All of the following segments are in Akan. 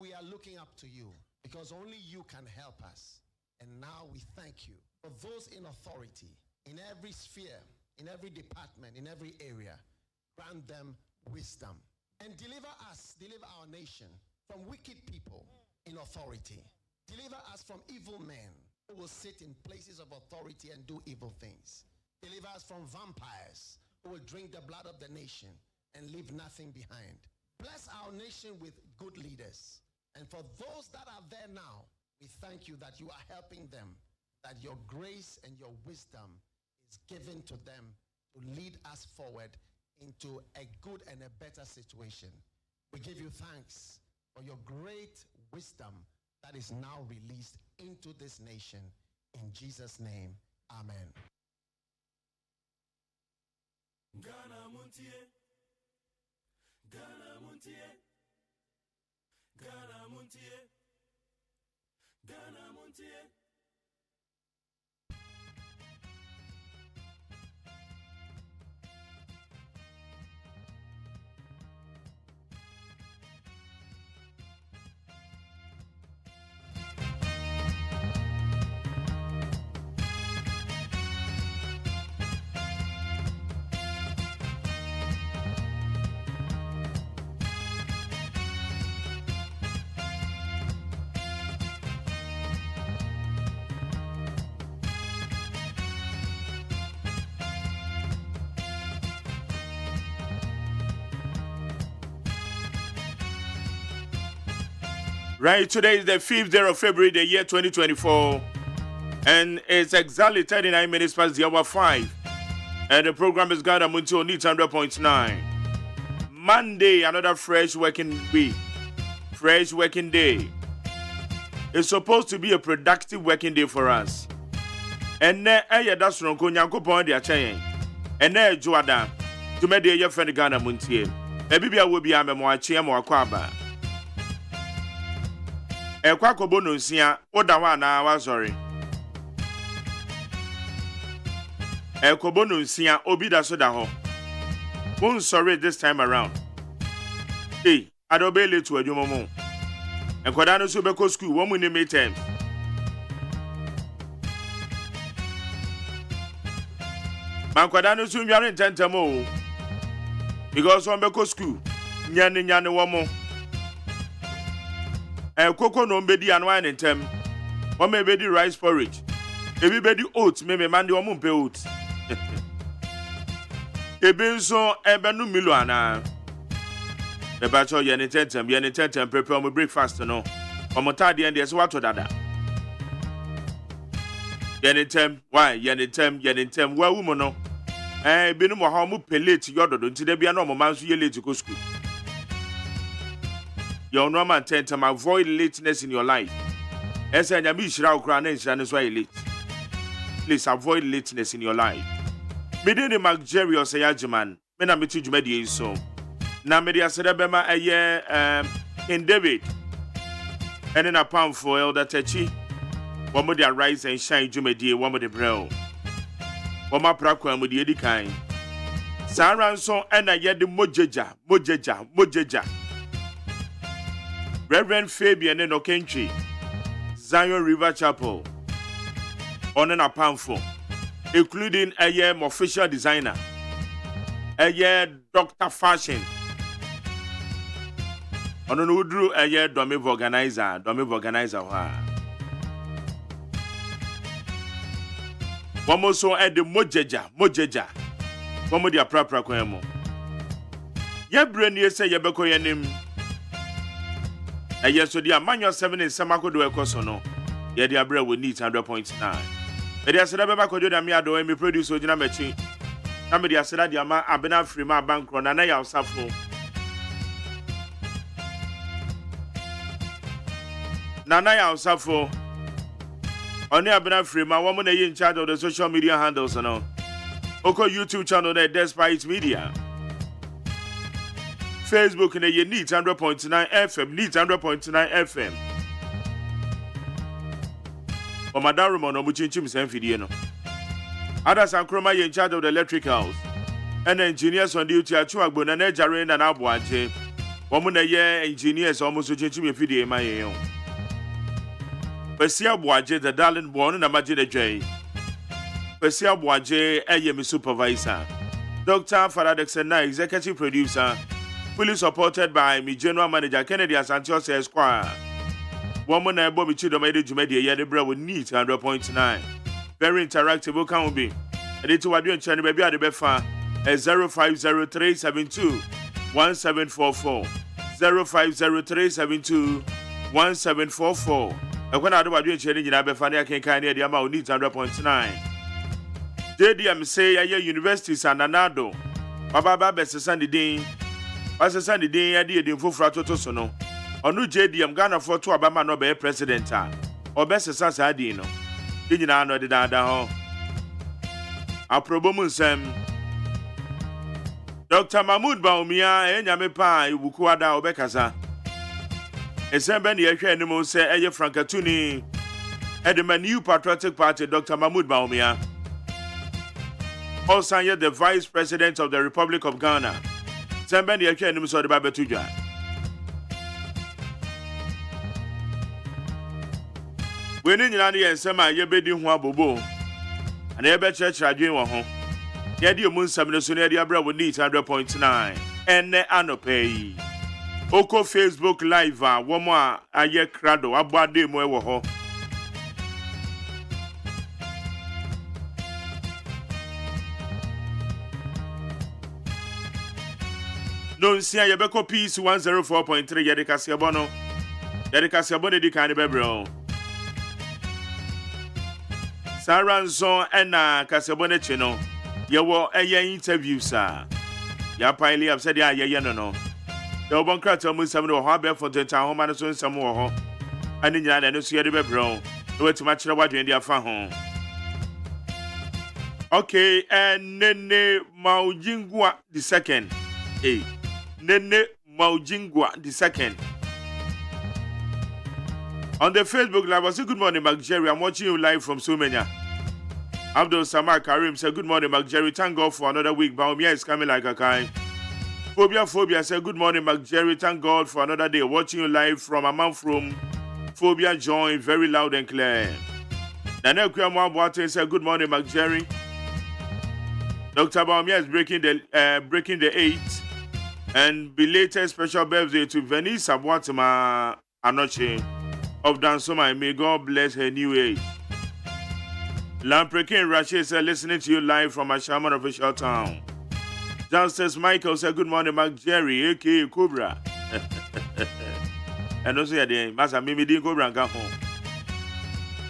We are looking up to you because only you can help us. And now we thank you for those in authority, in every sphere, in every department, in every area. Grant them wisdom and deliver our nation from wicked people in authority. Deliver us from evil men who will sit in places of authority and do evil things. Deliver us from vampires who will drink the blood of the nation and leave nothing behind. Bless our nation with good leaders. And for those that are there now, we thank you that you are helping them, that your grace and your wisdom is given to them to lead us forward into a good and a better situation. We give you thanks for your great wisdom that is now released into this nation. In Jesus' name, amen. Ghana Montie, Ghana Montie, Ghana Montie, Ghana Montie. Right, today is the 5th day of February, the year 2024, and it's exactly 39 minutes past the hour 5, and the program is Ghana Montie on 100.9. Monday, another fresh working week, fresh working day. It's supposed to be a productive working day for us. And now, that's wrong. Konyanko point the chain. And now, Joada, to me, your friend Ghana Montie. Maybe I will be a memoir, Chiamo Aquaba. Ekwa kobo no nsia odawa na wa sorry Ekobo no nsia obi da so da ho won sorry this time around. Hey, adobe late to adwuma mo enkoda no so be ko school wo mu ni midterms mankoda no so nware ntentem o because won be ko school nyane wo mo Koko no mbedi anwa nentem. Wo me bedi rice porridge. Ebi bedi oats me mande wo mpe oats. Ebi nso ebe no milo ana. The bacho ye nentem prepare mo breakfast no. Omo tade en de so wato dada. Ye nentem, why ye nentem wa wu mo no. Ebi no mo ha mo pelate yododo nti da bia no mo manso ye late go school. Your normal tentem avoid lateness in your life. As I am Ishra Ukraine and late. Please avoid lateness in your life. Mede the Mark Jerry or say AGYEMAN. Mena meti jumedi so. Na media sedabema a year in David. And in a pound for Elder Techi. One more their rise and shine jumedi, one more the braille. One more prakwa with the edikai. Sarah so and I yet the mojeja. Reverend Fabian and Okentry, Zion River Chapel, on an apamfo, including a year official designer, a year Dr. Fashion, on an Udru, a year Domiv organizer, one more so at the mojeja, one more the apra quemo. Ye brain ye say ye beko ye name. Yes, so the manual 7 in Samako do a cosono. Yet the abra will need 100.9. But I said, I could do that. Me, I do me produce Ojina Mechi. Somebody has said, Yama, Abena Frima Bank on an aya of Safo. Nanaya of Safo. Only Abena Frima, woman in charge of the social media handles and all. Oko YouTube channel that Despite Media. Facebook and you need 100.9 FM, need 100.9 FM. O Madam Roman Omuchinchim Senfidieno. Others are Chroma in charge of the electricals. And engineers on duty are Chuagbon and Ejaren and Abuaje. Woman a year engineers almost changing me video my own. Persia Boaje, the darling born in a Majid J. Persia Boaje, AYEMAN supervisor. Dr. Faradexena, executive producer. Fully supported by me, General Manager Kennedy Asantio Esquire. Woman and Bobby Chido made it to media Yadebra with neat 100.9. Very interactive, can be. And it's what you're trying to be at the Befa at 050372 1744. 050372 1744. And when I do what you're trying to Befania can kind of the amount needs 100.9. JDM say a university San Anado. Baba Bessa Sunday Dean. Bassa Sunday Dean, I did in Fufrato Sono. Or no JDM Ghana for two Obama no be president. Or Bessa Sasa Dino. Didn't I know the dada? Aprobomun Sam. Dr. Mahmoud Baumia, Enyamepa, Wukuada Obekasa. A Sambani Animal say, Aya Francatuni, Edema New Patriotic Party, Dr. Mahmoud Baumia. Also, the Vice President of the Republic of Ghana. Sambani Animal saw the Babatuja. When in Yandi and Sama, Yebedi Huabobo, and Ebe Church Radio home. Yadi Moon Samina Diabra would need 100.9 and Anopay. Oko Facebook Live, Woma, Aye Crado, Abade Moewo. No, see, Yabeko Peace 104.3 Yadicasiabono. Yadicasiabone di Canibebro. Saranson and Casabone Chino. You were a interview, sir. Ya piley upset ya no. The one crater moves some of Harbour for the town home and some more. And in Yan and see the bedroom. No way to match the water in their fan home. Okay, and Nene Maujingwa the second. Hey, Nene Maujingwa the second. On the Facebook Live, I say good morning, Mark Jerry. I'm watching you live from Sumenya. Abdul Samar Karim said, good morning, Mark Jerry. Thank God for another week. Baumia is coming like a kind. Phobia said, good morning, Mark Jerry. Thank God for another day. Watching you live from a month from Phobia join very loud and clear. Daniel Kwamwa said, good morning, Mark Jerry. Dr. Baumia is breaking the 8th and belated special birthday to Venice Abwatima Anoche of Dansoma. May God bless her new age. Lamprekin Rashid said, listening to you live from Ashaman official town. Justice Michael said, good morning, Mark Jerry, a.k.a. Cobra. And also, yeah, Master Mimi didn't Cobra and come home.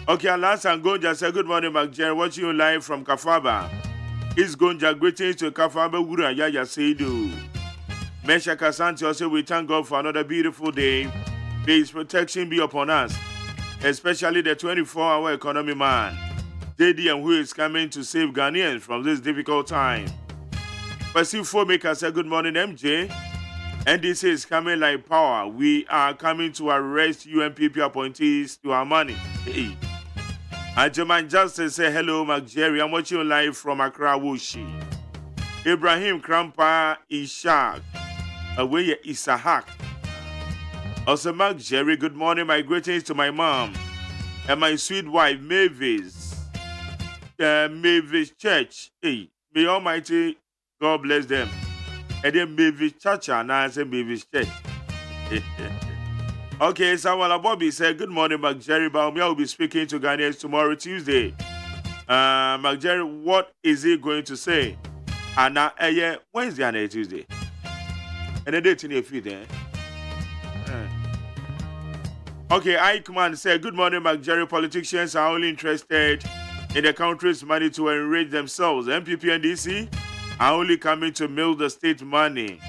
Okay, Alas and Gonja said, good morning, Mark Jerry, watching you live from Kafaba. It's Gonja, greetings to Kafaba, Guru and Yaya Seidu. Mesha Kasanti also, we thank God for another beautiful day. May His protection be upon us, especially the 24-hour economy man. JDM who is coming to save Ghanaians from this difficult time. Passive Maker said, good morning, MJ. NDC is coming like power. We are coming to arrest UNPP appointees to our money. Hey. AGYEMAN Justice said, hello, Mark Jerry. I'm watching you live from Accra, Wushi. Ibrahim Krampa Ishak. Away Isahak. Also, Mark Jerry, good morning. My greetings to my mom and my sweet wife, Mavis. Mavis Church. Hey, may Almighty God bless them. And then Mavis Church, and I say Mavis Church. Okay, Sawala Bobby said, good morning, Mark Jerry. Baumia will be speaking to Ghanaians tomorrow, Tuesday. Mark Jerry, what is he going to say? And now, Wednesday and Tuesday. And the date in your feet there. Okay, AGYEMAN said, good morning, Mark Jerry. Politicians are only interested in the country's money to enrich themselves. MPP and DC are only coming to milk the state money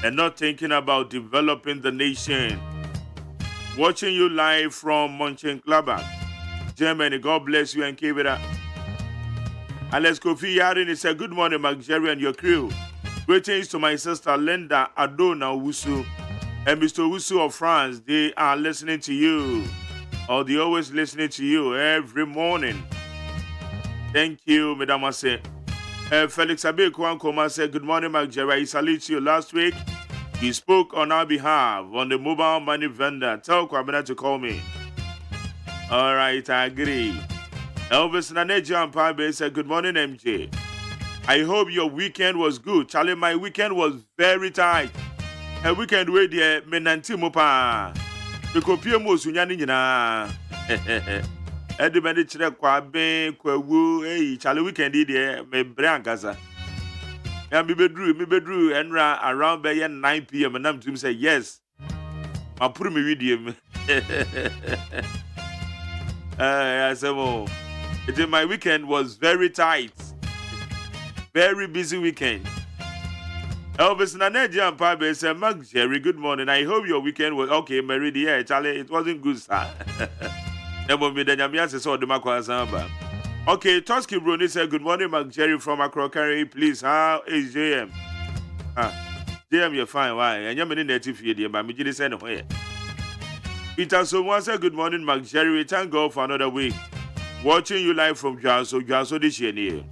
and not thinking about developing the nation. Watching you live from Mönchengladbach, Germany. God bless you and keep it up. Alex Kofi Yarin said, good morning, Mark Jerry and your crew. Greetings to my sister Linda Adona Wusu and Mr. Wusu of France. They are listening to you. Or they always listening to you every morning. Thank you, Madam Ase. Felix Abekwan Koma said, good morning, Mark Jerry. I salute you. Last week, You spoke on our behalf on the mobile money vendor. Tell Kwabena to call me. All right, I agree. Elvis Nanejo and Pabe said, good morning, MJ. I hope your weekend was good. Charlie, my weekend was very tight. A weekend where the menanti mopa. The copy mo sunyani nyina. Edimedi chire kwabe kwawu. Hey, Charlie, weekend there me brangaza. And me bedru enra around by 9 p.m. and I'm to say yes. I put me with him. I said, well, my weekend was very tight. Very busy weekend. Elvis Naneja and Pabe said, Mark Jerry, good morning. I hope your weekend was okay. Mary, yeah, Charlie, it wasn't good, sir. Never me the Yamias saw the Makwa. Okay, Tosky Bruni said, good morning, Mark Jerry from Accra, please. How is JM? JM, you're fine. Why? And you're in native here, but me just send away. Peter Someone said, good morning, Mark Jerry. We thank God for another week. Watching you live from Jaso this year.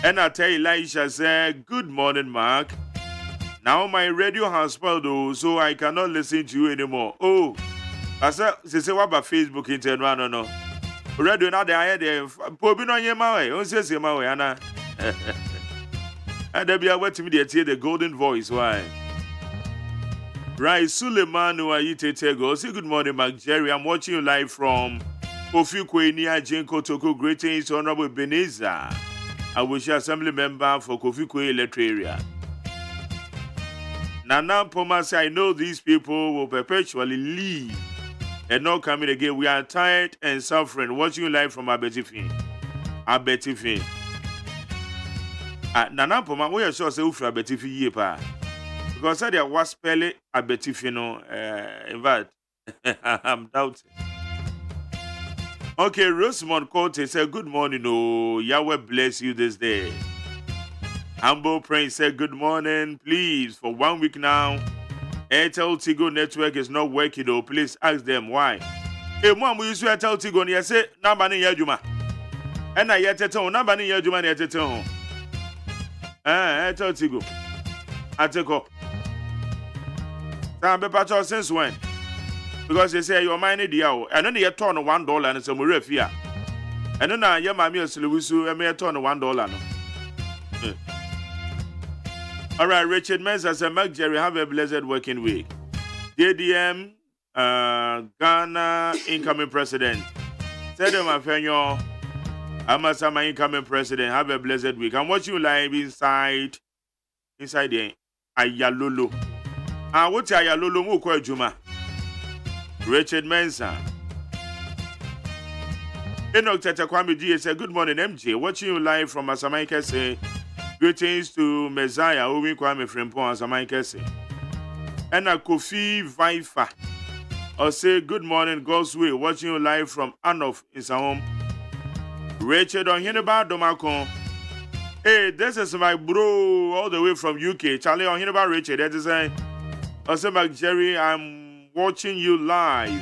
And I tell Elisha said, good morning, Mark. Now my radio has spoiled, though, so I cannot listen to you anymore. Oh, I said, say what about Facebook internet? No. Radio now they are there. Pobi no yema way. On say yema way, Anna. And they be waiting me to hear the golden voice. Why? Right, Suleiman Uayite say good morning, Mark Jerry. I'm watching you live from Kofi near Jenko Toko. Greetings, Honorable Beneza. I wish you assembly member for Kofi electric area. Nana Poma say I know these people will perpetually leave and not coming again. We are tired and suffering. Watching you live from Abetifin. Nana Poma, we are sure say Ufra Abetifi ye pa. Because I there was spelling Abetifi no. In fact, I'm doubting. Okay, Rosamond Cote said, good morning. Oh, Yahweh bless you this day. Humble Prince said, good morning. Please, for 1 week now, Airtel Tigo network is not working. Oh, please ask them why. Hey, mom, we used to Airtel Tigo, and you say, Nabani Yajuma. And I yet at home, Nabani Yajuma yet at home. Airtel Tigo. I take up. Sam Bepacho since when? Because they say you're mining the hour, and then you turn $1 and some refia. And then I am my meal solution, and may turn $1. No. All right, Richard Mensa said, Mark Jerry, have a blessed working week. JDM, Ghana incoming president. Said them, my friend, I must have my incoming president. Have a blessed week. I'm watching you live inside the Ayalolo. What's Ayalolo? Mukwa Juma. Richard Mensa. Enoch Tata Kwame G said, good morning, MJ. Watching you live from Asamaika say, greetings to Messiah, Owi Kwame Frimpon, Asamaika say. And a Kofi Vaifa. Or say, good morning, God's way. Watching you live from Anof in Sahom. Richard on Hineba Domacon. Hey, this is my bro all the way from UK. Charlie on Hineba Richard. That is I say, Mark Jerry, I'm watching you live.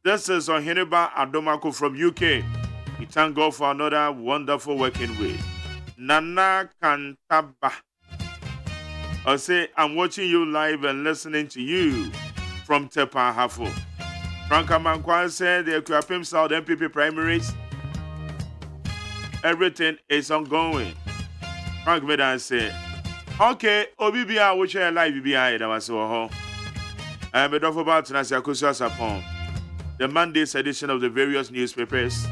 This is Ohineba Adomako from UK. We thank God for another wonderful working week. Nana Kantaba. I say, I'm watching you live and listening to you from Tepa Hafo. Franka Mankwan said the Equipim South MPP primaries. Everything is ongoing. Frank Medan said, okay, OBBI, which I live BBI, that was so. I'm a about Nasiakusa upon the Monday's edition of the various newspapers.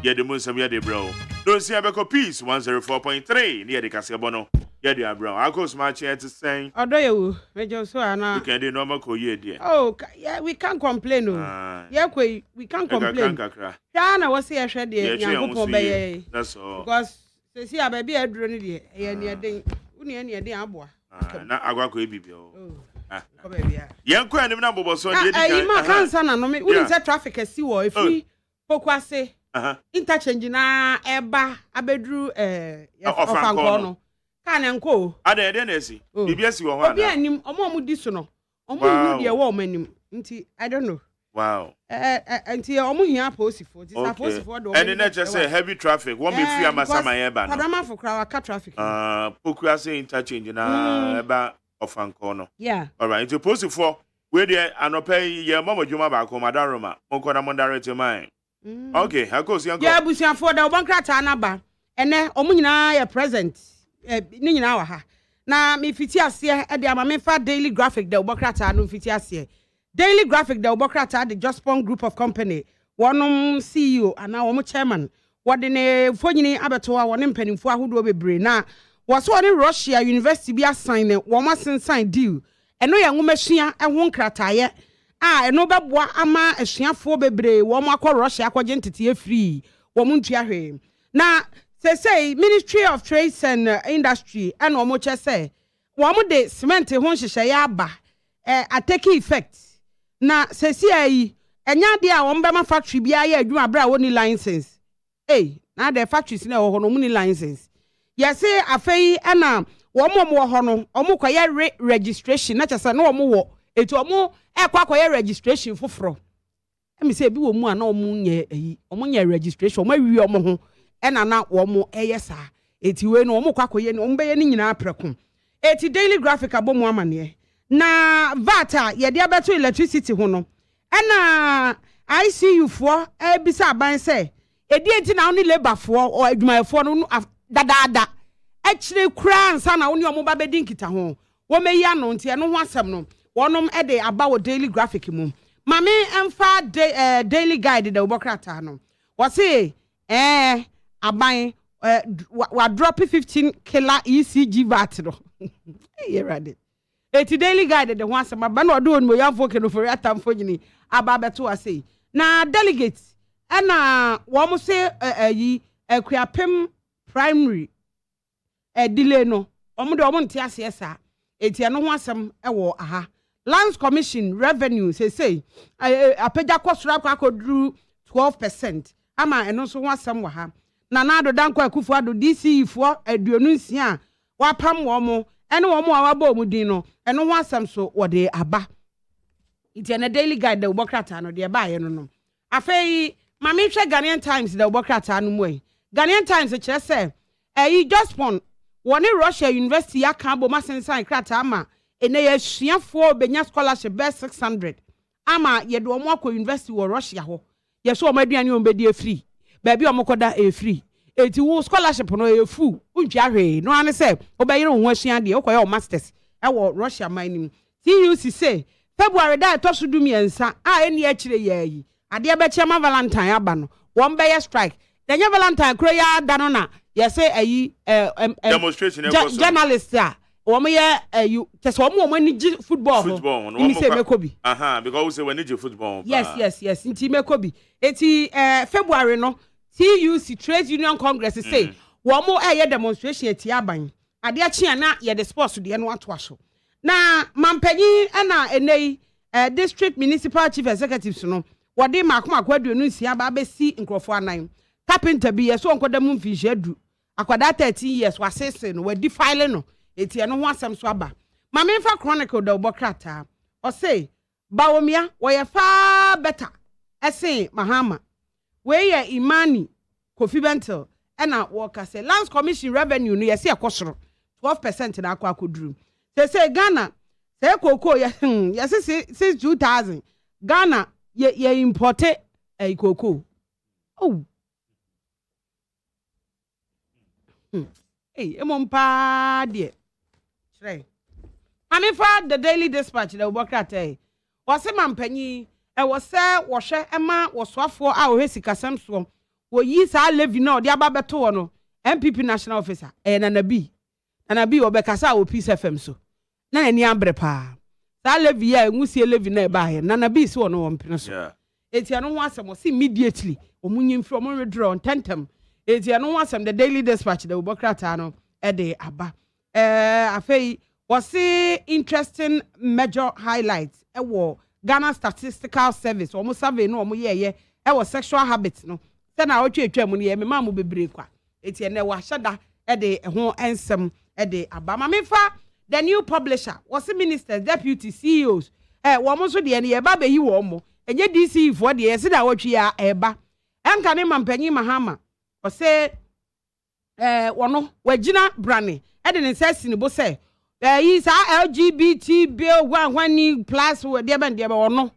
Yeah, the Musam Yadi bro. Don't see Abaco Peace 104.3 near the Casabono. Yeah, dear bro. I'll go smart chair to say, oh, do you, Major Suana? You can do normal courier, dear. Oh, yeah, we can't complain. Yeah, we can't complain. Yana was here, shed the that's all. Because they see a baby a drone here, and you're doing any idea. Not Aguaco Bibio. Yeah, quite a number was so. I can't say, no, we didn't say traffic as you if we Poquase interchange na Eba Abedru of Angono. Can and co. Are there any? BBS, you are him, a more medicinal. Almost a woman. I don't know. Wow. Until almost here posted for this. And then just say heavy traffic. Won't be free. I'm a summer. Padama for crowd car traffic. Poquase interchange na Eba. Ofankono. Yeah. All right. Into post for where they anope ye mama juma ba ko madaroma. Monko na mondarete mine. Okay, I go see uncle. Yeah, busia for the obankrata na ba. Ene omu nyina ye present. Ni nyina wa ha. Na me fiti ase e de ama me fa Daily Graphic the obankrata no fiti ase. Daily Graphic the obankrata the Jospon Group of Company. Wonom CEO ana womo chairman. Wode ne fonyini abeto a wone mpanimfo ahodo bebre na waso ne Russia University bi assign ne womo sensan deal. Eno ye nwomahua ho nkrataye eno beboa ama asuafo bebre womo akọ Russia akọje ntete free womo ntua hwe na say Ministry of Trade and Industry and womo che say womo de cement ho nhyehyeye aba atake effect na sesi ayi enya de a womo be ma factory bia ya adwuma bra woni license na the factories na ho no mu ni license yes afei na womo mo ho no omo koye registration na chese na womo wo etu omo koye registration foforo emi se bi wo mu ana omo nye eyi omo nye registration omo awi omo ho na womo sa eti we no omo koye no omo be ye ni nyina apreko eti Daily Graphic abomu amane na VAT ye de abeto electricity ho no na ICU fo ebisa aban se edi enti na oni labor fo o adwumayefo no dadaada akire kura ansa na oni omo ba bedi nkita ho wo meyi ano nti eno ho asem no wonom de aba wo Daily Graphic mu mame emfa Daily Guide de obokrata no wo se aban wa drop 15 killer ECG VAT no yerade eti Daily Guide de ho asem aba na odo onimo yamfo ke no for atamfo nyini aba beto ase na delegates na wo se akuapem primary delay no omo de omo nte ase esa eti eno ho asem wo aha Lands Commission revenue say apeja kosura akodru 12% ama eno so ho asem wa ha na ado danko akufo ado DCE fo aduonu nsia wa pam wo mo ene wo mo wa ba omudin no eno ho asem so wo de aba eti na Daily Guide de obokrata no de ba ye no afei mami hwe Ghanaian Times de obokrata no mu Ghanaian Times kire se Jospon woni Russia University aka bo masensan krata ama ene ye suafo benya scholarship be 600 ama ye do omo akọ university wo Russia ho ye so omo aduane o be di free ba bi omo koda free eti wo scholarship no ye fu untwa hwe no ane se obeyire wo asua de okoye o masters wo Russia mining TUC say February da to so dumiensa eni akire ye yi ade be chema Valentine aba no won be ye strike denye Valentine kro ya da no na ye say demonstration journalist womo ye you tese womo ni football ni say mekobi because we say we need football yes nti mekobi eti February no TUC Trade Union Congress say womo ye demonstration eti aban ade achia na ye the sports de no ato aso na mampanyi na enei district municipal chief executives no wode makoma aduonu nsia ba besi nkrofo anan carpenter bi ye so onkoda mu mfishi adu akwada 13 years wasese no wadi file no eti eno ho asem so aba mame fa chronicle da obokrata o say bawomia wo ye fa better ese mahama we ye imani Kofi Bentel na wo ka say Lands Commission revenue no ye se ekosoro 12% na akwa akoduru say Ghana say koko ye say 2000 Ghana ye importe koko emompa de try amifa the Daily Dispatch the obokrata wose mampanyi wose wo hwe ema wosoafo a wo hesikasam so wo yi sa levi na odi aba beto wo no MPP national officer nanabi obekasa wo Peace FM so na nani ambre pa sa levi ya enwusie levi na eba he nanabi si wo no wo mpene so eti ano ho asem si immediately omunyimfiri omo withdraw tentem eti ano ho asem the Daily Dispatch the obokrata no de aba afei was interesting major highlights wo Ghana Statistical Service omo survey no omo ye wo sexual habits no se na otwetwa mu ne me ma mo bebre kwa eti ene wa hyada de ho ensem de aba ma mefa the new publisher was ministers deputy CEOs wo mo so de ne ye ba be yi wo mo enye DC fo de ye se da wotwe ya eba enka ne mampanyi mahama o se wono wagina brane de ne sesi ne bo se Is LGBT bill 1 plus with the band or no.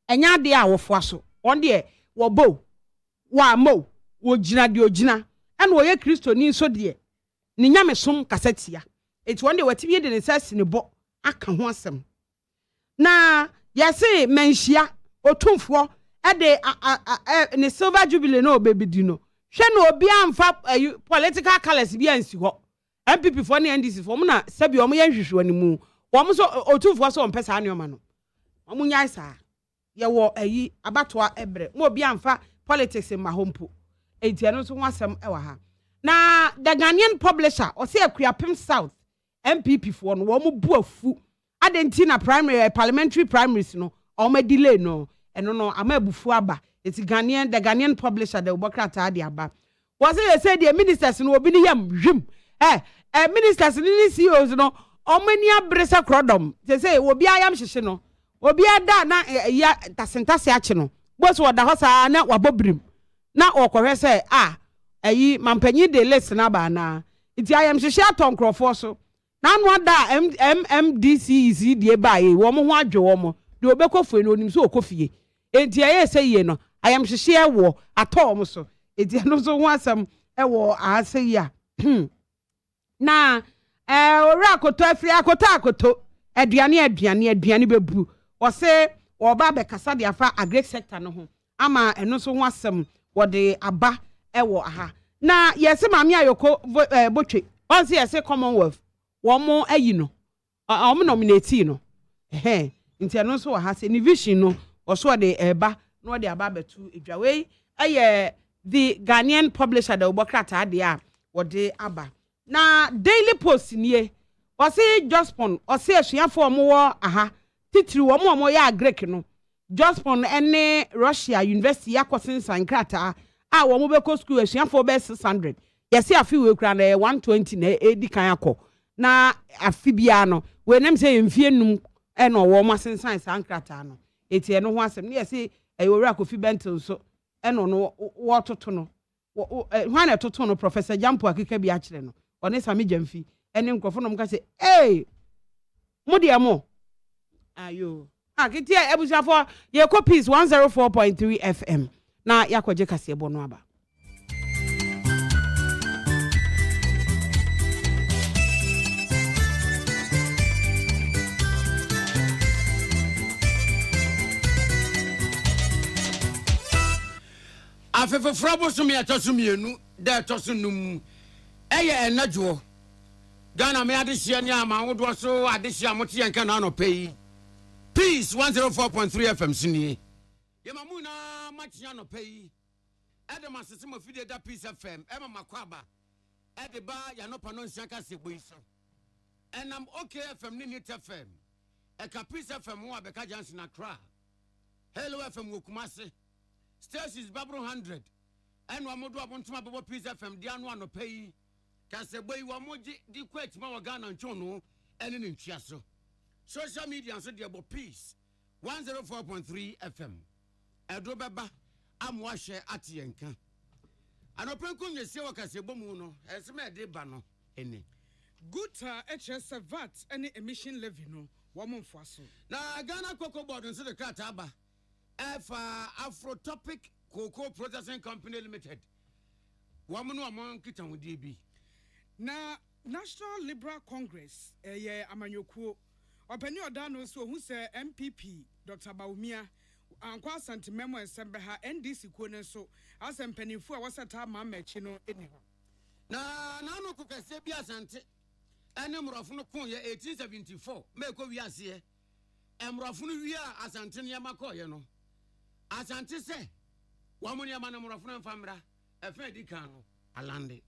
And ya de our fossil. On the wo mo, wo jina diogina, and wo ye Christo ni so dear. Ninyame sum cassetia. It's one day what you didn't say in the book. I can want some. Na, yes, menshia, or tumfo, at the silver jubilee no baby dino. Shano be am political colors be ansi. MPP for any NDC for na sebi omo yanhwehwe animu omo so otufo so ompesa anioma no omo nyai sa ye wo ayi abatoa ebre mo obi amfa politics ma hompo enti no so ho asem e wa ha na the Ghanaian publisher o se Akuapem South MPP for no wo mo bu afu adenti na primary parliamentary primaries no omo delay no eno no amabufu aba enti the Ghanaian publisher the Obokrata ade aba was say the ministers no obi ni yam hwim ministers ni CEOs no omani abresa krodom say obi ayam hyehye no obi ada na ya tasentase ache no boss wo da hosa na wabobrim na okohwe say ayi mampanyi de list na ba na iti ayam hyehye atonkrofo so na no ada MMDC die bae wo mo ho adwe wo mo de obekofue no onim so okofie enti aye say ye no ayam hyehye wo atom so enti no so ho asam wo asay ya na ora akoto afri akoto aduane bebu o se oba be kasa de afa agric sector no ho ama eno so ho asem wo de aba wo aha na yesi mami ayoko botwe on se yesi Commonwealth wo mo ayi no o mo nominate no nti eno so aha se ni vision no o so de eba no de aba betu edwawe the Ghanaian publisher the Obokrata ade a wo de aba na Daily Post nie o se Jospon o se asuafo mo wo aha titiri wo mo ya Greek no Jospon ene Russia University yakosen sankrata a wo mo be ko school asuafo be 600 yesi afi we kura na 120 na edi kan akọ na afi bia no we nem se mfie num e no wo mo asensan sankrata no eti e no ho asem ne yesi ewura Kofi Bentil so e no wo toto no hwan etoto no Professor Jampo akeka bi a kire no one sami jamfi ene nkofo no mka se mo de mo ayo akiti ebusiafo ye copies 104.3 FM na yakoje kase bo no aba afefe frabo so me atoso mienu da atoso num eye enajo Ghana me adehia ni ama wodo so adehia mote yenka na no pay peace 104.3 FM sini ye mamu na machia no pay ede masese mo fide da peace FM e mama kwaba ede ba ya no pa no nsiaka sebo iso enam okay FM ni nit FM e ka peace FM wo abeka jansi na kra hello FM wo kumase stations babro 100 eno amodo abontuma babo peace FM dia no anopai kase boy wa moji di kwet ma wa Ghana nchono ene ne ntwia so social media so de bo peace 104.3 FM edo beba amwa hwe atiyenka anopenko nyese wa kase bomu no eseme de ba no ene Guta HS VAT any emission levy no wo momfo aso na Ghana Cocoa Board nso de krata aba Afrotopic Cocoa Processing Company Limited wamunu amon kita wudi bi na National Liberal Congress amanyokuo opani odano so hu se MPP Dr. Baumia ankwa asante memo ensembe ha NDC kuo ne so asempanifu a wasata ma machi no eni ho na no kokase bi asante ene mrofo no kon ye 1874 meko wi ase emrofo no wi a asante ne makoye no asante se wamuni amana mrofo no famra efe di kan no alande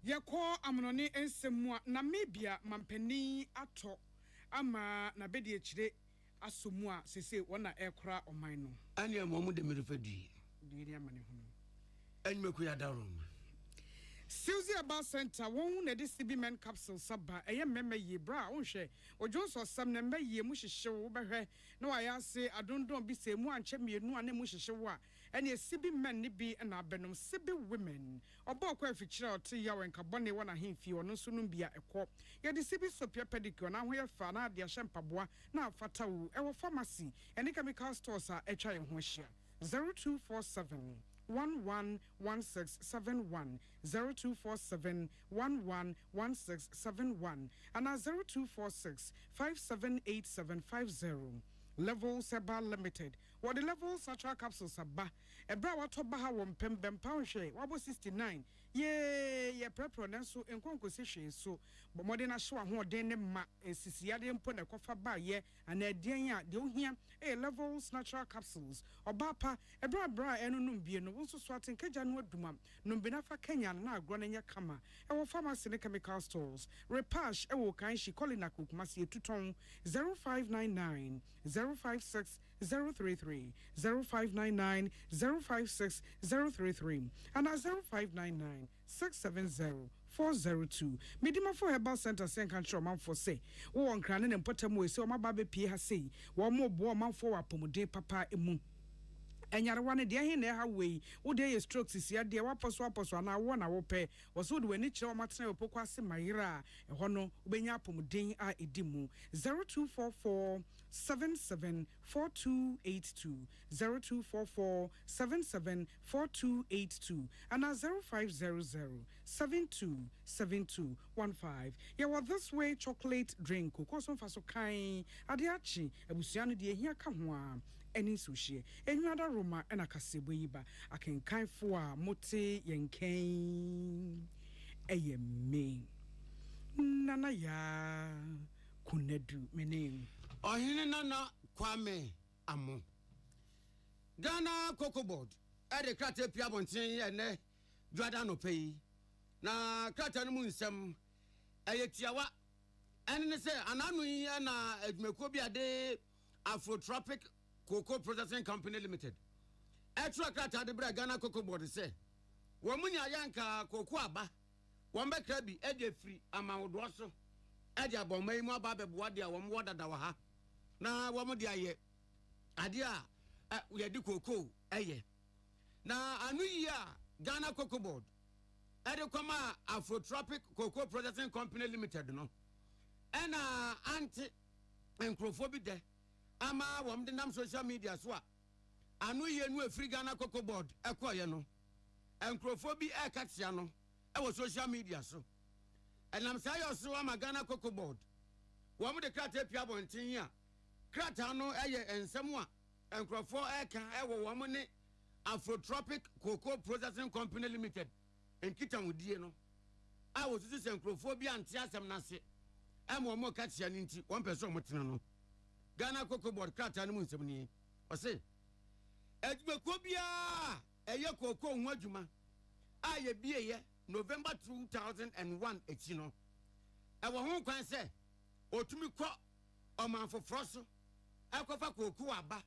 yeko amonone ensemua na mebia mampani ato ama na bedi echire asomua sese wona ekora oman no ane amomu de merefadi diri amane hu enmeku ya darum Susie About Center, one na this CB men capsule saba, a meme ye bra, on share, or Jones or some number ye mushi show over her. No, I say, I don't be say one chemi, no one mushi show, and ye CB men ni be an abenum CB women, or Boko feature or 3 hour and Cabone one a him few or no sunum be a quap. Yet the CB soapia pedicure, now we have fana, dear shampabois, now fatau, our pharmacy, and chemical stores are a child who 0247 111671 0247 111671 and 0246 578750. Levels Seba Limited. What the levels natural capsules are ba. A brawa to baha won pembem pound share. Wabo 69. Ye prepro nanso enkonko session so. But modern show ho den ma sisiade mpo na kofa ba ye and edian ya de ohia levels natural capsules. Obapa e bra eno num bie no so so aten kaja no aduma. Num binafa Kenya na agro na nya kama. E wo pharmacy ne chemical stores. Repash e wo kan shi kolina kokumasi etuton 0599 056 033 0599 056 033 and 0599 670 402. Medima for Herbal Center Sen Control man for say. O on cranin and potamu so my baby P has say. One more boy man for a pomode papa emu. And you're one of the way, would they strokes is ya dear wapos and I want our pay was wood when each of my poquas in my ira, a hono, benyapum ding a edimu 0244 774282 0244 774282 and 0500 727215. Yeah, well, this way chocolate drink, Kokoson Faso Kai, Adiachi, Abusiano de here come. Any sushi, any other Roma and a Casibweba, I can kind for Mote Yenkain a me. Nana ya Kunedu, my name. Oh, Hinana Kwame Amu Ghana Cocoa Board, at the Crate Piabontin and Jordan Pay. Na Cratan Moonsam, Ayetiawa, and say, Ananui and Mekobia de Afrotropic Cocoa Processing Company Limited. Extra Crata de Ghana Cocoa Board say, Wamunya Yanka Cocoaba, Wamba Krabi, Eddie Free, Amount Rosso, Edia Bomay, Mababa Wadia, one water dawaha. Na Wamudia ye, Adia, we are the cocoa, aye. Na Anuia Ghana Cocoa Board. Edekoma Afrotropic Cocoa Processing Company Limited, no. And anti encrophobic de ama wam the nam social media so anu ye nu free Ghana Cocoa Board ekoye no encrophobic ekatia no e wo social media so and am say so ama Ghana Cocoa Board wam de krata pia bontin a krata no eye ensem a encropho eka e wo wam ne Afrotropic Cocoa Processing Company Limited en kita wudie no a wo sisi encrophobia anti asem na se am wo mo katia ni nti won person mo tena no Ghana Cocoa Board krata no nsem ni o se adwumako bia eye cocoa ho adwuma a ye bieye November 2001 eti no e wo ho kwan se otumi kɔ omanfoforo so akofa cocoa aba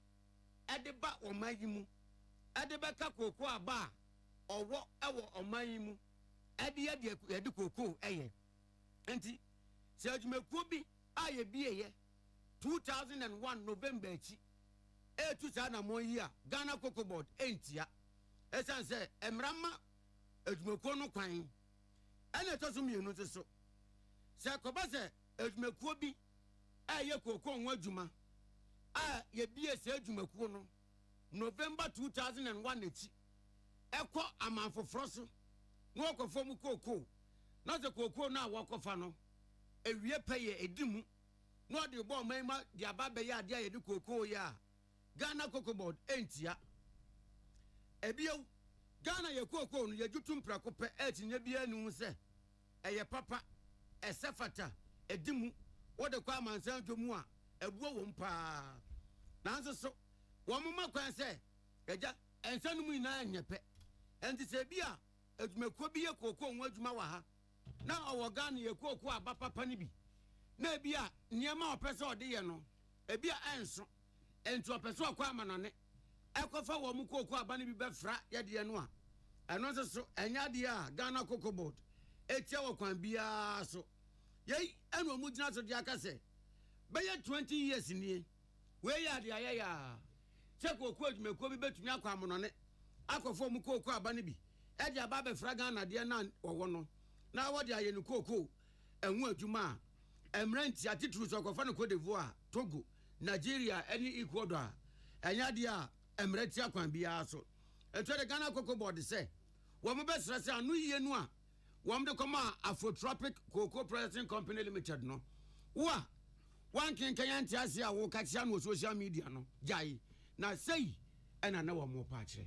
ede ba oman yi mu ede beka cocoa aba owo ewo oman yi mu ede ye de cocoa eye enti se adwumako bi a ye bieye 2001 November echi etu sa na mo yi a Ghana Cocoa Board entia esan se emrama adwumako no kwan ene to so mienu te so se koba se adwumako bi a ye cocoa ho adwuma a ye bie se adwumako no November 2001 echi ekọ amanfoforo so no okofo mu cocoa na se cocoa na wakofa no ewie peye edimu no de bo mema de ababe ya de ye de cocoa ya Ghana Cocoa Board entia ebiew Ghana ye cocoa no ye jutum prako pe etinye bia nu se eye papa esefata edimu wo de kwa mansan dwomu a ebuo wo mpa na nso so wo mama kwan se eja ensanu mu ina anyepe enti se bia adwumako bi ye cocoa ho adwuma wa ha na owo Ghana ye cocoa aba papa ni bi na bia niema opese ode ye no ebia enso enti opese okwa amanone ekofa wo mu cocoa aba ni bi befra ye de no a ɛno nso so ɛnya deɛ Ghana Cocoa Board etia wɔ kwan biara so yɛi ɛna ɔmu gyina so de aka sɛ bɛyɛ 20 years nie wei yɛ adeɛ ayɛ yɛ sɛ kooko adwumakuo bi bɛtumi akɔ amonɔne akɔfo mu kooko aba no bi ɛde aba bɛfra Ghana deɛ na wɔwɔ no na wɔde ayɛ no kooko ɛho adwuma a ɛmmerɛnti atitiri so akɔfa no Cote d'Ivoire Togo Nigeria ɛne Ecuador ɛnya deɛ a ɛmmerɛti akwan biara so ɛtɔ de Ghana Cocoa Board sɛ wɔn bɛsrɛ sɛ ano yie no a wɔn de kɔma Afrotropic Cocoa Processing Company Limited no wa wan kenkan yɛnte ase a wo ka tia no social media no gyae na sei ɛna na wɔn pa akyerɛ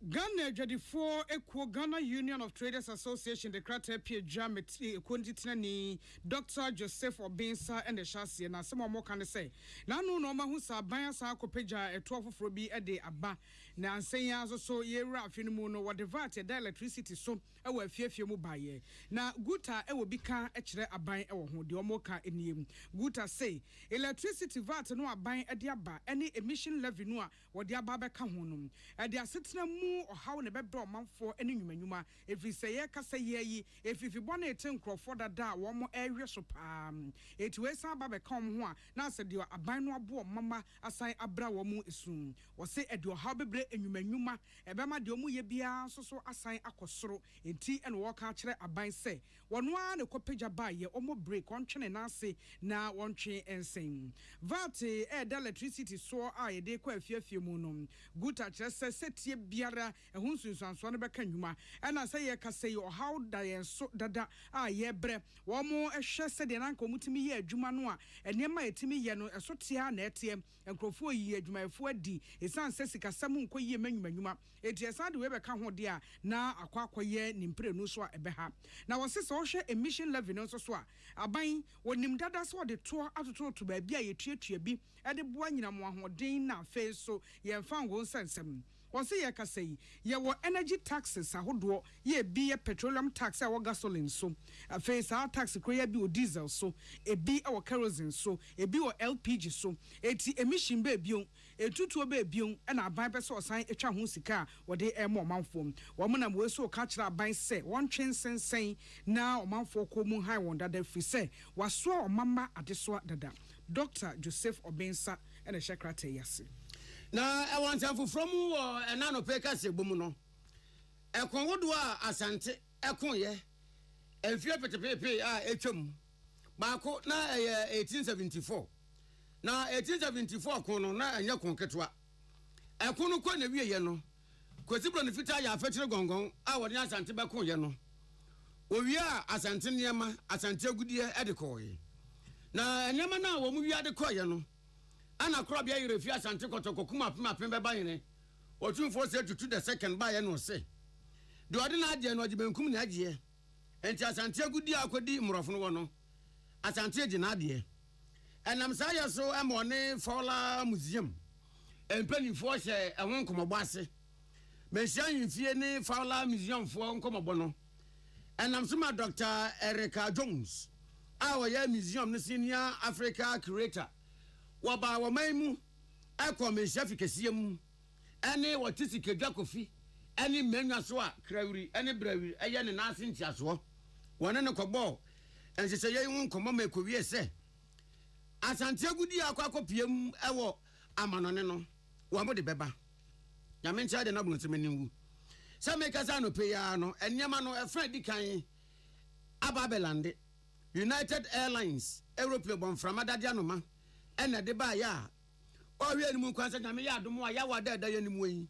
Ghana Jadifo Eko Ghana Union of Traders Association the Krata Pia Quantitani Dr. Joseph Obinsa and the Shasi and some more can say. Nano no Mahusa Bayasa Copeja a 12 for be a day aba. Now saying as so ye rafimuno what the vat the electricity so I will fear mu baye. Now Guta I will become actually a buy or the Omoka in him. Guta say electricity vat no a buying a diaba any emission levy no what the ababa kahunum. At the sitting or how ne bebro man for any nyuma if we say ye kasa ye if you born a tin for that da one more area so palm it we sa ba be come ho a na se de aban no abo mama asan abra wo mu esun wo se e de how bebre nyuma e be ma de omu ye bia so asan akosoro enti e no wo ka kire aban se wono a ne kopagya ba ye omo break on twene na ase na won twe ensen vat e da electricity so a ye de kwa afiafie mu no guta kire se setie biara ehun sunsanso no beka nwuma ena se ye kase yo how da yen so dada a ye bre wo mo ehwe se de nanka omutimi ye adwuma no a enema etimi ye no eso tia na etie enkrofo yi adwumaefo adi esan se sikasam nko yi manwuma eti esan de we beka ho de a na akwakoye nimpre no so a ebeha na wo se so hwe emission levy no so a aban wonim dada so de to atoto to ba bia ye tuatua bi e de boa nyina mo ahoden na fe so ye mfa ngo nsensem won say ye kasai ye wo energy taxes ahodo ye bi ye petroleum tax a wo gasoline so face our tax kro ye bi o diesel so e bi e wo kerosene so e bi wo LPG so eti emission ba bion etutuo ba bion e na aban pese osan etwa ho sika wo de e mo manfo wo mo na mo so ka kira aban se won twensensen na o manfo ko mu high won dada free se waso o mama adeso dada Dr. Joseph Obensa and a Shakrate Yasi. Na I want to from a nano pekase bumuno. A conwoodwa asante, a conye, and fear pepe echum. Marco na 1874. Na 1874 kono na anya konketwa. A kono kwane wie ye no. Kwesibro ne fita ya fetire gongon a wode asante be konye no. Owia asante niema asante agudie edekoye. Na niema na wo mu wi adekoye no. Ana krobia yirefi asante kotokokuma apem beba yene otumfo se tutu the second ba ye no se de ode na ade no ogibenkum na agye enti asante agudi akodi mrofo no wono asante agi na ade enam sa ye so amone fola museum empanifo hye ehon nkomobo ase menhia yimfie ni fola museum fo nkomobo no enam so ma Dr. Erica Jones a wo ye museum no senior Africa curator waba wamaimu akọ menhia fikesiem ene watisi kedwa kofi ene menwa so a krawiri ene brawiri eye ne nase ntiaso wone ne kọbọ enhyehyɛ ye hu nkomo makowie se asante agudi akọpiem ewo amanone no wo mo de beba nyame ntia de na bulonsemeniwu se mekasa no peya no enyema no efra dikan ababelande United Airlines Europe bonframa dadia no ma ena de ba ya o wi enimu kwanse nyame ya adom a ya wada da yenimu yi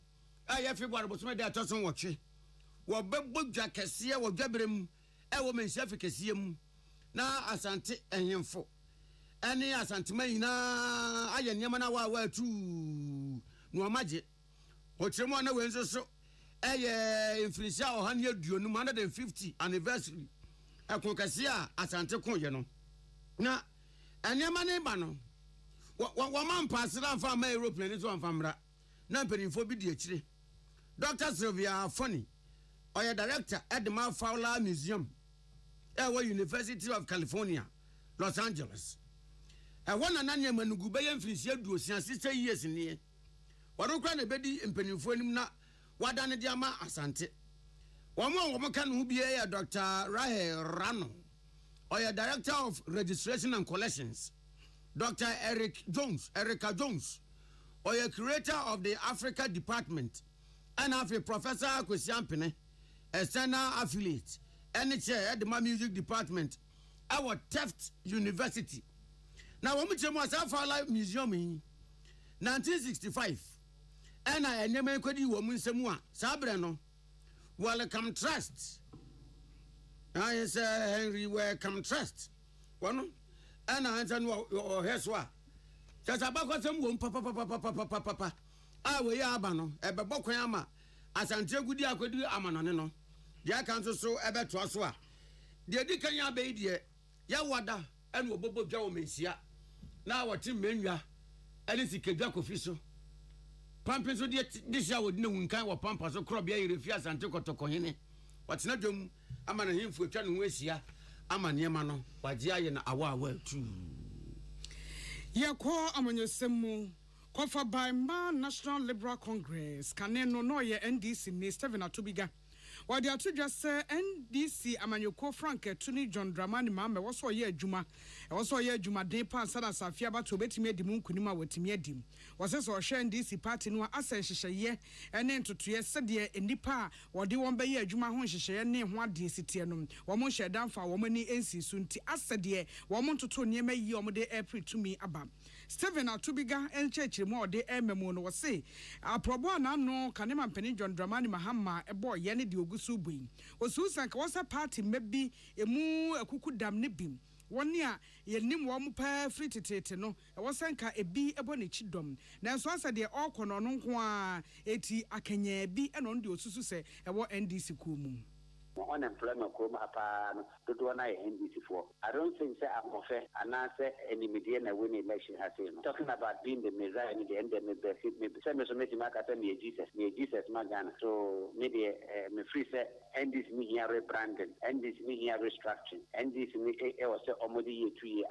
aye February bosome de atoson wotwe wo bebodwa kese wo dwabrem e wo menhia fikese mu na asante ehemfo ene asante mayina aye nyema na wa atu no magye o kiremo na wenzo so eye influencer o han ya duonu 150 anniversary akon kase a asante kon ye no na enema ne ba no Waman passera from my aeroplane is one famra. Nampering for be the Dr. Sylvia Funny, or your director at the Mount Fowler Museum, Air University of California, Los Angeles. I want an annual Manugubayan Fisher do since 60 years in here. What don't cry a beddy in Pennyphone, wadane de ama asante wɔn ka no ho bia Dr. Rahel Rano ɔyɛ Director of Registration and Collections. Dr. Erica Jones ɔyɛ Curator of the Africa Department and after Professor Kwesiampene external affiliate and chair at the Music Department our Tufts University. Now wɔn kyerɛ mu Asafa Life Museum in 1965 and I nneɛma kwadi wɔ mu nsɛm a saa brɛ no Welcome Trust. I say Henry Welcome Trust. One and I answer no heswa. Just about some papa. I will yabano, a babokoyama, as Antigudi Akudi Amanano. Ya can't so ever to us. The Dikanya baby, Yawada, and Wobo Joe Messia. Now what Tim Menya, and it's a Kajak official. Pumping so this year would know kind of pampas or crobby refuse and took to Kohine. What's not doing? I'm on him for turning Wessia. I'm an Yamano, but Jayan Awa well too. Yakwa amanyosemu kofa by Man National Liberal Congress kaneno no ye NDC ni Stephen Atubiga wadi atu just say NDC amanyoko Frank Tuni John Dramani Mame waso ye adwuma den pa sada safia ba to betimi edi munkunima watimi edim wase so hwe NDC party no asa hyehyeye ene ntotoye sede enipa wode won be ye adwuma ho hyehyeye ne ho ade sitie no wo mo hye danfa wo mani ensi sunti asede wo mo ntoto niema yi wo mo de April tumi aba Stephen Atubiga enchechire mo ode ememu no wose aprobo na no kanema mpani John Dramani Mahama ebo ye ne de ogusu buin osusan ka wasa party mebi emu akuku dam ne bim woni a yenim wo mpa free tete no wasa nka ebi ebo ne chidom nanso asa de okono no nko a eti akanya bi eno de osusu se ewo NDC ku mu unemployment come up to do an NDC for. I don't think say I'm fair and answer any media and win election has been talking about being the Messiah in the end of the benefit maybe some me Jesus Magana. So maybe me free say NDC me here rebranding, NDC me here restructuring, NDC me was already 2 years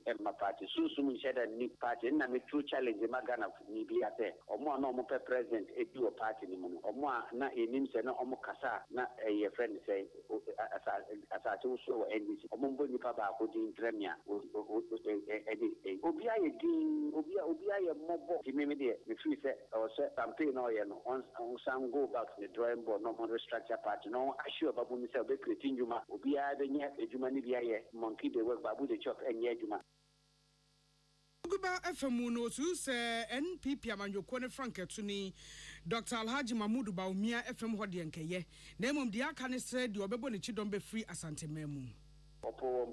and my party. So me said a new party and me true challenge Magana me be at or more normal president a do a party or more na in him no omokasa na your friend say as I also NDC omombo ni papa akodi premier obia ye mobo me dey me feel say or say campaign or you know on some go back to the drawing board no more restructure party no assure babu ni say be create njuma obia de nya ejuma ni bia ye monkey dey work babu dey chop enye ejuma Guba FM no so say NPP amanyoko ne Frank Tuni Dr. Alhaji Mahmoud Baumia FM ho de nkeye na emom de aka ne say de obebo ne chidom be free asante memu Opo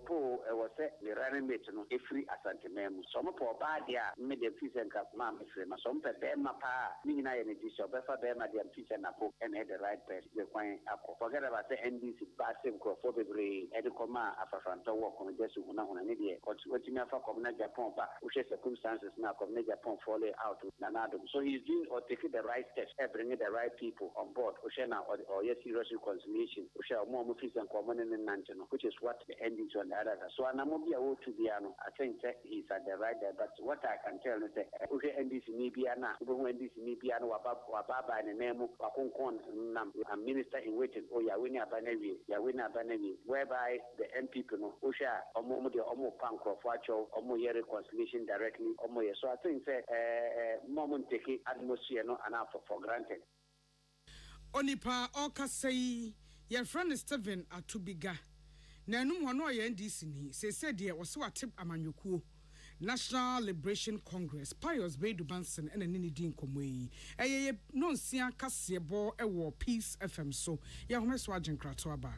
was the running mate no free asante memu some po ba dia me de fisen ka ma me free ma some pe be ma pa ni na ye ne diso be fa be ma de fisen na po and the right person the kwan akọ forget about the NDC ba sem ko for be bre e de koma afafanta work on just una ne de what me afa kom na Japan ba o she circumstances na kom na Japan fall out na na so he's doing or taking the right steps bringing the right people on board o she na or yes serious reconciliation o she mo fisen ko mo ne nante no which is what the ending to another. So Anamobia would to be I think that he's at the right there. But what I can tell is that NDC Nibiana, NDC Nibiana, Wababa and Nemo, Wakonkon, a minister in waiting, Yawina Banevi, whereby the MP, Usha, Omo, the Omo Pankro, Facho, Omo reconciliation directly, Omo. So I think that moment taking atmosphere no enough for granted. Onipa Oka say, your friend Stephen Atubiga. Na num hono ye NDC ni se de wo so atep amanyokuo National Liberation Congress Pius Bedu Banson ene ni din komoyi eyeye no nsia kase bo ewo Peace FM so ye homeso agenkrato aba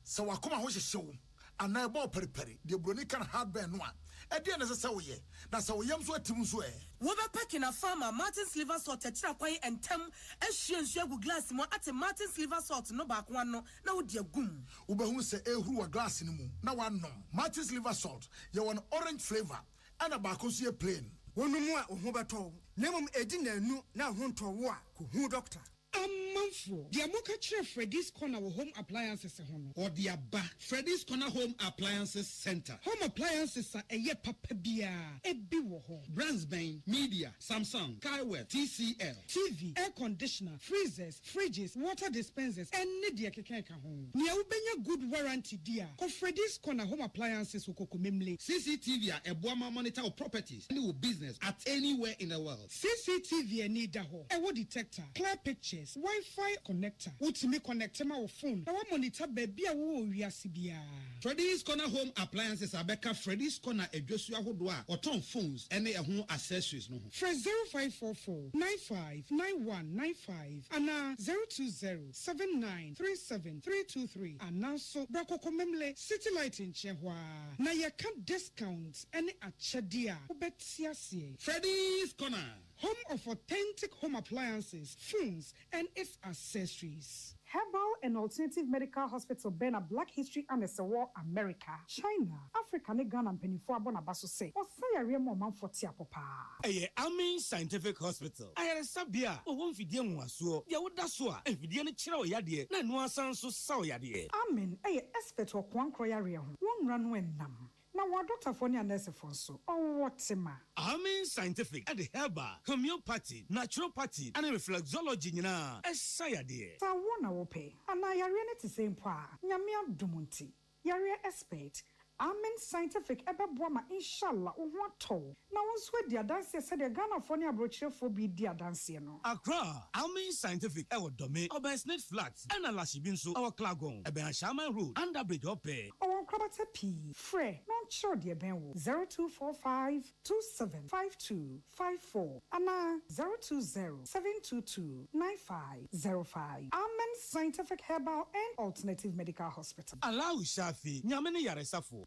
so wakoma ho hyehyew ana ebo periperi de broni kan hardware no a ede na se wo ye na se wo yam so atim so wo be peki na farmer Martin Sliver Salt tira kwai entem ehwie nsu agu glass mo ate Martin Sliver Salt no ba kwa no na wo de agum wo be hu se ehuru wa glass ni mu na wa nom Martin Sliver Salt ye won orange flavor ana ba ko so ye plain wonu mu a ho beto na mum edi na anu na ho nto wo a ko hu doctor Amanfo, the Amoka Freddy's Corner home appliances or the Abba Freddy's Corner Home Appliances Center. Home appliances are a ye papa bia, a biwo home. Brandsbane, Media, Samsung, Kaiware, TCL, TV, air conditioner, freezers, fridges, water dispensers, and Nidia Kekeka home. Nia ubenya good warranty dear. Ko Freddy's Corner home appliances ukokumimli. CCTV a Boama monitor of properties, any business at anywhere in the world. CCTV and need ho. Ewo detector, clear pictures, Wi-Fi connector. Utimi connect my phone. Now monitor baby a wo wiasibia. Freddy's Corner Home Appliances Abeka Freddy's Corner Ejosua Hodwa or ton phones any home accessories no. Fresh 0544 959195 and 02079373323 and now so Brako Komemle City Light in Chehwa. Na ya can discounts any achadia. Ubetiasie. Freddy's Corner. Home of authentic home appliances, phones, and its accessories. Herbal and Alternative Medical Hospital Bena Black History and War America, China, Africa, Ghana, and Penifua Bonabaso say, or say a real moment for Tiapopa. Amen Scientific Hospital. I had a sabia, or one video was so, Yawudasua, and Vidiana Chiro Yadi, Nanua Sanso Sao Yadi. Amen, a expert or Kwan Kroya, one run when nam. Now, what Dr. Fonia Nurse Fonso, or what's ma? Amen Scientific at the Herbal, Homeopathy, Naturopathy, and Reflexology, na, as Sayadi. So, one I will pay, and I are in the same pa, Yamia Dumunti, Yaria expert. Amen Scientific ebe boama inshallah uwato. Na wonswe dia dance said the Ghana phone abrochire for be dia dance no. Accra, Amen Scientific ewo dome, Obersnet Flats, and Alashibinso, our Klagon, Ebe Shaman Road, Underbridge Ope. Our Krabata P, Frey, non sure dear Benwo, 0245 275254, Anna 020-722-9505. Amen Scientific Herbal and Alternative Medical Hospital. Allow Shafi, Nyamene Yaresafo.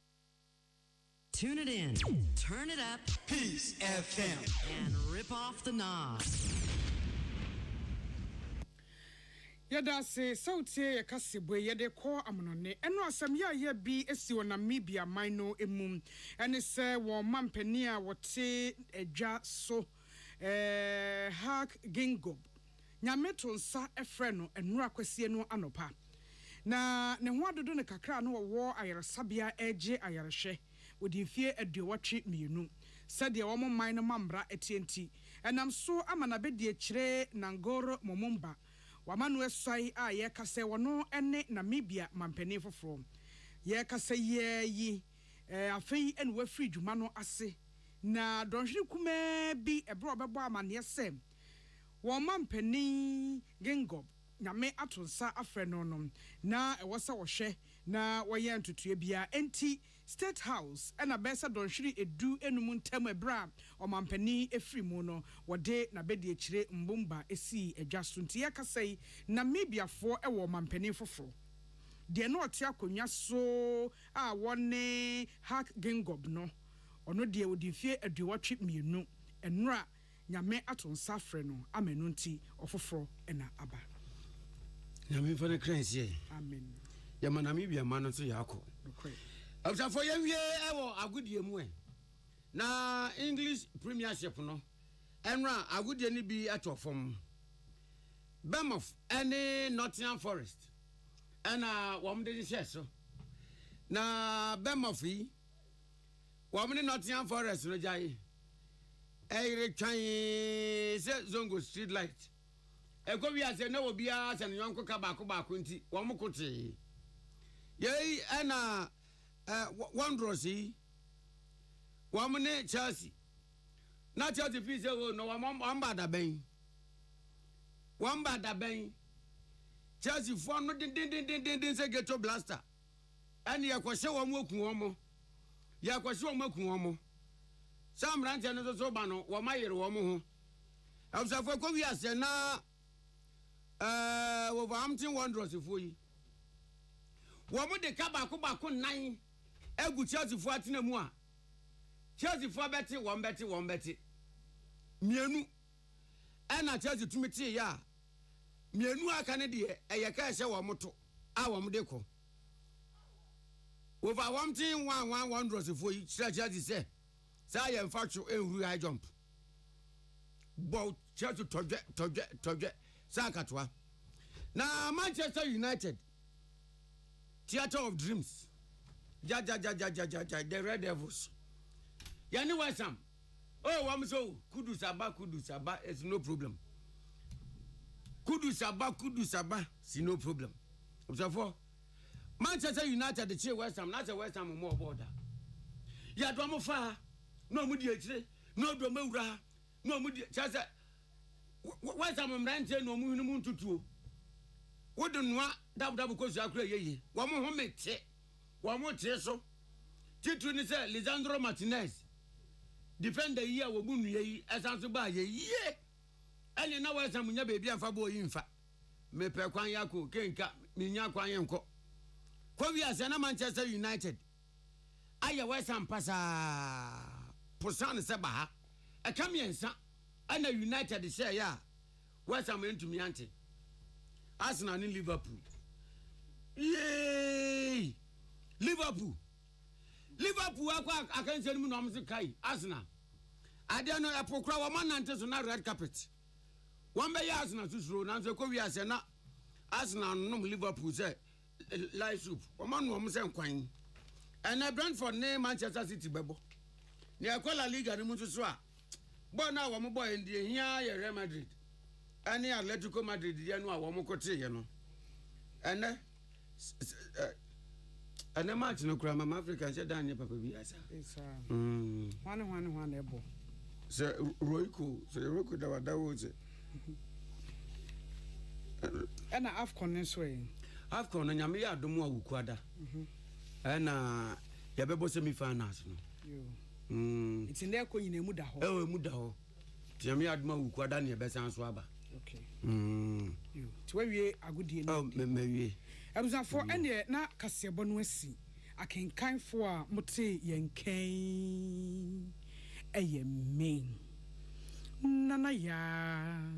Tune it in, turn it up, Peace FM, and rip off the knob. Yada se sautie ya kasibwe yade ko amonone eno asam ya ye bi esi wɔ Namibia mino emum ene se wo mampani a wote edwa so hak gingob nyameto nsa efre no enura kwasie no anopa na ne ho adodo ne kakra no wo ayaresabea eje ayarehwe wodi fie aduwatwe mienu sɛdeɛ wɔn man no mambra etienti enam so amana bedie kyire nangoro momomba wamanu esai a ye kase wono ene Namibia mampani foforo ye kase ye yi afei ene wafri dwuma no ase na donhwiri kuma bi ebro bebo amane se wo mampani gengob nyame atonsa afre no no na ewose wo hwe na woye ntutue bia enti State House ena besa donhwiri edu enum ntam ebra o mampani efri mu no wode na bedi ekire mbomba esi edwaso nti yakasai Namibia fo ewo mampani foforo de no ote akonwa so a wone hak gengob no ono de wodi fie aduwatwe mienu enura nyame atonsa afre no amenu nti ofoforo ena aba nyame fa ne kransie amen yama Namibia mano so yako Absafo yewie ewo agudie mu na English Premiership no enra agudie ni bi atofom Bournemouth any Nottingham Forest ana womde share so na Bournemouth yi womde Nottingham Forest no jai retwan se Zongo Street Light eko wi ase na obi a se no yonko ka baako nti womokote ye ana Wondrosi wamune Chelsea na Chelsea fi say no wamba da ben Chelsea for no din say Ghetto Blaster and yakwose wom okun wom yakwose wom okun wom Sam Ranche no so ba no womayere wom ho absafo ko wi ase na Wolverhampton Wanderers fo yi womu de ka baako nan egu Chelsea fo atena mu a Chelsea fo beti won beti mienu ana Chelsea tumiti ya mienu aka ne de eye ka hye wo moto a wo de ko over 1 Wanderers fo yi Chelsea say say em fa chu enhuru high jump but Chelsea toje Sakatwa. Now Manchester United, Theatre of Dreams. The Red Devils. Yani Wesam. Oh, I'm so Kudu Saba, it's no problem. Kudu Saba, it's no problem. So Manchester United, the Che West Ham, not a West Ham more border. Ya Domofa, no Mudi, no Domura, no Mudi, Chasa. West Ham Rante, no Moon to two. Wouldn't want double because you are crazy. One more mate, one more teso. Titun is Lisandro Martinez. Defend the year of Moon, as answer by ye. And you know where some baby and Fabo infa. Me per Quanyaku, Kenka, Minya Quanyanko. Kobe Sana Manchester United. Aya West Ham Pasa Posan Sabaha. A Camian son. And the United say, ya. West Ham into me auntie. Arsenal in Liverpool. Yay! Liverpool. I can't tell you no Kai. Arsenal. I don't know a procura man and not red carpet. One by Arsenal to throw, and the Korea said, Arsenal no Liverpool say. Light soup. Woman woman say quine. And I Brentford name Manchester City bebo. Near Cola Liga the Mutuswa. But now one boy in the here Real Madrid. And near Atletico Madrid, the annual Womocote, you know. And the match no crime African said Daniel Papa Biasa. It's one ebo. Sir Royco, Sir Royco that was it. And Afcon this way. Afcon na nyame ya domo awukwada na yabebo semi-finals no it's in there ko nyina mu da ho mu da ho nyame ya domo awukwada na yebesa so aba okay to we agudie no mewie abuzafo ene na kasebo no asi akenkanfo a mote yenkan eyeme nana ya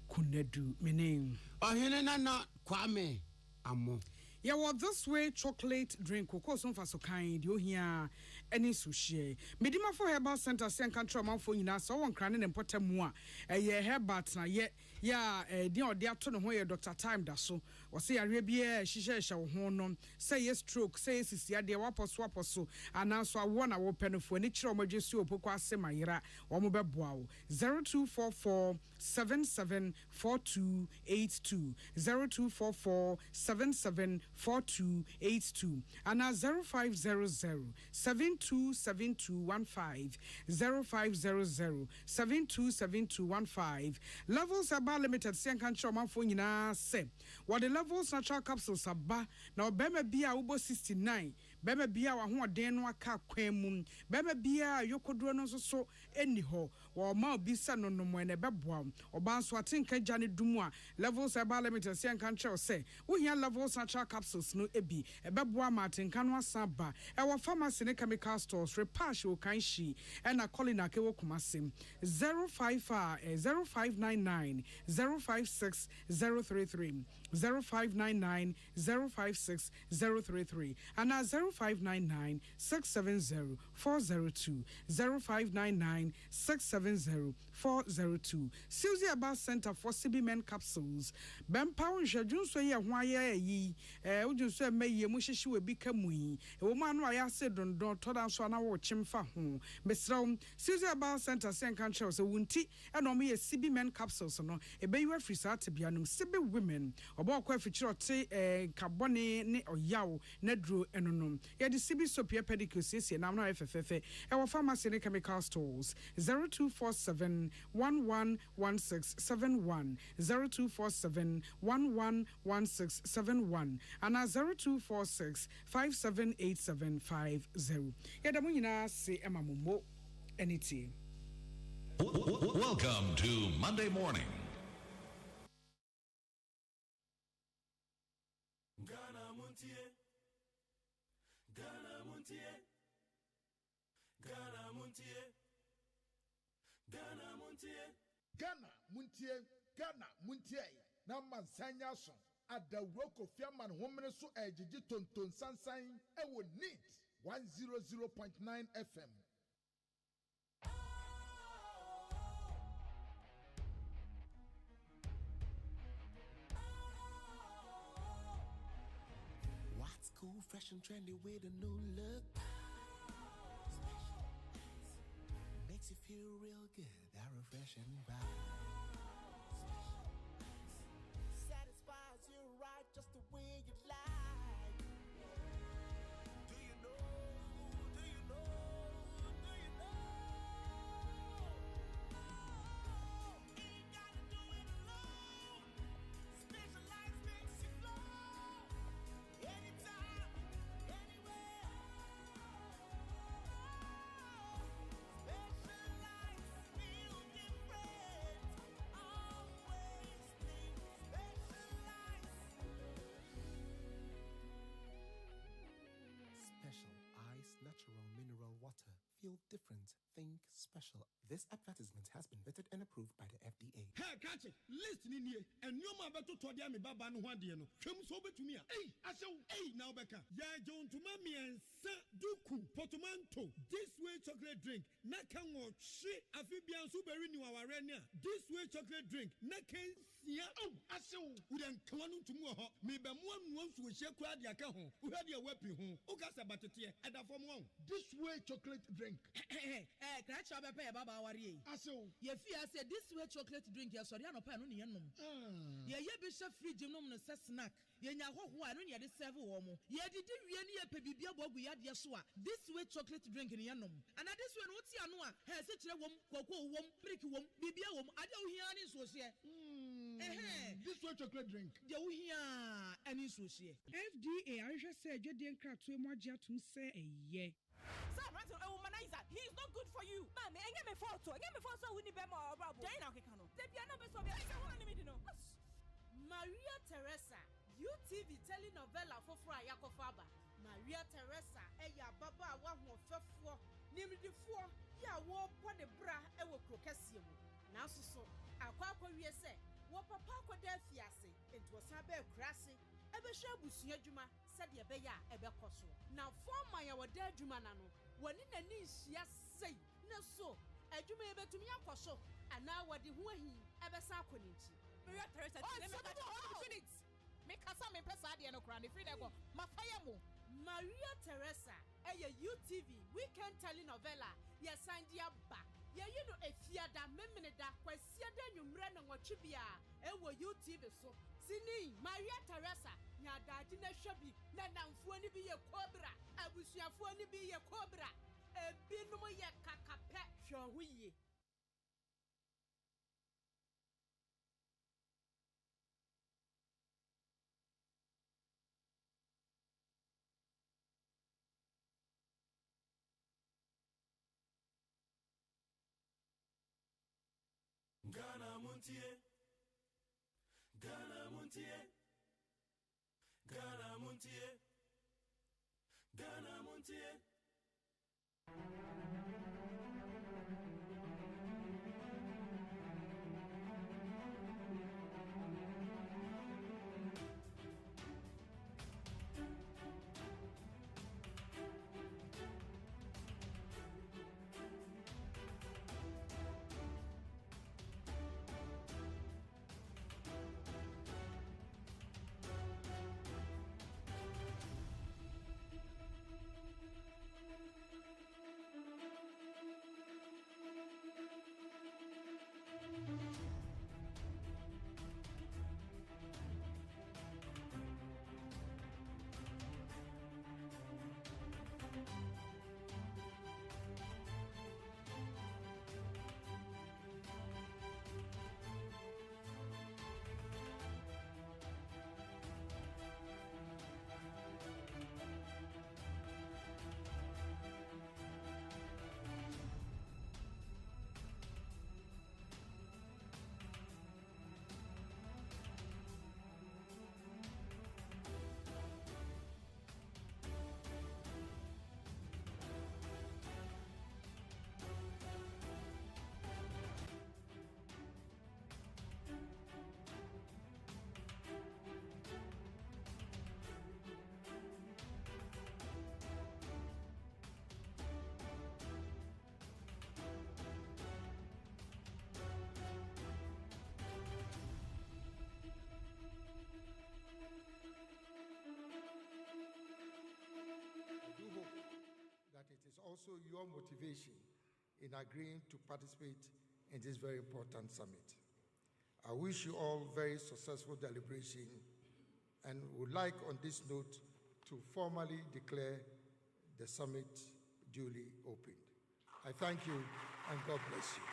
kunadu menem ohene nana kwame amo. Yeah, well, this way chocolate drink, cocoa so far so kind, you hear any sushi. Medima for herbal center, send control man for you so one cranning and put more. A year hair bats na yet, yeah, dear turn away Dr. Time da so, or say Arabia, she shall horn, say yes, stroke, say yes, yeah, dear wapper swap or so, and now so I want our pen for nature emergency or poqua semaira or mobile bow 0244 774282 0244 774282 and now 0500 727215 0500 727215 levels about limited sian kan choma fo nyina se what the levels natural capsules aba na obema bia ubo 69 bema bia wa ho den no aka kwan mu bema bia yokodro no so eni ho wo ma obisa no no mo ne beboa oba so atenka gane dumu a levels about limited sian kan choma se wo hia levels natural capsules no ebi ebeboa ma atenka no asaba e wo pharmacy ne chemical stores repash o kan shi e na colina ke wo kumasem 0599 056 033 0599 056 033 and 0599 670 402 0599 670 402 Susie About Center for CB Men Capsules Bempower Shajun so ye hwaye yi ujun so meye mu hyehywe we bikamu yi e wo ma no aya se dondon todan so na wo chimfa ho besraw Susie About Center sen kan chew so wunti e no me ye CB Men Capsules no e be you free sa te bianum CB women obo kwa fichirote carbone ne oyawo na duro enonom ye de CB soap ye pedicure sese na no efefefe e wo pharmacy ne chemical stores 0247 111671 0247 111671 and 0246 578750 ye da munyina se emamomo anything. Welcome to Monday Morning. Ghana Montie. Ghana Montie. Ghana Montie. Ghana Montie. Ghana Montie. Ghana Montie. Na mansanya so. Adawro Kofiaman homene so ejiji tonton sansan ewo neat 100.9 FM. fresh and trendy with a new look. Makes you feel real good, that refreshing vibe. Satisfies you right just the way you like. Do you know? Do you know? Do you know? Ain't gotta do it alone. Specialized makes you flow. Anytime, anywhere. Specialized feel different. Always think specialized. Special ice, natural mineral water. Feel different. Think special. This advertisement has been vetted and approved by the FDA. Hey, catch it. Listen in here. And you ma beto to dia me baba no hwade no. Hwem so betumi a. Hey, asew. Hey, now beka. Ya jon to ma miensa duku potomanto. This way chocolate drink. Na kan wo hwe afibian so beri ni waware ni a. This way chocolate drink. Na kan sia. Oh, asew. Udan kwanu tumu ho. Me be mo anu so hye kura dia ka ho. Uhade a wapi ho. Ukasa batete. Eda fom won. This way chocolate drink. Crash up a pair, Baba Wari. Aso. Ye fear said this way chocolate drink, yes, or no pan on the enum. Ye bishop free genome snack. Ye know who I don't yet serve woman. Ye did really a pebibia bog we had yasua. This way chocolate drink in the enum. And at this one, what's Yanua has such a woman, cocoa woman, pricky woman, bibia woman. I don't hear any was here. This way chocolate drink. You hear any was here. FDA I just said you didn't crack to more jet to say a ye. He is not good for you. Mami, I get me photo. I get me photo. We need be more about. Jane, okay, Kano. The piano be so. I say, what need to know? Maria Teresa, UTV telenovela for Fraya Kofaba. Maria Teresa, eya baba wa ho fefo. Nimdi fo, ya wo po de bra e wo krokese mu. Na so akwa wie se, wo papa akoda afiase, enti wo san be krase. Ebe hwe abusua adwuma sɛ de ebe ya ebe koso. Na forma ya wo da adwuma na no. Wani na ni nhia sei na so adwuma ebetumi akoso ana wadi ho ahi ebesa akoninchi. Maria Teresa, let me finish. Make us some pesa ade no kra ne free go. Mafaya mo. Maria Teresa, UTV weekend telenovela ya sandia ba. Ya you know efiada memeneda kwasiada nwumre na nwotwebia ewo UTV so. Sini Maria Teresa nya daji na hwabi na namfo ni bi ye kobra abusuafo ni bi ye kobra ebinum ye kakape hwahuye. Ghana Montie, Ghana Montie, Ghana Montie, Ghana Montie. also your motivation in agreeing to participate in this very important summit. I wish you all very successful deliberation and would like on this note to formally declare the summit duly opened. I thank you and God bless you.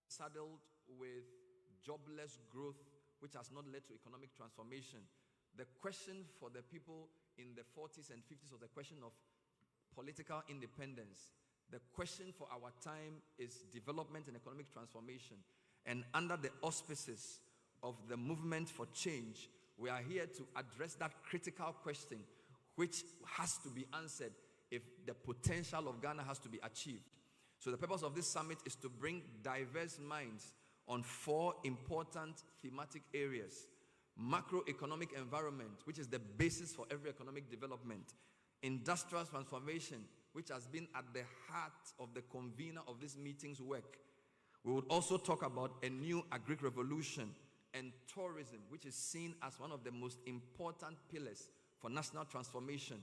Saddled with jobless growth, which has not led to economic transformation. The question for the people in the 40s and 50s was the question of political independence. The question for our time is development and economic transformation. And under the auspices of the movement for change, we are here to address that critical question, which has to be answered if the potential of Ghana has to be achieved. So the purpose of this summit is to bring diverse minds on 4 important thematic areas. Macroeconomic environment, which is the basis for every economic development. Industrial transformation, which has been at the heart of the convener of this meeting's work. We would also talk about a new agric revolution and tourism, which is seen as one of the most important pillars for national transformation.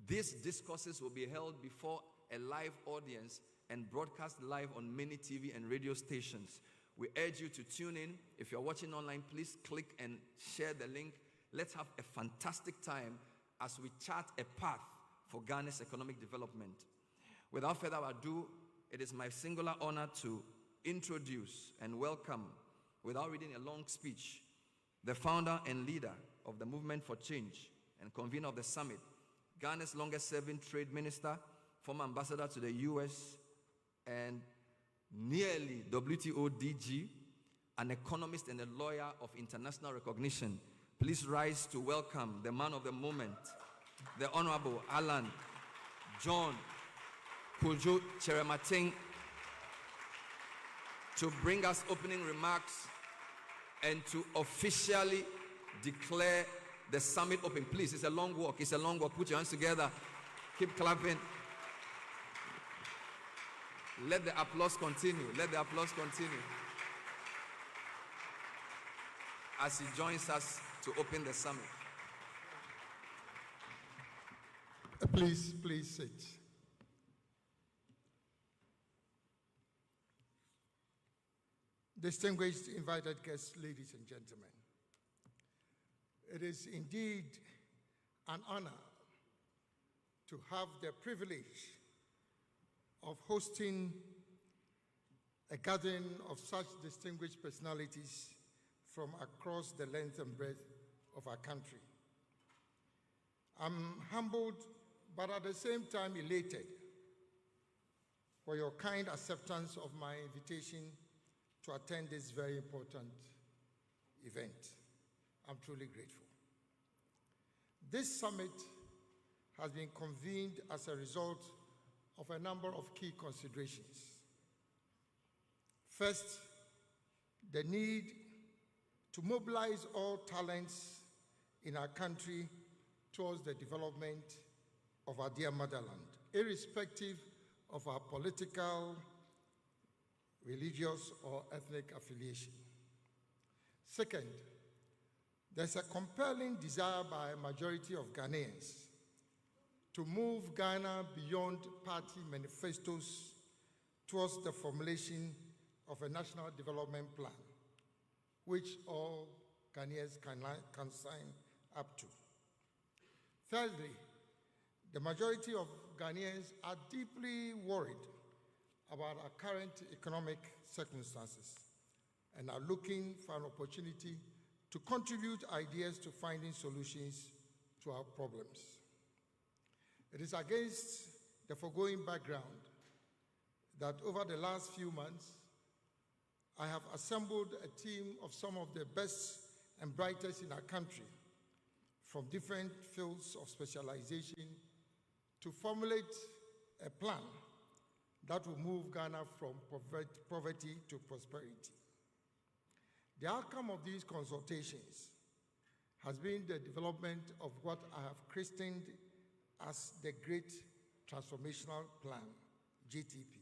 These discourses will be held before a live audience and broadcast live on many TV and radio stations. We urge you to tune in. If you're watching online, please click and share the link. Let's have a fantastic time as we chart a path for Ghana's economic development. Without further ado, it is my singular honor to introduce and welcome, without reading a long speech, the founder and leader of the Movement for Change and convener of the summit, Ghana's longest serving trade minister, former ambassador to the US, and nearly WTO DG, an economist and a lawyer of international recognition. Please rise to welcome the man of the moment, the Honorable Alan John Kojo Cheremating, to bring us opening remarks and to officially declare the summit open. Please, it's a long walk. It's a long walk. Put your hands together. Keep clapping. Let the applause continue. Let the applause continue as he joins us to open the summit. Please sit. Distinguished invited guests, ladies and gentlemen, it is indeed an honor to have the privilege of hosting a gathering of such distinguished personalities from across the length and breadth of our country. I'm humbled, but at the same time elated for your kind acceptance of my invitation to attend this very important event. I'm truly grateful. This summit has been convened as a result of a number of key considerations. First, the need to mobilize all talents in our country towards the development of our dear motherland, irrespective of our political, religious, or ethnic affiliation. Second, there's a compelling desire by a majority of Ghanaians to move Ghana beyond party manifestos towards the formulation of a national development plan, which all Ghanaians can sign up to. Thirdly, the majority of Ghanaians are deeply worried about our current economic circumstances and are looking for an opportunity to contribute ideas to finding solutions to our problems. It is against the foregoing background that over the last few months, I have assembled a team of some of the best and brightest in our country from different fields of specialization to formulate a plan that will move Ghana from poverty to prosperity. The outcome of these consultations has been the development of what I have christened as the Great Transformational Plan, GTP.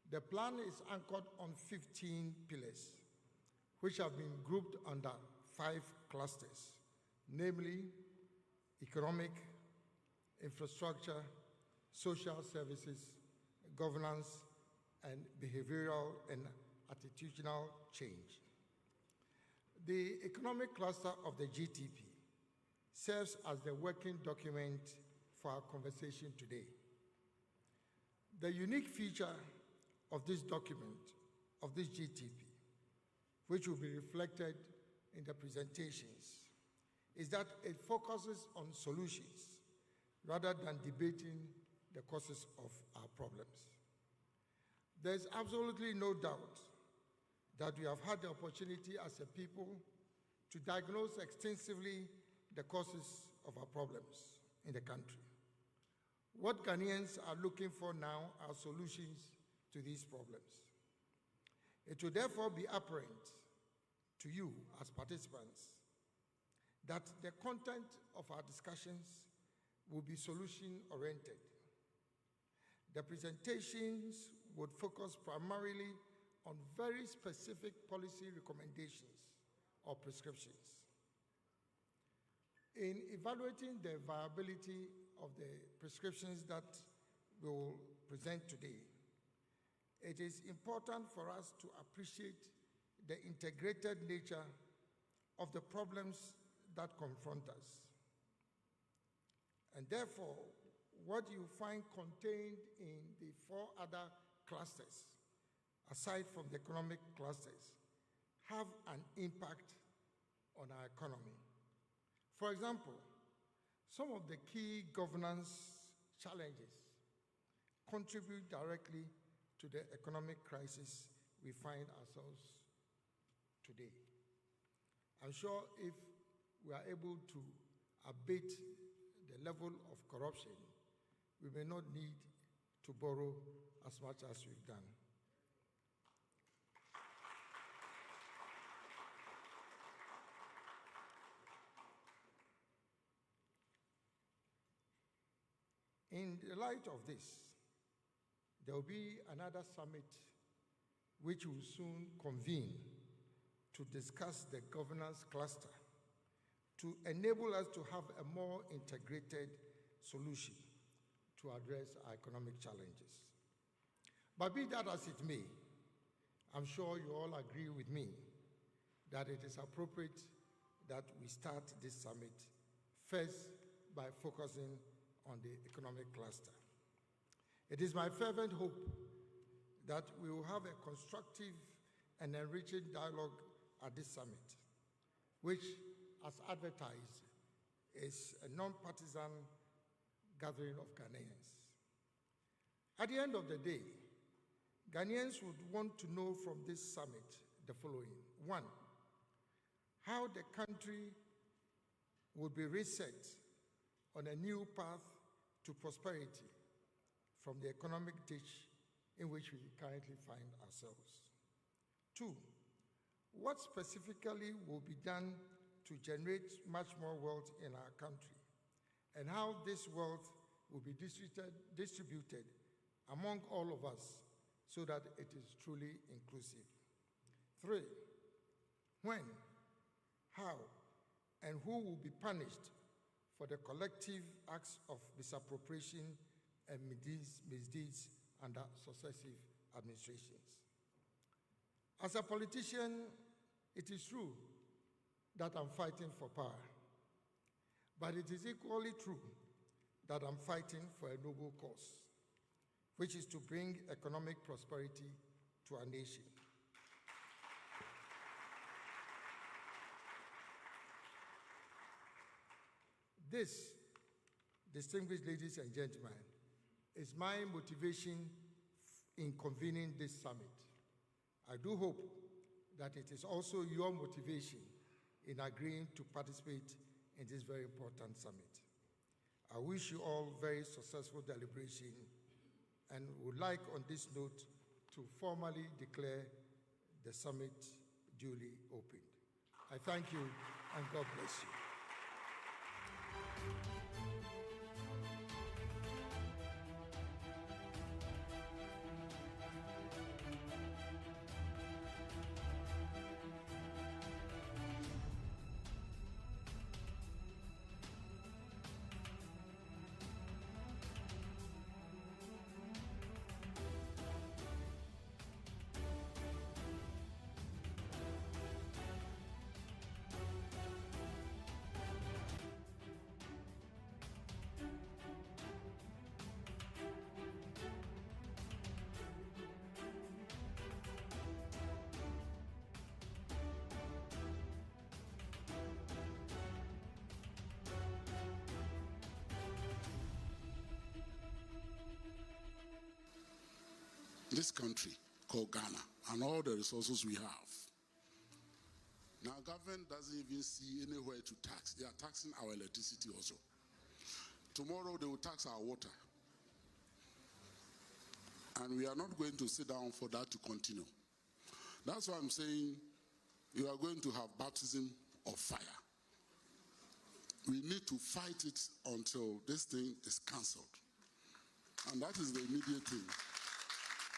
The plan is anchored on 15 pillars, which have been grouped under 5 clusters, namely economic, infrastructure, social services, governance, and behavioral and attitudinal change. The economic cluster of the GTP serves as the working document for our conversation today. The unique feature of this document, of this GTP, which will be reflected in the presentations, is that it focuses on solutions rather than debating the causes of our problems. There's absolutely no doubt that we have had the opportunity as a people to diagnose extensively the causes of our problems in the country. What Ghanaians are looking for now are solutions to these problems. It will therefore be apparent to you as participants that the content of our discussions will be solution-oriented. The presentations would focus primarily on very specific policy recommendations or prescriptions. In evaluating the viability of the prescriptions that we will present today, it is important for us to appreciate the integrated nature of the problems that confront us. And therefore, what you find contained in the 4 other clusters, aside from the economic clusters, have an impact on our economy. For example, some of the key governance challenges contribute directly to the economic crisis we find ourselves today. I'm sure if we are able to abate the level of corruption, we may not need to borrow as much as we've done. In the light of this, there will be another summit which will soon convene to discuss the governance cluster to enable us to have a more integrated solution to address our economic challenges. But be that as it may, I'm sure you all agree with me that it is appropriate that we start this summit first by focusing on the economic cluster. It is my fervent hope that we will have a constructive and enriching dialogue at this summit, which, as advertised, is a non-partisan gathering of Ghanaians. At the end of the day, Ghanaians would want to know from this summit the following. 1, how the country would be reset on a new path to prosperity from the economic ditch in which we currently find ourselves. 2, what specifically will be done to generate much more wealth in our country, and how this wealth will be distributed among all of us so that it is truly inclusive. 3, when, how, and who will be punished for the collective acts of misappropriation and misdeeds under successive administrations. As a politician, it is true that I'm fighting for power, but it is equally true that I'm fighting for a noble cause, which is to bring economic prosperity to our nation. This, distinguished ladies and gentlemen, is my motivation in convening this summit. I do hope that it is also your motivation in agreeing to participate in this very important summit. I wish you all very successful deliberation and would like on this note to formally declare the summit duly opened. I thank you and God bless you. this country called Ghana and all the resources we have. Now, government doesn't even see anywhere to tax. They are taxing our electricity also. Tomorrow, they will tax our water. And we are not going to sit down for that to continue. That's why I'm saying you are going to have baptism of fire. We need to fight it until this thing is cancelled. And that is the immediate thing.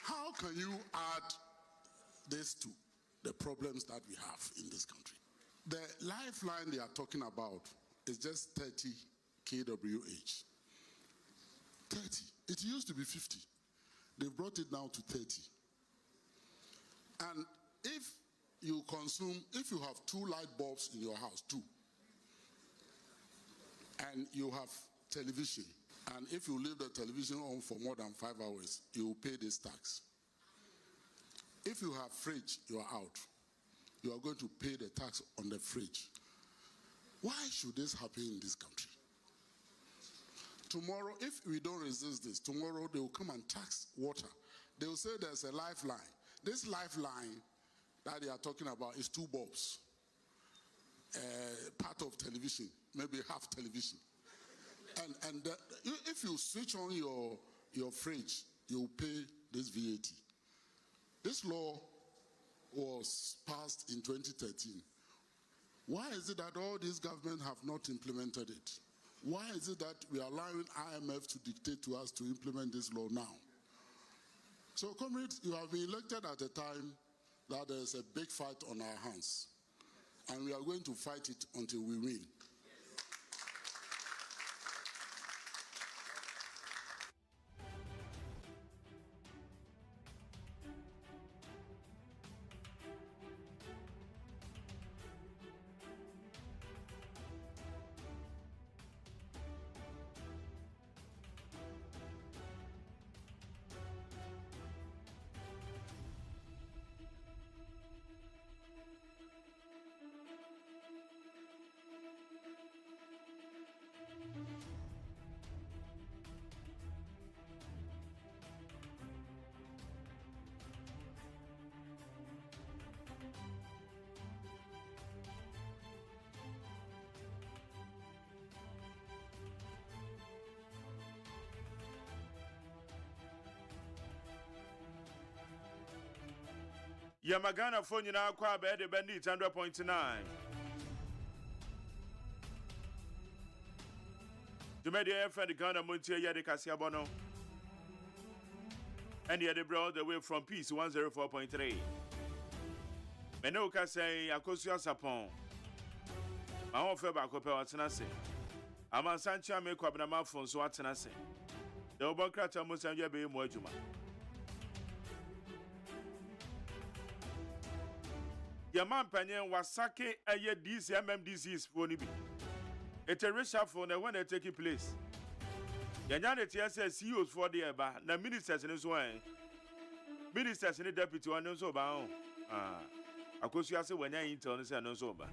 How can you add this to the problems that we have in this country? The lifeline they are talking about is just 30 kWh. 30. It used to be 50. They brought it down to 30. And if you have 2 light bulbs in your house, 2, and you have television, and if you leave the television on for more than 5 hours, you will pay this tax. If you have fridge, you are out. You are going to pay the tax on the fridge. Why should this happen in this country? Tomorrow, if we don't resist this, tomorrow they will come and tax water. They will say there's a lifeline. This lifeline that they are talking about is 2 bulbs. Part of television, maybe half television. And if you switch on your fridge, you will pay this VAT. This law was passed in 2013. Why is it that all these governments have not implemented it? Why is it that we are allowing IMF to dictate to us to implement this law now? So, comrades, you have been elected at a time that there's a big fight on our hands. And we are going to fight it until we win. Yamagana phone na kwa be de bandit 100.9. The media friend Ghana Montier ya de Kasia Bono. And the brought the way from Peace 104.3. Menoka say Akosua Sapon. Ma won fe ba ko pe watena se. Ama Sancha me kwa bna mafon so watena se. The obokrata mo sanje be mo adwuma. Yaman Panyan was sake a year DC MMDCs for Nibi. It's a reshuffle when they take place. Yanyan TSS CEOs for the Eba, the ministers in his way. Ministers in the deputy one so bound. Of course, you say when I intern is no sober.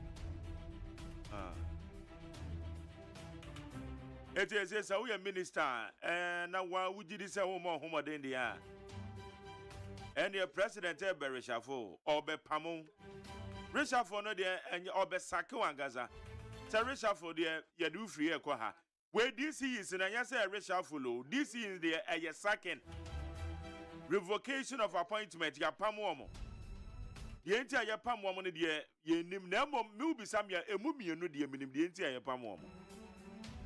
It is a we minister, and now why would you say more homo than the air? And your president ever reshuffle or be pamon. Reshuffle no there and or be sake wangaza. Say reshuffle there you do free ekwaha. Where DC is in a say reshuffle, DC is there a second revocation of appointment ya pamomo. The entire pamomo there ye nim nemo mubi samia emumi no there minim the entire pamomo.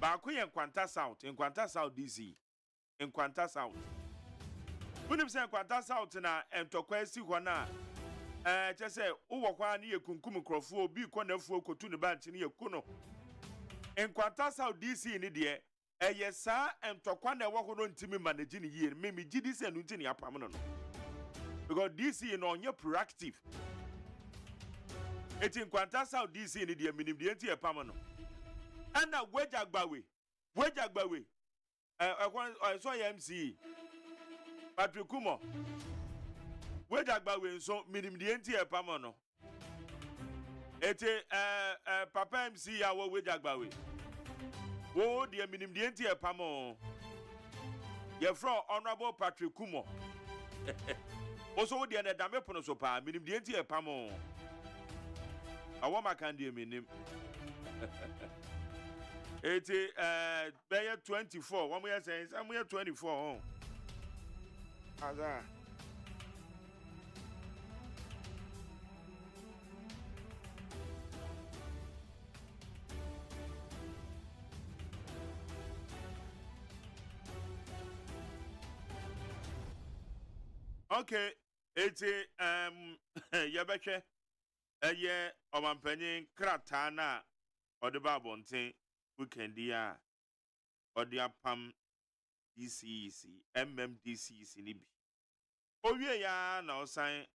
Baako ye Nkwanta South DC. In Nkwanta South. Unim say Nkwanta South na entokwa si hɔ na kyɛ sɛ wo kwa na ye kunkum krofo obi kɔ na afuo kotu ne bank ne ye kuno. Nkwanta South DC ni de ɛyɛ saa entokwa na ɛwɔ hɔ no ntimi manage ne yie me gidi sɛ no ntini apam no. Because DC no onye proactive. Eti Nkwanta South DC ni de minim de enti apam no. Ana wejagbawe so MC Patrick Kumo wejagbawe so minim de enti epam no ete papa MC ya wo wejagbawe wo de minim de enti epam ye from honorable Patrick Kumo Also, the other dame pono so pa, minim the enti e pamo. Awo makandi minim. 24. One year saying, some year 24. Aza. Okay, yabeche omampanyin krata na odeba bonten weekend ya odia pam DCEC MMDCEC ni bi owie ya na osan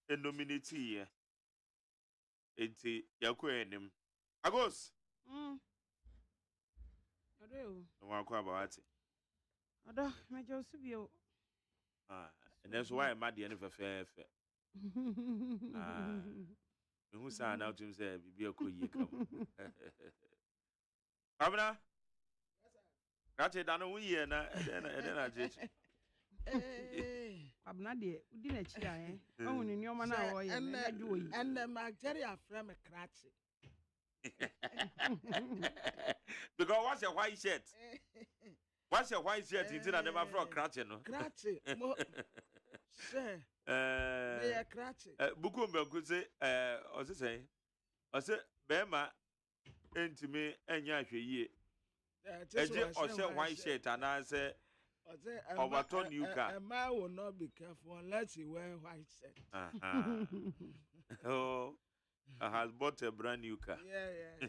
nominate ye yakwenim agos Ado no akwa bawati ado mejo subio and that's why I'm at the end of a fair. Who say now to himself, be a cool year come. Abna, that's it. I know we and then I just. Abna, dear, we didn't cheer, eh? Oh, in your man, and the Magteria from a cratchy. Because what's your white shirt? What's your white shirt? You didn't never for a cratchy, no? Cratchy. Sir, they are cratchy. Bukumba could say, or say, I said, Bema, and to me, and Yashi, or say white shirt, and I say, overturn you car. A man will not be careful unless he wear white shirt. Oh, I has bought a brand new car. Yeah.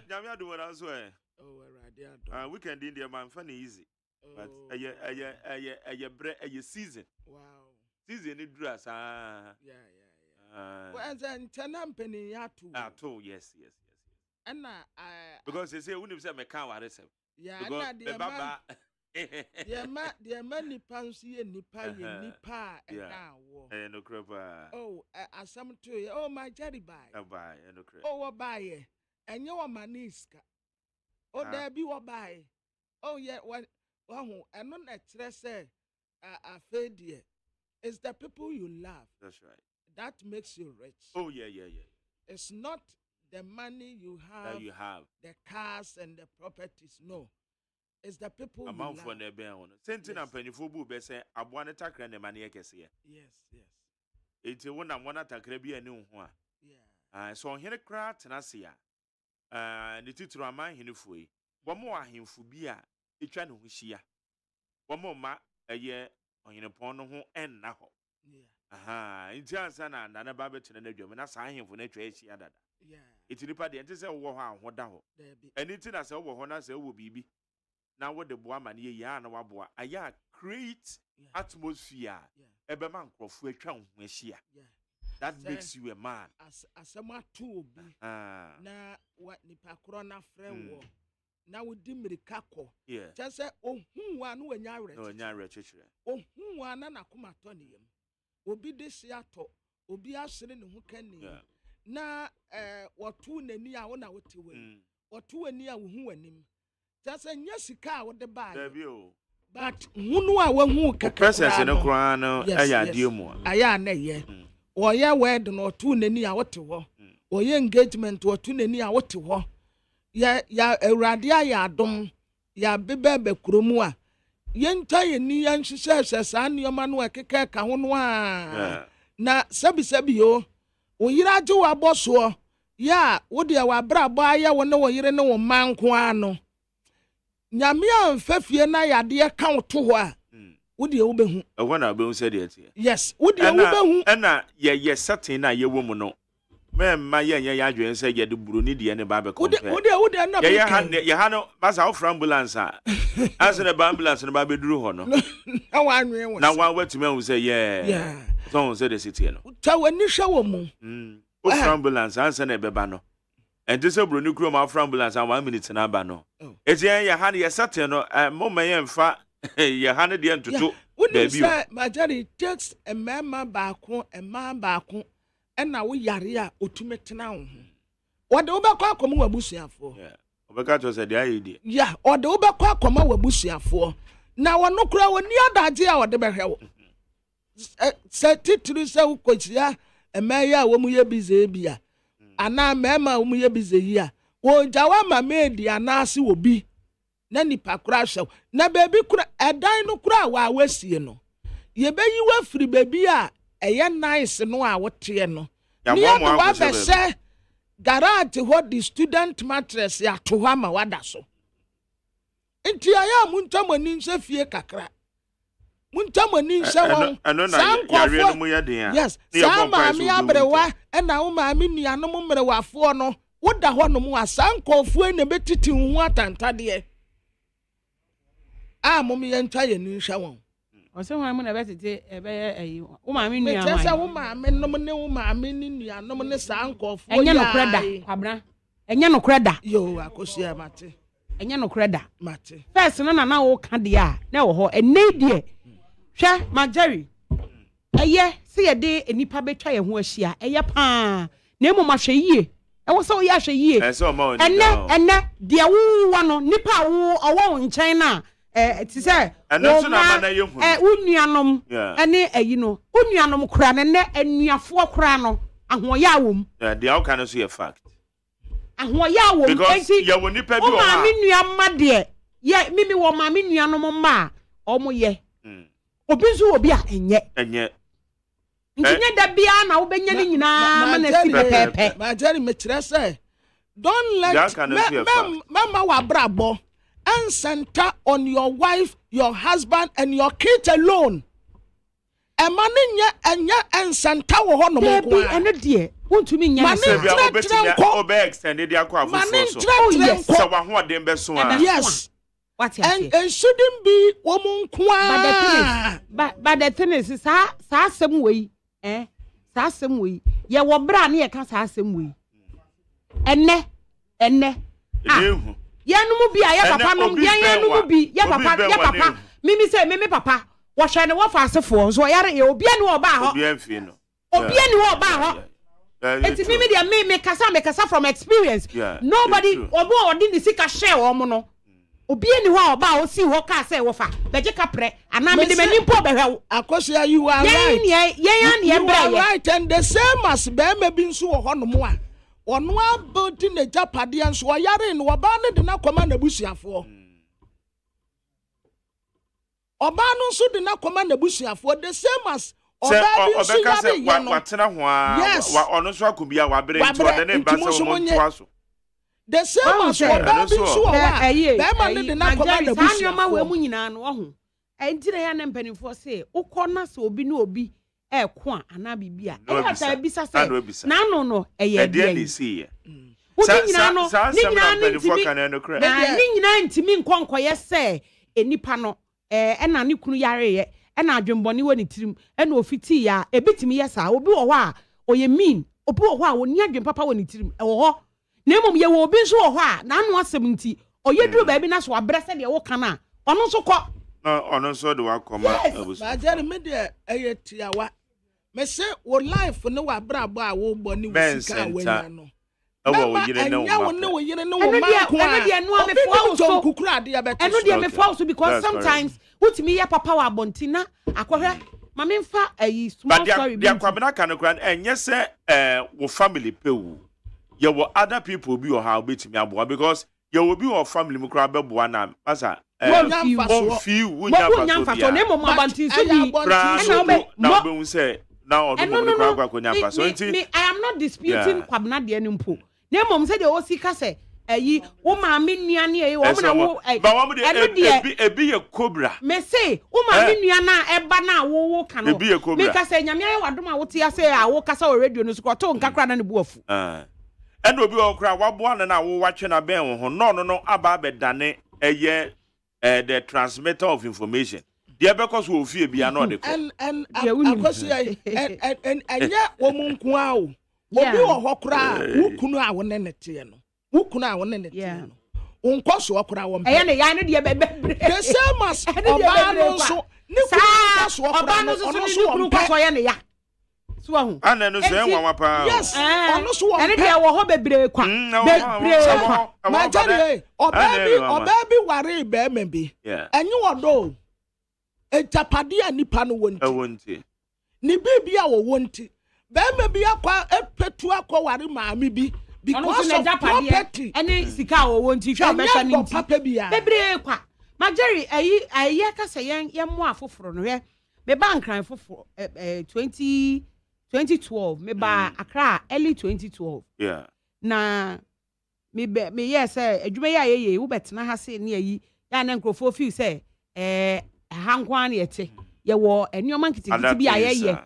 Jamia do what I swear. Oh, we can do the man funny easy. But a season. Wow. Season it dress. Yeah. Well, then Tenampany too. Yes. And because they say when you say me can't wear this. Yeah, because the many pounds here, Nipa, and now. No crap. Oh, as some to oh, my jelly buy. Buy, no crap. Oh, buy it. And your maniska. Oh, there be what buy. Oh, yeah, and not a stress, a failure. It's the people you love. That's right. That makes you rich. Oh, yeah. It's not the money you have, the cars and the properties. No. It's the people you love. For the bear on. Sentin and penny for boo, say, I want to tackle the money I can see. Yes. It's a one I want to tackle be a new one. Yeah. So here a crat and I see ya. The tutor of mine in the fui. One more him for beer, a channel wish ya. One more ma a year on your pond home and now. Yeah. In Johnson and another babbit and a German, and I saw him for nature. Yeah. It's in the party and to say, what down. Anything I said, what I say will be. Now what the boy man ya na waboa aya create atmosphere ebe man krofo atwa ho ahia that makes you a man as a matu bi na what nipa kro na frɛ wo na wo di mirika kɔ kyɛ sɛ ohun wa no anya awrɛ kyekere ohun wa na nakoma tɔ ne yam obi de si atɔ obi asere ne ho kani na wɔto nani a wo na wote wani wɔto ani a wo hu wanim. That's a yesika with the bag. But who know who can presence in a crown? I dear more. I am ye. Or ya wedding or two near what to war. Or your engagement or two near what to war. Ya a radia ya dom. Ya bebe krumua. Yen tie ni and she says, and your man were keka kahunwa. Na sabio. O yira jo a boss war. Ya, would ya wa bra boy ya when no yere no man kwano. Nyamia mfefie na yade ka to ho a wode wo behu ehwana behu said it yes wode wo behu na ye certain na ye wo mu no memma ye adwen say ye de buru ni de ne ba be compare wode na ye ha no masa wo ambulance a ase ne ambulance no ba be duru ho no na wa anwen wo na wa watime hu say yeah so say the city no ta wani hwa wo mu wo ambulance ase ne beba no. And this is a brand new crew of ambulance and 1 minute in Abano. It's your hand, your Saturn, Moma and Fa, your hand the end to two. Wouldn't say, my daddy takes a man back home, a man back home, and now we yaria ultimate now. What the Oba come Busia for? Obeka to say the idea. Yeah, or the Obekwa akoma wabusuafo. Na wono kura woni adaje a wode behwe wo. Se titiri se ukochia emeya wo mu ye bize bia. Ana mema wo mu ye bize yi a. Wo jawa ma medi anase obi. Na nipa kura hwe. Na baby kura edan no kura wa wasie no. Ye beyi wa firi baby a eye nice no a wote no. Ni wa be se garage what the student mattress ya to ha ma wada so. Enti aya muntamani nse fie kakra. Muntamani nse won. Yare no mu ya den a. Yes. Sama mi abrewa e na wo ma mi nuanom mrewafo no. Woda ho no mu asankofu e na betiti hu atantade. Mom ye ntwa ye ni hwe won. Ose ho am na betiti ebe ayi. Wo ma mi nua ma. Me tese wo ma me nom ne wo ma me ni nuanom ne sankofu. Enye no kreda kwabra. Enye no kreda. Yo akosia mate. Enye no kreda. Mate. First na wo ka de a na wo ho ene die. Hwe ma Jerry. Eye se ye de enipa betwa ye ho ahia. Eye pa. Na emu ma hwe yie. Ewo so ye ahwe yie. Ene de wo wa no nipa wo owo nchen na ti say eno na ma na ye hu. Unuanom ene ayi no. Unuanom kura ne anuafo kura no. Ahoya awom. De how can so ye fact. Ahoya awom. Because ye wo nipa bi o ha. Ma mi nuamma de. Ye mimi wo ma mi nuanom ma omo ye. Obi so obi a enye. Ntinye da bia na wo benya ni nyina ma na si pepepe. Ma Jerry me kire say don't let mama wa brabo and center on your wife, your husband and your kids alone. E ma nya and center wo ho no mo ko. Baby eno de wontumi nya se bia obe extend the akwa afofo so. So wa ho dem be so a. Yes. What and shouldn't be woman kwa. But the thing is sa asem we sa asem we ye wo bra na ye ka sa asem we enne ye no mu bi a ye papa no ye no mu bi ye papa mimi say mimi papa wo hwe ne wo fa asefo so yare ye obi ani wo ba ho obi ani wo ba ho enti mimi dia me kasa from experience. Nobody obo odi ni sika share wo mo no obi ani ho oba o si ho ka say wo fa beje kapre ana me de mani po behwe akosia you are right you are right and the same as be bi nso wo ho no mo a ono abodi na japade nso yare no oba ne de na koma na busuafo oba no nso de na koma na busuafo the same as oba bi nso yare ye no watena ho a wa ono so akobia wa bere nto de ne ba se mo nto aso. The same as oba bi nso wa be ma ne de na koma na busuafo anyoma we mu nyina no ho entire ya na mpanifo se ukona se obi na obi ko a ana bibia ta bisa se na no eye dia ni see nyina no ni nyina ntimi nkonkoye se enipa no na ne kunu yare ye na adwembone woni tirim na ofiti ya ebitimi yesa obi wo ho a oye mean obi wo ho a woni adwempapa woni tirim wo ho na emom ye wo obi nso wo ho a na anu asem nti oye duru ba bi na so abrese de wo kana ono nso kọ ono nso de wa koma abusu ba jere me de eye tiawa me se wo life ne wa brabo a wo bo ni wusika awanya no wo yire ne wo ma ko eno de no amefo so kukura de ya beto eno de amefo so because sometimes utimi ye papa wa bontina akohwe mame mfa ayi small story bi akwabena kan kran enye se wo family pewu ye wo other people bi o ha obetimi aboa because ye wo bi o family mu kra beboa na asa wonyamfa ne mo mabantin so bi na obe say now odo mo kra kwa konyamfa so nti I am not disputing kwabna de nimpo ne mom say de o sika se ayi wo ma me nua ne ayi wo na wo eno de ebi ye cobra me say wo ma me nua na eba na wo ka no me ka say nyame ayi wadom a wo te ase a wo kasa o radio no so ko to nkakra na ne bu afu eno obi o kra waboa na wo watwe na ben wo ho no aba abedane eye the transmitter of information the because we feel bia no de ko and akosia and anya wo munku a o obi wo ho kra wukunu a wo nenete no wukunu a wo nenete no unkoso kra wo mpe eye ne ya ne de bebre the same as oba no so ni kunu so kra no so kunu ko so ye ne ya so ahu ana no so enwa pa yes ono so won ene dia wo ho bebre kwa bebre kwa ma jare obabi ware be me bi enye wodo ejapade anipa no wonti ni bibia wo wonti be me bi akwa epetu akwa ware maami bi because of property ene sika wo wonti hwa obeka ni bebre kwa ma jare ayi aka se yen mo afoforo no hwe me bank cran foforo 2012 me ba Accra early 2012 na me yes adwuma ya ye wo betena ha se ne ayi ya na nkrofo feel say hankwan ne yete ye wo enioma nkititi bi ayeye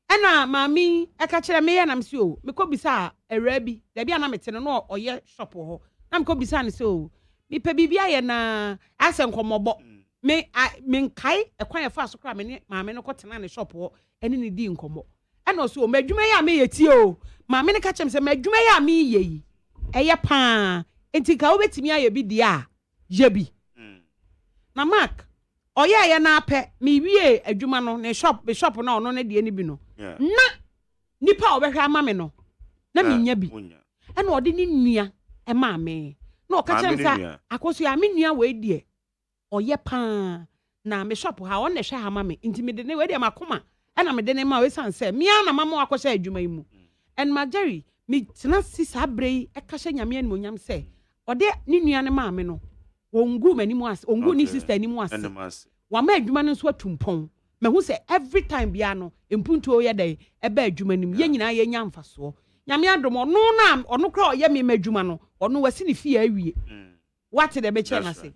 ana mami aka kire me ya na mse o me ko bisa awra bi da bia na mete no oye shop ho na me ko bisa ne se o me pe bibia ye na ase nkomobo me nkai ekwan ye fa so kra me maame no ko tena ne shop ho ene ne di nkomo ana so madwuma ya me yeti o maame ne ka chem se madwuma ya me yeyi eye pa enti ka obetimi aye bi dia ye bi na mark oya ye na apɛ me wie adwuma no ne shop na ono ne de ni bi no na nipa obehwa ama me no na me nya bi ɛna ɔde ni nua ɛma me na ɔka kyerɛ sa akoso ya me nua we die ɔyɛ pa na me shop ha ɔna hwɛ ha ma me nti me de ne we de makoma ɛna me de ne ma we san sɛ me ana mama akɔhyɛ adwuma yi mu and Marjorie me tena sisa brei ɛka hyɛ nyame ani monyam sɛ ɔde ni nua ne ma me no ongu mani mu as ongu ni sister ni mu as wa ma adwuma no so atumpon me hu say every time bia no empuntu o ye dai eba adwuma nim ye nyina ye nya mfaso nyame adom ono na ono kra oye me adwuma no ono wasi ne fie awie what the be kire na say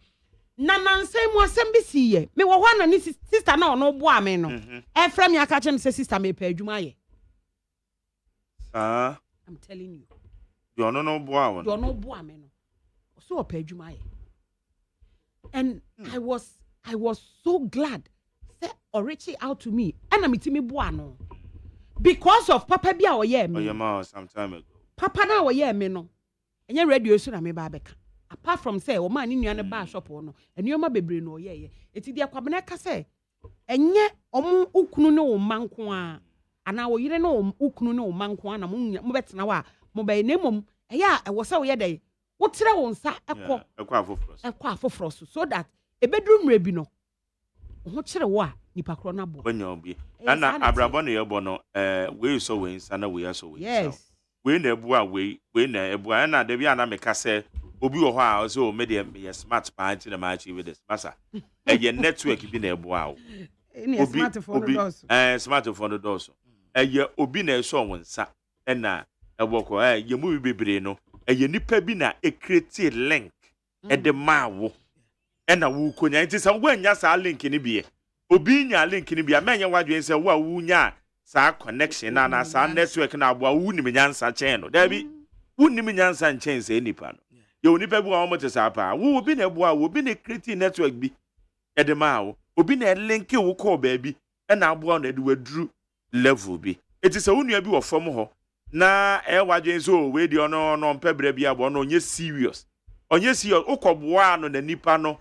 na nansai mu asem bi siye me wo hwa na ni sister na ono bo ame no e fra me aka chem say sister me pa adwuma ye I'm telling you you no bo awon you no bo ame no so o pa adwuma ye and I was so glad say reaching out to me and I'm me boano because of papa bia oye me oyema some time ago papa na oye me no enye radio so na me ba beka apart from say o ma ni nua ne ba shop no enioma bebre no oye ye eti dia kwabena ka say enye omu ukunu ne o manko a ana wo yire no ukunu ne o manko a na mo betena wa mo be na mom eya e wo say wo ye dai wo tire wo nsa ekwa afoforo so that ebedru mre bi no ho kire wo a nipa kro na bo banya obi ana abrabo ne yebo no we so we nsa na we so we yes we na ebu a we na ebu ana da bi ana meka se obi wo ho a so me de me smart pa anti na ma achieve this masa eye network bi na ebu a obi smartphone doso eye obi na eso won nsa na eboko ye mu bi bebre no eye nipa bi na create link e de mawo na wo konya nti sa wo anya sa link ni bi obi nya link ni bi amenye wadwen se wo a wo nya sa connection na sa network na abo wo ni nyansa chen no da bi wo ni nyansa chen se nipa no ye onipa bi wo mo te sa pa wo obi na ebo a wo obi na create network bi e de mawo obi na link wo call ba bi na abo na de wadru level bi eti se wo nua bi wo fom ho na wadwen so we di ono no mpebra bi abo no onye serious ukobwa no na nipa no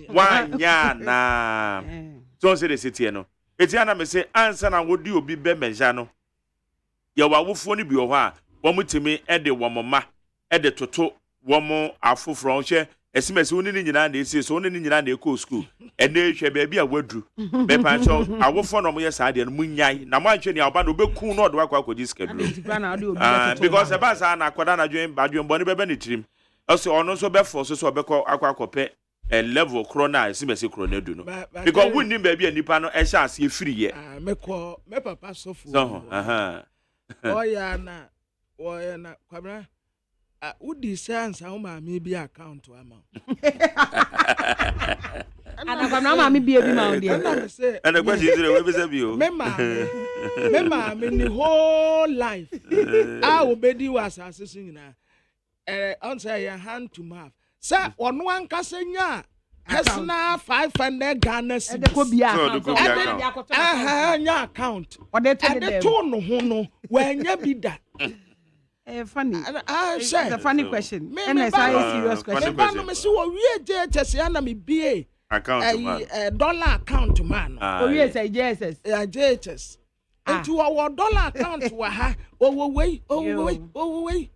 wanya na so se de setie no eti ana me se ansa na wodi obi be meja no ye wawofo ni bi ho a wo mutimi e de wo mama e de toto wo mo afoforo hwe esimesi woni ni nyina na esi so woni ni nyina na eko school e na ehwe ba bi a wadru be pa cho awofo no mo ye sa de no munyai na mo anhwe ni oba no beku no do akwa akodi schedule because e ba sa na akoda na dwen badwen boni bebe ni trim also ono so be force so obekọ akwakope level corona esimesi corona du no because we nim ba bia nipa no e sha ase efiri ye me papa sofu oya na kwabra udi sense how ma me bi account ama ana kwabra ma me bi ma on dey ana kwa jizire we be say bi o me ma me ni whole life obedi was assessing na answer your hand to mouth say ono ankasa nya personal 500 Ghana cedis ko bia nya account ade to no ho no wa nya bi da funny it's a funny question and it's a serious question me no me see wo wie JHS ya na me bie account man dollar account man wo wie say JHS JHS Enti wo dollar account wa ha. Owo wei.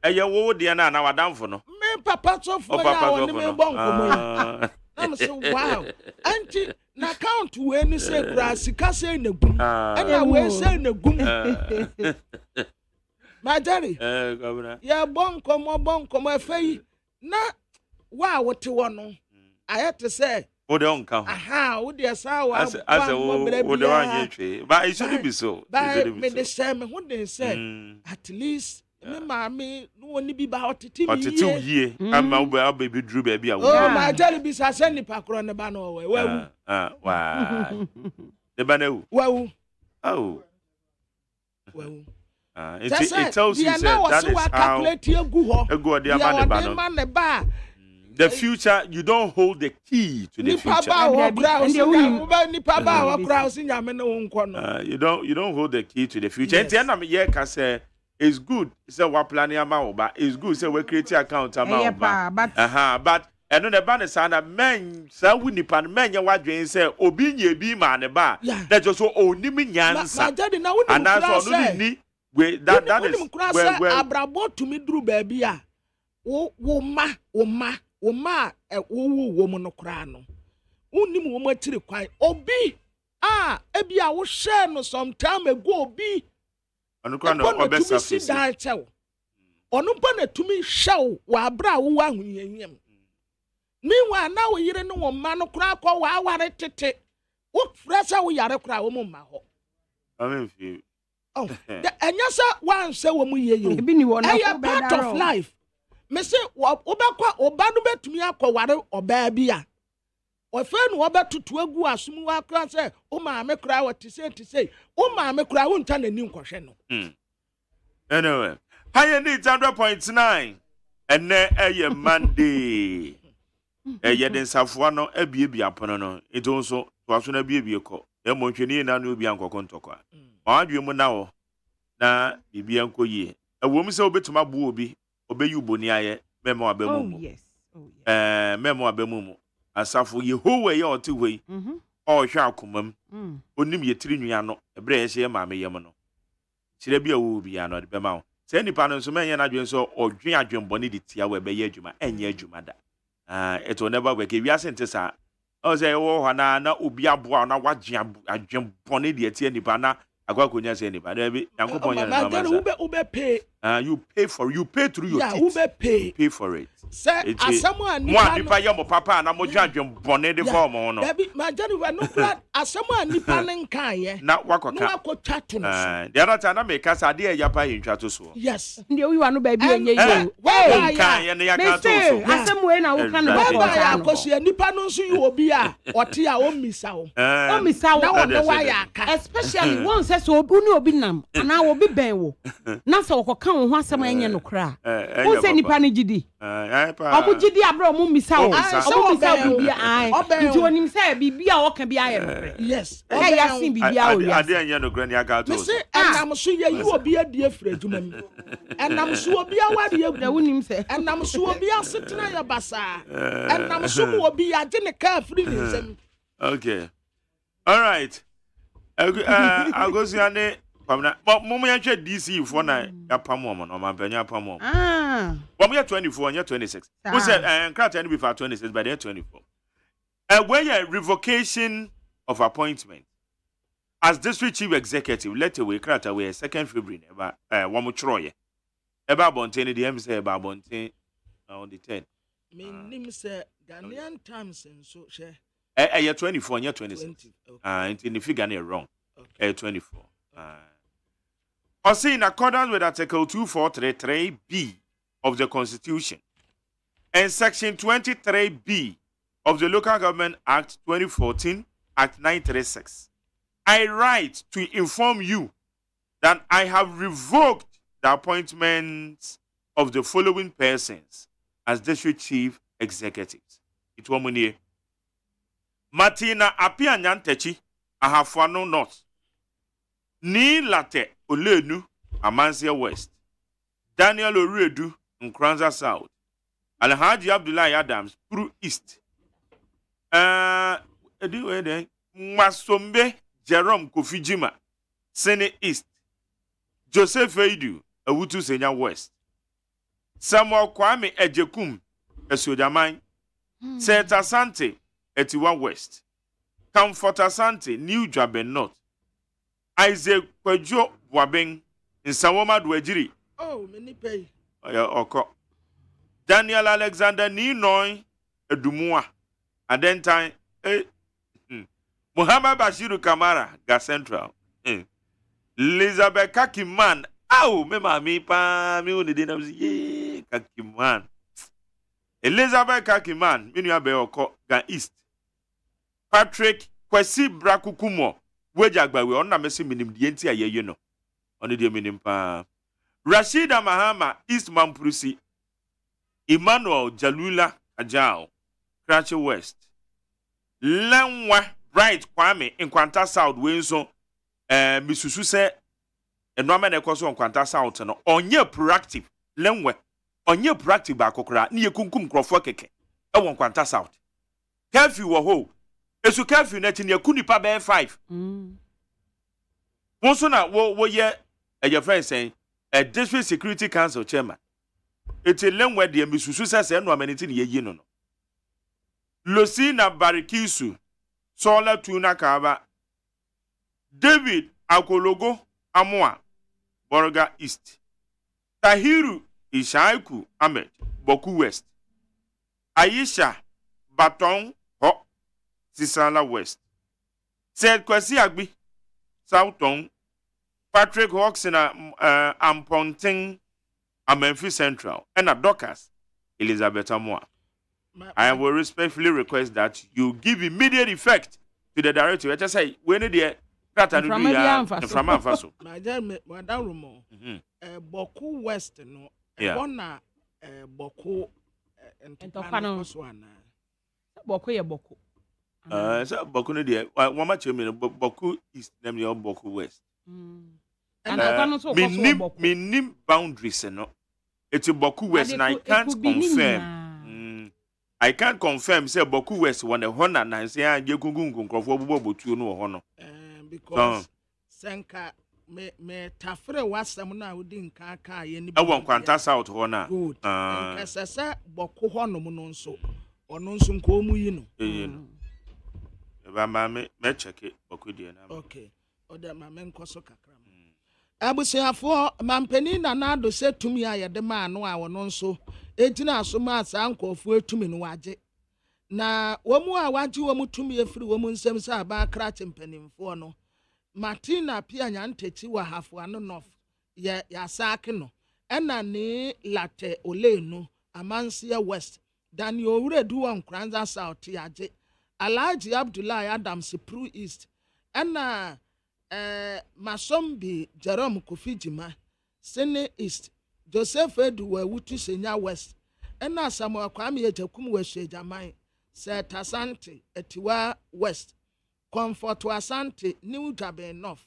Eye wo de na wadamfo no. Me papa so for ya woni me bon komo. I'm so wow. Auntie, na account we ni say kura sika say na gum. Anya we say na gum. Majari. Governor. Ya bon komo afei na wa wote wo no. I to say wo de onka ho. Aha, wo de sa wa. As wo de wanye twe. But it shouldn't be so. But me the same who dey say at least me mami no woni bi ba otiti mi ye ama wo ba be dru ba bi a wo ma jali bi sa se nipa kro ne ba no we wa ne ba na wu wa oh it tells you that is how egu odi ama ne ba no the future, you don't hold the key to the future. You don't hold the key to the future. Yes. It's good. Say what planning amount, but it's good. Say we create account amount. But and on the banner sana men sa wini pan men ya wadwen say obi nye bi ma ne ba. That just so oni mi nyansa. And that's all ni we that is where abrabo to me dru baby a wo ma wo mo no kra no unim wo matiri kwan obi ebia wo share no sometime ago obi onu kra no obesa fisi onu pa na tumi hyew wa abra wo ahuyanyam meanwhile na wo yire no wo ma no kra kwa wa aware tete wo fresa wo yare kra wo mo ma ho amen fi enyasa wan se wo mu yeye ebi ni wo na ko part of life me say obakwa obanu betumi akware oba bia ofe no obatutu agu asum wa kra say o ma me kra what say o ma me kra wo nta nani nkohwe no anyway high need 100.9 ene eye Monday eye den safo no abie apono no eto nso to aso na bie ko e mo hwani na no obi ankoko ntoko a adwe mu na wo na bibia nkoyie ewo mu se obetuma bu obi obeyi uboni aye memo abemumu memo abemumu asafo yehowa ye otiwe o hwa akomam onim yetiri nua no ebre ye hye maame yem no kire bia wo bia no de bema wo se nipa no nso menye na adwen so odwen adwenbone de tia we be ye adwuma enye adwuma da it will never work if you are sent sa o say wo hana na obi aboa na wagye adwenbone de tia nipa na agwa konya say nipa na bi yankopon ye na ma ube pay you pay through your teeth. Ube pay for it. Say asamo nipa ya mo papa na mo dwadwen bone de form no. Baby, my jani we no kra asamo nipa nkan ye. Na wakoka. Na wakotwa to no. The other time na make us ade ya pa ntwa to so. Yes. Ndi owi wa no ba bi enye ye. Nkan ye ne ya ka to so. Asamo we na wo kan no ba ya akosia nipa no nso yu obi a ote a o misa wo. O misa wo na wo wa ya aka. Especially one says obi ni obi nam na obi ben wo. Na se wo koka wo ho asamo enye no kra. Wo se nipa ni gidi. Omo gidi abra omo misa wo. Omo misa bibia ai. Nti onim se bibia wo ka bia ye no. Yes. Hey ya sin bibia wo ya. Ade enye no kra ni aka to. Me se enam so ye yu obi adi afra adwuma mi. Enam so obi awade da wonim se. Enam so obi asetena ya basa. Enam so mo obi age ne ka afri ni nsem. Okay. All right. Agosiane Pamna, but Mummy DC for na yapamom no man penya pamom. But we are 24 and you're 26. Who said and can't any before 26 by they're 24. When a revocation of appointment as district chief executive let away crat away 2nd February about one more troye. About Bontain the MC about Bontain on the 10th. Me name say Ghanaian times and so share. You're 24 and you're 26. In the figure wrong. 24. Also, in accordance with Article 2433B of the Constitution and Section 23B of the Local Government Act 2014, Act 936, I write to inform you that I have revoked the appointments of the following persons as District Chief Executives. It was Munie Martina Apia Nyantechi, Ahafwano North. Ni Late Olenu, Amansia West. Daniel Oredu, Nkranza South. Alhaji Abdullahi Adams, Puru East. Masombe Jerome Kofijima, Sene East. Joseph Eidu, Awutu Senya West. Samuel Kwame Ejekum, Esojaman. Seta Sante, Etiwa West. Comfort Asante, New Jaben North. Isaac Kwejo Wabeng, Nsawoma Dwejiri. Oh, many pay. Oko. Daniel Alexander Ninoy, Edumua. And then time, Muhammad Bashiru Kamara, Ga Central. Elizabeth Kakiman. Ow, me mami pa me woni de na ye Kakiman. Elizabeth Kakiman, me nua be oko Ga East. Patrick Kwesi Brakukumo, Wejagbawe on na mesi minim de enti ayeye no. Oni de minim pa. Rashida Mahama, East Mamprusi. Emmanuel Jalula Ajao, Cratch West. Lenwa Bright Kwame in Kwanta South Winso. Misusu se enwama na ekoso Nkwanta South no onye proactive lenwe onye proactive ba kokora na yekunkum krofo keke e won Nkwanta South curfew wo ho esu curfew na ti ne kunipa be 5 wonso na wo ye your friend saying a district security council chairman eti lenwe de misusu se enwama ni ti ne yeyi no Losina Barikisu Sola Tuna Kaba David Akologo Amwa Boroga East Tahiru Ishaiku Ahmed Boku West Aisha Baton Ho Sisala West Said Kwesi Agbi Southton Patrick Hawksina Amponting Memphis Central and a Docas Elizabeth Amwa. I will respectfully request that you give immediate effect to the director. I just say, when the from Faso. Madam Rumo, Boku West, no, Bona Boku and Topano Swana. Boku ya Boku. So Boku no dear. One much you mean Boku is named your Boku West. And minim boundaries, no. It's a Boku West, and I can't confirm. I can't confirm say Boku West one honor na say Jekungun krofo bobotu no ho no. Because Senka me tafre wasam na udi nka aka ye ni. E won Nkwanta South ho na. Good. Nkasasa Boku ho no no nso. Ono nso nko mu yi no. Ba ma me check Boku die na. Okay. Oda ma me nkoso kakra. Abusiafo mampeni na na do se tumi ayede ma no a wono nso etina asoma asa nkofo etumi no waje na womu a waje womu tumi efiri womu nsem sa aba kra chempanimfo no Martina pia nyantechi wa hafo ano nof ya saake no ena ne late olenu amansia west Daniel Owuredu wa Nkranza South yaje Alhaji Abdullahi Adams Pro East ena Masombi Jerome Kofijima Sene East Joseph Edu wa Wutu Senya West ena Samuel Kwame Ejekum wa Shejaman Seta Asante Etiwa West Comfort Asante New Jaben North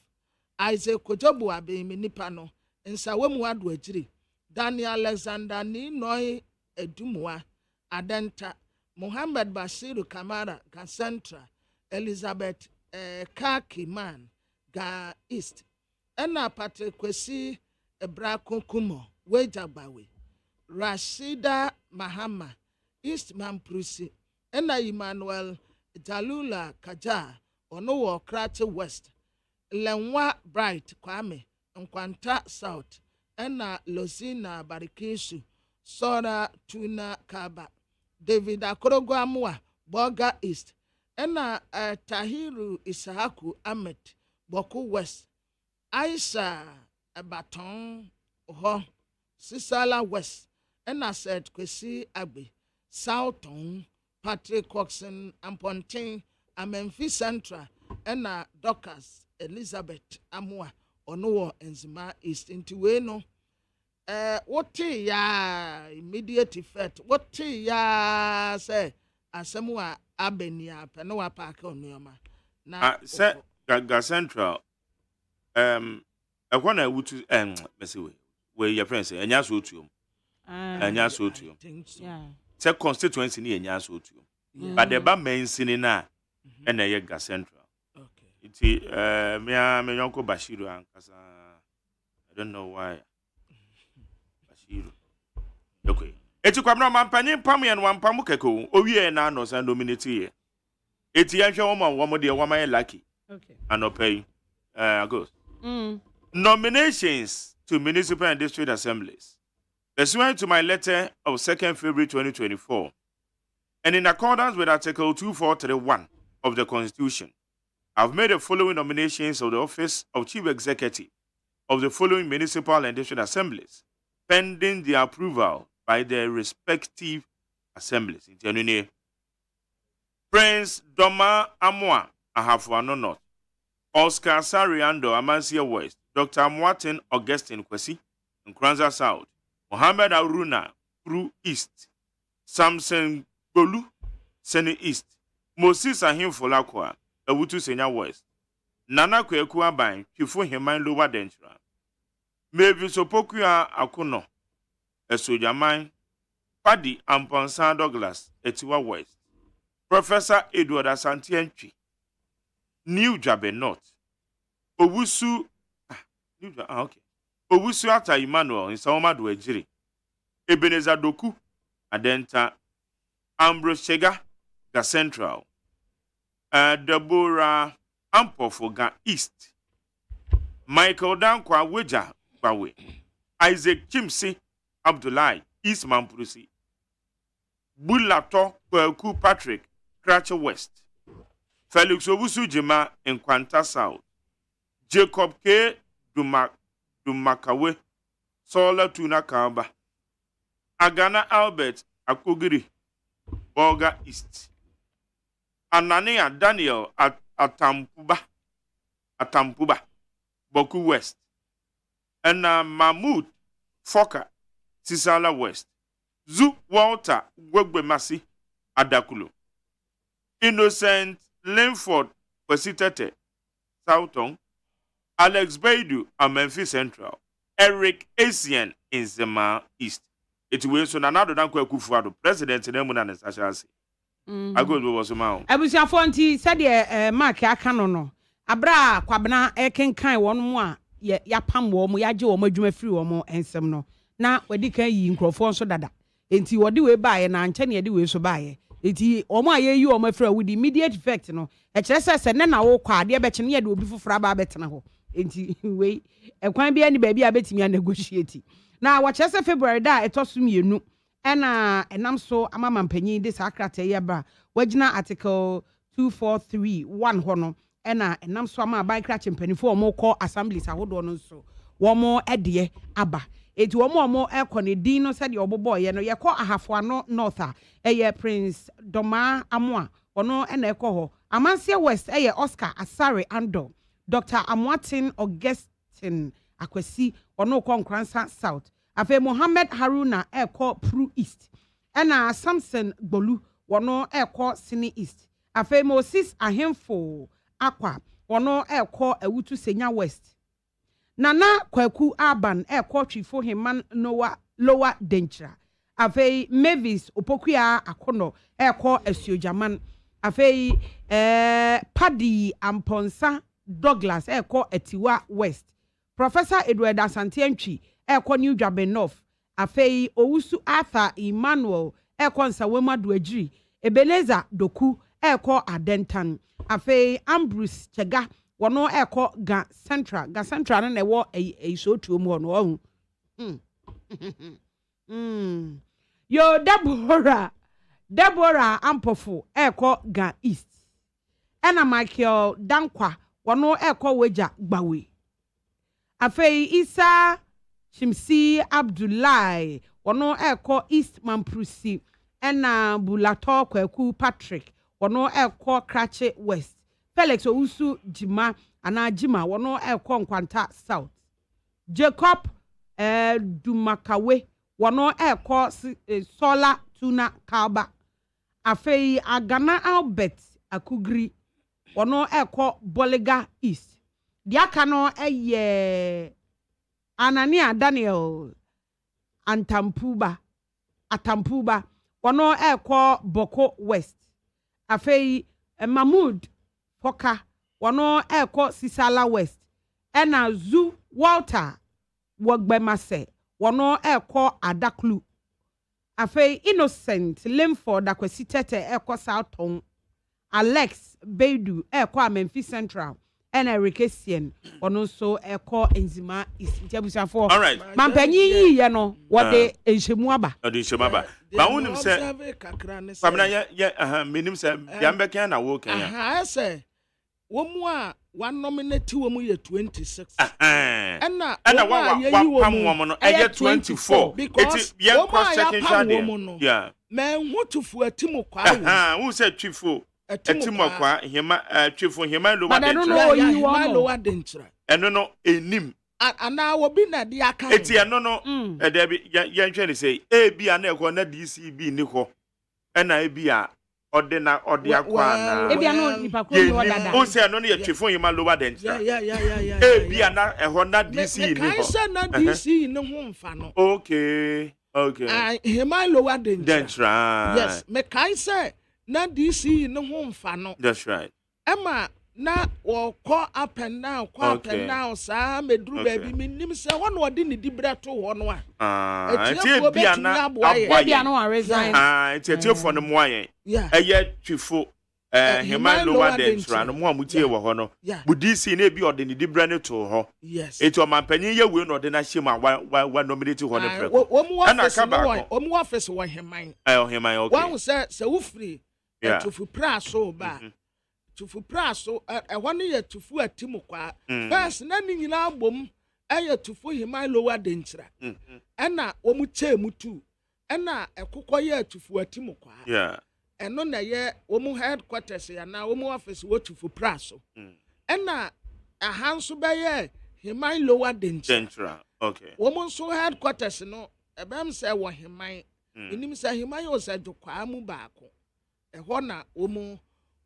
Isaac Kojobu Abemi nipa no Nsawemu Adu Ejiri Daniel Alexander Ninoy Edumwa Adenta Muhammad Bashiru Kamara Ga Central Elizabeth Kakiman Ga East ena Patrick Kwesi Brakukumo Wejagbawe Rashida Mahama East Mamprusi ena Emmanuel Jalula Kaja ono wo Cratch West Lenwa Bright Kwame Nkwanta South ena Losina Barikisu Sora Tuna Kaba David Akorogo Amwa Boga East ena Tahiru Isahaku Ahmed Boku West Aisha Baton Ho Sisala West ena said Kwesi Agbe Southton Patrick Coxon Ampontin Memphis Central ena Docas Elizabeth Amwa Onowo Enzima East into we no what ya immediate effect what ya say asemwa abenia penawa park onoma na say Ga Central ekwana wutu mesi we your friends enya so otuom enya so otuom say constituency ni enya so otuom but the ba mensini na ena ye Ga Central okay Nti me yonko Bashiru ankasa. I don't know why. Bashiru. Okay. Eti kwamna mampanyin pam ye no wampamu keko. Owie na no san nominate ye. Eti yanhwe wo de wo man lucky. Okay. Anopay. Goes. Nominations to municipal and district assemblies. Pursuant to my letter of 2nd February 2024, and in accordance with Article 2431 of the Constitution, I've made the following nominations of the office of Chief Executive of the following municipal and district assemblies, pending their approval by their respective assemblies. In Prince Doma Amwa, Ahafuano North, Oscar Sariando, Amansia West, Dr. Martin Augustine Kwesi, Nkranza South, Mohammed Aruna, Kuru East, Samson Golu, Sene East, Moses Ahimfolakwa, Ewutu Senya West, Nana Kweku Aban, Kifo Heman Lower Dentra, Maybe Sopokuya Akuno, Esojaman, Paddy Amponsan Douglas, Etiwa West, Professor Edward Asantienchi, New Jabe North, Owusu, okay. Owusu Ata Emmanuel in Saomadu Ejiri, Ebenezer Doku, Adenta, Ambrose Chega, Ga Central, Deborah Ampofoga East, Michael Dankwa Weja Bawe, Isaac Chimsi Abdullahi East Mampurusi, Bulato Kweku Patrick Cratcher West, Felix Owusu Jima in Kwanta South, Jacob K. Dumakawe, Sola Tuna Kamba, Agana Albert Akugiri, Boga East, Anania Daniel at Atampuba, Boku West, and Mahmoud Foka, Sisala West, Zu Walter Wegbemasi, Adakulo, Innocent Linford Pesitete, Southon, Alex Baidu and Memphis Central, Eric Asian in Zema East. It will so another than Kufuado, President in Emuna and Sashasi. I go to Wasumao. I was your fonty, said ye, Mark Yakanono. Abra, Quabna, Eken Kai, one more, ya pam warm, yajo, Mojume free or more, and some no. Now, where the Kay in Crawford so dada. Ain't you what do we buy and Antony do we so buy? Iti oma ye you or my friend with immediate effect, no. HSS and then I walk, dear betchen ye do before Fraba betanaho. Enti we e kwan bia ni baby abetimi a negotiate na wachese February da etoso mienu na enam so amama mpanyin de sakrata ye ba wagina article 2431 ho no na enam so ama ban krache mpanifo omo call assemblies ahodo no so womo ede aba eti womo ekọ ne din no se de obobo ye no ye kọ Ahafoano North ye Prince Doma Amoa ono na ekọ ho Amansia West ye Oscar Asare Ando, Dr. Martin Augustine Akwesi ono ko Nkransa South, afa Mohammed Haruna eko Pru East, ena Samson Gbolu wono eko Sini East, afa Moses Ahemfo Akwa wono eko Ewutu Senya West, Nana Kweku Aban eko Twifo Heman Lower Dentra, afa Mavis Opokuya Akono eko Esiojaman, afa Paddy Amponsa Douglas eko Etiwa West, Professor Edward Asantienchi eko New Jabe North, afei Owusu Arthur Emmanuel eko Nsawema Duejiri, Ebenezer Doku eko Adentan, afei Ambrose Chega wono eko Ga Central na wo so tuomu no yo Deborah Ampofo eko Ga East, ena Michael Dankwa wono eko Weja Gbawe, afei Isa Chimsi Abdullahi wono eko East Mamprusi, ena Bulato Kweku Patrick wono eko Krache West, Felix Owusu Jima Anajima wono eko Nkwanta South, Jacob Dumakawe wono eko Sola Tuna Kaba, afei Agana Albert Akugri wono eko Bolega East, diakano eye Anania Daniel Atampuba wono eko Boko West, afei Mahmoud Foka wono eko Sisala West ena Zu Walter Wogbemase wono eko Adaklu afei Innocent Limford akwesitete eko Southton Alex Beidu eko Memphis Central ena Rekesien wono so eko Enzima Isiabusafo all right mampanyi yi no wode enhemu aba ode enhemu aba ba wonim se pamna ye menim se biambe kan na wo kan ya say womu a one nominate womu ye 26 ena wa pam womu no eye 24 because ye cross checking shade yeah men hutufu atimu kwa wo say twifo atimu kwa hima twifo hima lo wa dentra eno no enim ana obi na di aka eti eno no de bi ye nhwe ni say e bia na ekọ na DCB ni ko ena e bia ode na ode akwa na e bia no nipa ko ni odada o say eno no ye twefo hima lo wa dentra e bia na ehọ na DC ni ko kan say na DC ni ho mfa no okay hima lo wa dentra yes me kan say na DC ni ho mfa no that's right Emma na woko up and down up and down sa medru baby minim se wono ode ni dibra to ho no a etie bia na bia no resign etie for no mo ayen eye twifo hima lower dentra no mo amutie wo ho no budisi na bi ode ni dibra ne to ho eti o mampanyin ye we no ode na hyem wa nominate ho ne preko ana ka ba omu office wo heman heman okay wan se wo free tufu praso ba tufu praso ehwo ne ye tufu atimu kwa first na ni nyina bom eye tufu hima lower dentra ena omu chemu tu ena ekokọ ye tufu atimu kwa eno na ye omu headquarters ya na omu office wo tufu praso ena ahanso be ye hima lower dentra okay omu so headquarters no ebem se wo hima enim se hima yo se dwokwa mu baako ehọ na omu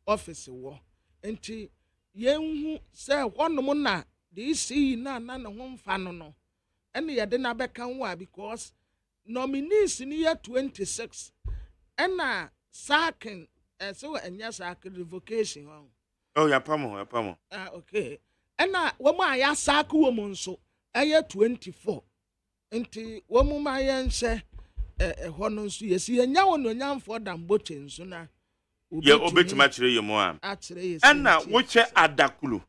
office wo enti yenhu se honom na DC na ne ho mfa no ene ye de na beka nwa because nominees ni ye 26 ena sakin so enya sakin revocation oh ya pamo okay ena wo ma ya sakin wo mu nso eye 24 enti wo mu ma ye nse ho no nso yesi enya wo no nyamfo damboche nso na ye obetima kire ye mo am ena wo che adakulu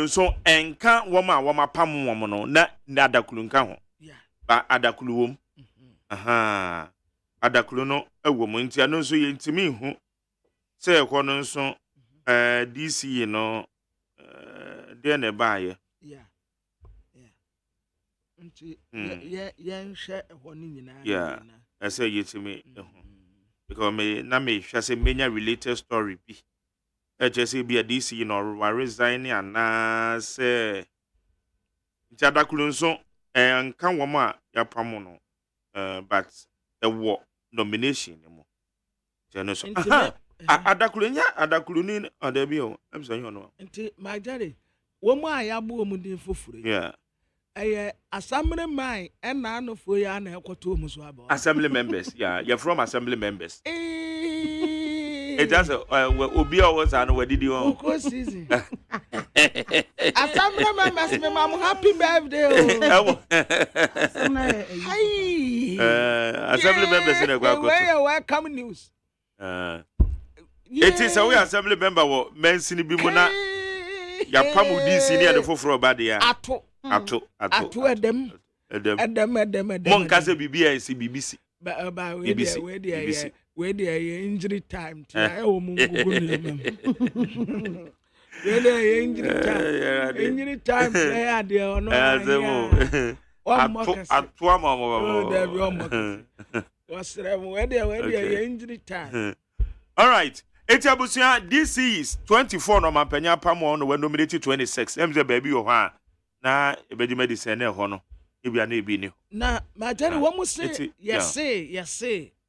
nso enka wo ma pam wo no na adakulu nka ho ba adakulu wom adakulu no ewo mo ntia no nso ye ntimi hu se ekọ no nso DC no de na ba ye nti ye nhwe ehọ ni nyina yeah ese yetimi because me say many related story bi just be a DC no resign and say Jadakulu nso nka wo ma ya pam no but wo nomination mo jeno so adakulu ni odabi o am so you know nti majare wo mu ayabo mu din fofure yeah assembly man and anofo ya na ekoto mu so aba assembly members yeah you're from assembly members it does obi always and we did you go season assembly members me mam happy birthday assembly members in a welcome news it is a we assembly member wo mensini bi mu na ya pamu DC ni ade foforo ba de ya ato edem mon kase bibia esi BBC ba we dey injury time ti e o mu gugu ni we dey injury time play ade ono ato amamo wasre we dey injury time all right etiabusia this is 24 no mampanya pamo no we nominated 26 emze baby o ha na ebedi medicine ho no ebia na ebi ni na majari wo mu say yes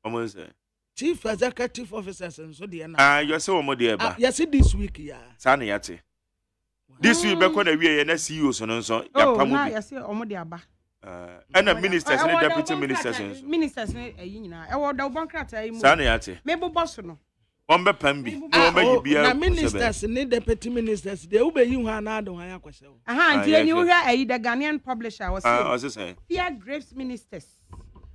wo say chief executive officers so dey na you say wo mo dey ba yes this week ya sa na yate this week be ko na wie ye na CEO so no nso ya pamu bi yes wo mo dey aba and ministers and deputy ministers ministers ayi nyina e wo da bankrata ayi mu sa na yate me bobo so no Ombe pambi. Na ministers ni deputy ministers they ube yi ho na do han akwese. Nti eni wo hwa the Ghanaian publisher was say. Fear Graves ministers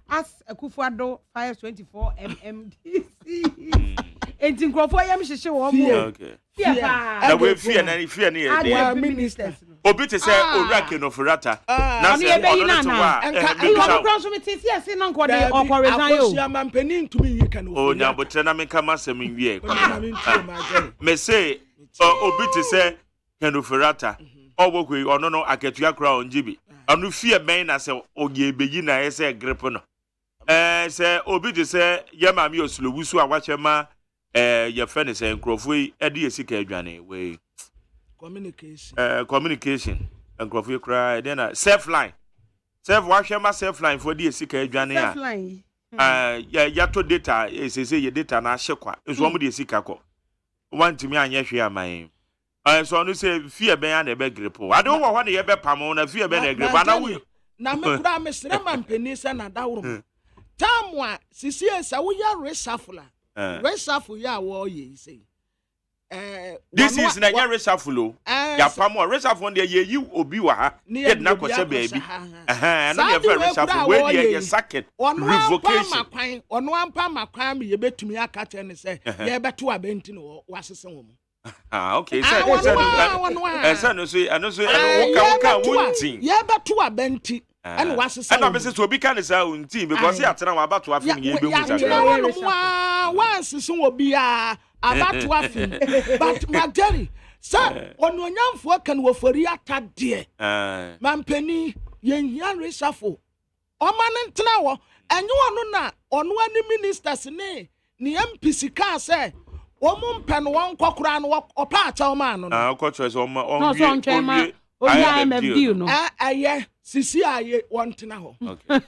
as Akufo-Addo 524 MMDC. Enti nkrofo yam hyehyɛ wo mo. Okay. Na we fear na ministers. Obi te say Orake no Furata. Na se ono to wa. Nko kro so metisi ase na nko de okọ resign yo. Akosia mampani ntumi yi kan o nya botre na me kama asem nwie. Me say obi te say Keno Furata. Obokwe ono no aketua kra onjibi. Anu fear ben na se oge ebeyi na ese grip no. Say obi te say yamami osulowusu a wachema your friend is saying Crawford Esika Adwane way communication and Crawford cry then self line wash my self line for the Esika Adwane yato data is say your data na shekwa is one with the Esika ko one to me and yeshia my so no say fear be an ebe grip I don't want one ebe pamo na fear be na grip na me kura me sere man penisa na dawro tamwa sisi esa wo ya resafula reshuffle ya wo ye say this is na ya reshuffle ya pamo reshuffle dey ye obi wa ha head na kwose baby no ye very reshuffle we dey ye sacket revocation ono ampa makwan me ye betumi aka che ne say ye beto abenti no wasese wo okay say no so waka wuntin ye beto abenti and wasese and no say obi kan say wuntin because he atena wa abato afim ye be mu once so obi a abato afim but magari sir ononyamfo kan wo fori atade mampani yenhia reshuffle o man ntena wo enye ono na ono ani ministers ne MPC ka say o mu mpen won kokora no opa acha o man no kokora so no so ntwema o ya MFD no aye sisi aye won tena ho okay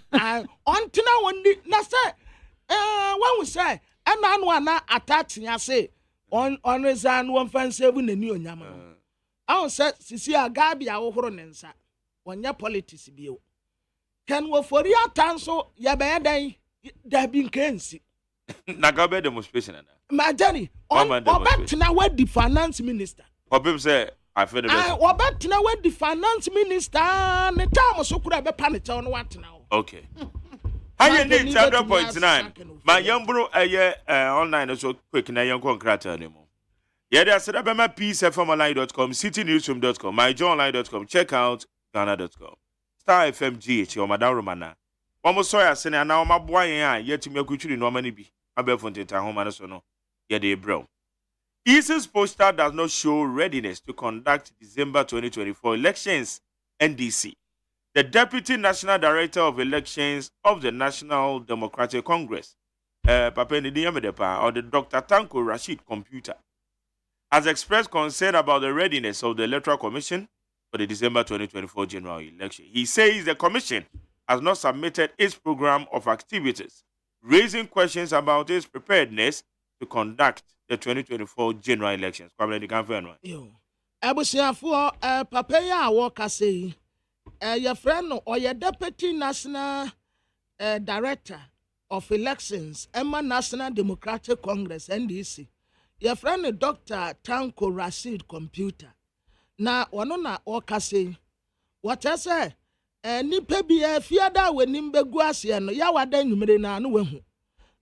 on tena won na say when we say anu ana attach ya say on resign one fan seven nani onyama I say sisi agabi awohoro ne nsa wonya politics bio kan wo fori atanso ya be dan da bi nkansi na ga be demonstration na majani on obetna we the finance minister obim say I feel the best obetna we the finance minister ne time so kura be panic on watna okay I need 100.9. My young bro, online so quick na young contractor anymore. Yeah, there's a peacefmonline.com, citynewsroom.com, myjournline.com. Check out Ghana.com. Star FM GH or Madam Romana. Almost so I say now my boy yet to me kuchuri no many be. I be from the home and so no. Yeah, they bro. EC's poster does not show readiness to conduct December 2024 elections. NDC. The Deputy National Director of Elections of the National Democratic Congress, Papa Ndiyamedepa, or the Dr. Tanko Rashid Computer, has expressed concern about the readiness of the Electoral Commission for the December 2024 general election. He says the Commission has not submitted its program of activities, raising questions about its preparedness to conduct the 2024 general elections. Papa ya waka say. Your friend or your deputy national director of elections, Emma National Democratic Congress, NDC. Your friend Dr. Tanko Rashid Computer. Na wanona okase. What I say? Nipe biye fiada we nimbe guasi no ya wada nyumere na anu wehu.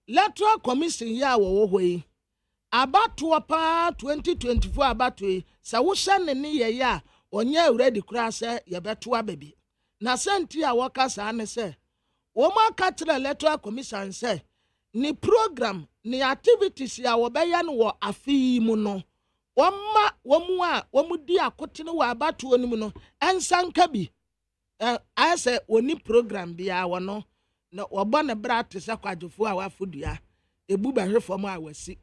Electoral Commission ya wo Abatu pa 2024 abatu sa wo hye ne ye ya onye ready kura se ye beto ababi na senti a waka sa ne se wo ma ka tire Electoral Commission se ni program ni activities ya wo be ya no wo afi mu no wo ma wo mu a wo mu di akotene wo abato onim no ensanka bi I say oni program bia wo no na wo bo ne bra te se kwadwofo a wafodua ebu ba hwefo mu a wasi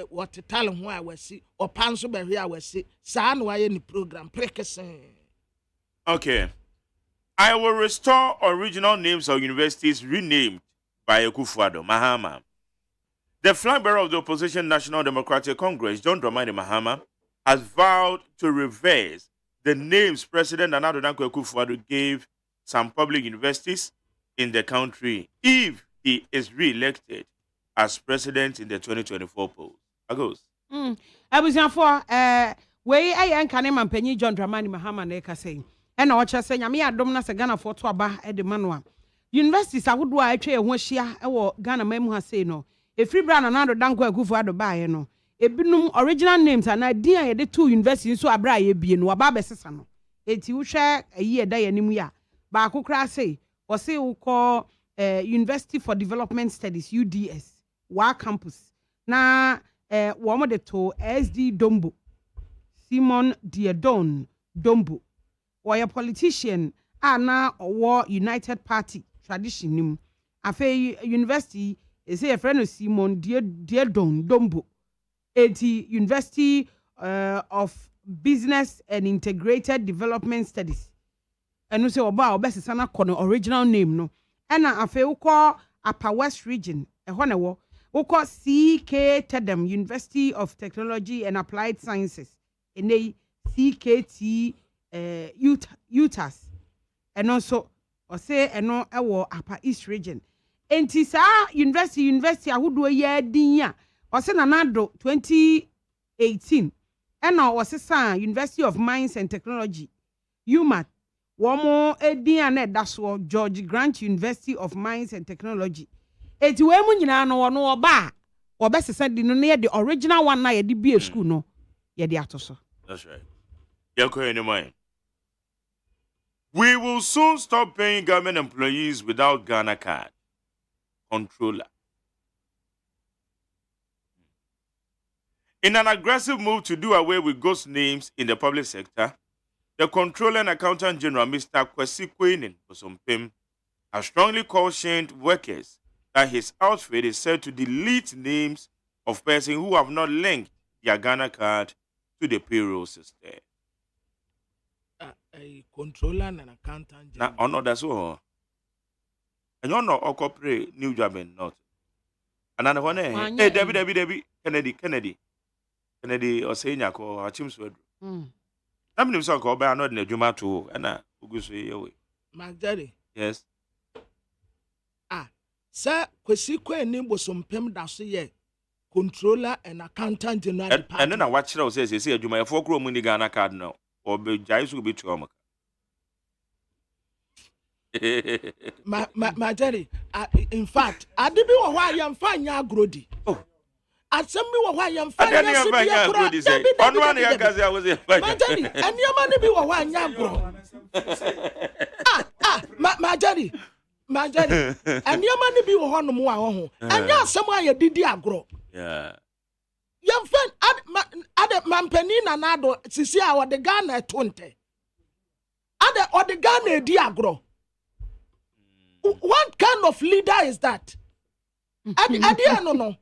what tell who I was see or panso be here I was see sa no aye ni program prekesen. Okay, I will restore original names of universities renamed by Akufo-Addo Mahama. The flag bearer of the opposition National Democratic Congress, John Dramani Mahama, has vowed to reverse the names President Nana Addo Akufo-Addo gave some public universities in the country if he is re-elected as president in the 2024 polls. Agos. Abusiafo we ayen kane mampanyi John Dramani Mahama na eka sei. E na oche se nyame adom na se Ghana for to aba e de manoa. Universities awodo a atwa ho hia e wo Ghana mamu ha sei no. E free brand na do danko agufo ado baaye no. Ebinum original names ana din a ye de two universities so abra ye bie no aba besesa no. Eti wo hwe ayi eda yanimu ya. Ba akokra sei o sei wo call University for Development Studies UDS wa campus na womo de to SD Dombo Simon Diedon Dombo or a politician na or United Party tradition nim afa university is a friend of Simon Diedon Dombo 80 University of Business and Integrated Development Studies enu se oba obesesa na kono original name no ena afa uko Upper West Region ehɔ na wo uko CK Tedem University of Technology and Applied Sciences ene CKT UTAS eno so ose eno ewo Upper East Region enti sa university ahodo ye din a ose na nado 2018 ena ose sa University of Mines and Technology UMAT womo edin ane daso George Grant University of Mines and Technology eti we mu nyina no wono oba obesesa di no na the original one na ye di be school no ye di atoso. That's right. We will soon stop paying government employees without Ghana card. Controller. In an aggressive move to do away with ghost names in the public sector, the Controller and Accountant General, Mr. Kwesi Kwenin Bosompem, has strongly cautioned workers that his outfit is said to delete names of persons who have not linked their Ghana card to the payroll system. A Controller and Accountant General. Now, that's all. And you're not a corporate new job and not. And I want hey, Debbie, Kennedy, or saying, I call our Chim's word. I'm going to call by not in the Juma too, and I will say, Magdalene. Yes. Sir, Kwesi Kwenin Bosompem Dasu Controller and Accountant General. And then I watch it, says, you see, you may 4 room in the Ghana card now, or be Jais will be to Magdalene, in fact, I did be why I am fine, ya grody. Oh. Assembly why I am fine, ya grody. On one year, because I was a Magdalene, and your money be why ya grow. Magdalene. Majari, and your money be one more, and now somewhere you did agro. Yeah. Young friend, other Mampenina Nado, Sisia or the Ghana 20. Other or the Ghana diagro. What kind of leader is that? I don't know.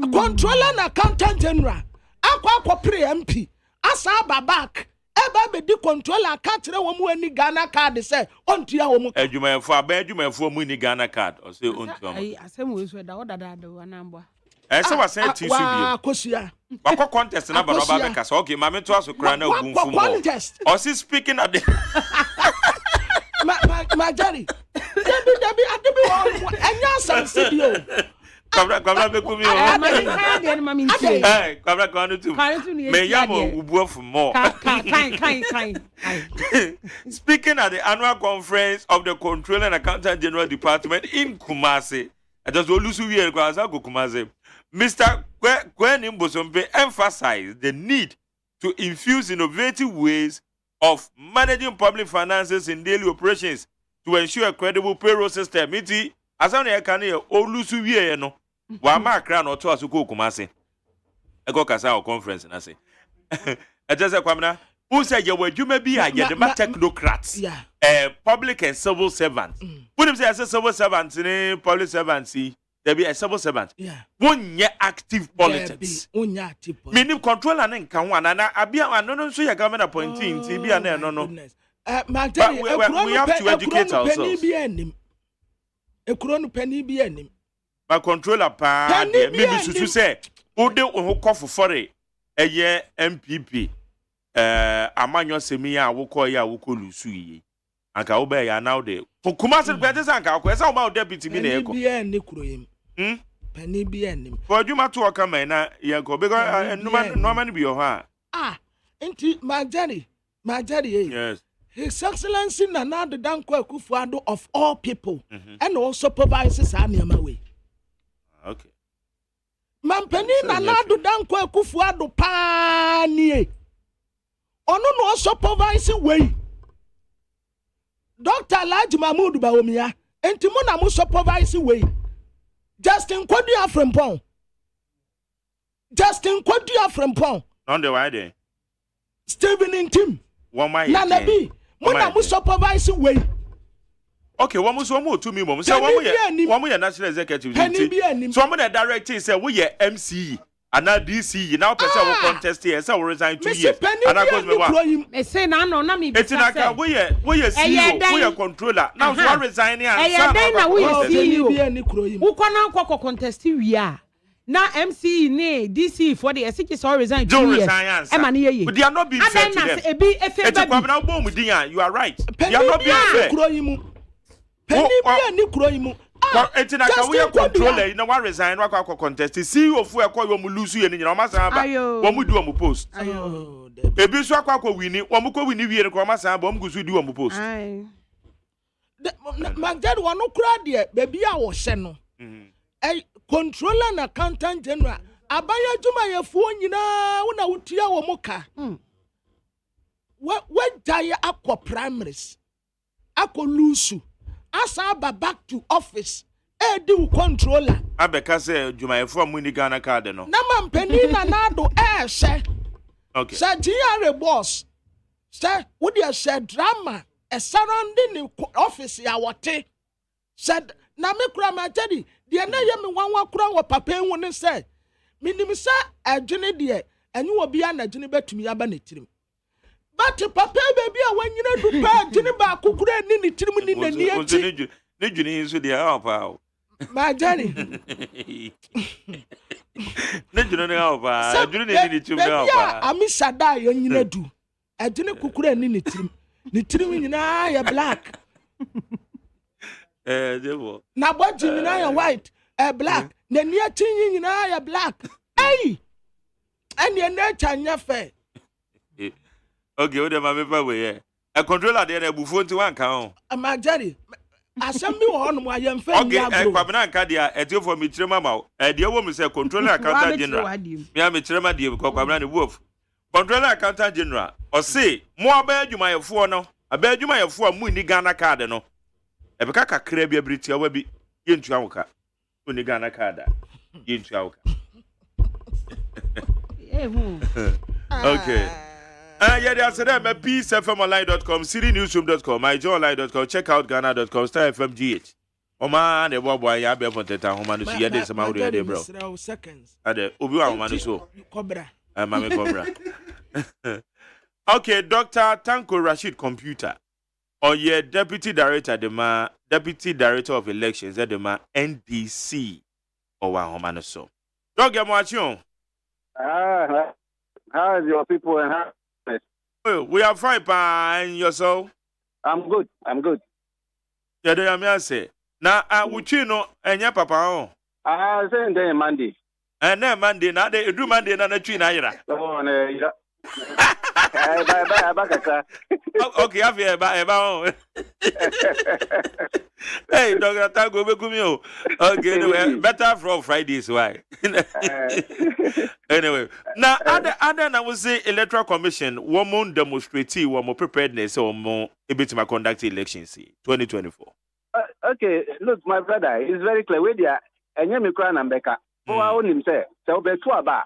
Controller and Accountant General, Aqua Pre MP, Asa back. Eba be di controller card re wo mu ani Ghana card say ontua wo mu adwumayefo mu ni Ghana card or say ontua ai asem we so da odada do anambo say wa say ti su bi akosia wakọ contest na ba ba be kasa okay ma me to aso kra na ogunfu mo or see speaking at the Majari debi wo enya sanse bio Kwabra be kumi o. Kwabra kwanu tu. Me yamo ubuo for more. Kind. Speaking at the annual conference of the Controller and Accountant General Department in Kumasi, I just olusu wi ekwa go Kumasi. Mr. Kwenin Bosompe emphasized the need to infuse innovative ways of managing public finances in daily operations to ensure a credible payroll system. Iti asana ya kan ye olusu wi no. Wa makra no to asuko Kumasi. Ego kasa o conference na say. E just kwamna who say you adwuma bi agede ma technocrats. Public and civil servants. Who them say as civil servants ni public servants there be a civil servant. Wonye active politics. Wonye active. Meaning controller na nka ho na abia no so ya government appointee nti bia na no. We have to educate ourselves. Ekuro no pani bi anim. My controller pa de me susu say ode ho kofo fore eye MPP amanyo semi a wokọ ya wokọ lusu yi anka wo be ya now de Kumasi kwete sanka kwese wo ba deputy bi na eko bi an ne kuro yim Penny be enim. For you to work a na yanko because no man be your heart. Inti Majari, yes. His Excellency Nana Dankwa Kufuado of all people, and also supervises Amiamawe. Okay. Mampeni Nana Dankwa Kufuado Panie. Ono no supervising way. Dr. Elijah Mahmoud Baomia, and Timona mu supervising way. Justin Kwadia from Pong. On the way there. Stephen in Tim. Nana B. Mona mu supervising way. Okay, one more to me, mom. So one more national executive. So I'm the director say we are MC. And now DC, now person will contest here, so we resign 2 years. And I goes me me say na no na me it's like we are CEO, we are controller. Now one resigning and some na we CEO. Who can now contest we are. Na MC ne DC for the SK so resign 2 years. E ma ne ye. But they are not being fair to them. It's a kwabena bom dia, you are right. They are not being fair. Penny bi ani kuro yimu. It's like we are controller, you know what resign, what contest. See of where call you lose you and you know, what we do on the post. A bit so I winning, one more winning, we are a bomb goes we do on the post. My dad was no crowd, baby. I was seno. A controller and accountant general. Abaya Juma, phone, you know, when I would tear or mocha. What die aqua primaries? Aqua lusu. Asaba back to office. Do controller. Abeka say Juma from Winnie Ghana card no. Naman penina nado say. Okay. Say GR boss. Say would you say drama a surrounding the office ya wate. Said na me kura ma tedi. Dia na ye me wan kura wo papa won say. Minim say adwene de enyu obi a na adwene betumi aba na tirim. But papa baby when you do pa jini ba kukura ni tirim ni na ni ati. Ne juni so dia apa. My Johnny. Ne juni ne apa. Juni ni tirim na apa. Ami sada yo nyina du. Adwene kukura ni tirim. Ni tirim nyina ya black. Debo. Na body nyina ya white, black. Na ni ati nyina ya black. Hey. Ani na chanya fe. Okay, what am I paper we a controller there na bufo nti wan kan o. Ma Jerry, asem bi wo no ayem fe ni agro. Okay, kwabena nka dia etio for me kirema ma o. De wo me say controller accountant general. Me am kirema de ko kwabena ne wolf. Controller accountant general. O say mo aba adwumayefo no, aba adwumayefo a mu ni Ghana card no. E be ka kakra bi abriti awa bi yentu awoka. Mu ni Ghana card. Yentu awoka. Okay. Yeah, they are saying peacefmonline.com, citynewsroom.com, myjoyonline.com, checkoutghana.com, starfmgh. Oh man, the boy, I be on the town, man, see this amount of day, bro. Seconds. Ade, Ubiwa, man, so. Cobra. Mammy Cobra. Okay, Dr. Tanko Rashid Computer. Oh, yeah, Deputy Director, Deputy Director of Elections at the NDC. Oh, wow, man, so. Dog, I'm watching. How is your people and how? We are fine, and yourself? I'm good. Yeah, they are say. Now, would you know, and your papa? Same day Monday. And then Monday, now they do Monday, and a tree, Naira. Oh, okay, I've here about. Hey, Dr. Tango, okay, better from Fridays, why? Anyway, now, other than I would say electoral commission, one more demonstrative, one more preparedness, or more able to conduct elections 2024. Okay, look, my brother, it's very clear. Where they are, and you me cry and Becca. Who I own him say, so be two about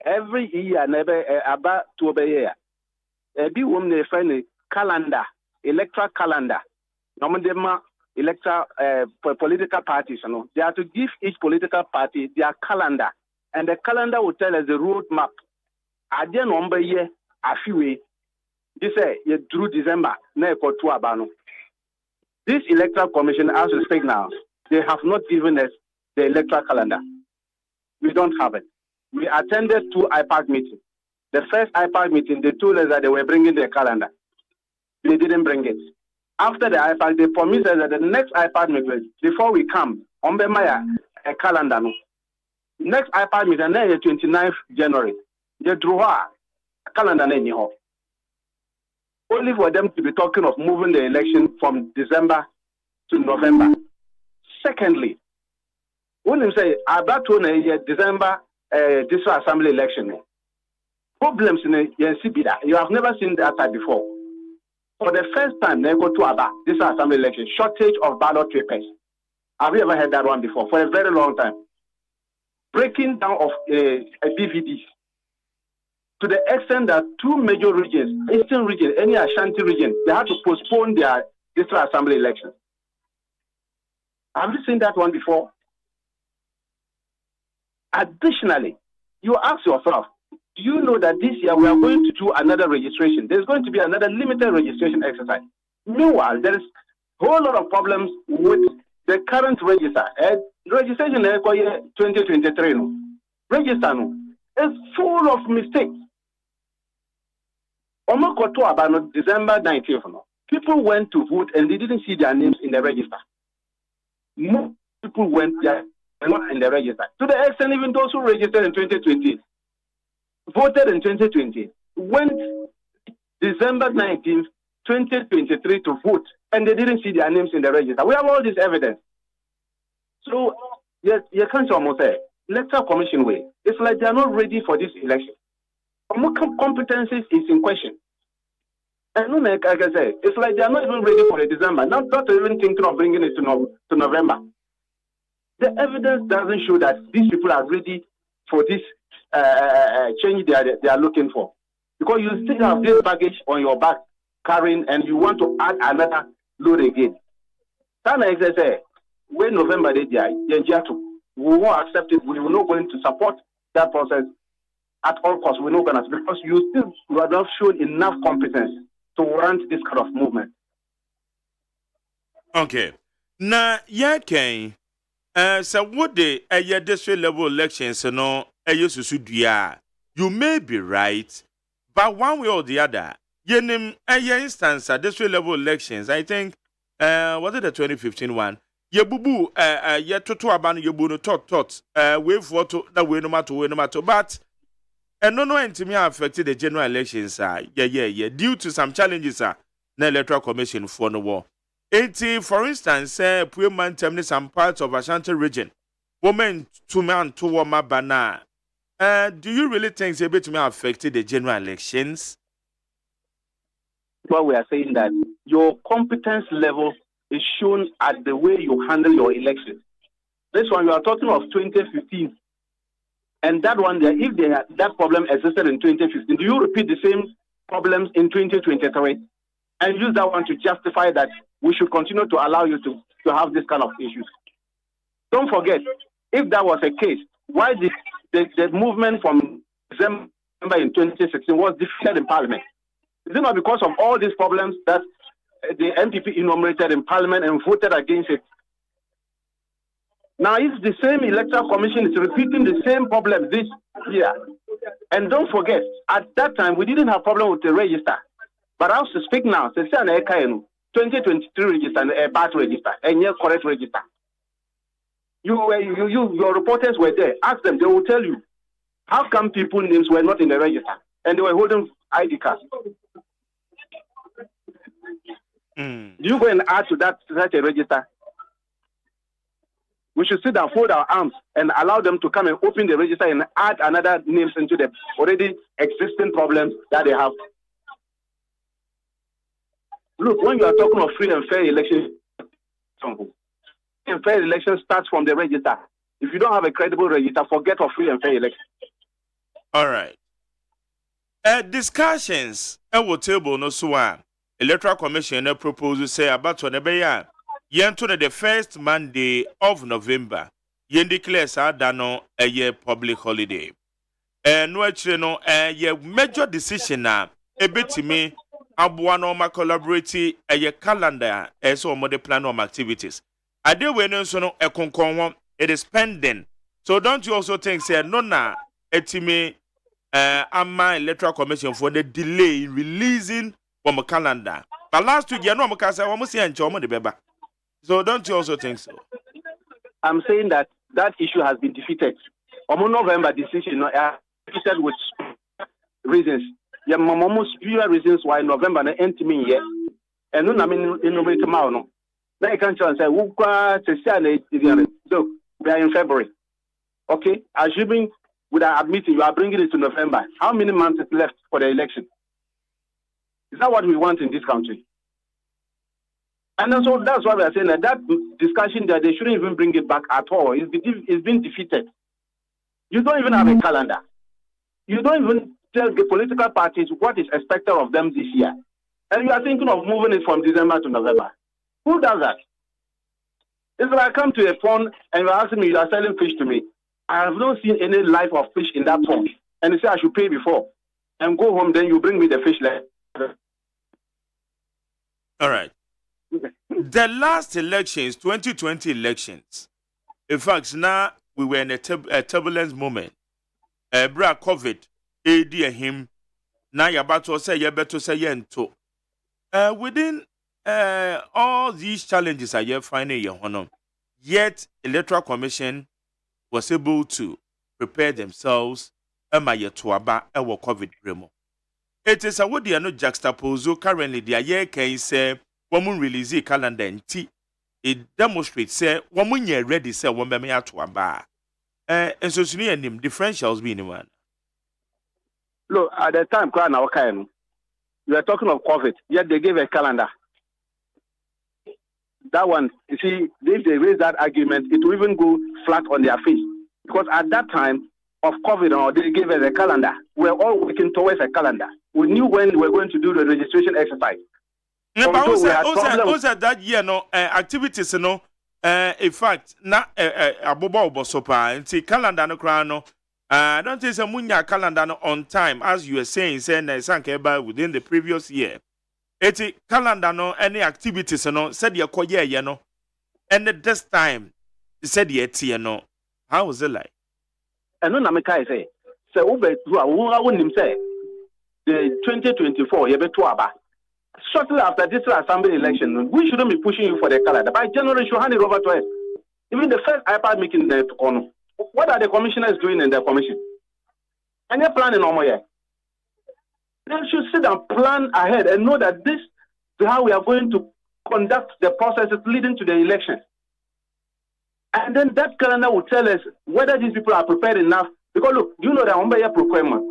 every year, never about 2 year. Be woman they find a calendar, electoral calendar. Normally, electoral for political parties, you know, they have to give each political party their calendar. And the calendar will tell us the roadmap. At the number year, a few way. This say through December, this electoral commission, as we speak now, they have not given us the electoral calendar. We don't have it. We attended 2 IPAC meetings. The first IPAC meeting, they told us that they were bringing their calendar. They didn't bring it. After the IPAC, they promised us that the next IPAC meeting, before we come, on a calendar, no. Next IPAD meeting, then 29th January. You draw a calendar anyhow. Only for them to be talking of moving the election from December to November. Secondly, when you say about December district assembly election, problems in the you have never seen that type before. For the first time, they go to Aba district assembly election, shortage of ballot papers. Have you ever heard that one before? For a very long time. Breaking down of BVDs to the extent that two major regions, Eastern region, any Ashanti region, they had to postpone their district assembly elections. Have you seen that one before? Additionally, you ask yourself, do you know that this year we are going to do another registration? There's going to be another limited registration exercise. Meanwhile, there is a whole lot of problems with the current register. Registration 2023 register is full of mistakes. About December 19th, people went to vote and they didn't see their names in the register. Most people went there and not in the register. To the extent even those who registered in 2020, voted in 2020, went December 19th, 2023 to vote and they didn't see their names in the register. We have all this evidence. So, yes, you can't almost say, electoral commission way. It's like they are not ready for this election. Competencies is in question. And like I say, it's like they are not even ready for the December, not even thinking of bringing it to November. The evidence doesn't show that these people are ready for this change they are looking for. Because you still have this baggage on your back carrying and you want to add another load again. Then I say, when November they die, we won't accept it. We will not going to support that process at all costs. We're not going to, because you have not shown enough competence to warrant this kind of movement. Okay. Now, so what the district level elections no you may be right, but one way or the other, instance district level elections, I think was it the 2015 one? Bubu toto aban yebu no tot wave photo that we no matter but no intimi affected the general elections due to some challenges na electoral commission for no war. For instance, Puyo Mantem some parts of Ashanti region women to man to woman bana. Do you really think it's a bit affected the general elections? Well, we are saying that your competence level is shown at the way you handle your election. This one, you are talking of 2015. And that one, there, if that problem existed in 2015, do you repeat the same problems in 2023 and use that one to justify that we should continue to allow you to have this kind of issues? Don't forget, if that was a case, why did the movement from December in 2016 was defeated in Parliament? Is it not because of all these problems that the MPP enumerated in Parliament and voted against it? Now, if the same electoral commission is repeating the same problem this year, and don't forget, at that time we didn't have problem with the register, but I have to speak now. 2023 register and a bad register and your correct register. Your reporters were there. Ask them; they will tell you how come people's names were not in the register and they were holding ID cards. Do you go and add to that such a register? We should sit down, fold our arms, and allow them to come and open the register and add another names into the already existing problems that they have. Look, when you are talking of free and fair elections, free and fair election starts from the register. If you don't have a credible register, forget of free and fair election. All right. Discussions at the table no so Electoral Commission proposal say about when the first Monday of November, yen declares no a year public holiday. No actually no a major decision now. A bit to me, Abuanoma collaborate a year calendar as or more plan of activities. I do when so no a concon it is pending. So don't you also think say no na etime my Electoral Commission for the delay in releasing from a calendar. But last week, you know, so don't you also think so? I'm saying that issue has been defeated. November decision said with reasons. Yeah, almost fewer reasons why November na end me here. And no, I mean, innovate no. Then I can say, so we are in February. Okay, assuming without admitting you are bringing it to November, how many months is left for the election? Is that what we want in this country? And so that's why we are saying that discussion that they shouldn't even bring it back at all. It's been defeated. You don't even have a calendar. You don't even tell the political parties what is expected of them this year. And you are thinking of moving it from December to November. Who does that? It's like I come to a phone and you're asking me, you are selling fish to me. I have not seen any life of fish in that phone. And you say I should pay before. And go home, then you bring me the fish later. All right. The last elections, 2020 elections, in fact, now we were in a turbulence moment. Bra COVID, AD him. Now you're about to say, you're better to say, yento. Within all these challenges are you finding your honor, yet Electoral Commission was able to prepare themselves to aba COVID remo. It is a would you no juxtapose currently the year can say woman release a calendar and it demonstrates say woman ye ready say woman me to aba. And so him differentials being one. Look, at the time, you are talking of COVID, yet they gave a calendar. That one, you see, if they raise that argument, it will even go flat on their face. Because at that time of COVID, they gave us a calendar. We were all working towards a calendar. We knew when we were going to do the registration exercise. Yeah, but also that year, activities, in fact, na aboba obosopa, and calendar no crown. I don't think some munya calendar on time, as you were saying, within the previous year. It's calendar no any activities no said you koye ye no. And this time said ye no. How was it like? And no nameka say ube won say the 2024 yebeto aba. Shortly after this assembly election, we shouldn't be pushing you for the calendar. By January, you should hand it over to us. Even the first iPad making the corner. What are the commissioners doing in the commission? And they're planning on more. They should sit and plan ahead and know that this is how we are going to conduct the processes leading to the election. And then that calendar will tell us whether these people are prepared enough. Because look, you know that procurement.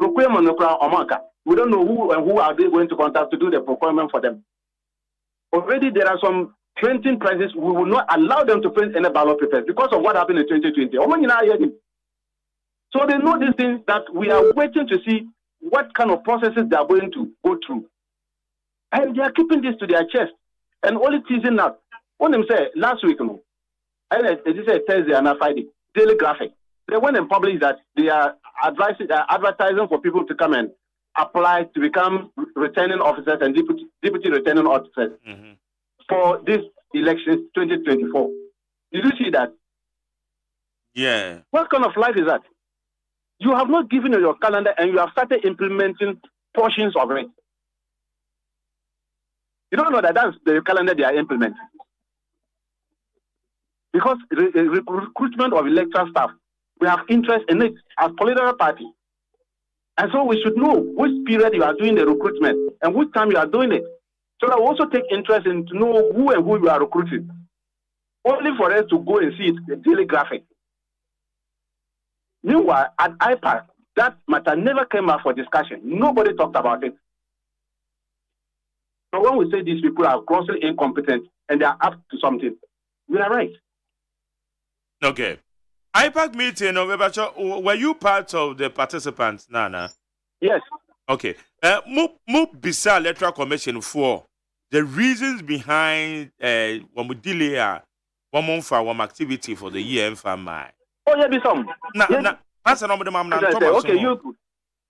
We don't know who and who are they going to contact to do the procurement for them. Already there are some printing presses. We will not allow them to print any ballot papers because of what happened in 2020. So they know these things that we are waiting to see what kind of processes they are going to go through. And they are keeping this to their chest and only teasing us. One of them said last week, this is Thursday and Friday, Daily Graphic. They went and published that they are advertising for people to come and apply to become returning officers and deputy returning officers for this election 2024. Did you see that? Yeah. What kind of life is that? You have not given your calendar and you have started implementing portions of it. You don't know that that's the calendar they are implementing. Because recruitment of electoral staff, we have interest in it as political party. And so we should know which period you are doing the recruitment and which time you are doing it. So that we also take interest in to know who and who you are recruiting. Only for us to go and see it, the Daily Graphic. Meanwhile, at IPAC, that matter never came up for discussion. Nobody talked about it. So when we say these people are grossly incompetent and they are up to something, we are right. Okay. IPAC meeting, were you part of the participants, Nana? Yes. Okay. Move Bisa Electoral Commission for the reasons behind when we delay one activity for the year and family. Oh, yeah, be some. Okay,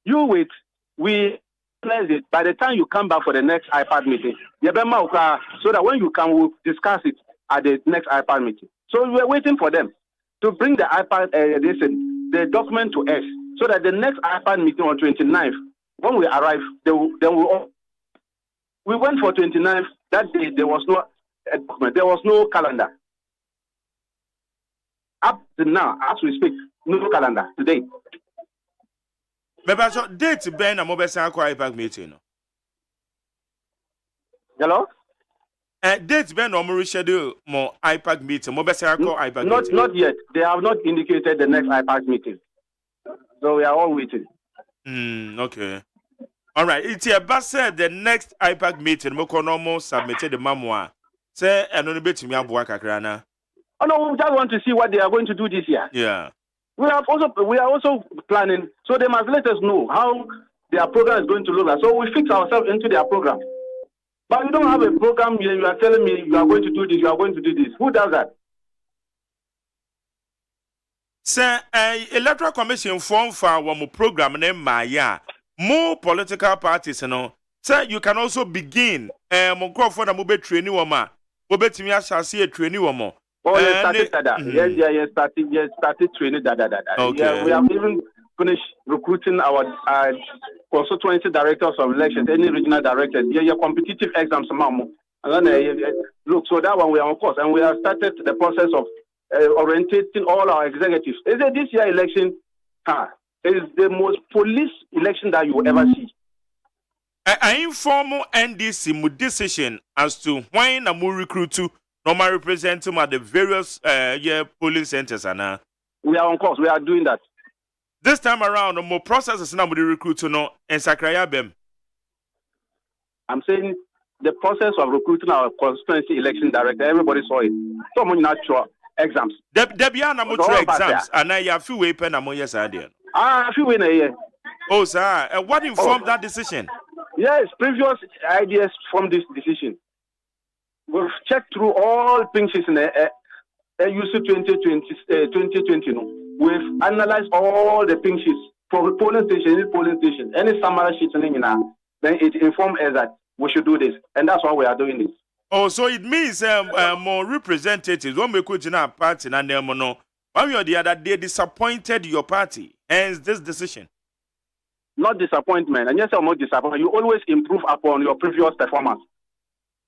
you wait. We place it. By the time you come back for the next iPad meeting, so that when you come, we'll discuss it at the next iPad meeting. So we're waiting for them to bring the iPad, the document to us, so that the next iPad meeting on 29th, when we arrive, we went for 29th. That day there was no document, there was no calendar. Up to now, as we speak, no calendar today. Maybe so date Ben and mobile sanko IPAC meeting. Hello? Date Ben or more schedule more IPAC meeting. Mobile sanko IPAC meeting. Not yet. They have not indicated the next IPAC meeting. So we are all waiting. Okay. All right. It's about said the next IPAC meeting. Moko normal submitted the memoir. Say and only bit me abuwa kakrana. Oh no, we just want to see what they are going to do this year. Yeah. We are also planning, so they must let us know how their program is going to look like. So we fix ourselves into their program. But you don't have a program here. You are telling me you are going to do this. You are going to do this. Who does that? Sir, electoral commission form for one program named Maya. More political parties, you know. Sir, you can also begin. Monko for the mobile training woman. Mobile team shall see a training woman. Oh, yes, started training. Okay. Yeah, we have even finished recruiting our constituency directors of elections, any regional directors. Yeah, competitive exams, ma'am. And then look, so that one we are on course, and we have started the process of orientating all our executives. Is it this year election? Is the most police election that you will ever see. An informal NDC decision as to when a more recruit to normal represent him at the various polling centers. We are on course. We are doing that. This time around, no more processes now with the recruit to know and Sakraya Bem. I'm saying the process of recruiting our constituency election director, everybody saw it. So many natural exams. There be no exams, and I have few weapon among yes idea. A few in a year. Oh, sir. What informed that decision? Yes, previous ideas from this decision. We've checked through all things in the UC 2020. We've analyzed all the things from polling station, any summary sheet, then it informed us that we should do this. And that's why we are doing this. Oh, so it means more representatives, when we could in our party, and then one way or the other, they disappointed your party. Hence this decision. Not disappointment. And yes, I'm not disappointed. You always improve upon your previous performance.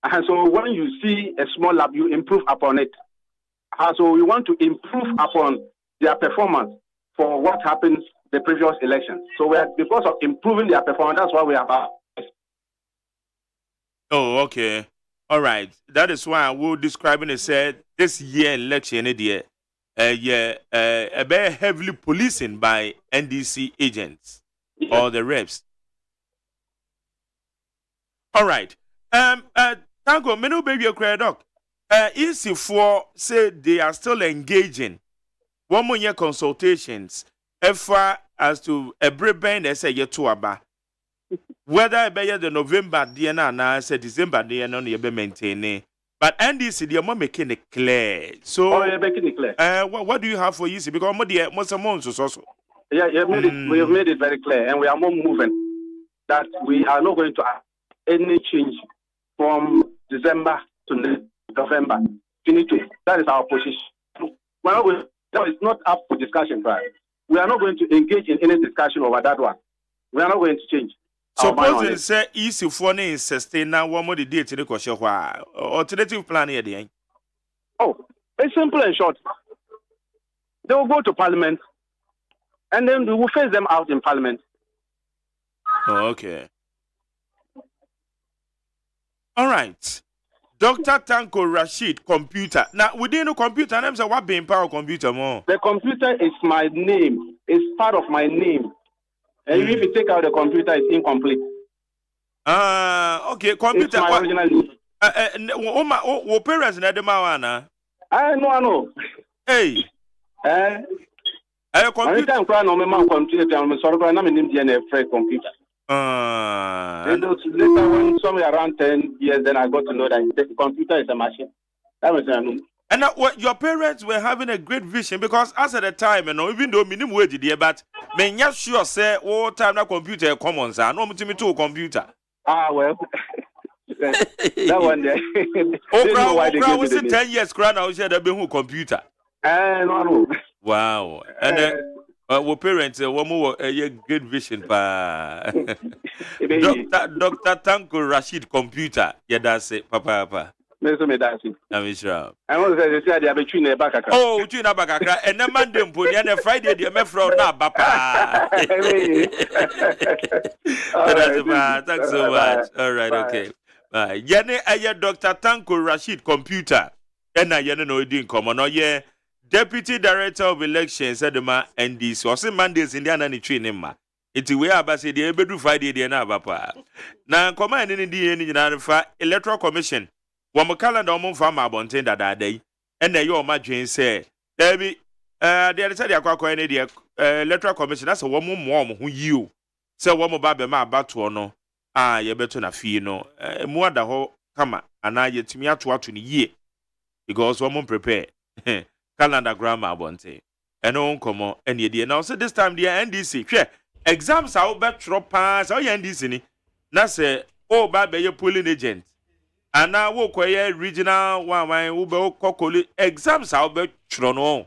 And so when you see a small lab, you improve upon it. And so we want to improve upon their performance for what happens the previous election. So we are, because of improving their performance, that's why we are. Oh, okay. All right. That is why I will describe it. Said this year election, very heavily policing by NDC agents or the reps. All right. Tango, menu baby a credit doc. Easy for say they are still engaging 1 more year consultations as far as to a brand they say yet to aba. Whether by the November DNA na say December DNA no be maintaining. But NDC they are making it clear. So making it clear. What do you have for easy? Because most also. Yeah, we have made it very clear, and we are more moving that we are not going to have any change from December to November. That is our position. It's not up for discussion, right? We are not going to engage in any discussion over that one. We are not going to change. Suppose they say easy for any sustain now one more the date to the question. Alternative plan here. Oh, it's simple and short. They will go to Parliament, and then we will face them out in Parliament. Oh, okay. All right. Dr. Tanko Rashid, computer. Now, within the computer, I'm saying what being power computer more? The computer is my name. It's part of my name. And if you take out the computer, it's incomplete. Okay. Computer. It's my original name. What parents na de mawana? I know. Hey. Computer. I'm crying on my computer. I'm sorry, I'm not in the computer. Later, when somewhere around 10 years, then I got to know that the computer is a machine. That was and your parents were having a great vision because as at the time, even though minimum wage there, but men not sure say all time that computer common sir. No me to computer. Well. That one there. Oh, we say 10 years cry now share that be who computer. No. Wow. And our parents one more a great vision pa. Dr. Tanko Rashid computer. Yeah, that's it, papa. Me so me dance. Na me sure. I want to say they are between the back. Oh, between the back. And then Monday mponi and Friday the me from na papa. Thanks so much. All right, okay. Yene aye Dr. Tanko Rashid computer. Ena yene no di nkomo no ye Deputy Director of Elections said the man NDC or say Mondays in the anani training ma. Iti we abase de ebedu Friday de na papa. Na nkoma ene di ene nyina fa Electoral Commission. Wo mo calendar mo fa ma abonten dada dai. Ena ye o ma dwen say Debi they said they akwa ene de Electoral Commission na say wo mo ho yi o. Say wo mo ba be ma abato no. Ye beto na fie no. Mu ada ho kama ana ye timi ato ni yie. Because wo mo prepare. Calendar grammar abonte. Eno nkomo ene de now say this time the NDC hwe exams are betro pass or NDC ni na say o ba be ye polling agent ana wo koye regional one wo be kokoli exams are betro no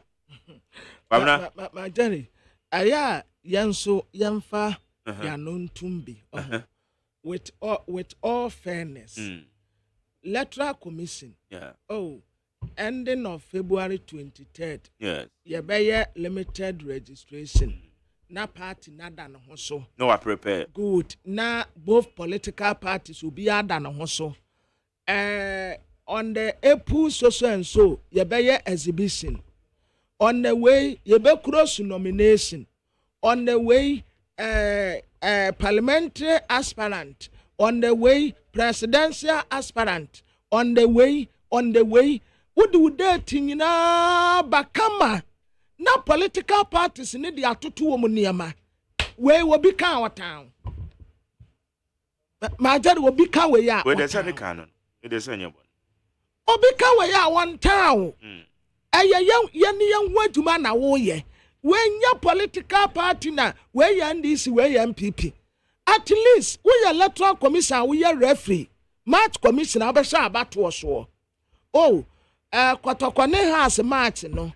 bamna ma Jerry aya yanso yamfa ya no ntumbi with all fairness Electoral Commission ending of February 23rd. Yes. Yebeye limited registration. Na party nada no hoso. No, I prepare. Good. Na both political parties will be ada no hoso. On the April so and so, yebeye exhibition. On the way, yebe cross nomination. On the way, parliamentary aspirant. On the way, presidential aspirant. On the way. What do that thing na bakama na political parties ni dia atoto wo niama we will be kan our town ma jare will be kan we ya we dey say the canon we dey say nyebo obi kan we ya one town yan waduma na wo ye we nya political party na we ya NDC we ya MPP at least we ya Electoral Commission we ya referee match commission abesha abato so kwatokwane has match no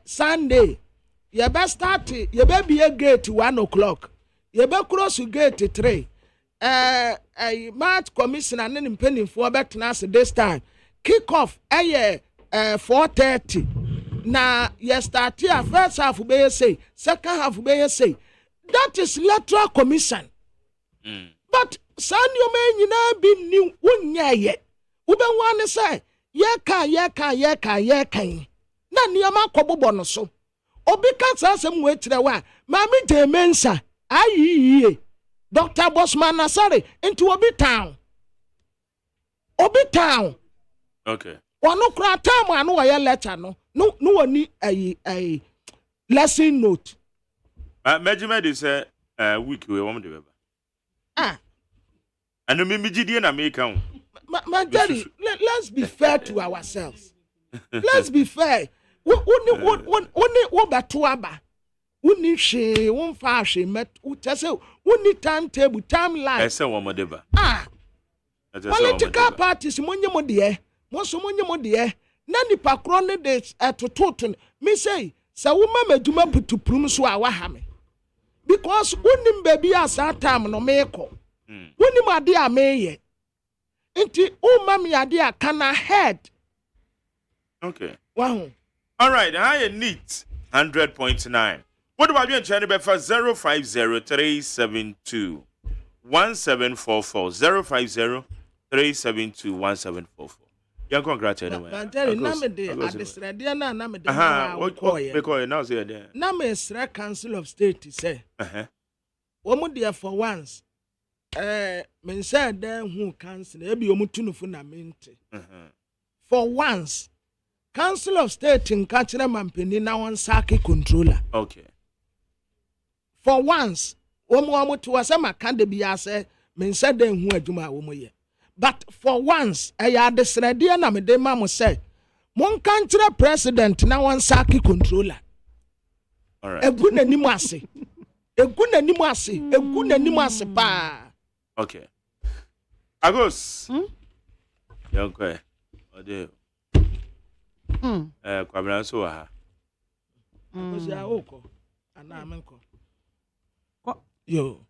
Sunday ye be start ye be be gate 1 o'clock ye be cross gate 3 match commission and then pending for betna this time kick off 4:30 na ye start here first half be say second half be say that is Electoral Commission but san you me nyina bi ni wonya ye ube wan say ye kan na niama kobobo no so obi ka asem we tire wa ma mi je mensa ayi Dr. Bosman Nasare into obi town okay wonu kra time anu wa ye letter no woni ayi lesson note Mejima dey say week we want to be and me gidie na me kan Daddy, let's be fair to ourselves. Let's be fair. What batuaba? Uni she won fa she met utase uni timetable timeline. I say one more deba. Political parties monye mo de. Mo so monye mo de. Na nipa kro ne de etototo. Me say woman meduma putu prum so awa ha me. Because unim baby asa time no me ko. Unim ade a me ye. Inti mami adia kana head. Okay. Wow. All right. I neat 100.9. What about you in China? For 050-372-1744. 050-372-1744. You congratulate anyway. Banteri namede adesrede na namede. Because now say there. Na me Sra Council of State say. Omo there for once. Men said then who council ebi omutu fundament. For once, Council of State in Kachira Mampeni na one saki controller. Okay. For once, omutu wasema kande biase men said then who aduma omoye. But for once, aya desrede na me de mamu say, mon country president na one saki controller. All right. Eguna nimu ase pa. Okay. Agos. Okay. Ode. Kwabran so ha. Abusia oko. Ana amenko. Yo.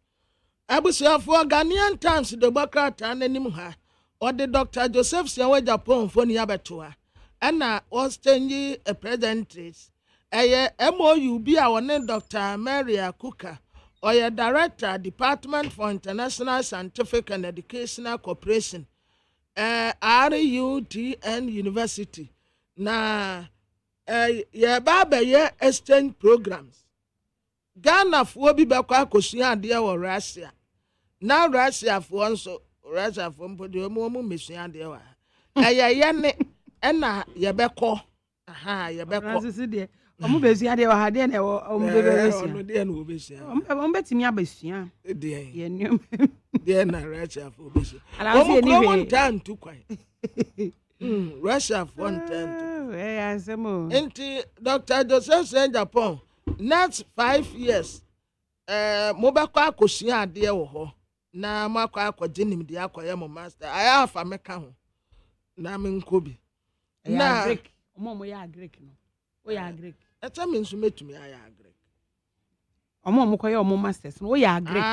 Abusia for Ghanaian Times the Democrat ananim ha. or the Dr. Joseph Siawa Japan for Niabetoa, and now was changing a present is a MOU be our name Dr. Maria Cooker, or your Director, Department for International Scientific and Educational Cooperation, RUTN University. Na ye baba ye exchange programs. Ghana for bi bekwa akosua ade wo Russia. Na Russia for nso Russia for mpodi mu mesua ade wa. Ye ne na ye beko. Aha ye beko. Francis de. Omo besua de wa ha de na omo besua. Ono de na obesua. Omo betimi abesua. De. Ye num. De na Russia for obesua. Omo ni we tan tu kwan. Russia for 110. Inti Dr. Joseph said Japan next 5 years mobakwa akosua ade wo ho na makwa akwaje nimde akoye mo master aya afa meka ho na me nkobi na omo ya Greek no o ya Greek eta me nso metumi aya Greek omo koye omo masters no o ya Greek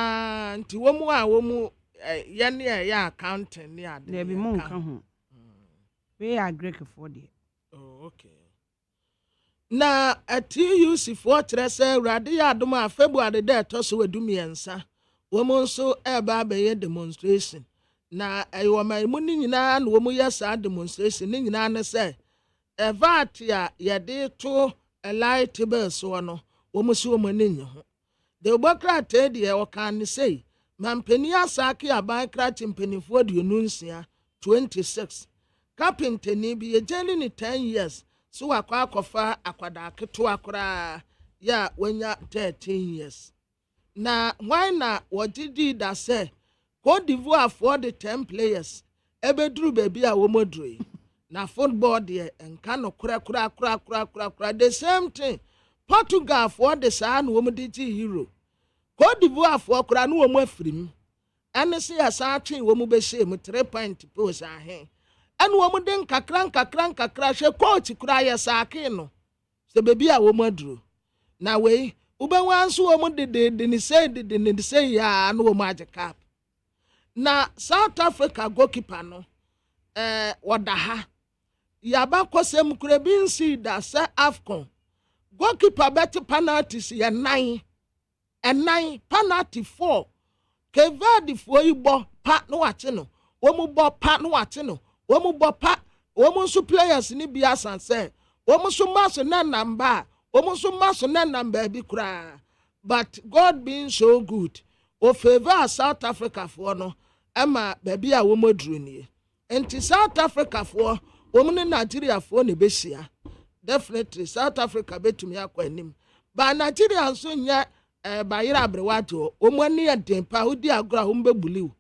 nti wo mu ye ne ya accounting ne ade na bi mo nka ho we are Greek for the. Oh, okay. Na TUC for Tressa Radia Duma February there tosso with Dumiansa. Woman so eba be demonstration. Na my money na and woman yes demonstration in an say. Evatia ya de to a light table so no woman so money. The worker teddy or can say, Mampenia Saki a bank in penny for the Nuncia 26. Carpenter ni bi ejeli ni 10 years so akwa akwada keto akora ya wenya 13 years na why na wodidi da say Cote d'Ivoire for the 10 players ebeduru baby a womodru na football de enka no kura the same thing Portugal for the san womoditi hero Cote d'Ivoire for kura no womo afrim ene se ya sa twen womo be she mu 3 point post ahen anu wo den kakran she coach kura ya saake no se bebi a wo maduro na we ubenwa nso wo de ni say ya anu wo magic cap na South Africa goalkeeper no wadaha ya ba kosem kura bi nsi da se AFCON goalkeeper bet penalties ya 9 penalty 4 Kevadi fo yibo pa no wache no wo mu bo pa no wache no womu bopa womu su players ni bia sanse womu su maso na number womu su maso na number bi kura but God being so good o favor South Africa for no ema baby a womu duru ni enti South Africa for womu ni Nigeria for ne behia definitely South Africa betumi akwa anim ba Nigeria nso nya bayira abrewajo womu ani edempa hodi agora hombe buliu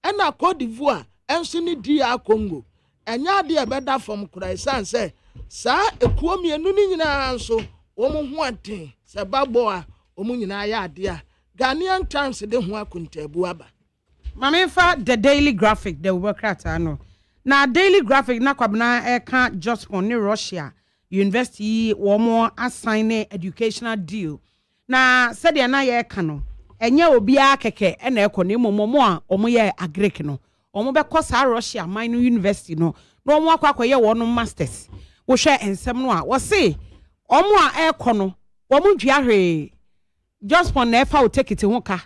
ena Cote d'Ivoire enso ni dia Congo enya de ebeda from Kuraisan say sa ekuo mienu ni nyina nso omo ho aten se babo a omo nyina ya ade a Ghanaian Times de ho akuntabu aba Mamenfa the Daily Graphic the workrata no na Daily Graphic na kwabna eka Jospon ni Russia University wo mo assign educational deal na said na ye eka no enye obi a keke na ekọ na momo a omo ye agric no omo be kosa Russia mine university no omo akwakoye wono masters wo hwe ensem no a wo se omo a ekọ no omo dua hwe just for nefa o take it hoka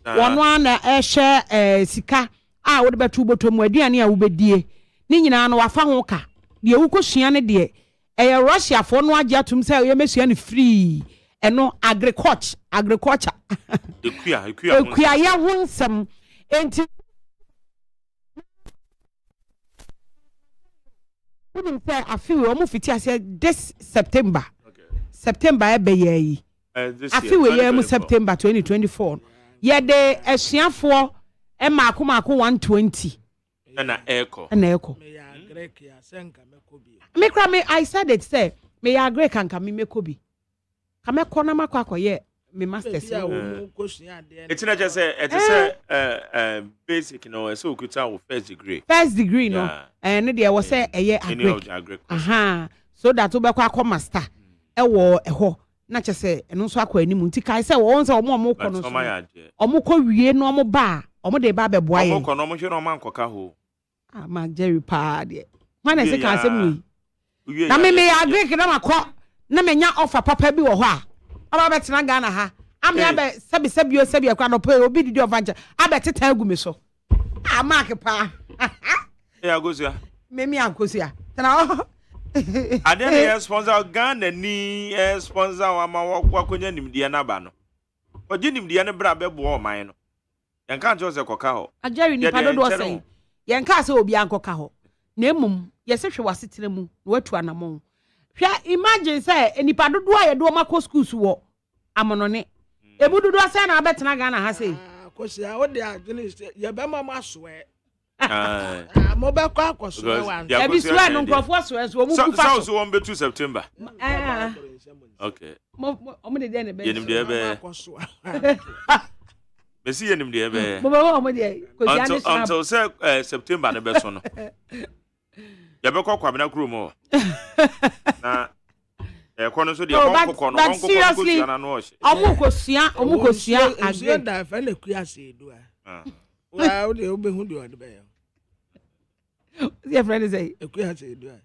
wono ana ehye sika a wo de betu botom aduane a wo bedie ni nyina no wafa hoka de wo kosua ne de Russia for no agya tum se ye mesua ne free eno agriculture ekuya ya wonsam enti wouldn't say I feel almost this September. Okay. September I feel we September 2024. Yeah, the Asian and Marco 120. And echo. I said it say may I Greek and come me Kobe. Come corner Macquaco, yeah. Me masters. It's not just a basic, you know, so good our first degree. First degree, no. And there was a year agric. Aha. So that Obaqua master. A war a ho. Not just say, and also any muntica. Say once or more or moko wie no mo ba. Omo de ba be boy. Omo kono mo hwe no man koka ho. Ah, my Jerry Pad. When I say can say na me agree ke na makọ na me nya offer papa bi wo ho a aba betina Ghana ha am ya be sebi akwa no pay obi didi offer nche abeteta agu me so ah mark pa agosia me agosia tana ade na sponsor Ghana ni sponsor wa ma wakonya nimdie na ba no oje nimdie ne bra be bo o man no yanka nche se koka ho Ajeri ni pa dodo say yanka se obi ankoka ho na emum yese hwe wasetire mu na watu anamon hwa imagine say enipa dodo a yedo makọ schools wo amonone ebu dodo say na abetena Ghana ha say kosi a wode agene ye be mama soe mo be kwa akoso wan e bi so no nkrofo so mu ku fa so won be 2 September okay mo de ne be yenim de be Messi yenim de be mo de kosi ani until say September ne be so no ya be kwa bena kuro mo na kono so de kono na no o omukosua agbe da fa na ku ase edu a wa o de obehu de o de be your friend is say ku ase edu a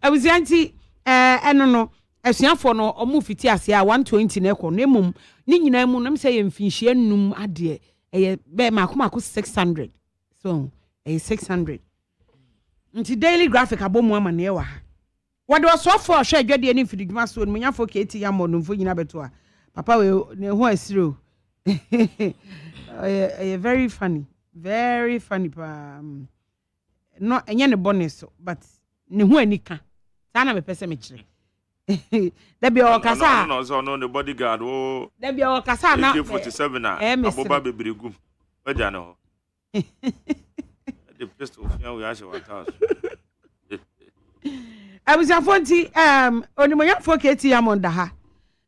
abuzianti eno no asuafo no omufiti ase a 120 na ekọ na emum ni nyina mu na say yemfinhie num ade eye be makoma 600 so 600 nti daily graphic abomu ama na ewa ha wode osofo hwe adwade ni fididwuma so no nyafo keti ya mo no mfo nyina beto a papa we ne ho asiro very funny pa no enye ne bonus but ne ho anika sana me pese me kire da bia o kasa no ne bodyguard o da bia o kasa na 47 na aboba bebregu waja no ho the best of you we ashe 1000 abusiafonti onimoyafo keti ya monda ha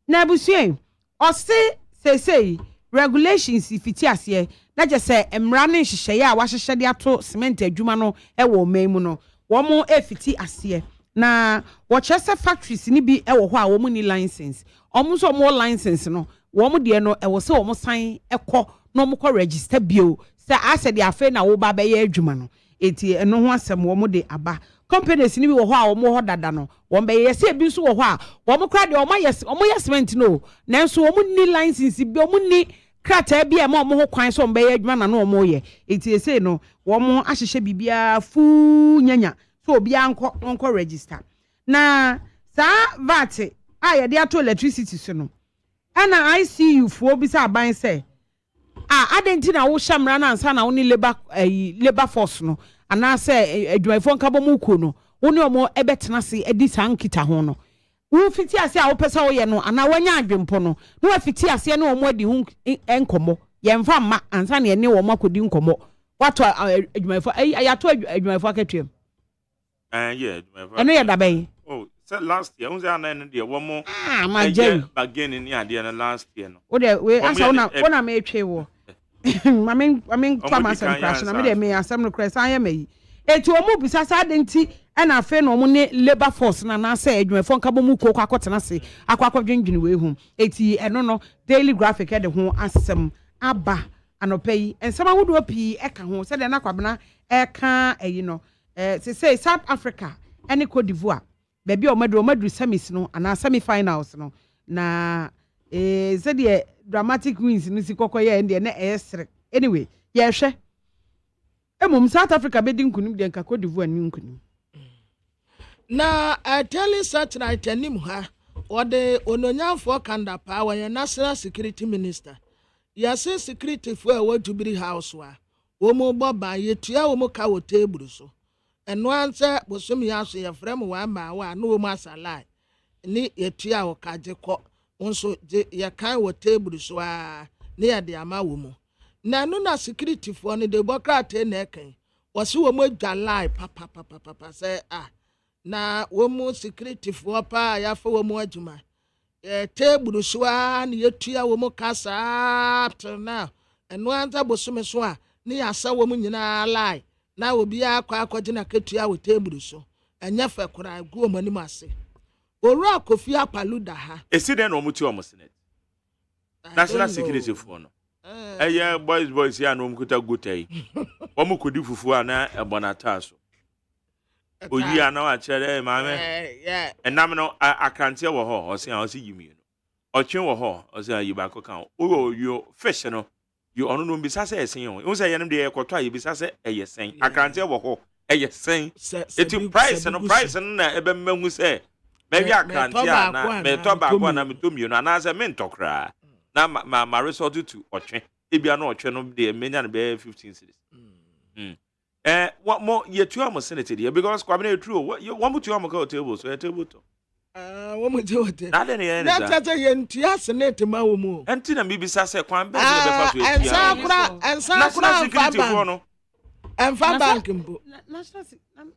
na abusuen o say regulations fiti ase na je say emra ne hihye ya wa hihye de ato cement adwuma no wo maimu no wo mo efiti ase na wo chese factories ni bi wo ho a wo mo ni license omo so mo license no wo mo de no wo se wo mo sign ekọ no mo ko register bio se ase de afa na wo ba be ya adwuma no eti eno ho asem wo mo de aba companies ni bi wo ho a wo mo ho dada no wo be yese bi so wo ho a wo mo kra de wo mo cement no nanso wo mo ni license bi wo mo ni krata bi e mo ho kwan so be ya adwuma na no wo mo ye eti ese no wo mo ahihye bibia fu nyanya so obi anko register na sa VAT a ye de ato electricity so no ana ICU fo bi sa aban say adenti na wo shamra na ansa na wo ni labor force no ana say adwumayfo nka bomu ko no wo ni omo ebetena se edi sankita ho no wo fiti ase a wo pesa wo ye no ana wanya adwempo no no wa fiti ase na omo adi hu enkomo ye mfa ma ansa na ye ne wo makodi nkomo wato adwumayfo ayato adwumayfo akatwem yeah eno ye dabai oh so last year unze anan de wo mo ma Jerry bargain ni ade na last year no wo de we asa wona me etwe wo mamen twama asem crash na me de me asem no crash an ye meyi eti omu bisa sa adenti na afa na omu ne labor force na say adwumefo nka bomu ko akotena se akwadwendwene we hu eti eno no daily graphic e de ho asem aba anopai ensema wodo pi eka ho se de na kwabena eka eyi no say South Africa ene Cote d'Ivoire baby o madu semis no ana semi finals no na se de dramatic wins no si kokoye ende na esre anyway ye hwe emum South Africa be din kunim de nka Cote d'Ivoire ni nkunim na tell satellite anim ha ode ononyafo kanda pa wa national security minister ya say security for wa Jubilee house wa wo mo boba yetua wo mo ka wo table so eno anse bosom ya so ye frem wa ma wa no mo asalai ni yetua wo ka je ko onso ye kan wo table so a ni ya de ama wo mo na no na security for ni de bokrate na ekan wo se wo mo dwalai papa say na wo mo security for pa ya fa wo mo adwuma table so a ni yetua wo mo kasa na eno anta bosom so a ni asa wo mo nyina lai na obi akwaje na ketua wo table so enya fa kura gu o mani ase oru akofi apaluda ha esi den no muti o mo senate national security for no boys ya no mkuta gutai Omo kodi fufu ana ebonata so. Oyi ana wa chere maame. Yeah. Enam no akrante wo ho, o se yimi no. Otwe wo ho, o se ayiba kokan. Yo fish no. You ono no bisa se esen yo. Wo se yenem de ekoto ayi bisa se eyesen. Akrante wo ho, eyesen. Eti price no na ebe mmahu se maybe akrante na me to ba kwa na me to mienu ana se me ntokra. Na ma resort to otwe. Ebia na otwe no de menya no be 15 cedis. What more yet you am senate there because kwabena true what you want to am go table so table to what mo do it na de ne na tata ye ntia senate ma wo mu enti na bibisa se kwan be be fa so ensa kura security for no enfa bank mbo national security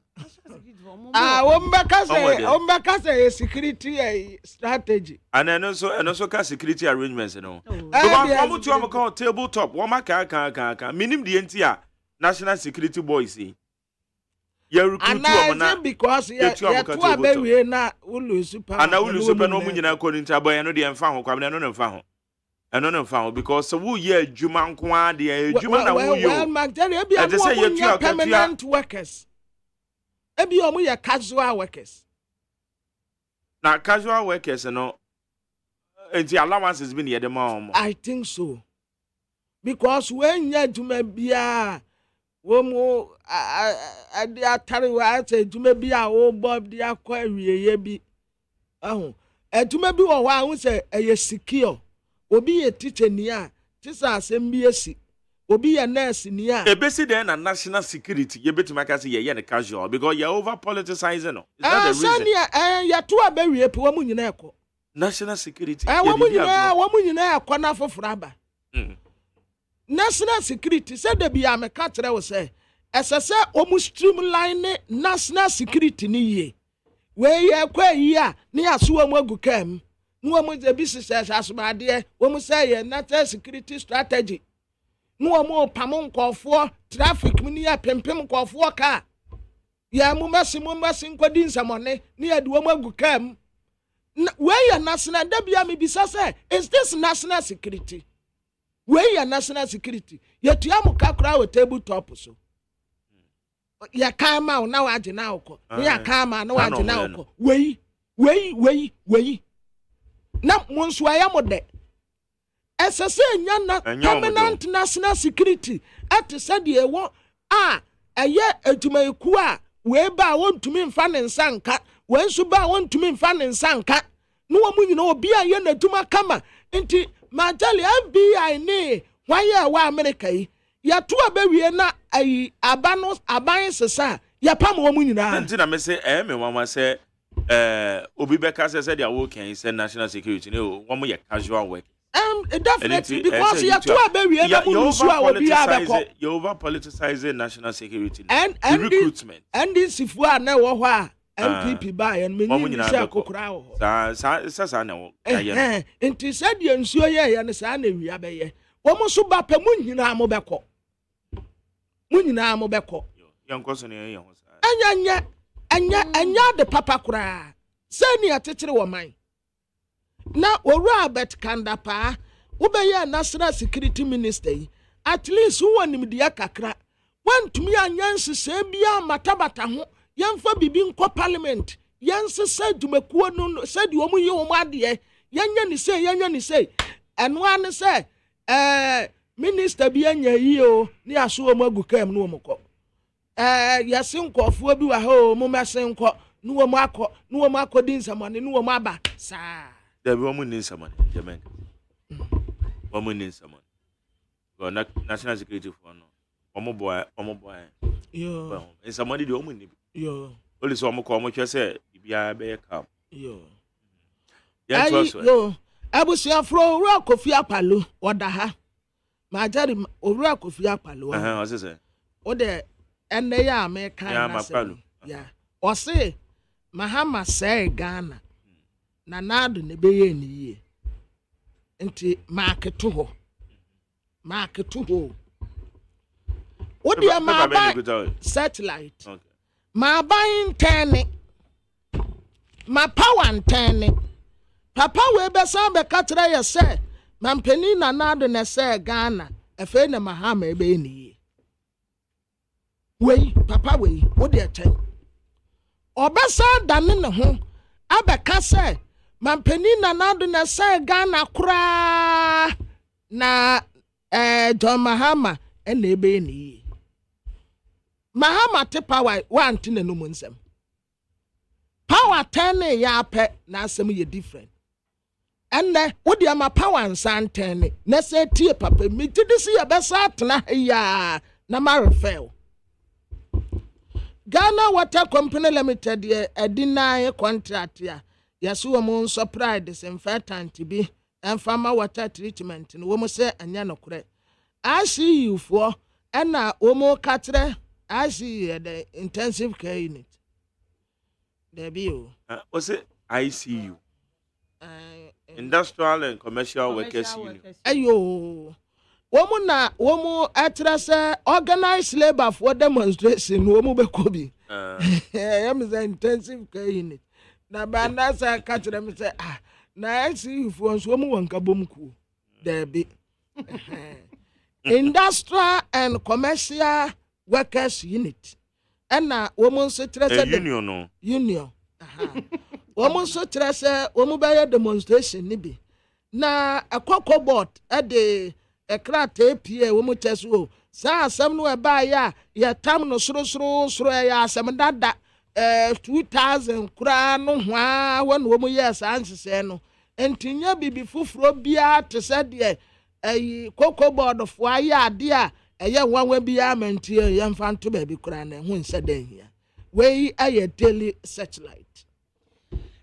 ombeka say security strategy and so ka security arrangements no because what to am go table top what ma ka minim de enti a national security boys see ya recruit wo na because ya to abewie na ulu super ana ulu super no munyina ko ni ntaboy no de emfa ho kwabena no emfa ho eno no emfa ho because wo ye adwuma nko a de adwuma na wo yo well Magdalene ebi amu permanent workers ebi omu ye casual workers na casual workers no enti allowances bi ne ye de ma I think so because when ya adwuma bia womu ade atare wa ate adwuma bi a wo bob de akwa wieye bi adwuma bi wo wa hu se eye secure obi ye teacher ni a tisa asem bi esi obi ye nurse ni a ebesi den na national security ye betima ka se ye ne casual because you over politicizing no is that the reason ya to abewie pe womu nyina ekọ national security womu nyina ekọ na foforo aba national security said there be a mekatre we say esese omu streamline national security ni ye we ye kwa yi a ni aso omu agukam nu omu ze business asomade omu say ye national security strategy nu omu pam nkofo traffic ni ya pempem nkofo ka ya mu masi nkodi nsamone ni ya de omu agukam we ye national da bia me bisa say is this national security we ya national security yetu am kakra we table top so ya kama na waje na ukọ ya kama na waje na ukọ we na monso aya mode esese nya na permanent national security at said ye won eye adwumayiku a we ba wontumi mfa ne nsanka we nso ba wontumi mfa ne nsanka no wo nyina obi a ye na adwuma kama nti Magdalene FBI ni why wa America yi ya to abewie na ayi aban sesa ya pam wo mu nyina nti na me say me wan say obi be ka say dia work can say national security no wo ye casual work definitely because ya to abewie na mu nsu a obi abeko you over politicizing national security and recruitment and this if we na wo ho a MPP ba yan me ni se akokora wo sa na wo nti said ye nsuo ye ne sa na wi abeye wo mo so ba pa mu nyina mo beko yanko so ne ye ho sa anya de papa kura se ni atekere wo man na owura bet kanda pa wo be ye national security minister at least wo nim de kakra wantumi anyanse se bia matabata ho yemfa bibi nko parliament yense se dwumakuo no se de omu yi wo ade yenya ni se eno ane se minister bi anya yi o ni aso omu agukam no omko yase nkofo bi wa ha o mu mese nko no omu akodi nsamane no omu aba sa da bi omu ni nsamane jamen omu ni nsamane go national security for no omu boy yo nsamane de omu ni yo oli so omu ko omu hwe se bibia be kam yo yo abusi afro owura kofi apalo oda ha Magdalene owura kofi apalo o se o de enne ya America na se ya o se Mahama say Ghana na nado ne beye ni ye nti marketu ho o de ma satellite okay ma buying 10 ma power 10 papa we be sa be katra ye se mampeni na nado ne se Ghana efe na Mahama ebe ni wei papa wei wo de chen obesa dane ne ho abeka se mampani na nado na se Ghana kura na John Mahama ene ebe ni Mahama te power want na no munsem power 10 ya pe na asem ye different enne wo de ama power nsan 10 na se tie papa mi ti disi ya besa atena ya na ma refer Ghana Water Company Limited ye deny contract ya yaso wo nso pride disinfectant bi farmer water treatment no wo se anya no kure ICU for na wo mo katre ICU the intensive care unit there be o was it ICU Industrial and Commercial Workers Union ayo wo mu atrase organized labor for demonstration wo mu bekobi am the intensive care unit na banda sa katre me say na ICU for so mu wanka bomku there be Industrial and Commercial Workers Unit ena wo mu so trese union no union wo mu so trese wo mu be demonstration ni bi na akoko board de ekrata pie wo mu teso sa asem no e ba ya tam no soro ya asem dada 2000 kura no hwa won wo mu yes ansese no entinya bibi fufuro bia te se de koko board fo ade a eye wanwa bia mantie ye mfa nto ba bi kura na hu nse dan hia we aye daily searchlight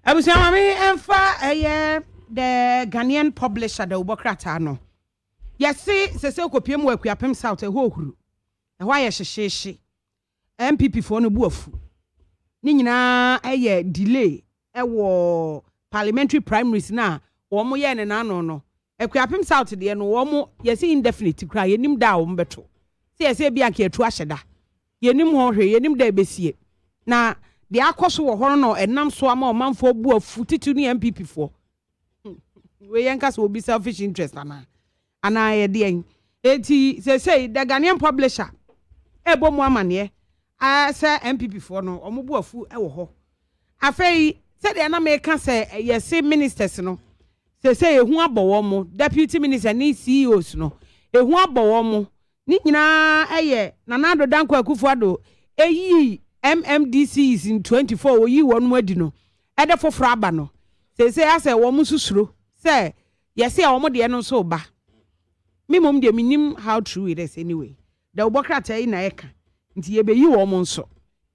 abusia mami emfa eye the Ghanaian publisher the Ubokrata no yesi sese kopiem wa akuapem south ehuru ehwa ye hyehyeehye MPP fo no buafu ni nyina eye delay ewo parliamentary primaries na wo mo ye ne na no akuapem south de no wo mo yesi indefinite kra yenim da wo mbeto se yesi bia ka etu ahyeda yenim ho hwe yenim da ebesie na de akoso wo horo no enam so ama omanfo buafu titu ni MPP fo we yanka so be selfish interest ana ye de enti say the Ghanaian publisher ebo mu amane say MPP for no omobu afu e wo ho afei say de na me ka say yes ministers no say ehu abowo mu deputy minister ni CEOs no ehu abowo mu ni nyina eye Nanado Danko Akufo-Addo eyi MMDCs in 24 oyi wonu adi no e de foforo aba no say ase wo mu susuro say yes e wo mu de no so ba me mom de minim how true it is anyway the Ubokrata yi na eka nti ye be yi wo mo nso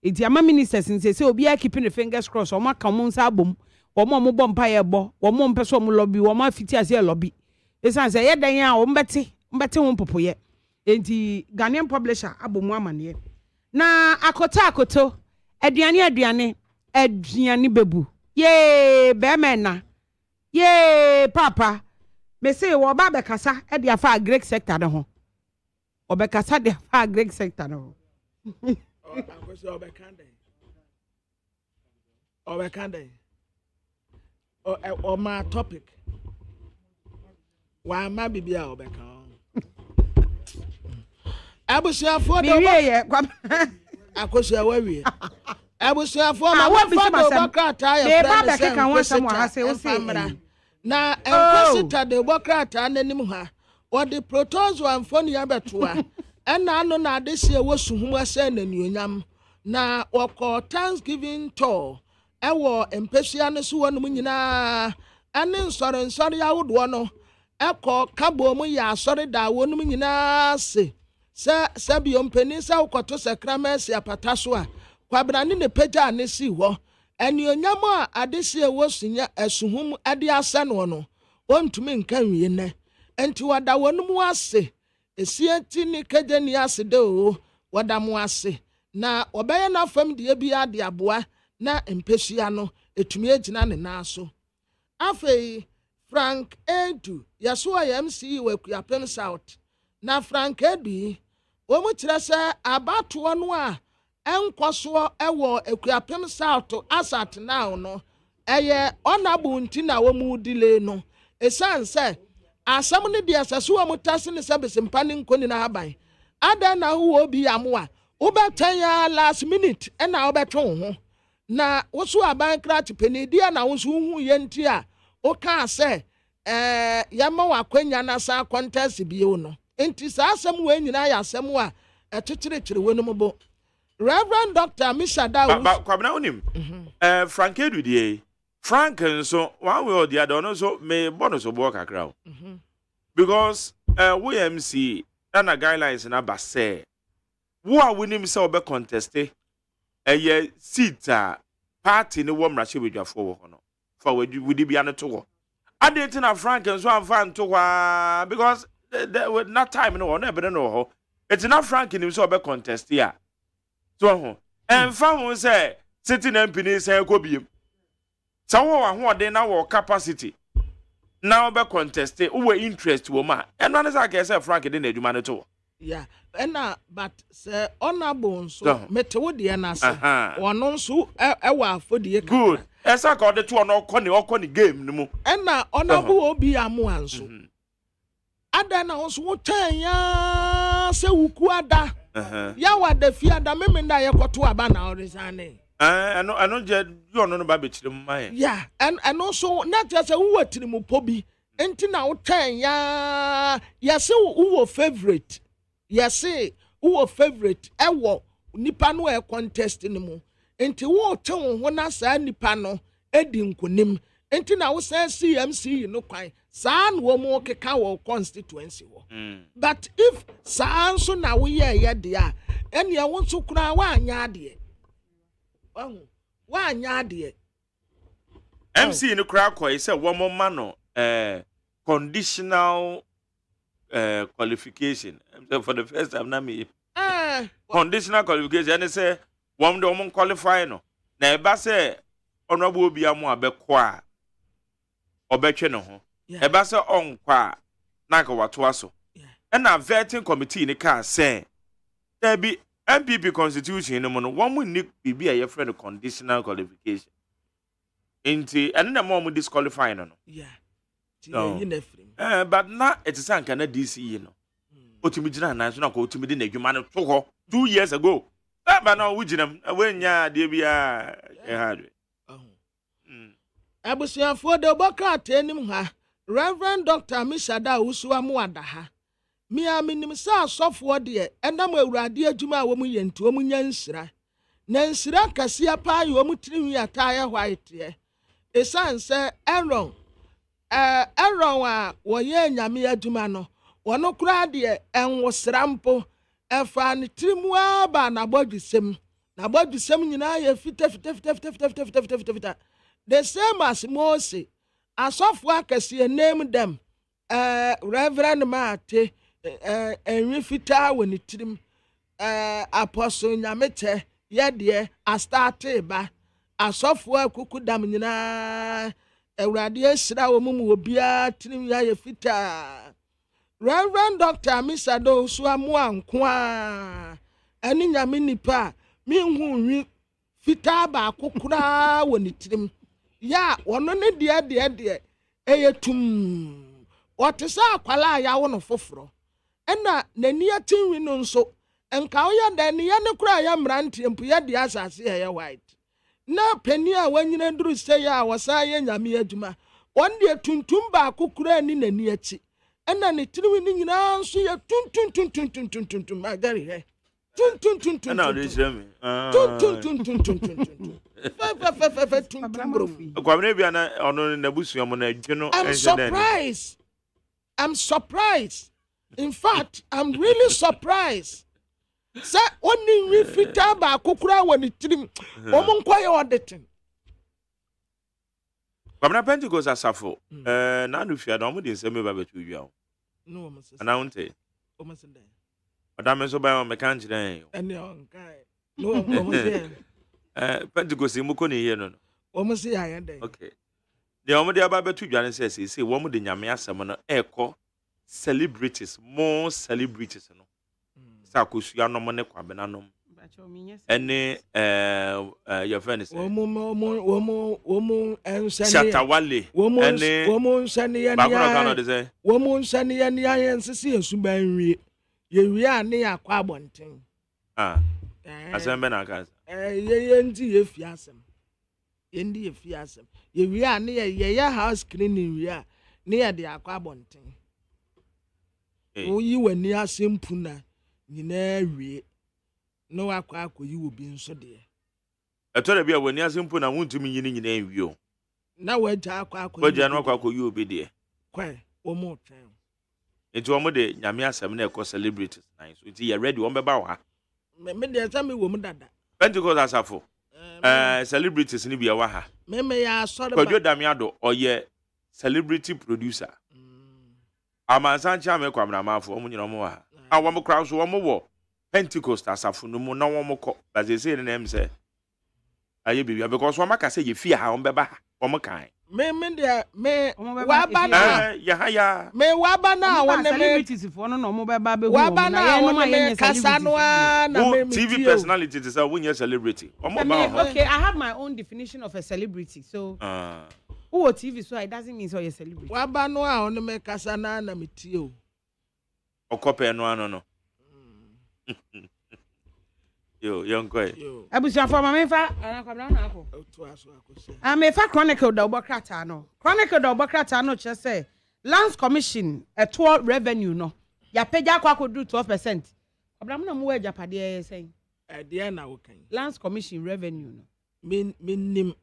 enti ama ministers nse say obi a keeping the fingers crossed o maka mo nsa abom wo mo bom pa ye bo wo mo mpeso mo lobby wo ma fiti ase lobby esan say ye dan a wo mbete ho popoye enti Ghanaian publisher abom amane na akoto aduane bebu ye be mena ye papa me say wo ba be kasa e dia fa Greek sector ne ho obekasa dia fa Greek sector ne ho obekande o ma topic wa ma bibia obeka abusuafo do akosia wawie abusuafo ma wa fa do Ubokrata ya ba be keka won sam wa hase o se na enkwasita de Ubokrata nanim ha o de protos wa mfoni ya betoa ena no na adehie wo suhum ase nanuonyam na woko Thanksgiving tour ewo empehia no so wonum nyina ane nsore ya wodo no eko kabo mu ya asore da wonum nyina se bi ompeni se ukoto sakramesi apata so a kwabrane ne peja ne si ho anuonyam a adehie wo sunya asuhum ade ase no ontumi nka wie ne enti wada wonum ase esieti ni kejeni ase de o wada mu ase na obeye na fam de bi ade aboa na empehia no etumi agina ne na so afei Frank Edu yaso ya MC wa Kuapem South na Frank Edu wo mu kire se abato no a enkoso ewo Kuapem South asat now no eye onabu nti na wo mu dile no esan se asam ne de asaso wo mu tase ne se besimpa ne nkoni na haban ada na wo obi amoa Ubetanya last minute and now beton. Na wosu aban krat penidia na wosu hu yentia o ka say yama wakwanya na sa contest bio no enti sa asem we nyina ya asem a eteterekere wonum bo Reverend Dr. Mishada kwabna unim Frank Edudie Frank nso one way or the other no so me bonus obo kakra because we MC and guidelines na ba say wo a wonim say obe contest eye seat party ne wo mrahye bedwafo wo ho no fa wudi bia ne to wo ade na Frank nso amfa nto wa because with not time no na ebe no ho it's not Frank nim so obe contest here so ho emfa ho say sitting MP ni say ko biem sa wo wa ho de na wo capacity na obe contest wo interest wo ma eno ne say ka say Frank de na adwuma ne to wo yeah but say honorable so metewo de na say ono nso ewa afodie good esa ka ode to ono okoni game ni mu ena honorable obi amu anso ada na nso wo tan ya se wuku ada ya wa da fi ada meme nda ye kwoto aba na orisane ano je yo no ba be kire mu mai yeah and also not just wo watiri mu pobi enti na wo tan ya se wo favorite yes who favorite ewo nipa no e contest ni mu enti wo te wo na sa nipa no edi nkonim enti na wo say CMC no kwan sa no mo keka wo constituency wo but if sa so na wo ye de a ene e wo so kura wa anya de wa anya de MC no kura kwa say wo mo ma no conditional qualification for the first time na me conditional qualification and say one do qualify no na e ba say honorable obi amu abekọ a obetwe no ho e ba say onkwa na ka wato aso and na vetting committee ni ka say there be MPP constitution no mo no one ni bibi a ye friend conditional qualification inti and na mo disqualify no yeah no. But now it is an kind of DC, no. Otimidina national ko otimidi na adwuma no to ho 2 years ago. But now we jinem when ya de bia e hard. Abusuafo de bokra tenim ha. Reverend Dr. Mishada Usuwa mu ada ha. Mi aminim sa asofo de enam awurade adwuma a wo mu yentu wo mu nyansira. Na nsira kase pa yo mu tirinwi ataya white ye. Esanse Aaron Aaron wo ye nyame adwuma no wono kura de enwosra mpo efa ne tirimu aba na bodusem nyina ye fita the same as Moses asofo akase name them Reverend Mate enwi fita woni tirim apostle nyamete ye de astarte ba asofo akukudam nyina Ewurade esira wo mu obia tirim ya ye fita Reverend Dr. Misado Suamu ankwa ani nyame nipa mi hu nwi fita ba kokura woni tirim ya wono ne de eyetum wotesa akwala ya wo no foforo ena nani atinwi no nso enka wo ya da ne ya ne kura ya mrante empu ya de asase ya white na peni a wanyina nduru se ya wasa ye nyame adwuma wonde tuntum ba kokura ni nani achi ena ne tiriwi ni nyina nso ye tuntum magari he tuntum na de jeme tuntum kwamne bia na ono na busuamo na adweno I'm surprised. In fact, I'm really surprised. Say only we fita ba kokura woni tirim omo nkwaye auditing. Kwamna Pentecost asafo na anu fia da omo de nseme ba betu wia o. No omo se. Ana unte. Omo se den. Madam so ba o meka ngire. Ene on kai. No omo se. Pentecost mu ko ne ye no. Omo se ya den. Okay. The omo de aba betu dwane say wo mo de nyame asem no eko celebrities more celebrities no. Sa kosua no mo ne kwabena no. Ene your friend is womo ensani Shatawale ene womo nsani ya ni womo nsani ya ni ya nsisi esuban wie ye wie ane akwa abonten asem be na aka ye ndi ye fi asem ye ndi ye fi asem ye wi a ne ye house cleaning wi a ne ye de akwa abonten o yi wani asem puna nyina wi no akwa yi wo bi nso de etore bia wani asem puna wuntumi nyina wi o na waja akwa waja no akwa yi obi de kwa wo mo twen enti wo mo de nyame asem na ekọ celebrities nice so enti ye ready wo beba wo ha me de asem wo mo dada Pentecost asafo celebrities ni bia wa ha me ya asore ba Kwadwo Damiado oye celebrity producer amansancha me kwamra mafo omo nyina omo ha awo mo crowd so omo wo Pentecost asafo no mu na wo mo kọ ba ze ne em se aye bibia because wo maka se ye fie ha wo beba ha wo mo kan me wa ba na ya me wa ba na won me celebrities for no no mo beba be hu wa ba na won me kasa no na me TV personality is a win celebrity okay, I have my own definition of a celebrity, so who TV so it doesn't mean so you're a celebrity. Wa ba no a won me kasa na me tie o okope no ano no yo yonkoi abusia for ma mefa anakwabra na akọ to aso akosi mefa chronicle da obokrata no chronicle da obokrata no che say lands commission eto revenue no ya pagya kwakodu 12%. Abraham na mo wa japade say de na wo kan lands commission revenue no minnim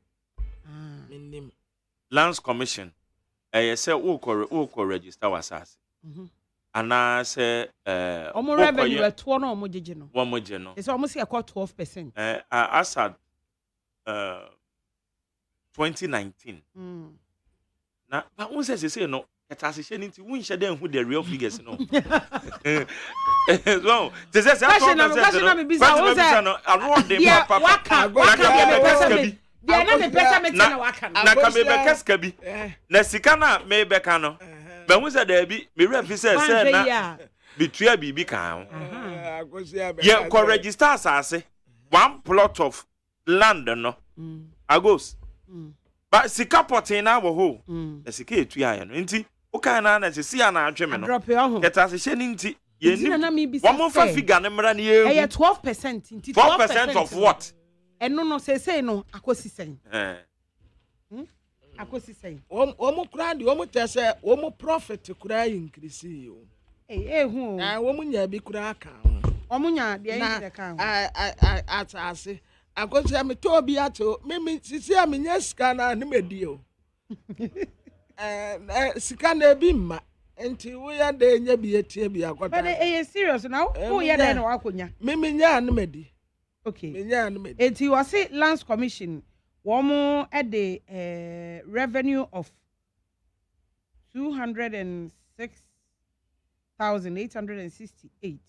lands commission say wo ko register wasase ana say omo revenue eto no omo jeje no wo mo je no say omo say 12%. As at 2019 na ba won say no etasehye nti won hye den hu the real figures no so they say question no anu de papa waka dia na me pesa me tina waka na ka me be kaska bi na sika na me be ka no ba hu say da bi me refi say na bitua bibi kan ye ko register asase one plot of land no agos but sika potin na wo ho na sika etua ya no nti o kan na se ya na adweme no keta se hye ni nti ye ni wo mo fa figure ne mra ne ye 12% nti 12% of what eno no say no akosi sen akosi sen o mo kura de o mo tese o mo profit kura increase yo hu wo mo nya bi kura aka o mo nya de yin ka atase akosi am to bi ato me sisi am nya sika na ne medi o sika na bi ma enti wo ya de nya bi etie bi akota but serious now who ya de na wakonya me nya ne medi okay me nya ne medi enti was it lands commission womo at the revenue of 206,868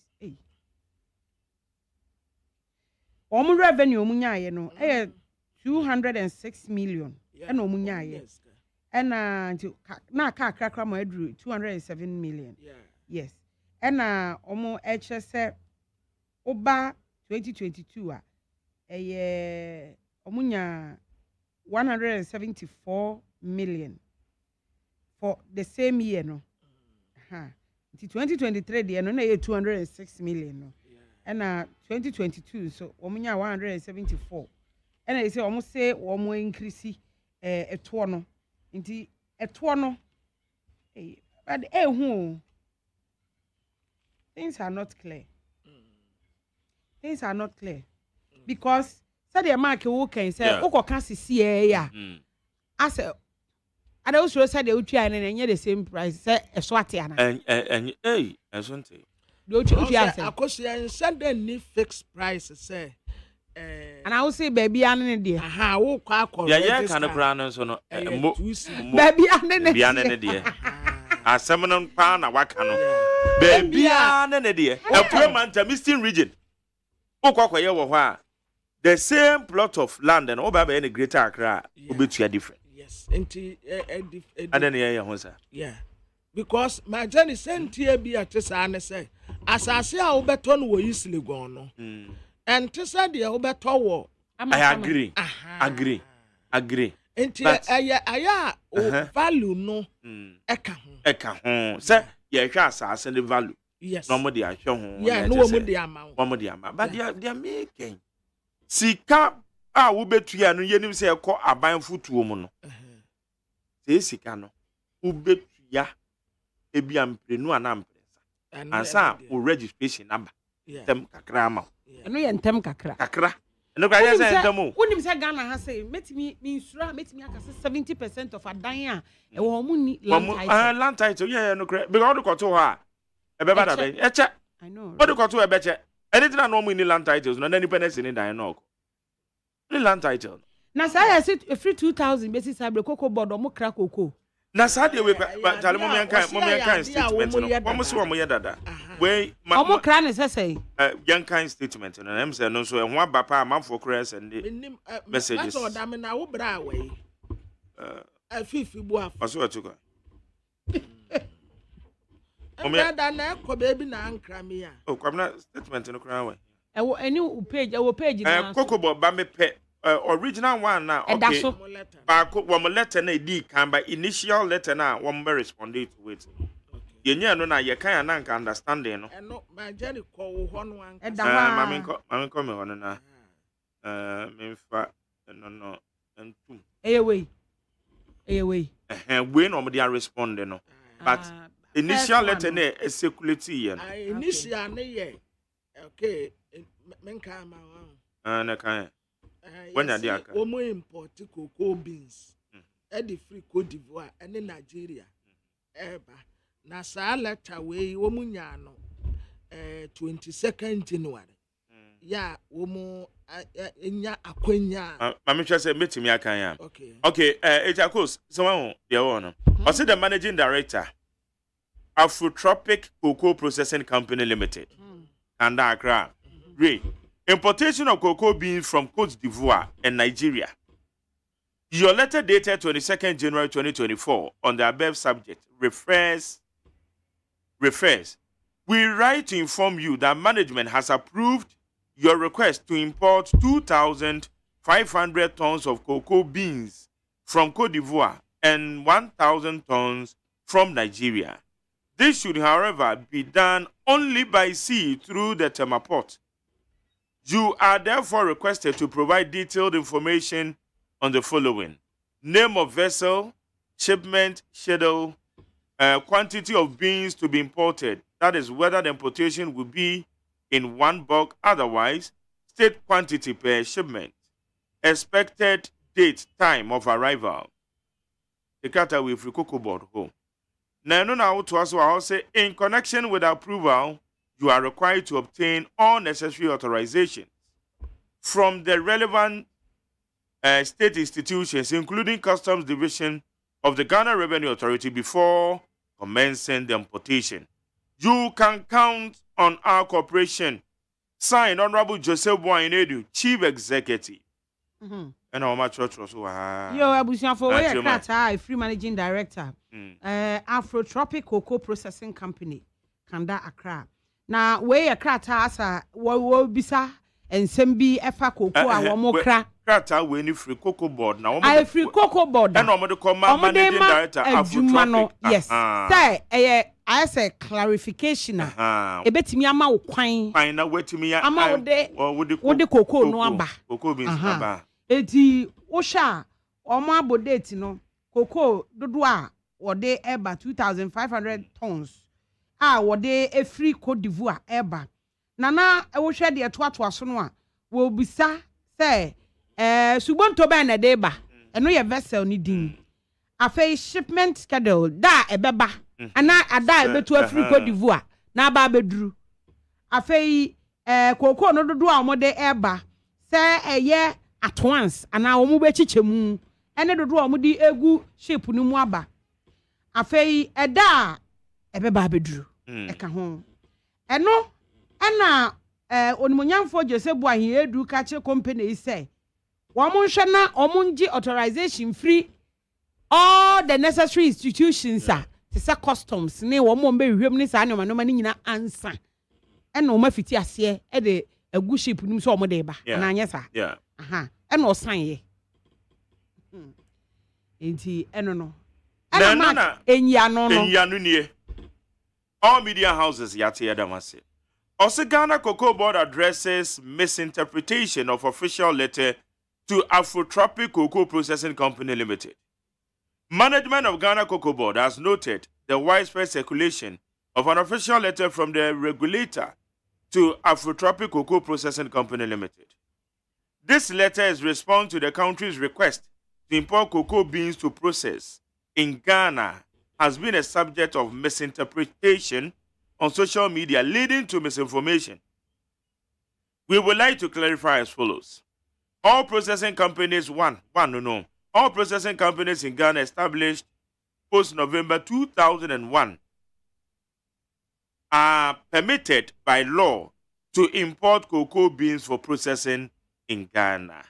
womo revenue omunyaye no 206 million and omunyaye and na ka krakra mo adru 207 million yes and omo hse oba 2022 omunya 174 million for the same year no until 2023 the no na 206 million no and 2022 so omunya 174 and they say almost say omo increase eto no until eto no but who things are not clear because said the mark who can say oko kan sisi ya as and also said the utua and the same price say eso ate ana eso nte the utua say akosia said the ni fixed price say and I will say baby ane de wo kwa akọ ya kan kra no so no baby ane de asem no pa na waka no baby ane de Akuemanta Eastern region okwakoye wo ho a the same plot of land and oba be Greater Accra obetua different yes enti and then yeah honsa yeah because my journey sentie bi atesa ne say asase a obeto no wo Isle gon no and tesa de obeto wo I agree enti aya value no eka ho say ye hwa asase the value Yes. No more the ahwe ho. Yeah, no more the amount. One more the amount. But they are making. Sika a wo betua no yenim se ekọ aban futuo mu no. Se sika no wo betua ebi amprenu anampresa. Ansa wo registration number. Tem kakra ama. Eno ye ntem kakra. Kakra. Eno kwa ye se ntem. Wonim se Ghana ha say metimi insura metimi aka 70% of adan a e wo mu ni land title. Land title yeah no kra. Because all the ha ebeba da be. Eche. I know. What the koto ebeche. Anything na no mu ni land titles no na ni penesi ni dan no. Ni land title. Na say I said free 2000 basis sabre cocoa board omo kra cocoa. Na sadia we tale mo men kan statement no. Mo se wo ye dada. We omo kra ne say yan kan statement no. Em say no so e ho aba pa amfo kra send messages. That's all na wo bra we. Afifi bu af. Aso atuko. Omo na ko baby na ankra me ya. Oh, kwamna statement no kra we. E wo any page na. Cocoa ba me pe original one na okay. Ba ko wo letter na di kan ba initial letter na wo me respond to it. Yenye no na ye kan na nka understanding no. No ma jeri ko wo ho no an. Mami ko me ho no na. Me fa no entum. Eyewe. We no me dey respond no. But initial letter na circulate ye no. Initial na ye. Okay. Menka ma na kan. When are they aka? Omo import cocoa beans. E dey free Cote d'Ivoire and Nigeria. Eba. Na sa letter we omo nya no 22nd January. Ya omo enya akwanya. Mami twa say metimi aka ya. Okay, Ejakos, someone there one. I see the managing director Afrotropic Cocoa Processing Company Limited. And Accra. Ray, importation of cocoa beans from Cote d'Ivoire and Nigeria. Your letter dated 22nd January 2024 on the above subject refers. We write to inform you that management has approved your request to import 2,500 tons of cocoa beans from Cote d'Ivoire and 1,000 tons from Nigeria. This should, however, be done only by sea through the Tema port. You are therefore requested to provide detailed information on the following: name of vessel, shipment schedule, quantity of beans to be imported, that is, whether the importation will be in one bulk, otherwise, state quantity per shipment, expected date, time of arrival. The kata with cocoa board home. Now to us, I'll say, in connection with approval, you are required to obtain all necessary authorizations from the relevant state institutions, including Customs Division of the Ghana Revenue Authority, before commencing the importation. You can count on our cooperation. Signed, Honorable Joseph Boinedu, Chief Executive. And how much also Abusian for a free managing director. Afrotropic Cocoa Processing Company, Kanda Accra. Now, where a crata asa wo bisa and sembi efa cocoa womokra. Crata we ni free cocoa board now. I free cocoa board. And omo de managing director Afrotropic. Yes. Say I say clarification. Ebetimi ama wo kwan. Kwan na wetimi ya. Ama wo de cocoa no aba. Cocoa beans aba. Eti wo sha omo abodate no cocoa dodo a wo de eba 2,500 tons. Wo de a free Cote d'Ivoire eba. Nana e wo hwe de to aso no a wo bisa say subonto ba na de ba. Eno ye vessel ni din. Afei shipment schedule da ebeba. Ana ada ebetu afri Cote d'Ivoire na ba beduru. Afei cocoa no dodo a mo de eba say eye at once ana wo mu be chichemu ene dodo a mo di egu shape no mu aba. Afei eda ebeba beduru eka ho eno ana onimonyamfo Joseph Boahi edu ka che company say wo mo hwe na omunji authorization free all the necessary institutions to say customs ne wo mo be hwem ne sa anoma no ma nyina ansa ena o mafiti ase e de egu ship nim so o mo de ba na anya sa ena o san ye enti eno no ena ma enyano nie All media houses yate yadamase. Also, Ghana Cocoa Board addresses misinterpretation of official letter to Afrotropic Cocoa Processing Company Limited. Management of Ghana Cocoa Board has noted the widespread circulation of an official letter from the regulator to Afrotropic Cocoa Processing Company Limited. This letter is response to the country's request to import cocoa beans to process in Ghana has been a subject of misinterpretation on social media, leading to misinformation. We would like to clarify as follows. All processing companies, all processing companies in Ghana established post-November 2001 are permitted by law to import cocoa beans for processing in Ghana.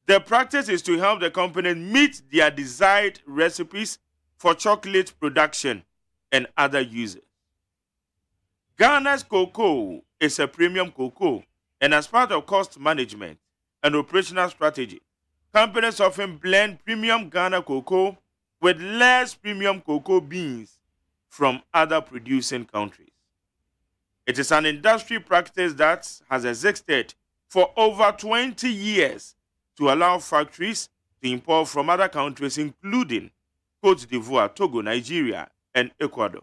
The practice is to help the company meet their desired recipes for chocolate production and other uses. Ghana's cocoa is a premium cocoa, and as part of cost management and operational strategy, companies often blend premium Ghana cocoa with less premium cocoa beans from other producing countries. It is an industry practice that has existed for over 20 years to allow factories to import from other countries, including Côte d'Ivoire, Togo, Nigeria, and Ecuador.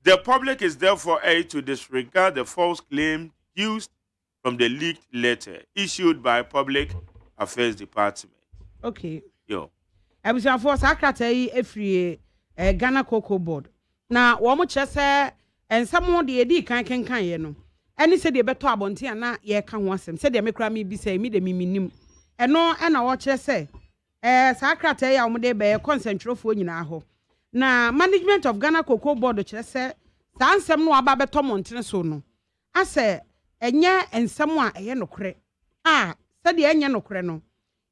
The public is therefore urged to disregard the false claim used from the leaked letter issued by Public Affairs Department. Okay. Yo. Abusuafo sakrata yi efiri Ghana Cocoa Board. Na wo mo kyerese ensamo de edi kan ye no. Eni se de beto abonte na ye ka ho asem. Se de mekra mi bi se mi de miminim. Eno na wo kyerese sakrata yi a wo de be concentrofo nyina ho. Na management of Ghana Cocoa Board kyerese sa ansem no aba beto montene so no. Ase enye ensamo a eye nokre. Se de enye nokre no.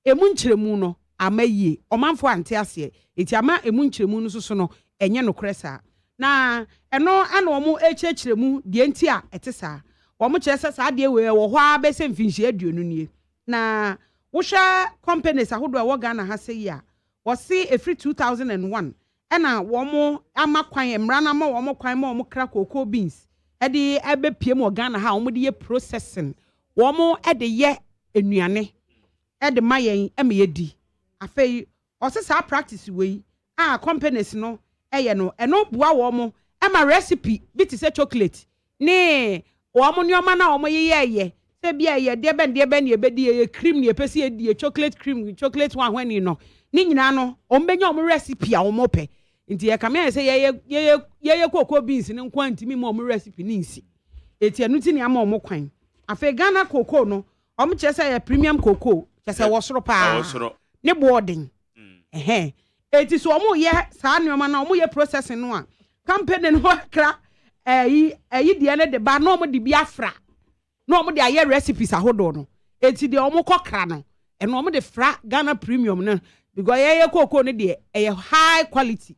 Emu nkyeremu no amaye omanfo ante ase eti ama emu nkyeremu no so no enye nokre sa. Na eno ana omo echechiremu de nti a etesa omo kyerese sa de we wo ho abese mfinhie aduonu nie na wo hwa companies ahodo a wo Ghana ha sei a wo se efri 2001 ena wo mo amakwan emra na ma wo mo kwan ma wo kra cocoa beans e de ebepiem wo Ghana ha wo de ye processing wo mo e de ye enuane e de mayen e me yedi afei o se sa practice we companies no eye no eno bua wo mo e ma recipe bi ti se chocolate ne wo mo nyoma na wo mo ye se bia ye de ben ne ebedi ye cream ne epesi ye chocolate cream chocolate one when no ni nyina no o mbenya wo recipe a wo mo pe nti ye kame se ye cocoa beans ne nkwanti mi mo recipe ni nsi eti anu ti ne ama wo mo kwan afei Ghana cocoa no o mo chese ye premium cocoa chese wo soro pa ne boarding eti so omo ye saa nneoma na omo ye processing no a company no kra de ne de ba no omo de biafra no omo de aye recipes ahodo no eti de omo kokra no eno omo de fra Ghana premium no because ye cocoa no de high quality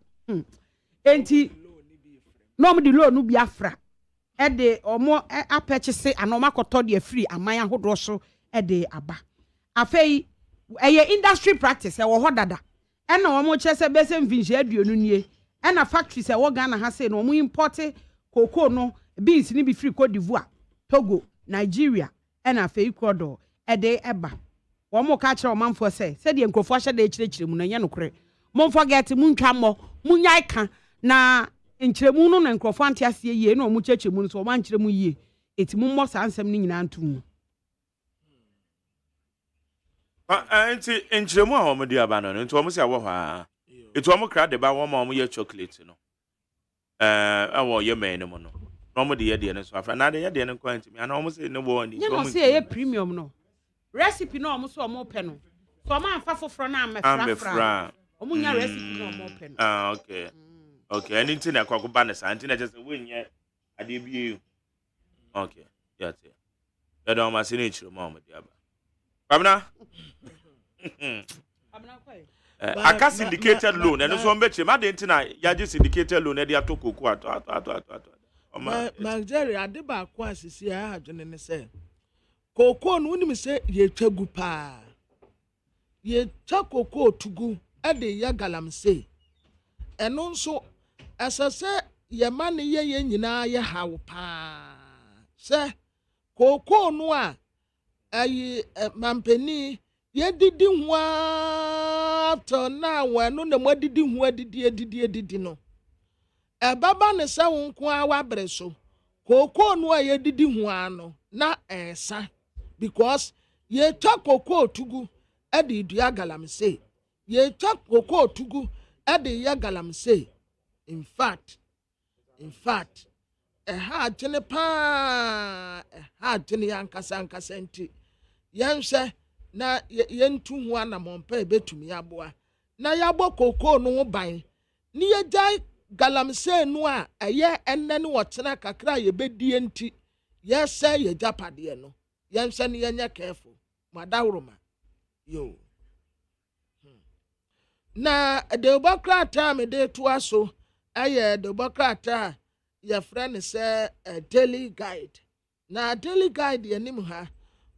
enti no omo de low no biafra e de omo apurchase anoma koto de free aman ahodo so e de aba afei industry practice e wo ho dada ena wo mo kyese bese mfinhie aduonu nie ena factories e wo Ghana ha say no mo import cocoa no beans ni bi free Côte d'Ivoire Togo Nigeria ena afei Ecuador e de eba wo mo ka kire o manfo say de nkrofo hye de kyerkyere mu na nye nokre mo forget mu ntwa mo mu nyai ka na nkyeremu no na nkrofo ante ase yie na o mo kyerkyere mu no so o man kyeremu yie eti mu mo sa ansem ni nyina ntum Anti enchiremu a omo di aba no nti omo se awo ha etu omo kra de ba wo ma omo ye chocolate no awo ye men no no omo de ye de no so afa na de ye de no kwanti mi ana omo se no bo ni so omo se ye premium no recipe no omo so omo pe no so omo anfa foforo na amefra omo nya recipe no omo pe no okay anything na kwago ba na sa anything na just we nye ade bi okay yeah ya do ma se ni enchiremu omo di aba Abna aka syndicated loan and so mbeche ma de ntina ya je syndicated loan e de atokoko ato Mageri ade ba kwa asisi a adwene ne se koko no unim se ye twagu pa ye twa koko tugu e de ya galamse eno nso ɛsɛ sɛ yɛma ne yɛ nyinaa yɛ haw paa sɛ kookoo no a ayi mampani yɛdidi ho after na wɔno na mo adidi ho adidi no ɛbaba ne sɛ wo nko a wabrɛ so kookoo no a yɛdidi ho ano na ɛsa because yɛtwa kookoo tugu ɛde dua galamsey yɛtwa kookoo tugu ɛde yɛ galamsey in fact ɛha adwene paa ɛha adwene yankasa nti yɛnhwɛ na yɛntu ho anamɔmpa ebetumi aboa na yɛabɔ kookoo no ho ban ne yɛgyae galamsey no a ɛyɛ ɛnɛ ne wɔtena kakra a yɛbɛdie nti yɛsɛ yɛgyapadeɛ no yɛnhwɛ ne yɛnyɛ careful madawroma yo na de bɔkrataa me de to aso ɛyɛ de bɔkrataa yɛfrɛ ne sɛ daily guide na daily guide yɛnim ha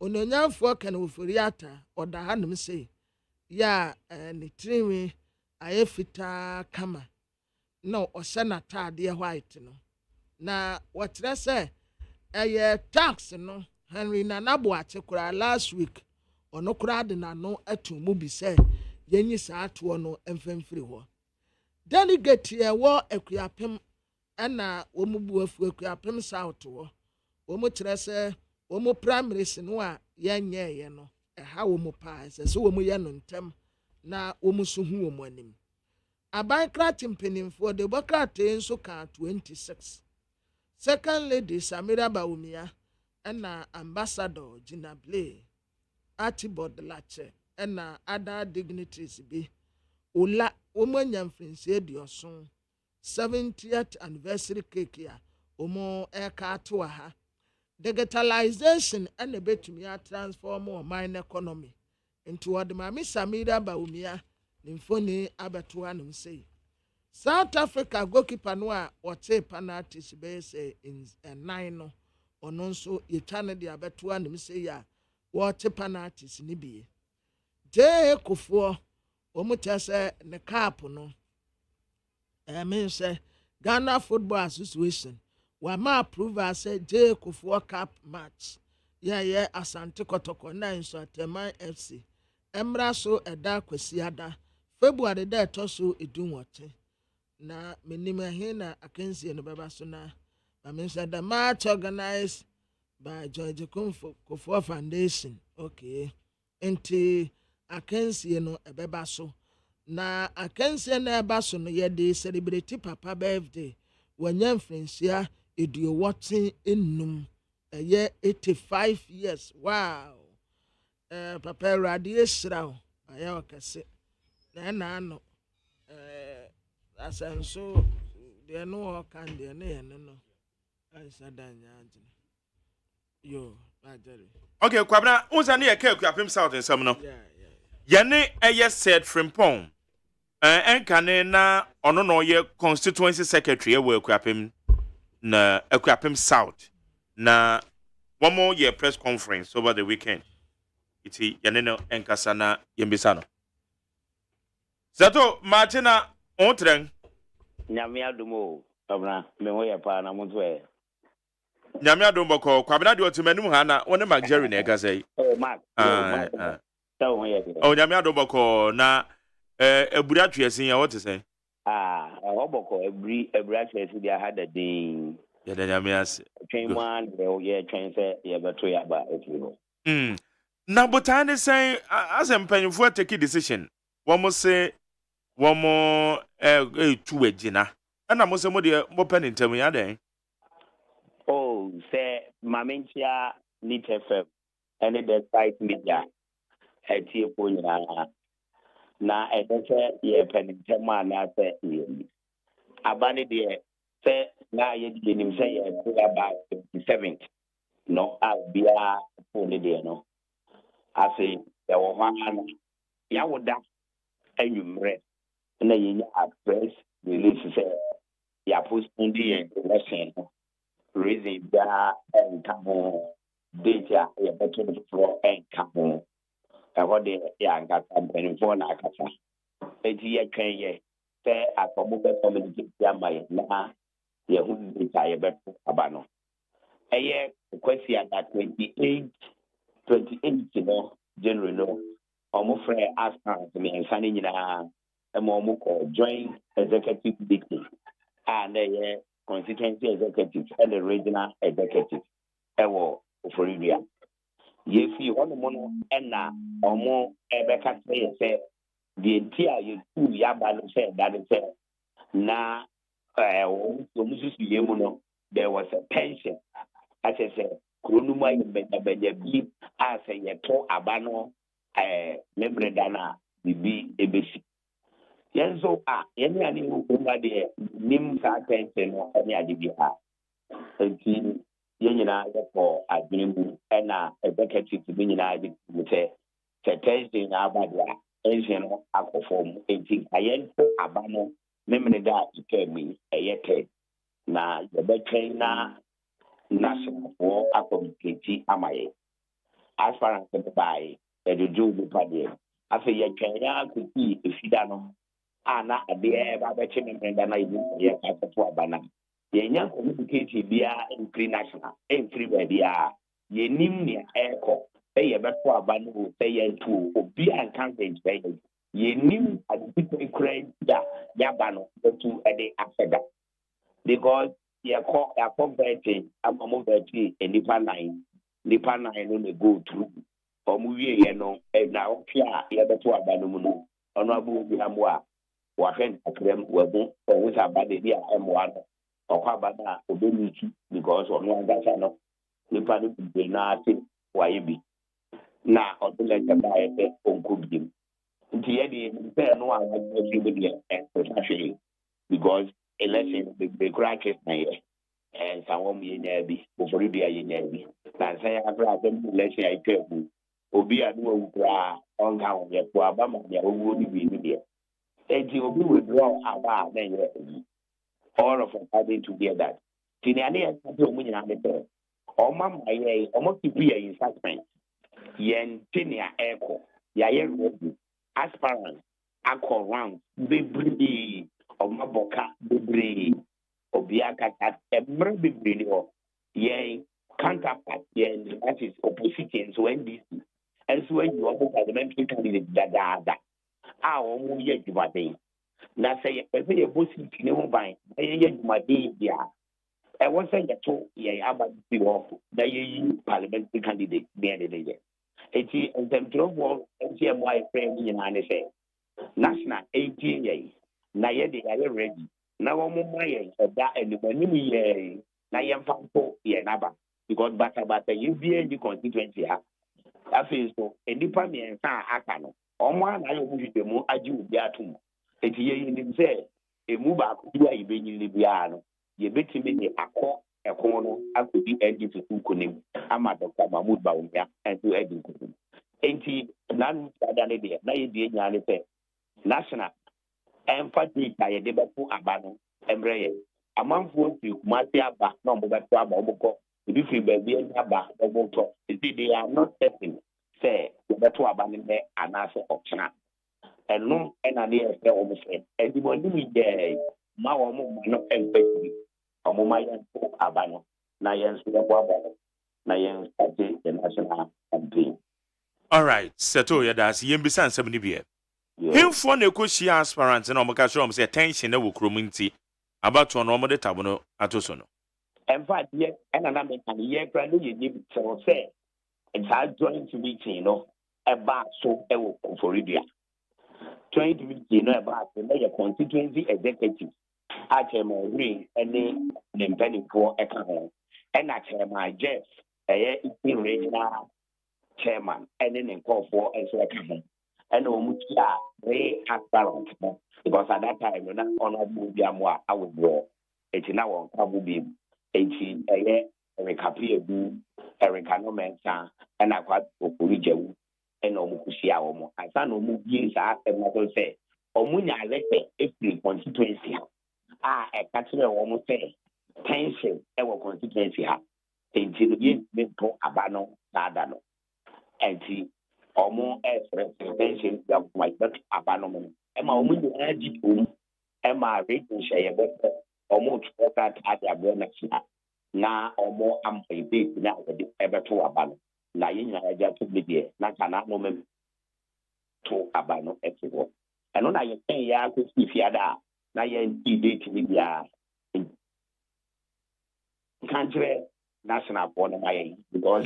ononyamfoɔ kan ofori ata ɔda ha nom sɛ ya ne tirinwi ayɛ fitaa kama na ɔhyɛ n'ataadeɛ white no na wɔkyerɛ sɛ ɛyɛ tax no Henry Nanaboakye koraa last week ɔno koraa de n'ano ato mu bi sɛ yɛnyi saa atoɔ no mfimfiri hɔ delegate ɛwɔ akuapem ɛna wɔn bu afu akuapem south hɔ wɔn kyerɛ sɛ wɔn primaries no a yɛnyɛɛyɛ no ɛha wɔn paa sɛ wɔn yɛ no ntɛm na wɔn so hu wɔn anim aban krati mpanimfoɔ de bɔkrataa nso ka 26 second lady Samira Bawumia ɛna ambassador Gina Blay Archibald Lache ɛna other dignitaries bi ola wɔn anya mfinsie dioson 70th anniversary cake a wɔn ɛka ato ha digitalization ɛna betumi a transform ɔman economy into wɔde maame Samira Bawumia ne mfoni abeto anum sei South Africa goalkeeper no a wɔte penalties bɛyɛ sɛ 9 no ɔno nso yɛtwa ne de abeto anum sei a wɔte penalties ne bi Jay Kofoɔ wɔn kyɛ sɛ ne cap no mean say Ghana Football Association wama approve say Jay Kofoɔ cap match yeah Asante Kotoko na nso Ateman FC emra so ɛda kwasiada February da ɛtɔ so edunwote na menim he na akansie no bɛba so na mean say the match organized by George Kofoɔ Foundation okay enti akansie no ɛbɛba so na akansie na ɛba so no yɛde celebrate papa birthday wanya mfrensia eduowote enum ɛyɛ 85 years wow papa radio sraw ayɛ okase na ano asanso de no kan de na yɛ no ansa danya agye yo ajere okay kwabna unsa ne yɛ ka akuapem south nsɛm no yɛne ɛyɛ said frimpong ɛnkane na ɔno na ɔyɛ constituency secretary ɛwɔ akuapem na akuapem south na wɔn yɛ press conference over the weekend iti yɛne no ɛnkasa na yɛmbisa no zato martina ontreng nyame adomo abna me ho yɛ pa na mo to ɛ nyame adombo kɔ kwabena de otimanim ha na wɔne Mark Jerry na ɛkasa yi Mark oh nyame adombo kɔ na eburi atwesin ya wote sɛ oboko eburi atwesin dia ha da din ya da nyame ase twen man de ye twen sɛ ye beto ya ba efiro na botan ne sɛ asem panyimfo take decision wɔn se wɔn tu agina ana mo se mo de mo pɛ ne ntam ya den oh sɛ mamentia Lit FM and the site media etie po nyina na ɛdɛsɛ yɛ pɛ ne ntam ana sɛ yɛ abane de sɛ na yɛ de nim sɛ yɛ to about 27th no abia po ne de no ase yɛ wɔ hɔ ana ya woda anwumrɛ na yɛnya address release sɛ yɛ postpone the election reason da nka ho date a yɛ bɛto for nka ho ɛhɔ de yɛ ankasa mpanimfoɔ na akasa eti yɛ twɛn yɛ say as a mobile community my na ye hu data ye beto abano eye question that 28 no January no omo frɛ aspirant me nsane nyinaa emo ko joint executive meeting and the constituency executive and the regional executive ewo oforidia ye fi hono mono na omo ebeka say the entire you two yaba no say that is na no there was a pension as I said kronuma yebenya bi as ye to abano membre dana bibi ebesi yenzo yeni ani ukuma de nim sa pension no ani ade bi ha enti yenyina yeko adwemu na executive bi nyina de mute pension abadwa pension no akofom enti ayento abano membre da ikemi eyete na yebetwen na national for community amaye as far as the buy the do the party afi ye twenya kuti efida no ana ade ba be che membre da na ibu ye ka to abana ye nya community bia in national in free bia ye nim ne eko ye beto abana o ye tu obi an campaign be ye nim adi kura ya ba no to ede afeda because ye call betting among betting and nipa nine no ne go through omu wie ye no na opia ye beto abano mu no ono abu bi amo a wa fen akrem wabu o za abade bi a emo ano okwa abada obeliki because ono anga no nipa no bi na ate wa ye bi na odule jaba ye be onko bi nti ye de be no a wa bi bi e because election the crackers na ye and some ye nyabi ofori bia ye nyabi na say after them election I tell obi adu okura on ga on ye po abama ya owo ni bi ni enti obi withdraw aba na ye all of us having to hear that tiniane ya sabi omu nyina de o ma ye o mo kipi ye in suspense yen tinia eko ya ye ready aspirant akọ round bebree omaboka bebree obiaka that emre bebree o ye counterpart ye that is opposition so NDC and so when you are parliamentary candidate da omo ye dwade na say ye bosi ni ho ban ye dwade bia e won say ye to ye abadi wo da ye parliamentary candidate be de etintem trouble NTMY friend ni na ne say national 18 years na ye de are ready na wo mo maye da anybody mi ye na ye mfampo ye naba because bata you be in the constituency ha afi so enipa mi ensa aka no omo na ye mu mu agi obi atum eti ye ni se emu ba ku ayi be nyi bia no ye betimi ni akọ ekon no akodi NDC kukonem ama Dr. Mahmoud Bawumia enso edi kukonem enti nan adane de na ye die nya ne se national empathy ka ye de bepo abano embreye amanfo fi kumasi aba na mo bepo aba oboko ebi fi baby aba oboko they are not certain say the bepo aba ne be anase optional eno ena ne e se o mo se anybody mi de ma wo mo no empathy o mo ma yan po abano na yan so bepo aba na yan start the national campaign. All right, settle ya das yembisa nsem ni bia himfo na ekohia aspirant na omaka show say tension na wo kromunti abato no omode tabo no atoso no in fact ye ena na me kan ye kra no ye ni so say it's a joint meeting no eba so e wo Koforidia joint meeting no eba so na ye constituency executive AGYEMAN green any nempenipo eka ho ena chairman Jeff regional chairman any nkofo enso eka ho and Omutia, very transparent because at that time, you're not honorable Biamwa, I would draw. It's now on Kabu Beam, 18 a year, Erica Piabu, Erica no Mensa, and I got Okurija, and Omukusia Omo. I found Omubians asked them what to say. Omunia elected every constituency. A Catholic almost say, pension, our constituency. Until you make Abano, Sadano, and omo representation ya my back abanomen e ma omo ni aji Emma written share better almost that at the awareness na or am a bit now ever to abano. Na yin na ja to be there, na kana no mem to abano everywhere. And on I say ya could see fiada na yen date with ya country national board because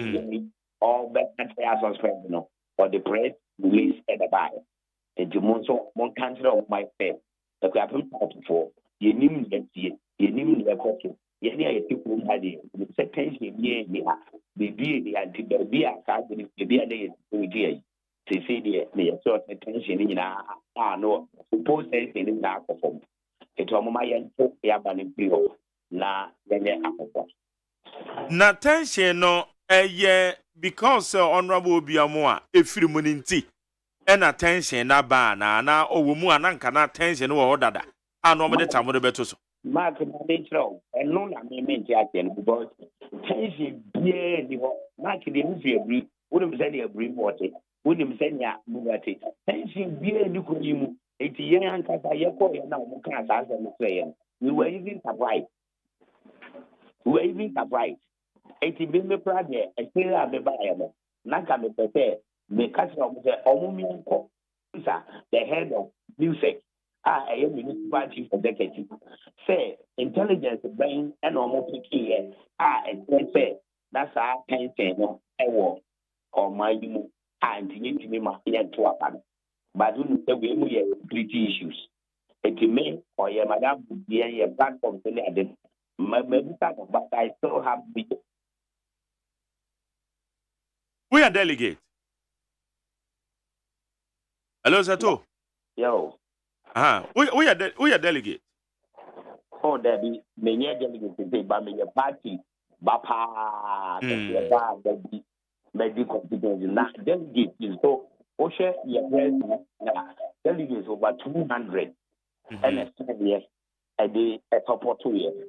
all better as well, or the press release at the buy. And the one country of my faith. The Captain for you knew that you knew the question. Yet, I took one idea. The second year, the be anti be a card, the be a day, they say the sort attention in no, suppose anything in that form. It was my young folk, Yaban na then na tension no because honorable Biamoa efiri muninti and attention na ba na owo mu ananka na tension no wo dada ano mo de tamo de beto so mark na dey throw and no na me again because tension be the mark dey move every we dem say dey every water we dem say nya mugati tension be the ko yimu eti yen ankasa ye ko ye na mo kan sa se no say we were even surprised. Eti be me praje ekira be ba yemo naka me pepe me catch up with omumi nko the head of music municipal chief executive say intelligence brain and almost here and say that's our tension no ewo or my mu and me ma here to apan but we say we mu pretty issues eti me or ye madam ye platform to the but I still have the we are delegate. Hello, Sato. Yo. We are delegate. Oh, there be many delegates today, but me party, Bapa, medical competence. Now, delegates is so. Osha, your president, delegates over 200. And a 7 years, a day, a top of 2 years.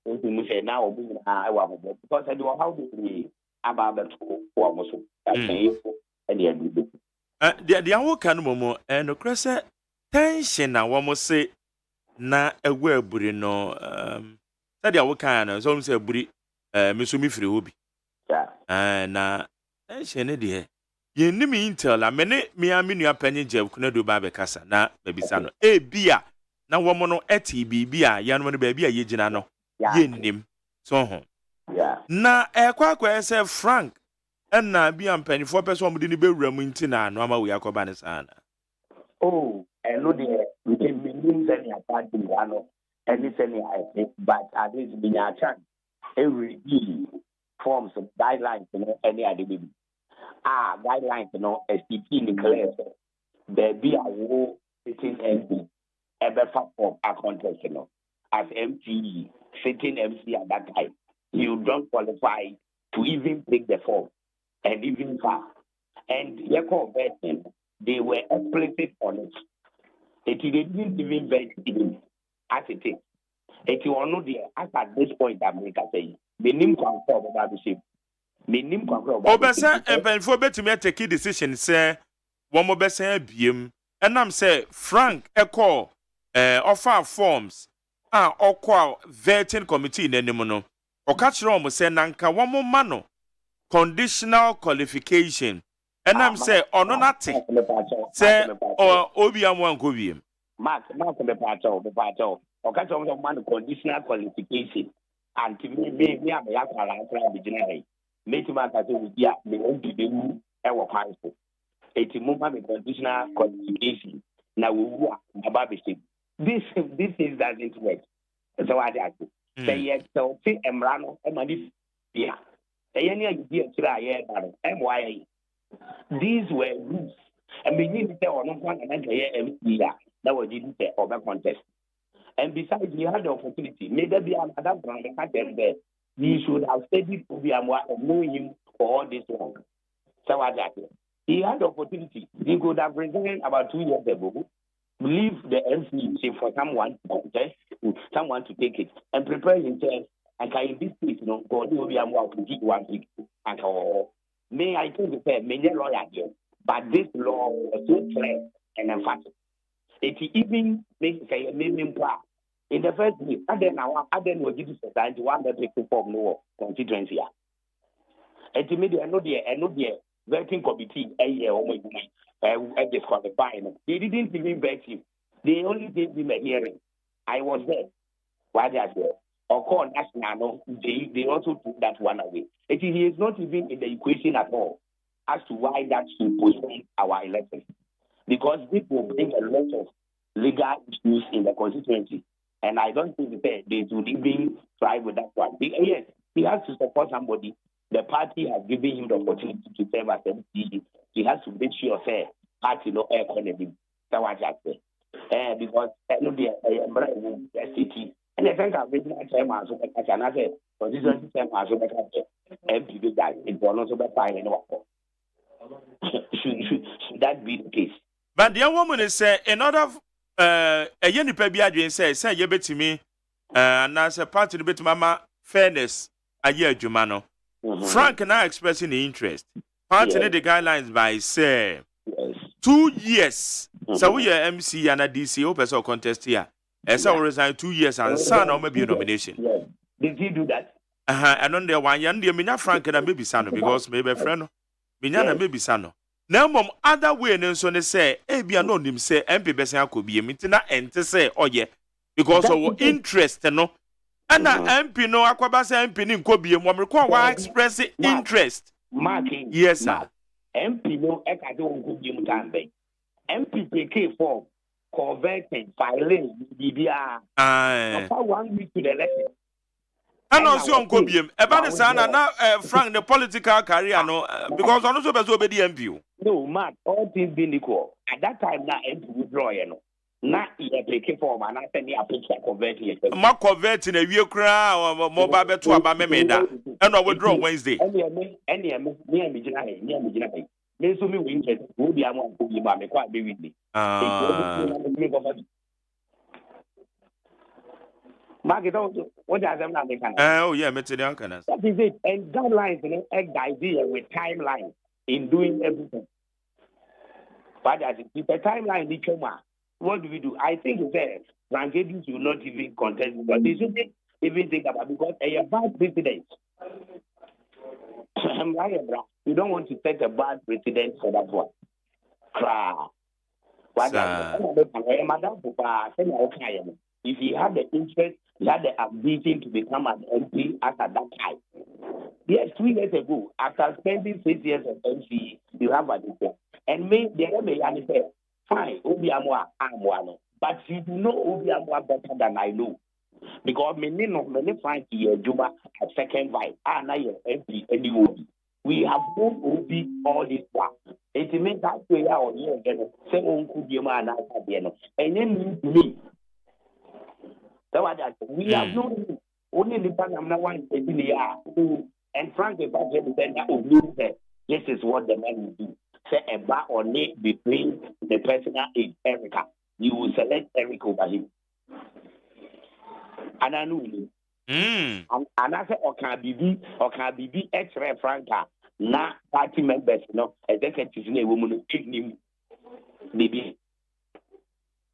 We say now, I want because I do how to be about the two almost. The awo kan momo no krese tension na wo mo se na ewu aburi no said awo kan na so say aburi me so mi firi hobi na tension ne de ye nim intel la me ne me amenu apanyi jev kuna do ba be kasa na babisa no bia na wo mo no eti bibia ya no ba bia ye gina no ye nim so ho na ekwa say Frank na bi ampanifo pese omudi ni bewura mu ntina no ama we akoba ne sana and no de we can mean that ya party no anything I but at least be a chance every forms of guidelines any other baby guidelines SPP declares there be a war sitting MP ever form a contest as MTE sitting MC at that time you don't qualify to even take the form. And even far. And Yako vetting, they were explicit on it. It didn't even vet it as it is. It you know the as at this point America say, the name control about the ship. The name control about Obesa and Penfo betimi take decision say one more besa biem. And I'm say Frank Echo offer forms okwa vetting committee in anymore. O catch rom say nanka one more mano. Conditional qualification. And I'm say nothing. Say Obiam one Kobium. Mark the part of or catch on one conditional qualification. And to me, I have a beginner. Make him as we get me on to do our council. It's a moment conditional qualification. Now we work about this. This is that it works. So I say yes, so see Emrano and Manif. Yeah. These were rules. And we need to tell no one and that was didn't say over contest. And besides, we had the opportunity. Maybe another brand there. We should have studied to be knowing him for all this long. So he had the opportunity. He could have resigned about 2 years ago. Leave the MC for someone to contest, someone to take it, and prepare himself. And in this case, God will be able to give 1 week. And may I think the many lawyer here, but this law was so clear and emphatic. It even makes a minimum part. In the first place, and then we give society one that takes form no constituency. And to me, I know the vetting committee a year or more disqualifying. They didn't even vet him. They only gave him a hearing. I was there. Why they are there? Or call national, they also took that one away. He is not even in the equation at all as to why that should postpone our elections. Because this will bring a lot of legal issues in the constituency. And I don't think they should even try with that one. Yes, he has to support somebody. The party has given him the opportunity to serve as MP. He has to make sure, say, party no air economy. That's what I say. Because I know the city. And I think I've written a term as well. I can say, constituency term as well. MP big guy. It will also be fine in should that be the case? But the young woman is say in order a yeni pe bi adwen say ye betimi na say party no betimi mama fairness aye adwuma no. Frank now expressing the interest. Party the guidelines by say 2 years. So we are MC and a DC open contest here. As I resign 2 years and son or maybe a nomination. Yes. Did he do that? And on the 1 year, Mina Frank and maybe son because maybe a friend. Minyana maybe sano. Now mom other way and so they say, be anonym say MP Bessia could be a mitina and to say, oh yeah, because of interest no. And MP no aquabasa MP in could be a woman require express interest. Marking. Yes, sir. MP no ekado could be mutambe. MP PK form converting filing BBR. 1 week to the election. And also on Kobium. About the son and now Frank the political career no because on also be MP. No, man, all things being equal. At that time now MP withdraw na e PK form and I send me a picture converting. Ma converting a we cry or mobile bet to about me da. And I withdraw Wednesday. Any me jina. Me so me win it. Who be am ko be ma me kwa be with me. Market also, what does them not make? Oh, yeah, material can. That is it. And guidelines and egg idea with timeline in doing everything. But as if a timeline, what do we do? I think that Rangadis will not even contest, but they shouldn't even think about because a bad precedent. You don't want to set a bad precedent for that one. If he had the interest, he had the ambition to become an MP as at that time. Yes, 2 years ago, after spending 6 years of MP, you have a difference. And the say, fine, Obiamwa, Amwano. But you know Obiamwa better than I know. Because many find here Juba at second vice, now you're MP anyway. We have known Obi all this while. It means that we are on here again. Say, Obiama and I, and then me. We have known only the Panama one and frankly, this is what the man will do. Say a bar or name between the personal and Erica. You will select Eric over him. And I know you. And I say, or can be extra Franca. Now, party members, executives, woman, maybe.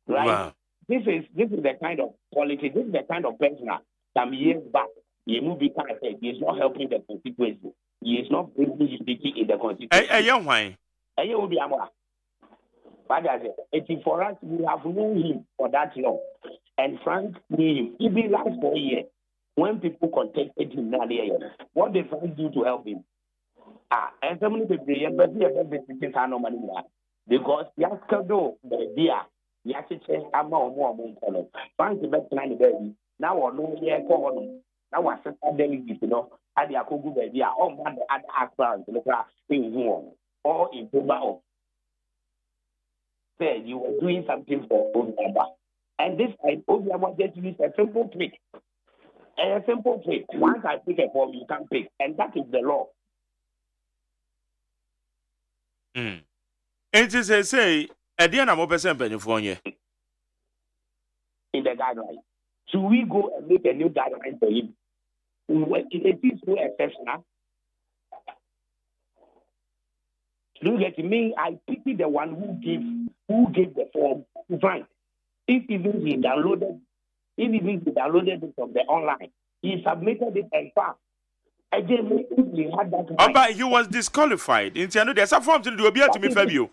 Right? Wow. This is the kind of quality, this is the kind of person some years back, he is not helping the constituency. He is not bringing unity in the constituency. But for us, we have known him for that long. And Frank knew him. Even last 4 years, when people contacted him, what did Frank do to help him? And so many people, because he has to do the idea. I'm more Frank the best man baby. Now or no year call now I said delegates, at the Akogu baby, all man the other aspirants in home or in Toba. Say you were doing something for Obiama. And this time Obiama just used a simple trick. A simple trick. Once I pick a form, you can pick. And that is the law. It is a say at the end of 1% in the guideline. Should we go and make a new guideline for him? It is no exceptional. Look at me, I pity the one who gave the form to Frank. If even he downloaded it from the online, he submitted it and passed. Again, if he had that right, but he was disqualified. In the there's a form to do to me Fabio.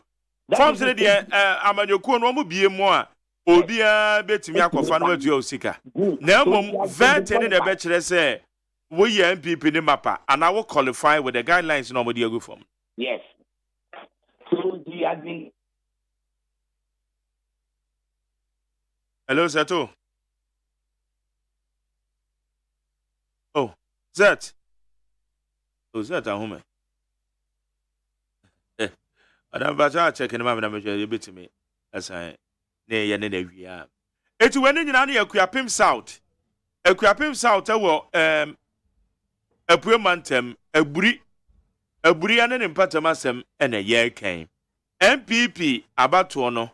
Forms in the Amanyoku no mu bie mu a obia betimi akofa no atu osika. Na mom vet in the bechere say we MPP ni mapa and I will qualify with the guidelines no body go from. Yes. So he had been. Hello, Zeto. Oh, Zet. Oh, Zet at home. Madam Baja checking my madam you bit me as I near Yanavia. It's when in any Aquapim South. Aquapim South, a Pumantem, a Brian and Patamasem, and a year came. MPP about to honor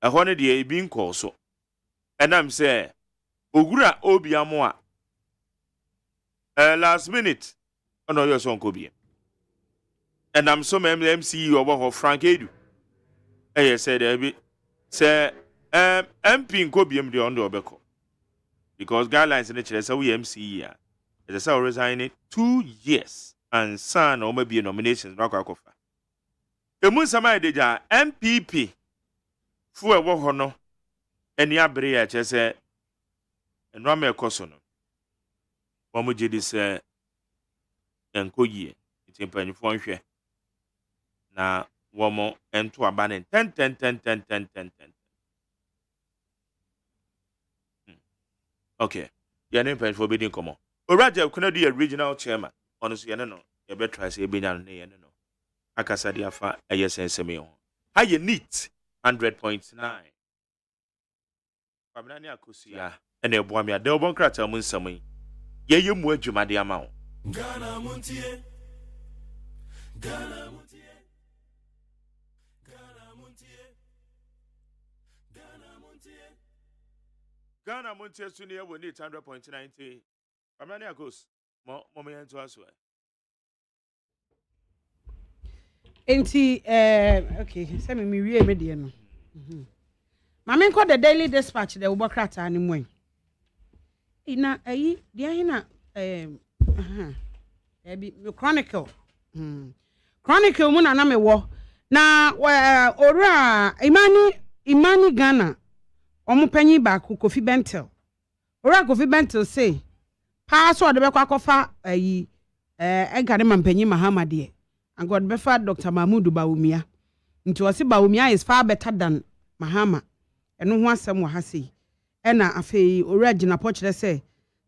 a 100 year being called so. And I'm saying, Ugura Obiamoa. Last minute, oh no, your son could be. And I'm so MC of Frank Edu. I said, say, MP in Kobium the under Obeko. Because guidelines in the church, so we MC here. As I resign it 2 years and son or maybe a nominations, Rakakofa. The Musama Deja, MPP, for a war and Yabria, just say, and Rame Kosono. Wamuji this, and Koye, it's in Penny na womo ento abane 10. Okay. Ya ne pen for bidding komo. Oraja kuna do regional chairman. Honestly, no. You better try say be na ne no. Akasa dia fa ayesenseme ho. Ha ye neat 100.9. Kwabena ne akosi ya. Ene eboa me ade obon krata mu nsam. Ye mu adwumade ama ho. Ghana Montie. Ghana Montie Sunia will need 100.90. Amania goes. Moment to us. Enti okay, send me wie media no. Mama nko the Daily Dispatch the Ubokrata ani mwen. Ina ayi dia hina ebi Chronicle. Chronicle mu na me wo. Na ora Imani Ghana omupanyi ba Kofi Bentel. Ora Kofi Bentel say pa so de be kwakofa ayi egare mampanyi Mahamade. And God befa Dr. Mahmoud Bawumia. Nti wasi Bawumia is far better than Mahama. Eno ho asem wa ha sei. Ena afei origina pochre say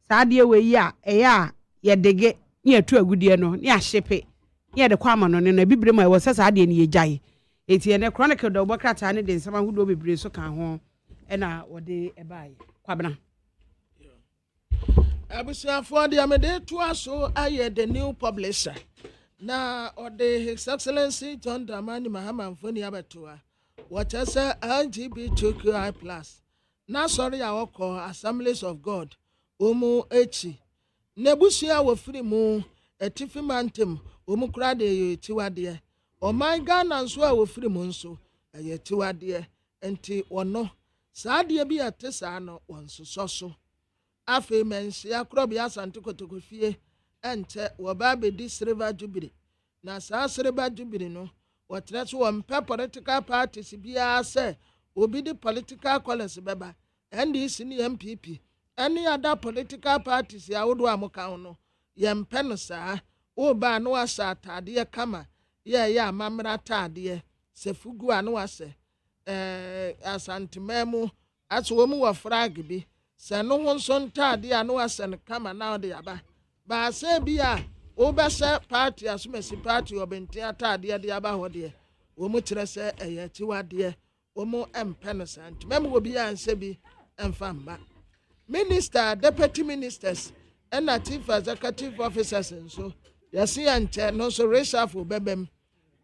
saade we yi a eya ye dege ne atu agudie no ne ahyepe ne de kwama no ne na bibire ma we say saade ne ye gyae. Eti ene Chronicle do bokrata ne de nsama hudo bebre so kan ho ena wode ebae kwabena. Abusuafo de amede to aso aye the new publisher. Na ode His Excellency John Dramani Mahama Mfoni abetoa what I say LGBTQI+. Na sorry awoko Assemblies of God omu echi nebusia wo free mu etifi mantem omu kra de tiwade o my Ghana nso a wo free mu nso eye tiwade enti wono saade bi atesa no wonso so afi mensi akrobi asante kotokofie ente woba be dis river jubilee na sa river jubilee no wotre so won political parties bia se obi di political colors beba NDC ni MPP any other political parties ya wodo amoka no yempe no saa wo ba no asa atade kama ye amamra atade se fugu anu ase asantememu aso mu wo flag bi se no ho nso ntade anu ase no kama na ode yaba ba se bia obese party asumesi party obenti atade de aba hode wo mu kire se eye tiwade wo mu empe no sant memu obi anse bi emfamba minister deputy ministers and chief executive officers so yesi anche no so reshuffle bebem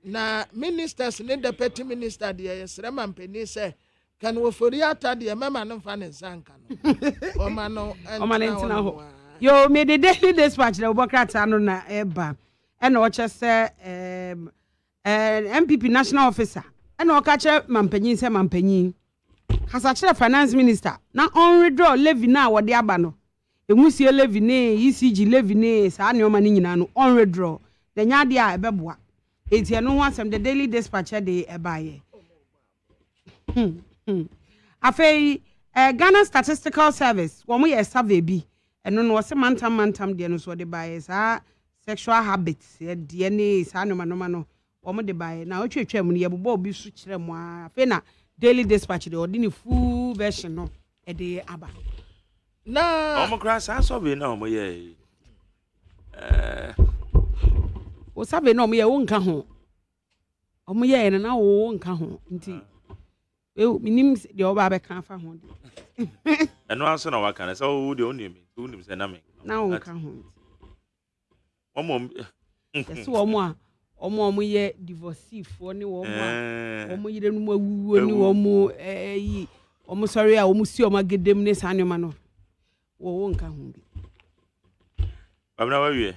na ministers ne deputy minister de yesre mampeni se kan wo fori atade mema no fa ne sanka no o ma no entina ho yo me the Daily Dispatch the Obokrata no na eba e na o chese MPP national officer e na o ka che mampanyin se mampanyin Kasachira finance minister na on withdraw levy na wode aba no. Emusie levy ne ECG levy ne saa ne oma ne nyina no on withdraw. The nyade a ebeboa. Enti no ho asem the daily dispatch de ebaye. Afei Ghana Statistical Service wo mo ye survey bi eno no se mantam de no so de baye saa sexual habits de ne saa no no wo mo de baye na otwetwa mu ne ye bobo obi su kire mu afei na daily dispatch de ordinary full version no e de aba na omo kra saa survey na omo ye o survey na omo ye wo nka ho omo ye na wo nka ho nti minim de oba be kan fa ho de eno aso na waka na so wo de onim se na me na wo nka ho omo yes omo ye divorcee fo ni wo omo yire no awuwo ni omo yi omo sorry a omo si omo gedem ne sanoma no wo nka ho bi babna wa wie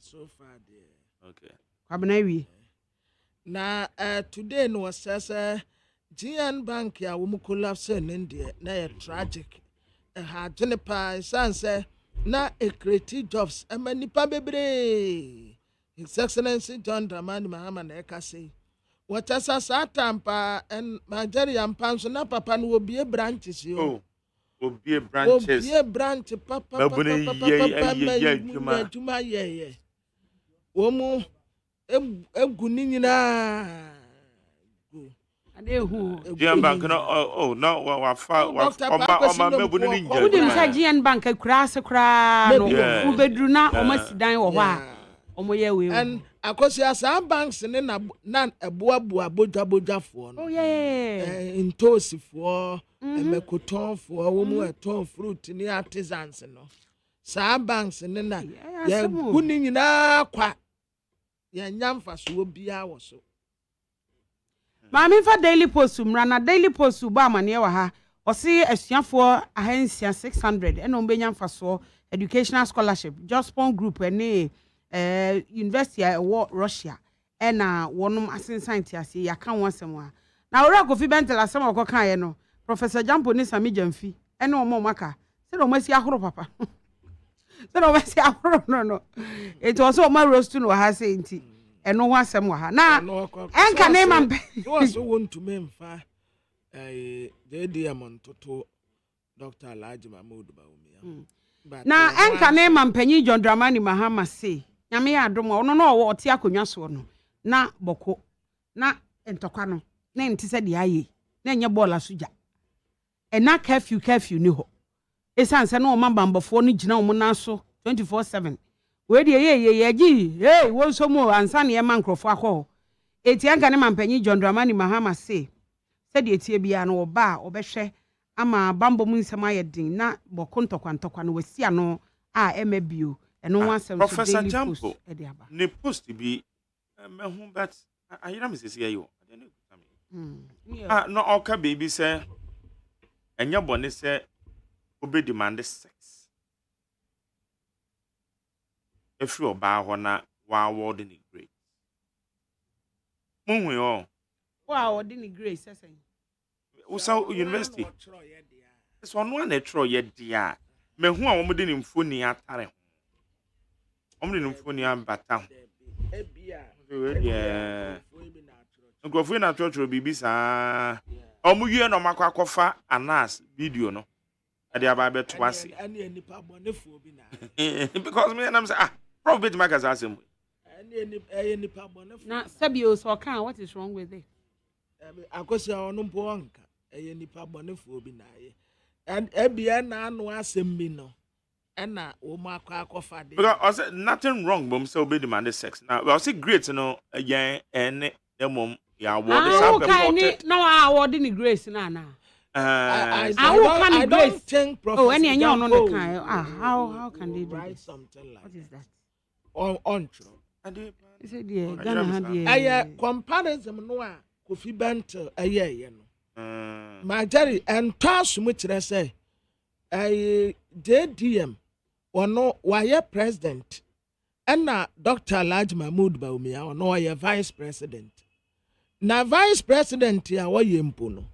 so far there okay babna wie na today no says GN Bank ya wo collapse in India na tragic ha jenipa sanse na create jobs amanipa bebre His Excellency John Dramani Mahama na ekase watasa satampa en Nigeria mpanso na papa no obie branches yo obie branches obie branch papa tuma ye wo mu egu ni nyina GN Bank no no wa mebu ni nja wudi msa GN Bank kura no ubedru na omasidan wo ho a omoye we and akosia some banks ne na eboaboa bodwabodwafo no intosifo emekotonfo wo mu eton fruit ni artisans no some banks ne na ya guni nyina kwa ya nyamfa so bia wo so Mami fa daily post mra na daily post ba amane wa ha osi asuafo ahansia 600 eno mbenya mfaso educational scholarship Jospon group ene university of Russia ena wonum asensan tiase ya kan wasem a na ora Kofi Bentela asem okokan ye no Professor Jampo ni Sami Jamfi ene omo maka se do masi ahoro papa se do masi ahoro no it was so my roast no ha say nti eno ho asem wa ha na enka ne mambe so want to memfa the diamond toto Dr. Alhaji Mahmoud Bawumia na enka ne mampanyi John Dramani Mahama say nyame ya adom ono no wo ote akonwa so no na boko na entokwa no na enti se de aye na enye ball asuja na curfew ni ho esanse na o mambambofo no gina o na so 24/7 we de ye gi wo so mu ansa na ye mankrofo akọ eti enka ne mampanyi John Dramani Mahama say se de etie bia no oba obehwe ama bambo mu nsem ayedin na boko ntokwa no wasi ano a emabio eno wansem so Professor Jampo ne post bi mehu but ayira me sesi ayo no oka baby say enya bone say obe demand sex efri oba ho na wa award ni great munhu yo wa award ni great sesen usa university so no na tro ye dia mehu a wo mo de ni mfoni atare omri no mfoni ambata ho Ngofo na chọchọ bibi saa omuye no makwa kofa anas video no ade aba beto ase because me am say prof bit makers asem na sabio so kan what is wrong with it akosia onu mpo onka nipa bonefo bi na ye and ebia na anu asem bi no na wo makwa akofa de because I said nothing wrong but say obey demand sex now I say great no again and mom ya award support no award ni grace na I don't think Professor any anya no the kind how can they do write something like what is that on true is it there Ghana had there comparison no a Kofi Bentela aye no my Jerry and toss mu kire say JDM ono why president and na Dr. Alhaji Mahmoud Bawumia ono why vice president na vice president ya waye mpo no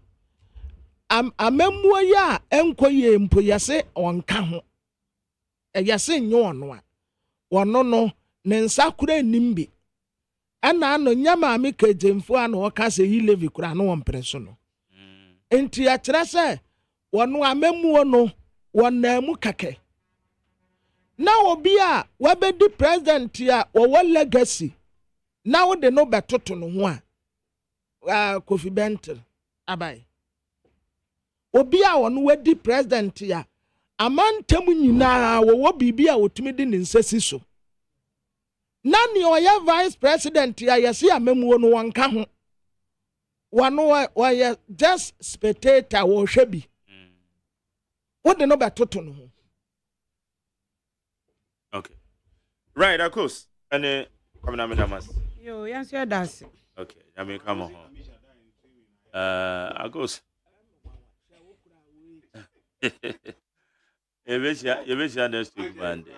amemmuo ya enko ye mpo yase onka ho yase nye ono a wono no ne nsa kura nimbi ana no nyama me kejemfo ana woka se yi levi kura no wompreso no enti ya kire se wono amemmuo no wona mu kake na obi a wabedi president ya wo legacy na wo de no betoto no ho a Kofi Bentil abai obi a wono wadi president ya amantam nyina wo bibia wotumi de ne nsasi so na ni oya vice president ya yesi amemmuo no wanka ho wano wa just spectator wo hwebi wo de no betoto no ho. Okay. Right, of course. And coming on damas. Yo, yes, your das. Okay, I mean come on. Of course. You wish next week Monday.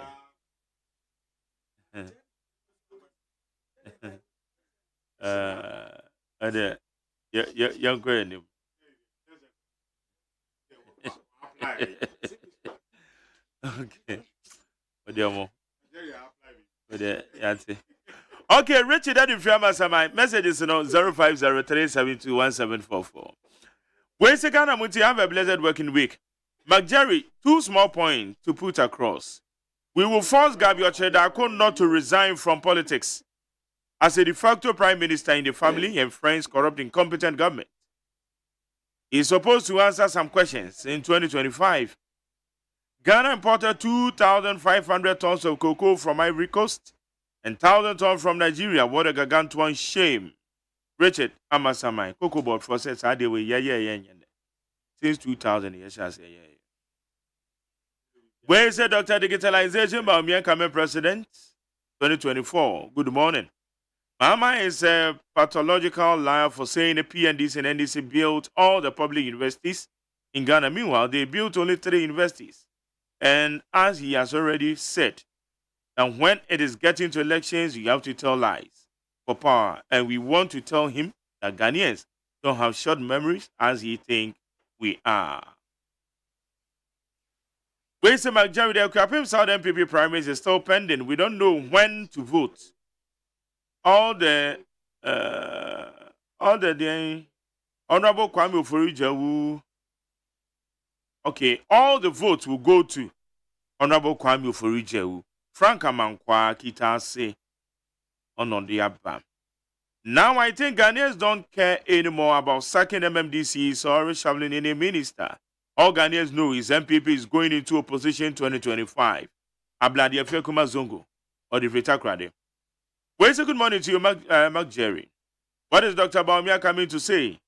And you're going. Okay. Okay, Richard, that if you have my messages on 0503721744. Where's the Ghana Montie have a blessed working week? McJerry, 2 small points to put across. We will force Gabriel Chedako not to resign from politics as a de facto prime minister in the family and friends corrupt incompetent government. He is supposed to answer some questions in 2025. Ghana imported 2,500 tons of cocoa from Ivory Coast and 1,000 tons from Nigeria. What a gargantuan shame. Richard Amasamai, Cocoa Board for says, I did since 2000 years. Where is the Dr. Digitalization by Kame President 2024? Good morning. Mama is a pathological liar for saying the PNDC and NDC built all the public universities in Ghana. Meanwhile, they built only 3 universities. And as he has already said, and when it is getting to elections, you have to tell lies for power. And we want to tell him that Ghanaians don't have short memories as he think we are. Where's the majority? The Kwapim South MPP primaries is still pending. We don't know when to vote. All the Honorable Kwame Ofori-Jawu. Okay, all the votes will go to Honorable Kwame Ofori-Jawu. Frank Amankwa Kitase on the Abba. Now I think Ghanaians don't care anymore about sacking MMDCs or reshuffling any minister. All Ghanaians know is MPP is going into opposition 2025. Abladi Efekuma Zongo or the Vitakrade. Well, good morning to you, Mark Jerry. What is Dr. Baumia coming to say?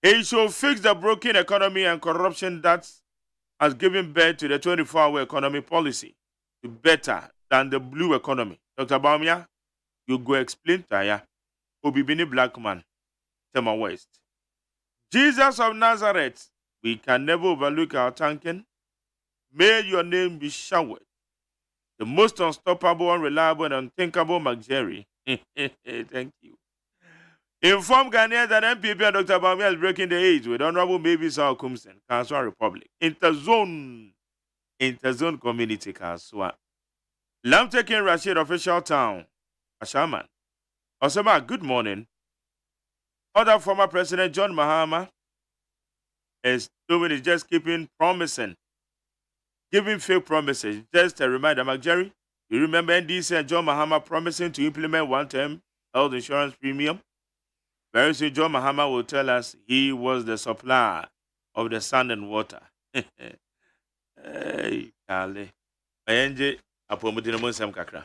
He should fix the broken economy and corruption that has given birth to the 24-hour economy policy to better than the blue economy. Dr. Baumia, you go explain to ya. Obibini Black Man, Tema West. Jesus of Nazareth, we can never overlook our thanking. May your name be showered. The most unstoppable, unreliable, and unthinkable McJerry. Thank you. Inform Ghanaians that MPP and Dr. Baumia is breaking the age with Honorable Mavis Kumsen, Kanswa Republic. Interzone Community, Kanswa. Lam taking Rashid official town, Ashaman. Osama, good morning. Other former President John Mahama is just keeping promising, giving fake promises. Just a reminder, McJerry, you remember NDC and John Mahama promising to implement one-term health insurance premium? Very soon, John Mahama will tell us he was the supplier of the sand and water. Hey, Kale. Mayenje, apomudino monsam kakra.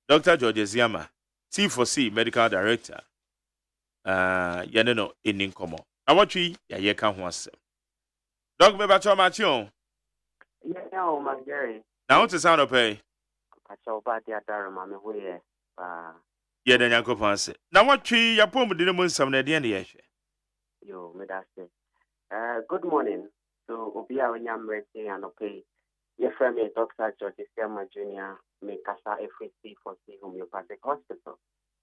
Dr. George Ziama, C4C Medical Director. Yaneno ininkomo. Awatwi ya yeka ho asem. Doc me bacho machion. Yeah, oh my Gary. Now what is sound of pay? Bacho ba dia dare ma me hoye. Yeah, then Yankopon say. Now what tree ya pomudino monsam na de ye hwe. Yo, me da say. Good morning. So obia onyam rete anope. Your friend is Dr. George Siama Jr. Me kasa FC for Homeopathic Hospital.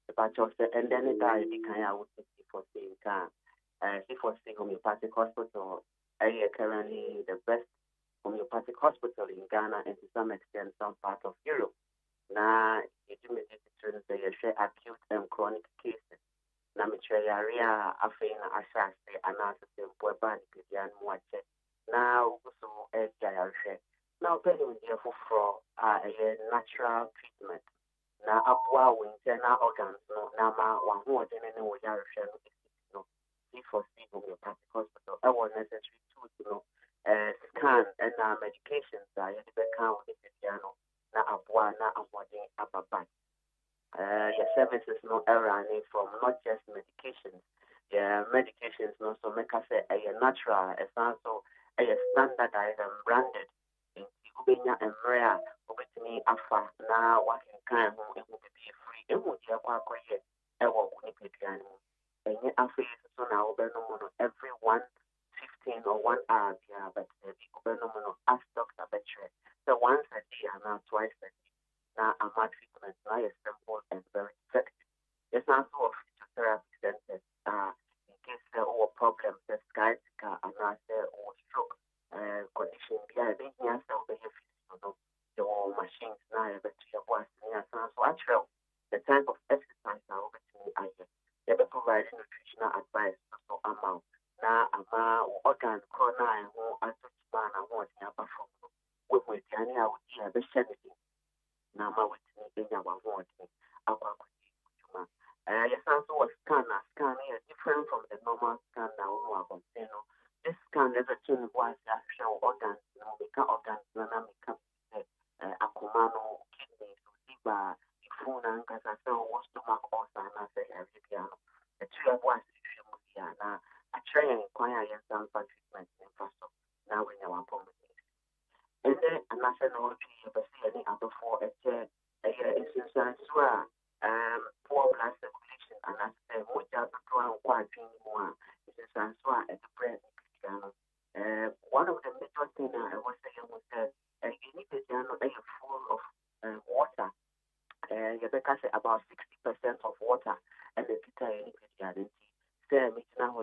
The patch of the and then it died the kind of for saying can C4C Homeopathic Hospital currently the best homeopathic hospital in Ghana and to some extent some part of Europe. Now, it may be acute and chronic cases. Now, me try area afina asase anasa simple bad pidian muache. Now, so share. Now, penny with for a natural treatment. Now, abwa winter na organs no nama one more than any way no C4C homeopathic hospital. I was necessary to scan and medications that you can with the piano. Na abwa na amwadi ababan. Your services no error from not just medications. Yeah, medications no so make us say a natural, it's also a standardized and branded. In Ubenya and Maria, Ubitini Afa, now working kind who it will be free. It would be a quack here. I will be piano. And yet, after so now, every 1:15 or 1 hour, yeah, but the Ubenomono ask Dr. Betray. So once a day and now twice a day. Now, our treatment now is simple and very effective. It's also a physiotherapy center in case there are problems, the sciatica, and or stroke condition. Yeah, they have some physio, the machines now, but you have so actually, the type of exercise now, I they will provide nutritional advice so amount. Now, organ, corner, and who are to man and what you have from with Tiania, I would hear the shedding. Now, my witness in our warning. Yes, also a scanner. Scan is different from the normal scan now. This scan is a tune was actual organs, make organs, make akumano, kidneys, liver, food, and castle, stomach, also, and I say every piano. The two of us, now, I try and inquire and some treatment in first. Now, we know our problem. And then a national tree, but see any other for a instance, poor blood circulation, and I say, what are the drawing quite more? It's a at the bread. One of the major things I was saying was that you need to be full of water. Rebecca said about 60% of water, and the guitar you need to guarantee. Say, now,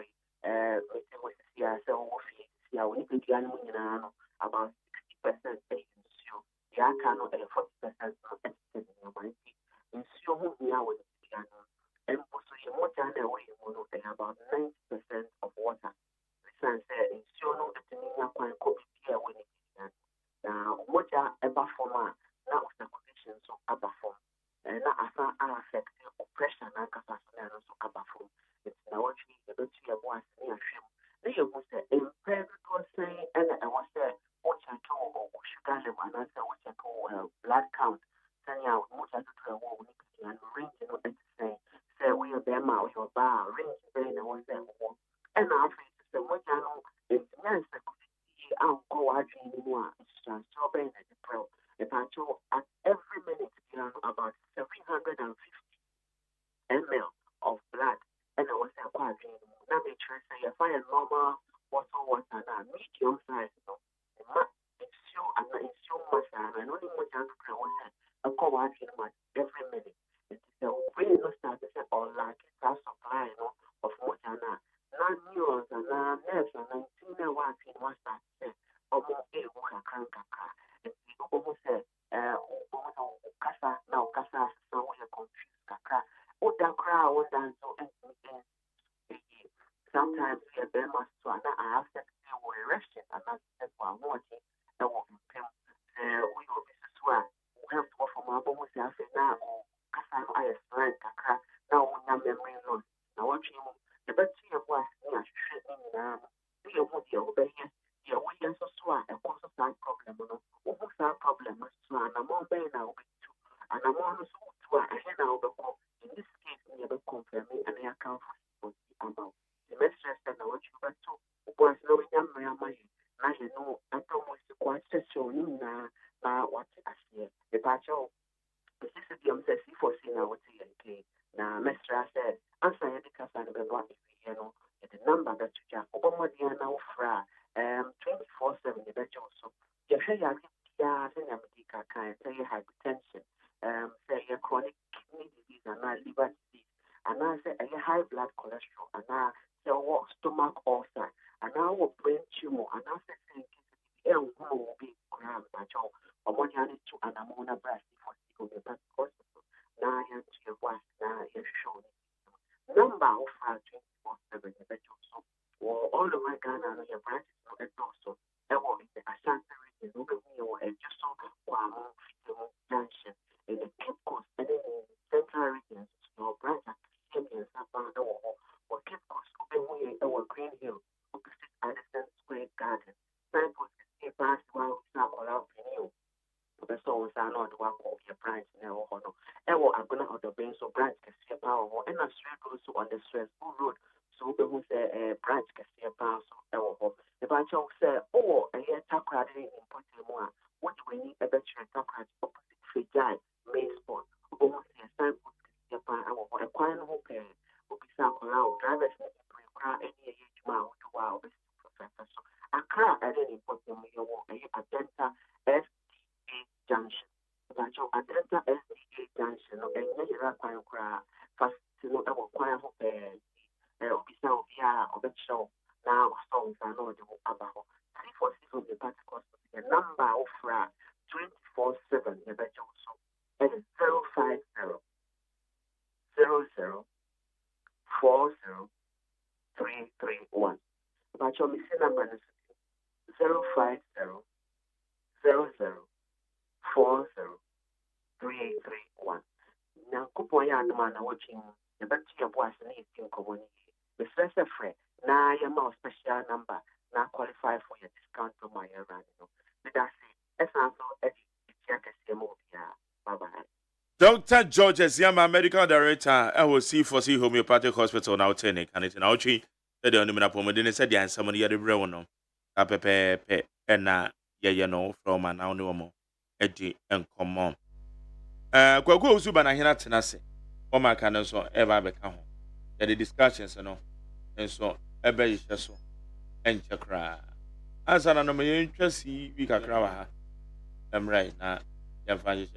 about 60% ensure ya cano 40% in your mind. Ensure who we are with the piano. And also, you want to know about 90% of water. Listen, say, ensure no determining a copy here when it is. Now, what are ever former now the conditions of other form. And now, as I affect oppression and capacity and also other form. It's now actually the best you have once near him. Then you will say, in prayer, saying, and I was there. What I told sugar level and answer what I call blood count. Sending out much as to a woman and ring to say we are them out your bar, ring to say and was there. And after say what I know is yes, I'll go out anymore. So being at the pro. If I told at every minute about 750 ml of blood and I was quite now they try to say if I am normal water now medium size. And only much as a co-watching every minute. It's a really no start to say all like that supply of Mojana. Non neurons and nerves and 19 watching was that said, almost a Kaka. And people almost said, Casa, now Casa, so we are confused. Kaka. Oh, that crowd was done so sometimes we are very much so and I have sex with erection and that's why I'm watching. We will be swear. We have to go from our home. We have to now. I explain Kaka. Now we have memory loss. Now watching the best thing was near shooting. We are with you over here. Yeah, we are so swear. A cause of that problem. We have that problem. So and I'm all better now. And I'm also swear. I hear now the call. In this case, we have confirmed me and I account for the amount. The message that I want you to do was knowing my money. Now you know, I don't want to quite so now what I see. The patcho, the system says C4C now what's here. Now, Mr. said, answer the Casa and the body, the number that you have. Obama now fra 24/7, the best also. You say, say hypertension, say chronic kidney disease, and liver disease, and I say high blood cholesterol, and sɛ ɔwɔ stomach ulcer anaa wɔ brain tumor anaasɛ sɛ nkesi ɛnhoro wo bi koraa mpakyɛw ɔmɔde ane to anammɔn no bra for homeopathic hospital na yɛnto yɛho ase na yɛhwehwɛ wo ne number a wofra 24/7 yɛbɛgye so wɔ all over Ghana no yɛ branches no ɛdɔɔso ɛwɔ the Ashanti region wobɛhu yɛ wɔ ɛgye so wɔ Amo Fitemu Junction in the Cape Coast and then in Central region no branch akɛseɛ mmiɛnsa paa ɛwɔ hɔ wɔ Cape Coast wobɛhu yɛ ɛwɔ Green Hill opposite Addison Square Garden signpost kɛseɛ paa si hɔ a wosɛ akɔla ɔpani o wobɛsɛ wo nsa na ɔde wakɔ yɛ branch na ɛwɔ hɔ no ɛwɔ Agona Ɔdɔbɛn so branch kɛseɛ paa wɔ hɔ ɛna Srego so on the Stressful Road so wobɛhu sɛ branch kɛseɛ paa so ɛwɔ hɔ ɛbɛkyɛw sɛ wowɔ ɛyɛ Takoradi ne Mpɔtam mu a wode w'ani ɛbɛkyerɛ Takoradi opposite Fejai main spot wobɛhu sɛ signpost kɛseɛ paa ɛwɔ hɔ ɛkwan no ho pɛɛ wobisa akɔla wo drivers no bebree koraa ɛne ɛyɛ adwuma a wode wɔ a wobɛsi professor so Accra ɛne ne Mpɔtam mu yɛwɔ ɛyɛ Adenta SDA Junction ɛbɛkyɛw Adenta SDA Junction no ɛnyɛ yɛrɛ kwan koraa facility no ɛwɔ kwan ho pɛɛ obisa obi a ɔbɛkyerɛ wo na wasɔ wo nsa na ɔde wo aba hɔ 346 homeopathic hospital yɛ number a wofra 24/7 yɛbɛgye wo so ɛyɛ 050 00 40 331 ɛbɛkyerɛ mesi number no so 050 00 40 331 nyankopɔn yɛ adom a na wɔtwe mu yɛbɛto yɛbo ase na yɛsi nkɔmmɔ no yie mesrɛ sɛ frɛ na yɛma wo special number na qualify for your discount promo a yɛwura no meda se ɛsan so adi ɛtia kɛseɛ ma obiara bye-bye. Dr. George Eziama, Medical Director, C4C Homeopathic Hospital, now Tene, and it's now tree. The only minute said the answer when you had a brown. A pepe, and no from an now no more. Eddie and come on. Go Subana Hina Tenase. Oma can so ever become. The discussions and so ebe is so and chakra. As an anomaly interest, we can cry. I'm right now. You're fine.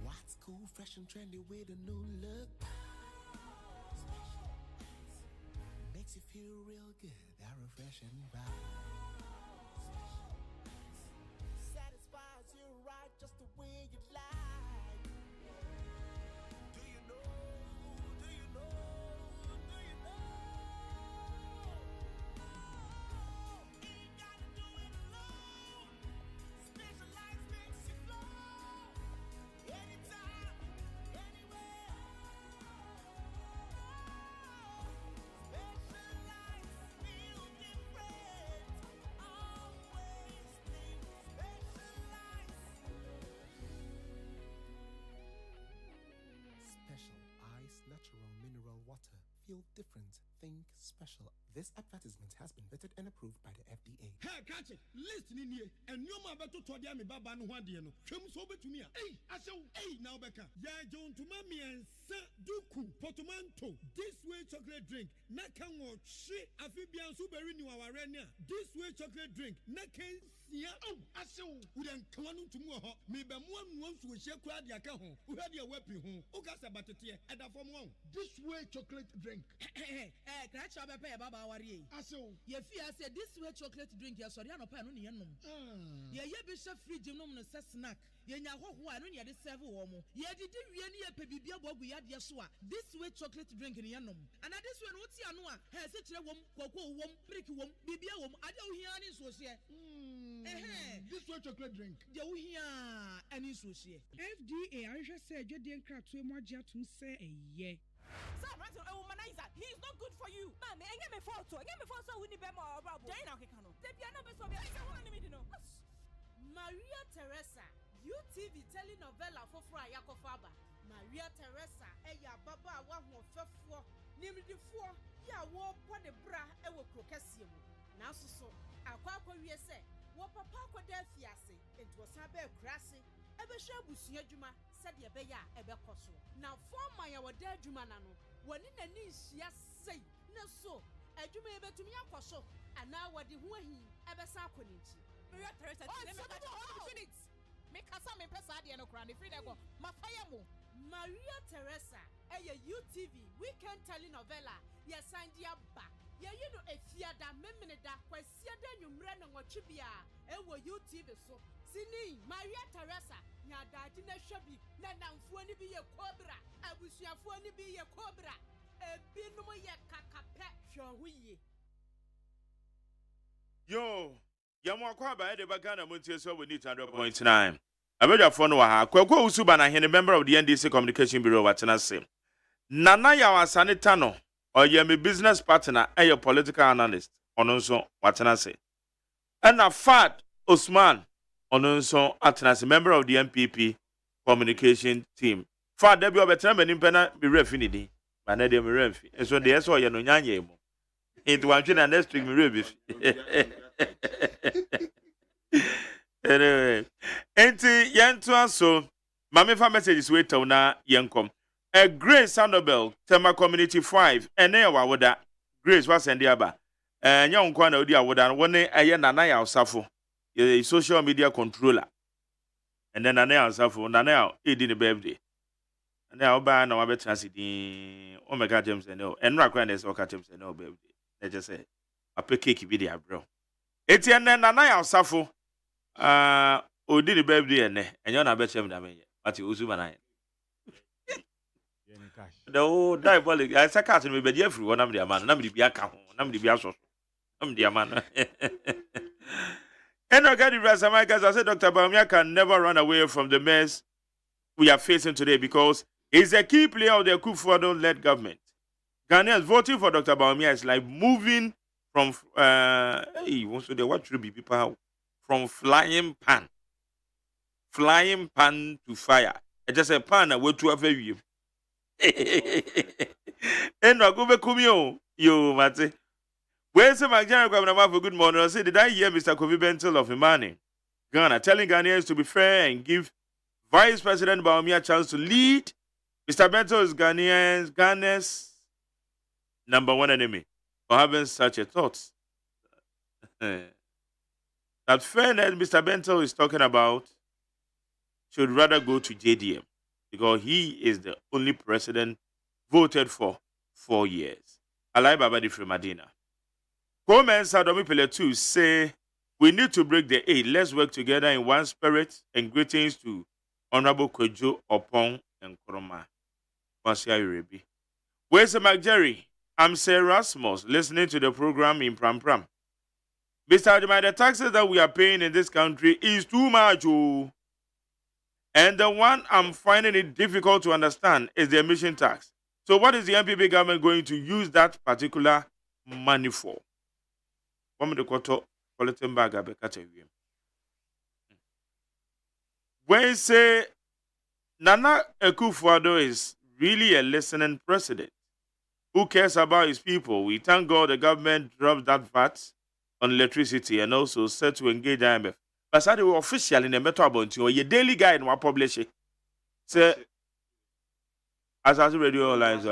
What's cool, fresh and trendy with a new look? Makes you feel real good, that refreshing vibe. Satisfies you right just the way you like. Do you know? Do you know? Do you know? Ain't gotta do it alone. Specialized makes you flow. Anytime, anywhere. Specialized feel different. Always think specialized. Special ice natural mineral water. Feel different. Think special. This advertisement has been vetted and approved by the FDA. Hey, catch it. Listen in here. And you ma beto to dia me baba no hwade no. Hwem so betumi a. Hey, asew. Hey, now beka. Ya jon to ma me ensa duku potomanto. This way chocolate drink. Na kan wo hwe afibian so beri ni waware ne. This way chocolate drink. Na kan sia. Oh, asew. Udan kwanu tumu ho. Me be mo anu nso hye kura dia ka ho. Uhade a wapi ho. Ukasa batete. Eda fom won. This way chocolate drink. Kra cha be pe baba ware. Asew. Ye fi ase this way chocolate drink ya sori anopa no ne yenom. Ye bi hye fridge nom no se snack. Ye nya hoho a no ne de serve wo mo. Ye didi wie ne ye pe bibia bogu ya de so a. This way chocolate drink ne yenom. And this way no ti anu a he se kire wom koko wom brick wom bibia wom ade wo hia ne so hye. This way chocolate drink. De wo hia ani so hye. FDA ahwehwɛ sɛ adwadie nkratoe mu agye atom sɛ ɛyɛ. Sir, he's not good for you. Man, I get me photo. Get me photo. We need more about. Then I can know. They be another so. I say what me know. Maria Teresa, UTV telenovela for Fra Yakofaba. Maria Teresa, eya baba wa ho fefo. Nimdifo ya wo pone bra e wo krokese mu. Na so akwa wie se wo papa akoda afiase enti wo san ba akurase ebe hwe abusua adwuma sɛde ɛbɛyɛ a ɛbɛkɔ so na forma ya wɔda adwuma na no wɔne nani nhia sei na so adwuma yɛbɛtumi akɔ so anaa wɔde ho ahi ɛbɛsa akɔ ne nti Maria Teresa, let me catch it. Make us some pesadi and okran. If you go, Mafayamu. Maria Teresa, UTV weekend telenovela. Yes, Sandia ba. Ya you know if you da meminida kwasia da nwumre no ngochibia UTV so. Sini Maria Teresa nya daji na hwebi na namfo ni bi ye cobra abusuafo ni bi ye cobra ebinom ye kakape hwehuye. Yo, Yamwakwa by the Bagana Montier so we need 100.9. Abeja phone wa ha kwakwa usuba na hene member of the NDC Communication Bureau watena se. Nana ya wasanita no oye me business partner and your political analyst ononso watena se. And Fad Osman ononso atena se member of the MPP communication team. Fad debi obetena menimpa be refinidi. Mana de me refi. So de eso ye no nyanye mu. It was next week me refi. Anyway, enti yentu so mame fa messages wait na yenkom. A Grace Sanobel Tema Community 5 ene ya wawoda Grace wa send aba. Nya nkwa na odi awoda woni eye nana ya osafo. Social media controller. And then nana ya osafo nana ya edi ne birthday. Na oba na wabetena sidi Omega James ene enra kwa na se oka James ene birthday. Na je say ape cake bi dia bro. Eti ene nana ya osafo odi the birthday ene enyo na betchem da menye ati ozu mana the whole diabolic I say cat me be dey free one am the man na me bi aka ho na me bi aso am the man eno get the rest of my guys. I say Dr. Baumia can never run away from the mess we are facing today because he's a key player of the Kufuor-led government. Ghanaians voting for Dr. Baumia is like moving from what should be people from flying pan to fire. It just a pan and what to have you. And I go back yo, Mate. Where's the Magdalene Governor for good morning? I said, did I hear Mr. Kofi Bentil of Imani, Ghana, telling Ghanaians to be fair and give Vice President Baumia a chance to lead? Mr. Bentil is Ghana's number one enemy for having such a thought. That fairness Mr. Bentil is talking about should rather go to JDM because he is the only president voted for 4 years. Alai Baba di Fremadina. Coleman Sadomi Pele 2 say we need to break the eight. Let's work together in one spirit and greetings to Honorable Kwejo Opong and Koroma. Wasia Urebi. Where's the McJerry? I'm Sir Rasmus, listening to the program in Pram Pram. Mr. Ademai, the taxes that we are paying in this country is too much. Oh. And the one I'm finding it difficult to understand is the emission tax. So what is the MPP government going to use that particular money for? When you say Nana Akufo-Addo is really a listening president who cares about his people, we thank God the government dropped that VAT on electricity and also set to engage IMF. But they were official in the matter about you. Your daily guide was published. Say, as radio online is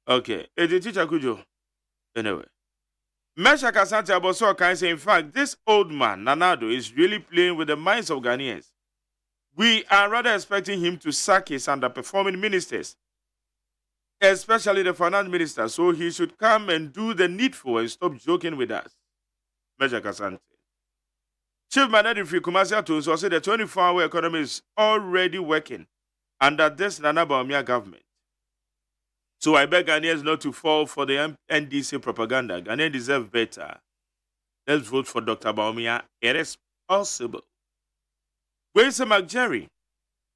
okay. The teacher could you? Anyway. Mesha Kasante Aboso can say, in fact, this old man, Nanado, is really playing with the minds of Ghanaians. We are rather expecting him to sack his underperforming ministers, especially the finance minister, so he should come and do the needful and stop joking with us. Mesha Kasante. Chief Manager Kumasi Atunso said the 24-hour economy is already working under this Nana Baumia government. So I beg Ghanaians not to fall for the NDC propaganda. Ghanaians deserve better. Let's vote for Dr. Baumia. It is possible. Where's the McJerry?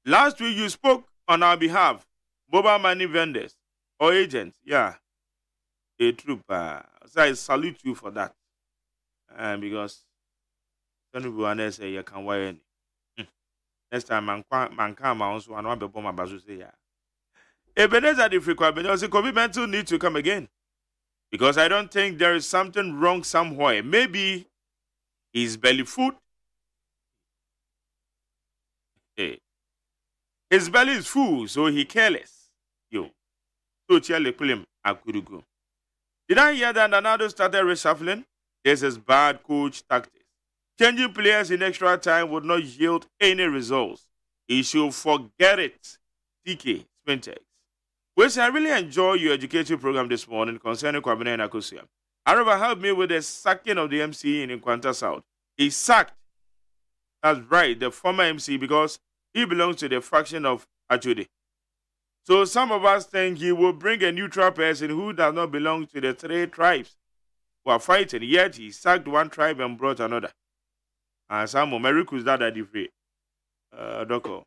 Last week you spoke on our behalf. Mobile money vendors or agents. Yeah. A trooper. So I salute you for that. Because everyone say you can wear any. Next time, man come also and one before my bazu say yeah. Ebenezer the frequent also COVID need to come again. Because I don't think there is something wrong somewhere. Maybe his belly food. Hey. His belly is full, so he careless. Yo. So Charlie Pulim Akurugo. Did I hear that Nanado started reshuffling? This is bad coach tactics. Changing players in extra time would not yield any results. He should forget it. TK Spintex. Well, I really enjoy your educative program this morning concerning Kwabena and Akosia. However, help me with the sacking of the MC in Nkwanta South. He sacked, that's right, the former MC because he belongs to the faction of Achude. So some of us think he will bring a neutral person who does not belong to the 3 tribes who are fighting, yet he sacked one tribe and brought another. And some Americans that are different. Doko.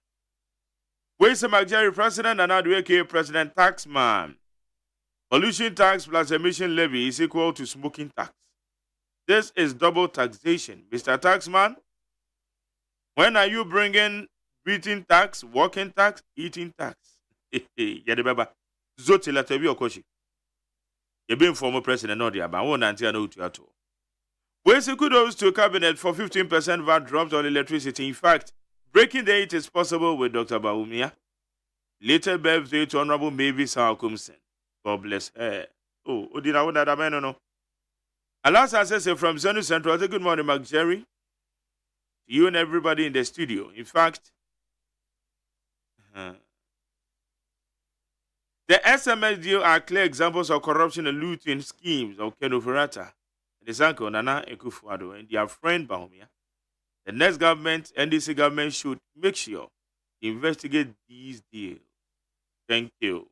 Where's McJerry president and ADWK president taxman? Pollution tax plus emission levy is equal to smoking tax. This is double taxation. Mr. Taxman, when are you bringing breathing tax, walking tax, eating tax? Yadebaba. Zoti Latebi Okoshi. You've been former president, not the Abba. I won't answer no to at all. Where's the kudos to cabinet for 15% VAT dropped on electricity? In fact, breaking the 8 is possible with Dr. Baumia. Later birthday to Honorable Mavis Saukumsen. God bless her. Oh, Odina Wanda no. Alas, I say from Zenu Central, good morning, Mark Jerry. To you and everybody in the studio. In fact, the SMS deal are clear examples of corruption and looting schemes of Ken Ofurata and his uncle Nana Ekufuado and their friend Baumia. The next government, NDC government, should make sure to investigate these deals. Thank you.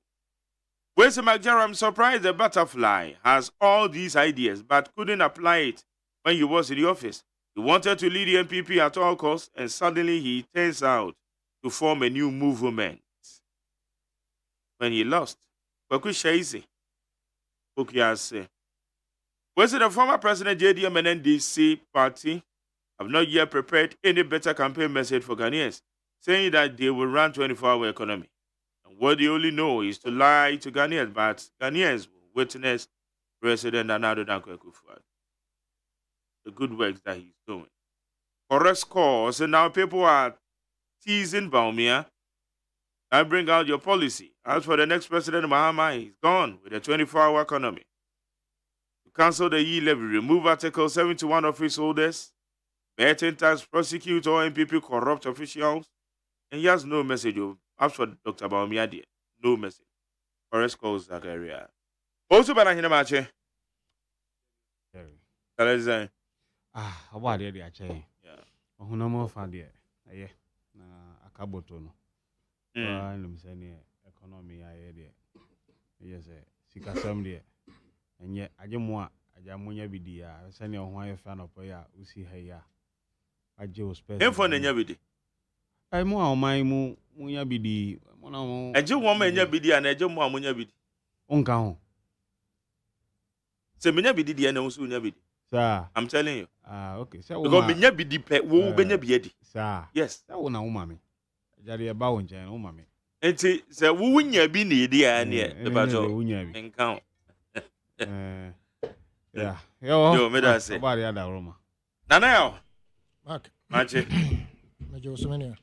Where's McJarrett? I'm surprised the butterfly has all these ideas but couldn't apply it when he was in the office. He wanted to lead the MPP at all costs and suddenly he turns out to form a new movement. When he lost, Kwaku Shaisi. Was it the former president JDM and NDC party have not yet prepared any better campaign message for Ghanaians, saying that they will run 24-hour economy. And what they only know is to lie to Ghanaians, but Ghanaians will witness President Nana Danko Akufo-Addo. The good work that he's doing. Correct score. So now people are teasing Baumia and bring out your policy. As for the next president, Mahama, he's gone with a 24-hour economy. To cancel the E-levy, remove Article 71 office holders, betting tax, prosecute all MPP corrupt officials, and he has no message. As for Dr. Baumia, no message. Forest calls Zakaria. Also, Banahina Mache. About the Ache. Hunamo Fadia. Aye. Na Akabotono. I'm saying economy. Yes, Sikasam dear. And yet, Ajamwa, Ajamunya Bidia, send your wife fan of Poya, Usi Haya. I just pay. And for Nanyabidi. I'm more my Munya Bidi. And you want me Bidi and Ajamwa Munya Bidi. Unkao. So Minya Bidi and also Nyabidi. Sir, I'm telling you. Okay. So because Minya Bidi pet wo Benya Biedi. Sir. Yes. That one umami. Jadi about Jan umami. And say wo wunya bi na edi ane the bajo. Enkan. Yeah. Yo, me da say. About the other Roma. Nana yo. Mark. Mache. Major Somania.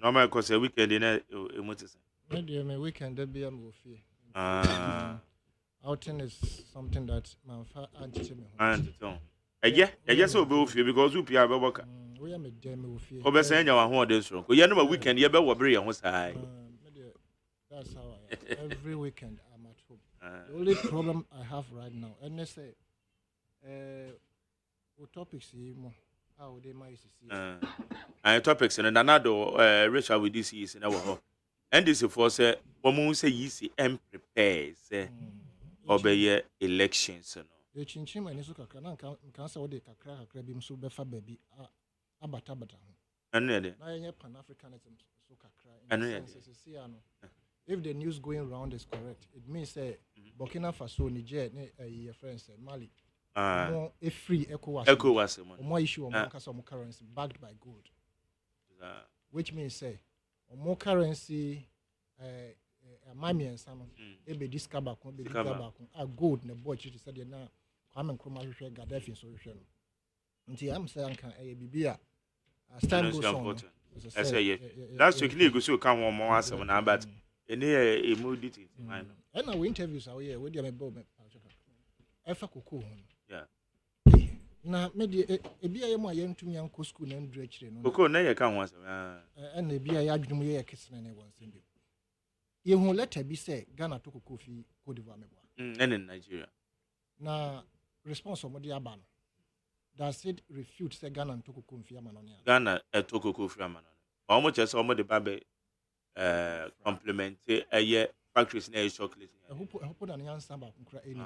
Normal cause a weekend in a emotis. Maybe my weekend there be a movie. Outing is something that my anti-tone. Yes, will be with you because we are working. We are made them with you. Obesanya your home this room. You know, weekend, you better worry on what's high. That's how I am. Every weekend I'm at home. The only problem I have right now, and they say, what topics more? How they might see. Topics and another Rachel with this is in our home. And this is for say, woman say, easy and prepare, say. Obey elections no the chinchim ani so kakra na kan say wo de kakra bi mso befa baby abata anu de na yenye pan africanism so kakra anu de if the news going around is correct it means say Burkina Faso Niger your friends Mali more a free ECOWAS more issue on more currency backed by gold which means say more currency Mami and Sam, ebe discover, gold na boy chiti said na Kwame Nkrumah hwehwe Gaddafi so hwehwe no. Nti am say anka bibia as time goes on. I say last week ni go so kan won mo asem na but any a modity mine. And now interviews are here we dey me bow me. Efa koko ho. Yeah. na me de ebi aye mu aye ntumi anko school na ndru akire no Koko na ye ka ho asem na ebi aye adwene ye kesene ne wonsem bi ye hu letter bi say Ghana to koko fi Cote d'Ivoire mebo and in Nigeria na response of the abano does it refute say Ghana to koko fi amano ne Ghana to koko fi amano omo che say omo de babe complement eye factories na chocolate hopo na nyansa ba kunkra eni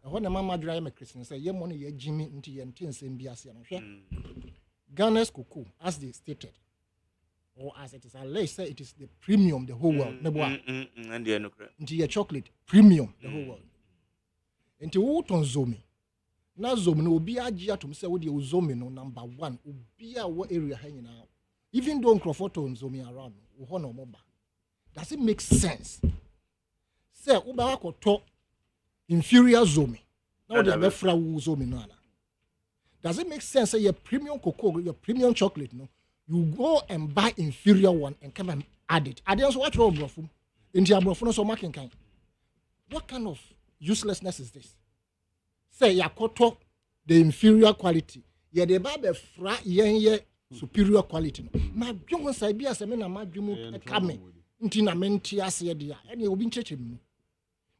ho na mama dwira ye Christian say ye mo no ye jimi nti ye ntensem bi ase no hwe Ghana's cocoa as they stated or as it is alleged say it is the premium the whole world mebo and the no nti ye chocolate premium the whole world nti wo ton zomi na zomi no obi agi atom say wo de zomi no number 1 obi a wo area ha nyina even though Crawford ton zomi around wo ho no moba does it make sense say wo ba akoto inferior zomi na wo de be fra wo zomi no ana does it make sense say your premium cocoa your premium chocolate no you go and buy inferior one and come and add it and then so what role brofum into brofum no so marking kind what kind of uselessness is this say yakoto the inferior quality ye de ba be fra ye superior quality no na dwon sai bia se me na madwum kame nti na menti ase de a ene obi ncheche mu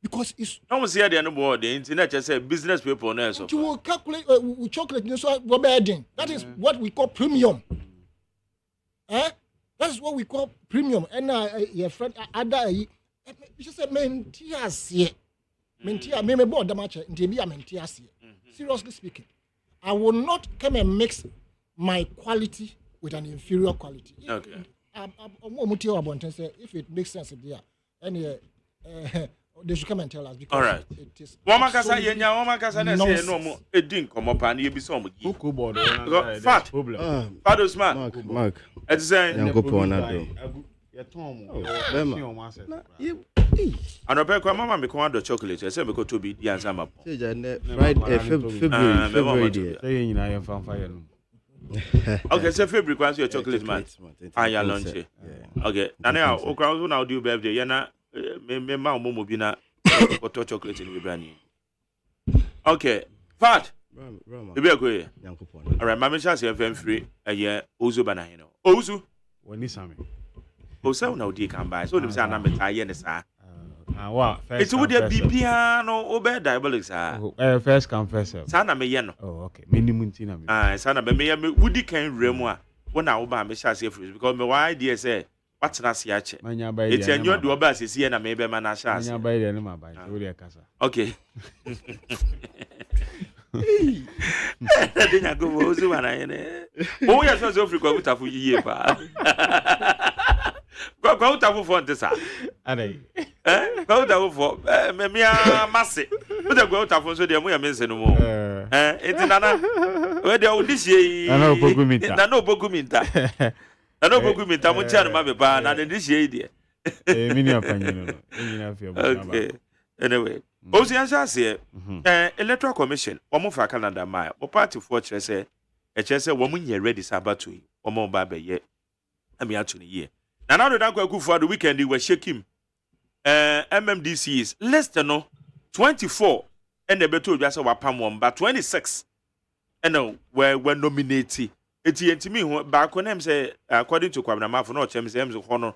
because it's almost here the board the internet just say business people no so you will calculate chocolate so wedding that is what we call premium that's what we call premium and your friend other you just say menti ase menti me board da match nti bia menti ase seriously speaking I will not come and mix my quality with an inferior quality. Okay. If it makes sense there, and they should come and tell us because all right. It is. Womakasa yenya womakasa na say no mo edin komo pa na ye bi so mo gi. Cocoa board. Fat. Fados Mark. It's saying Yankopon na do. Ye ton mo. Anope kwa mama me ko ado chocolate say me ko to bi di ansa ma. Say Friday February. Say nyina ye fanfa ye no. Okay, so February kwanso your chocolate man. Aya lunch. Okay. Na o kwanso na do birthday ye na me ma omo bi na ko chocolate ni be brani. Okay. Fat. Be be ko ye. All right, mama sha say FM free eye ozu bana he no. Ozu. Woni same. Osa na odi kan buy. So dem say na me ta ye ne sa. First it's would there be piano over diabolics. First come first serve. Sana me yeno. Oh, okay. Minimum tina me. Sana me woody can remwa. When I oba me shall say because my idea say what's na siache. It's a new do oba see na me be man na shall. Manya buy the ma buy. So dey kasa. Okay. Denya go ozu wana yene. Oh yes so Africa utafu yiye pa. Kwa utafu fonte sa. Adai. Kwa utafu fo me mia mase. Uta kwa utafu so de mu ya mense no mo. Enti nana. We de odihie. Na no boguminta. Na no boguminta. Na no boguminta mo tia no ma be ba na de dihie de. Mini apanyi no. Nyina fi obo. Okay. Anyway, ozi ansa se electoral commission omo fa Canada ma. Mo party for kire se wo mo nye ready sabato yi. Omo ba be ye. Ami atu ne ye. Na now that go for the weekend we shake him. MMDC is less than 24 and the beto just wapam but 26 and we're nominated. Eti me back on them say according to Kwabena Mafo no chem say hono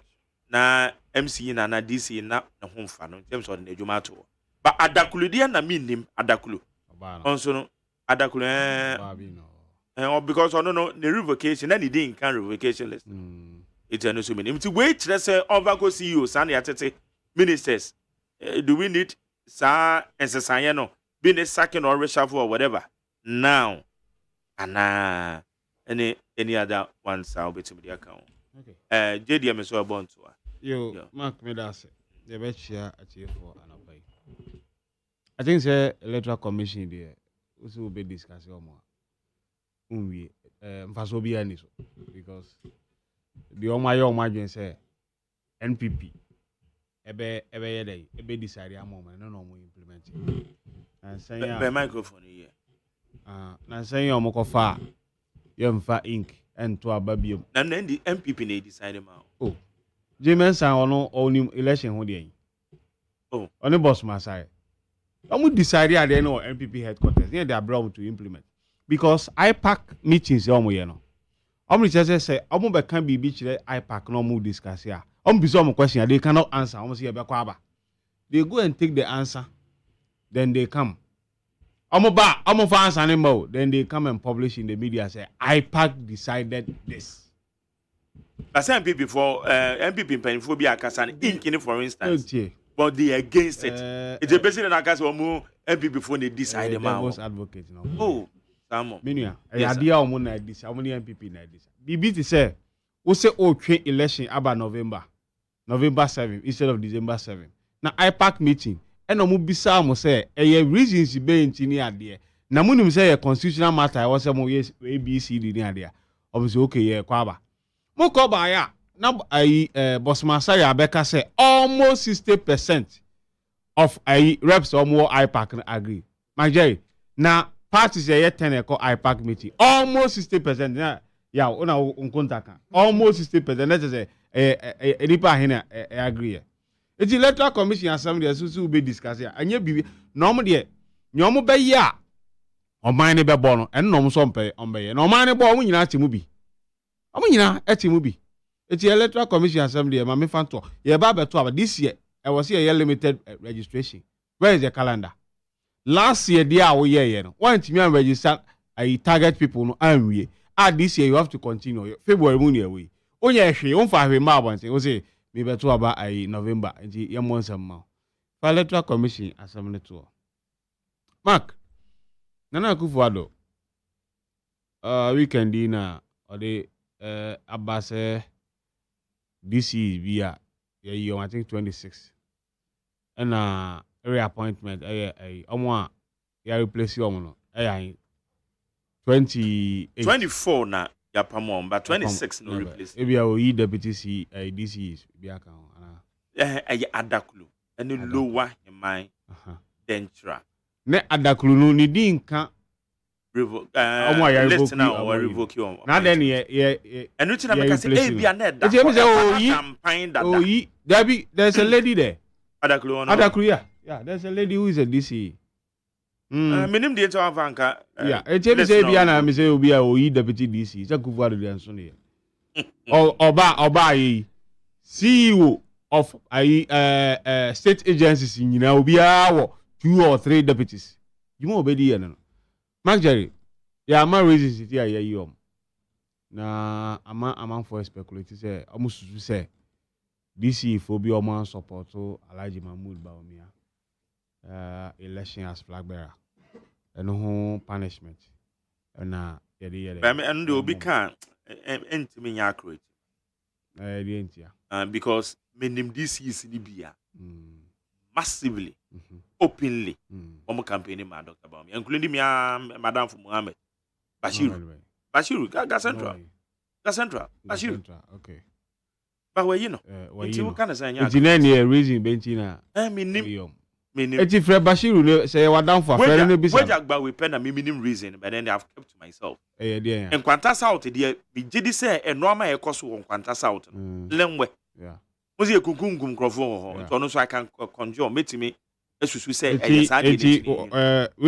na MC na DC na home fa no chem so the Jumato. But adakulu dia na minim adakulu. Also no adakulu because no the revocation and the day can revocation list. It's an issue. If wait, let's say over go CEO, Sandy Atete, ministers. Do we need Sa and Sasayano being a second or reshuffle or whatever? Now, and any other ones I'll be to the account. Okay. JDM is so born to her. Yo, Mark Medase, the best share at you for an obey. I think the electoral commission there also will be discussing more. Mfasobi because the Omayo say NPP ebe decide moment no mo implement and say be microphone here na say you moko fa yemfa ink and to ababiem na the MPP na decide ma oh James san ono onim election ho dey oh oni boss masai omo decide at the NPP headquarters here they are brought to implement because IPAC meetings omo ye no omo say omo be kan bibi chire IPAC no omo discuss here omo be some question they cannot answer omo say e be kwa aba they go and take the answer then they come omo for answer anymore then they come and publish in the media say IPAC decided this. But some MPP for MPP penphobia akasan in for instance. But they against it. It's a president akas omo MPP for they decide them out. Advocate no. Oh, Samo. Minua. Idea omo na this. Omo ni MPP na this. Bibi ti say we say train election about November 7 instead of December 7. Na IPAC meeting and omo bisa omo say reasons be ntini ade. Na munim say a constitutional matter I was omo yes ABCD ni ade. Omo say okay yeah kwaba. Mo ko ba ya na Bosman Saya Abeka say almost 60% of reps omo IPAC agree. My Jerry, na parties ye 10 eko IPAC meeting. Almost 60% na ya una unkontaka. Almost 60% that is a nipa hina agree. It's electoral commission assembly so be discuss ya. Anye bibi no de nyomo be ya oman ne be bo no en no so mpe ombe ye. No oman ne bo omo nyina timu bi. Omo nyina atimu bi. It's the electoral commission assembly ma me fanto. Ye ba beto aba this year I was here limited registration. Where is the calendar? Last year dia wo ye no. One timi an register target people no anwie. This year you have to continue. February mu ne we. Onye hwe on fa hwe ma abonte. O say me beto aba November. Nti ye mo nsam ma. For electoral commission assembly to. Mark. Nana Akufo-Addo. Weekend na or the abase this is via I think 26 and reappointment omo ya replace you no 24 na ya pamon but 26 no replace e bia o deputy C this is bia kan adakulu any lower in my dentra ne adakulu no ni din kan list now or revoke you. Now then, and which I can say, be an ed. There's a lady there. Adaklu, yeah, there's a lady who is a DC. Minim the Vanka. Yeah, it's a Biana, Miss Obia, or deputy DC. It's a good word than Sunday. Or by CEO of state agencies in Obia, 2 or 3 deputies. You won't be there. Mark Jerry, yeah, my reasons it here you na ama for speculate say almost say DC phobia man support to Alhaji Mahmood Bawumia election as flag bearer and no punishment na yede and the obi can entimi accurate because menim DC is libya massively openly campaigning my Dr. Bawumia, including me Madam for Mohammed Bashiru Central Bashiru okay but where you know you kind of saying reason bentina it's Fred Bashiru say what down for friend no bisa but we pen a minimum reason but then I've kept to myself and Quanta South there be jidi say e normal e cost on Quanta South lenwe was a kungum crofo so no so I can conjure me as we say we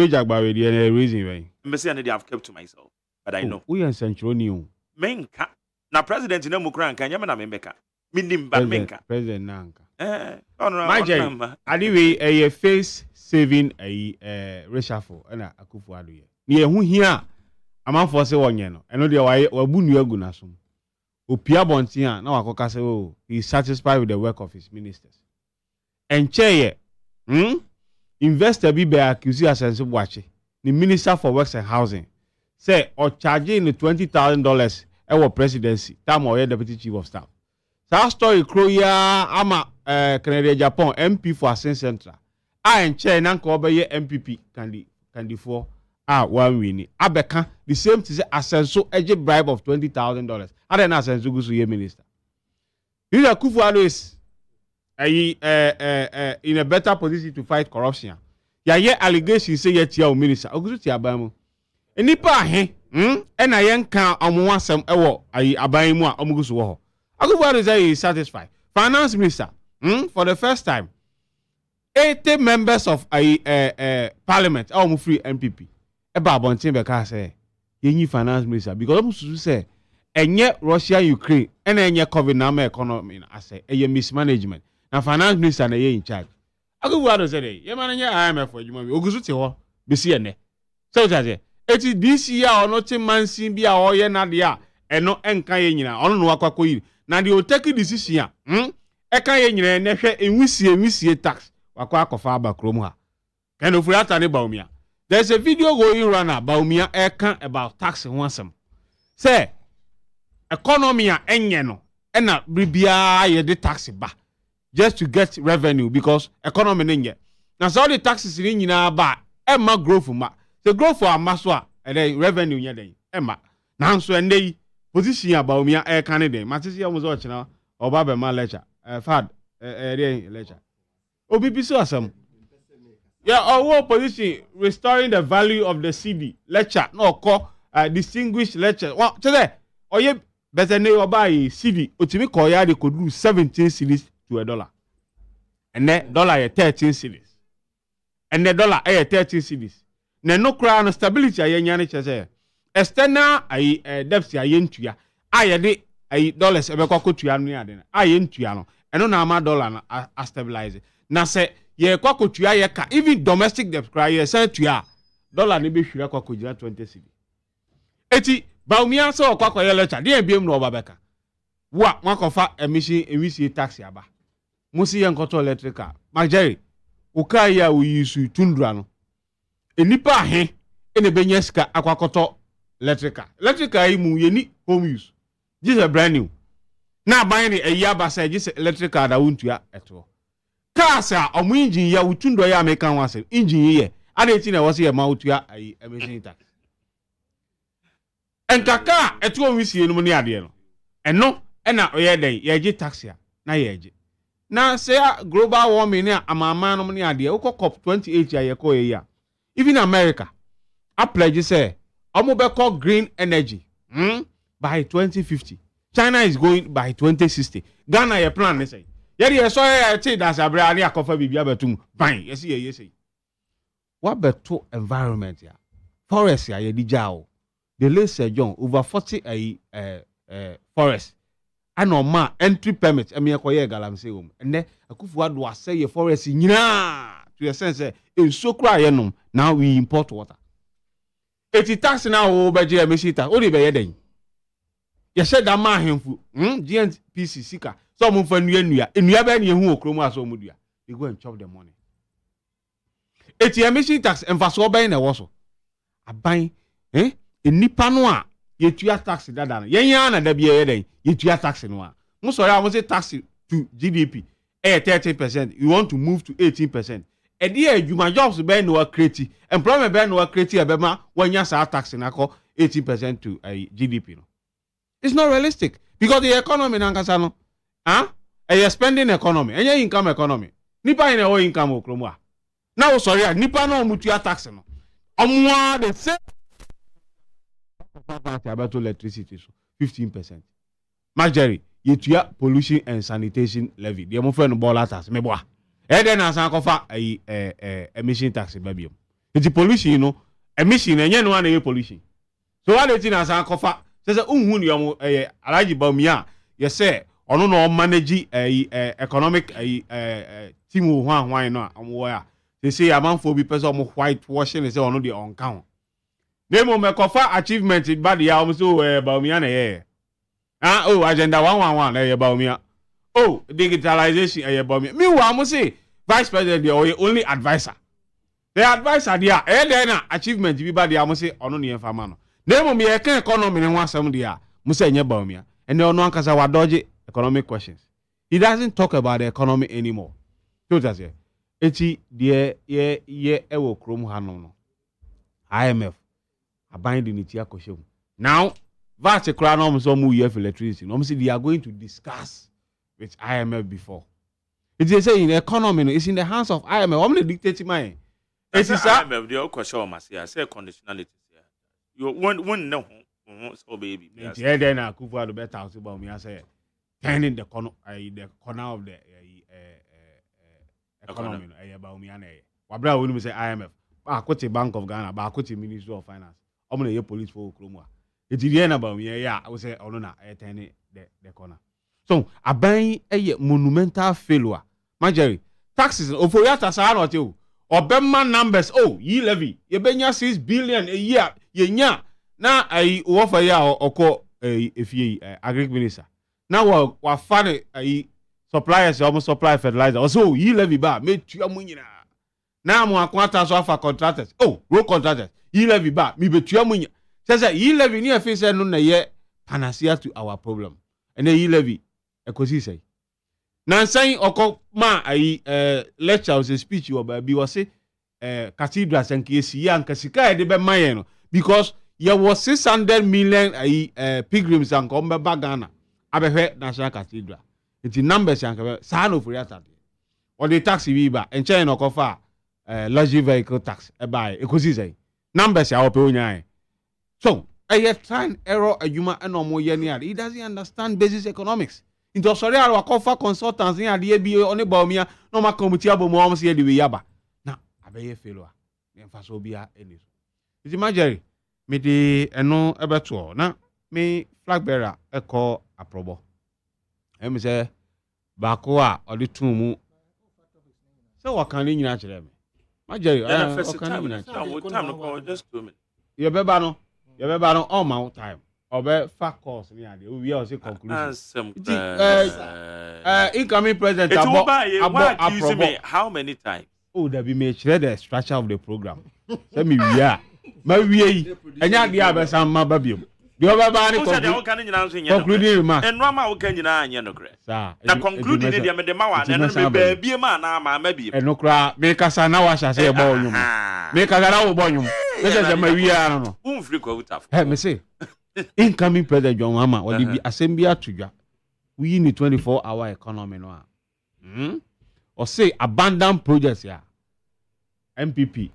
jagba we the reason why me say I have kept to myself but I know we are centronium menka na president na mukran kan yema na membeka minim ba menka president nanka anyway a face saving reshuffle na Akufo-Addo ye ne ehu hia amanfo se wonye no eno de wabu nu agu na so opia bontin a na wakoka se oh he is satisfied with the work of his ministers enche investor bi be accuse asense bwache the minister for works and housing say or charging the $20,000 ewo presidency time or deputy chief of staff that story kroya ama Canada Japan MP for Asen Central enche na nka obeye MPP candidate one win abeka the same to say Asenso eje bribe of $20,000 and na Asenso go so ye minister you know Akufo-Addo is in a better position to fight corruption ya allegations say yet your minister ogusu ti abamu enipa ahe e na ye nka omo asem ewo aban mu a omugusu wo ho Akufo-Addo say he is satisfied finance minister for the first time 80 members of parliament all free MPP eba abontin be ka say yenyi finance minister because omususu say enye Russia Ukraine ena enye COVID na ma economy na ase eye mismanagement na finance minister na ye in charge agu ado say dey ye man nye IMF adwuma bi ogusu te ho besi ene so jaje eti this year ono te mansin bi a oye na de a eno enka ye nyina ono no akwakọ yi na de o take decision eka ye nyina ne hwe enwisie tax wakọ akọfa abakrom ha kan ofura ata ne Baumia. There's a video going around about Baumia about tax one some. Say economy enye no ena bibia ye de tax ba just to get revenue because economy nenye. Na so the taxes ni nyina ba emma growth ma. The growth for amaso a revenue nya den emma. Na so ende position about Baumia kan den. Matisi ya muzo china oba be ma lecture. Fad lecture. Obibi so asam. Yeah, our position restoring the value of the CD lecture no call distinguished lecture. Well, today oye better ne oba CD otimi call ya de could do 17 cedis to $1. And then dollar 13 cedis. And the dollar 13 cedis. Ne no crown stability aye nyane chese. External debt aye ntua. Aye de dollars ebe kwa kotua no ade na. Aye ntua no. Eno na ama dollar na stabilize. Na se ye kwa kotua ye ka even domestic debt cry ye say tua dollar ne be hwira kwa kojira 20 cedi eti Baumia so kwa kwa ye lecture de biem no obabeka wa makofa emission tax aba musi ye nkoto electrical majeri uka ya uyisu tundra no enipa he ene benya sika akwakoto electrical yi mu ye ni home use this is brand new na ban ni eyaba say this electrical da wuntua eto Kasa omu engine ya utundo ya American wase engine ye adeti na wase ya mautua ayi emission tax enkaka etu onwisie no ne ade no eno na oye den ye gi tax ya na ye gi na say global warming ne amama no ne ade ukọ cop 28 ya ye ko ye ya even America a pledge say omu be call green energy by 2050 China is going by 2060 Ghana ye plan ne say yeri so ya ti da sabra ani akofa bibia betum ban yesi ye yesi what beto environment ya forest ya ye dijao the late John over 40 forest anoma entry permit emi ekoye galamse wom ene akufu ado ase ye forest nyina to a sense enso kra ye nom now we import water eti tax na wo beje emeshita o de be ye den ye she da ma ahemfu GNPC sika so mo fa nua ba na ehu okromu aso mo dua they go and chop the money eti emission tax emfaso oban na woso aban enipa no a yetua tax dada no yenya na da bia ye den yetua tax no a mo so ya mo say tax to GDP 30%, you want to move to 18%. E dey adwuma jobs be no create employment be no create e be ma wanya sa tax na ko 18% to GDP no. It's not realistic because the economy na nkasa no a spending economy enye income economy nipa ina o income okromu a na wo sorry nipa na omutua tax no omwa the same about electricity so 15%. Majority yetua pollution and sanitation levy the mo fe no bola tax me boa e dey na san kofa emission tax ba biom the pollution no emission enye no na pollution so what dey na san kofa say unhu ni omo Alhaji Baumia ye say ono no manage economic team wo hwan no omo ya they say amanfo bi person omo white washing say ono dey on count nemo me kofa achievement bad ya omo so Baumia na ye agenda 111 na ye Baumia digitalization ye Baumia me wa mo say vice president dey only advisor the advisor there dey na achievement bi bad ya mo say ono ne yemfa ma no nemo me ye kan economy ne ho asem dey a mo say nye Baumia and ono ankasa wa dodge economic questions. He doesn't talk about the economy anymore. So that's it. Eti ye ewo krom hanom no. IMF abind the nitia koshem. Now, vast kra no so mu year for electricity. No say they are going to discuss with IMF before. It is saying the economy no, is in the hands of IMF. How many dictate mine? It is IMF the question must say conditionality. You won't know. So baby. Yeah, then I could do better about me. I say, turning the corner of the economy. About me and Wabra will say IMF. I quote the Bank of Ghana, but I quote the Ministry of Finance. omo na ye police for okromu a etirie na ba mi ya I say ono na etene the corner so aban monumental failure Marjorie taxes oforiata sa na ote o obemma numbers ye levy ye benya 6 billion a year ye nya na ai wofa ya okọ efie agric minister na wa fane ai suppliers almost supply fertilizer also ye levy ba metua mu nyina na mo akwata so afa contractors road contractors ye levy ba mi betua mu nyina say ye levy ni afi say no na ye panacea to our problem and ye levy ekosi say na nsan okọ ma ai lectures speech wo ba bi wo say cathedral sankesi ya nkasika e de be maye no because there was 600 million pilgrims and come back Ghana abehwe national cathedral the numbers and sa no for yata or the tax we ba en chain no kofa luxury vehicle tax e buy ekosi say numbers ya ope onya so a trying error adwuma and omo ye ni he doesn't understand basic economics into sorry our kofa consultants ni ade bi oni ba omia no ma committee abomo omo se de we yaba na abeye failure me mfa so bia eni so it Marjorie me de eno ebeto na me flag bearer eko aprobo em say baako a odi tun mu so wakan ni nyina kire me Marjorie wakan ni nyina time no just 2 minutes ye beba no all my time obe fact course ni ade we are say conclusion incoming president abo how many times there be me share the structure of the program say me we are ma wie yi enya de abesam ma babiem de obeba ni concluding remark enro ma wo kan nyina anye no kre na concluding de me de ma wa na no me ba bie ma na ma biem eno kra me kasa na wa shase e ba onyum me kasa na wo ba onyum me say ma wie ara no umfri ko utaf me say incoming president John Mahama or the assembly atudwa we need 24-hour economy no or say abandon projects ya MPP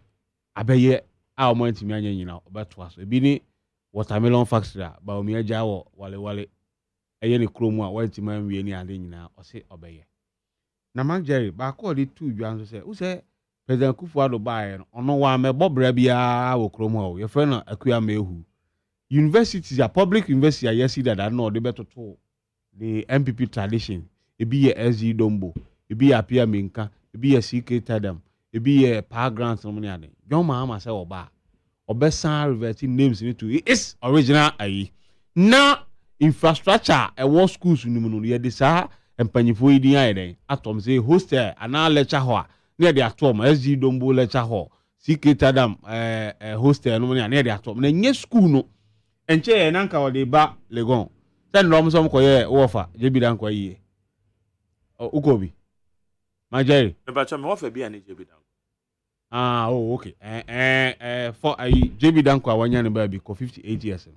abeye a o mo ntimi anya nyina obeto aso ebi ni watermelon factory ba o mi aja wo wale eye ne kromu a wa ntimi anwie ni ade nyina o say obeye na Marjorie ba ko de tu dwa nso say wo say president Kufuor ba no ono wa me bobra bia wo kromu a ye friend na akua mehu universities are public university are yes that no they better to the MPP tradition ebi ye SG Dombo ebi ye Apia Minka ebi ye CK Tadam ebi ye Power Grants no money ade John Mahama say obesan reverting names into its original ayi na infrastructure e war schools ni mu no ye de sa empanyifo yi din ayi den atom say hostel ana lecture hall na de atom SG Dombo lecture hall CK Tadam hostel no money na de atom na nye school no enche nanka wode ba legon sen rom som koye wofa jebi dan koye ukobi Marjorie me ba chama wofa bi ani jebi dan okay for jebi dan ko awanya ne ba bi ko 58 years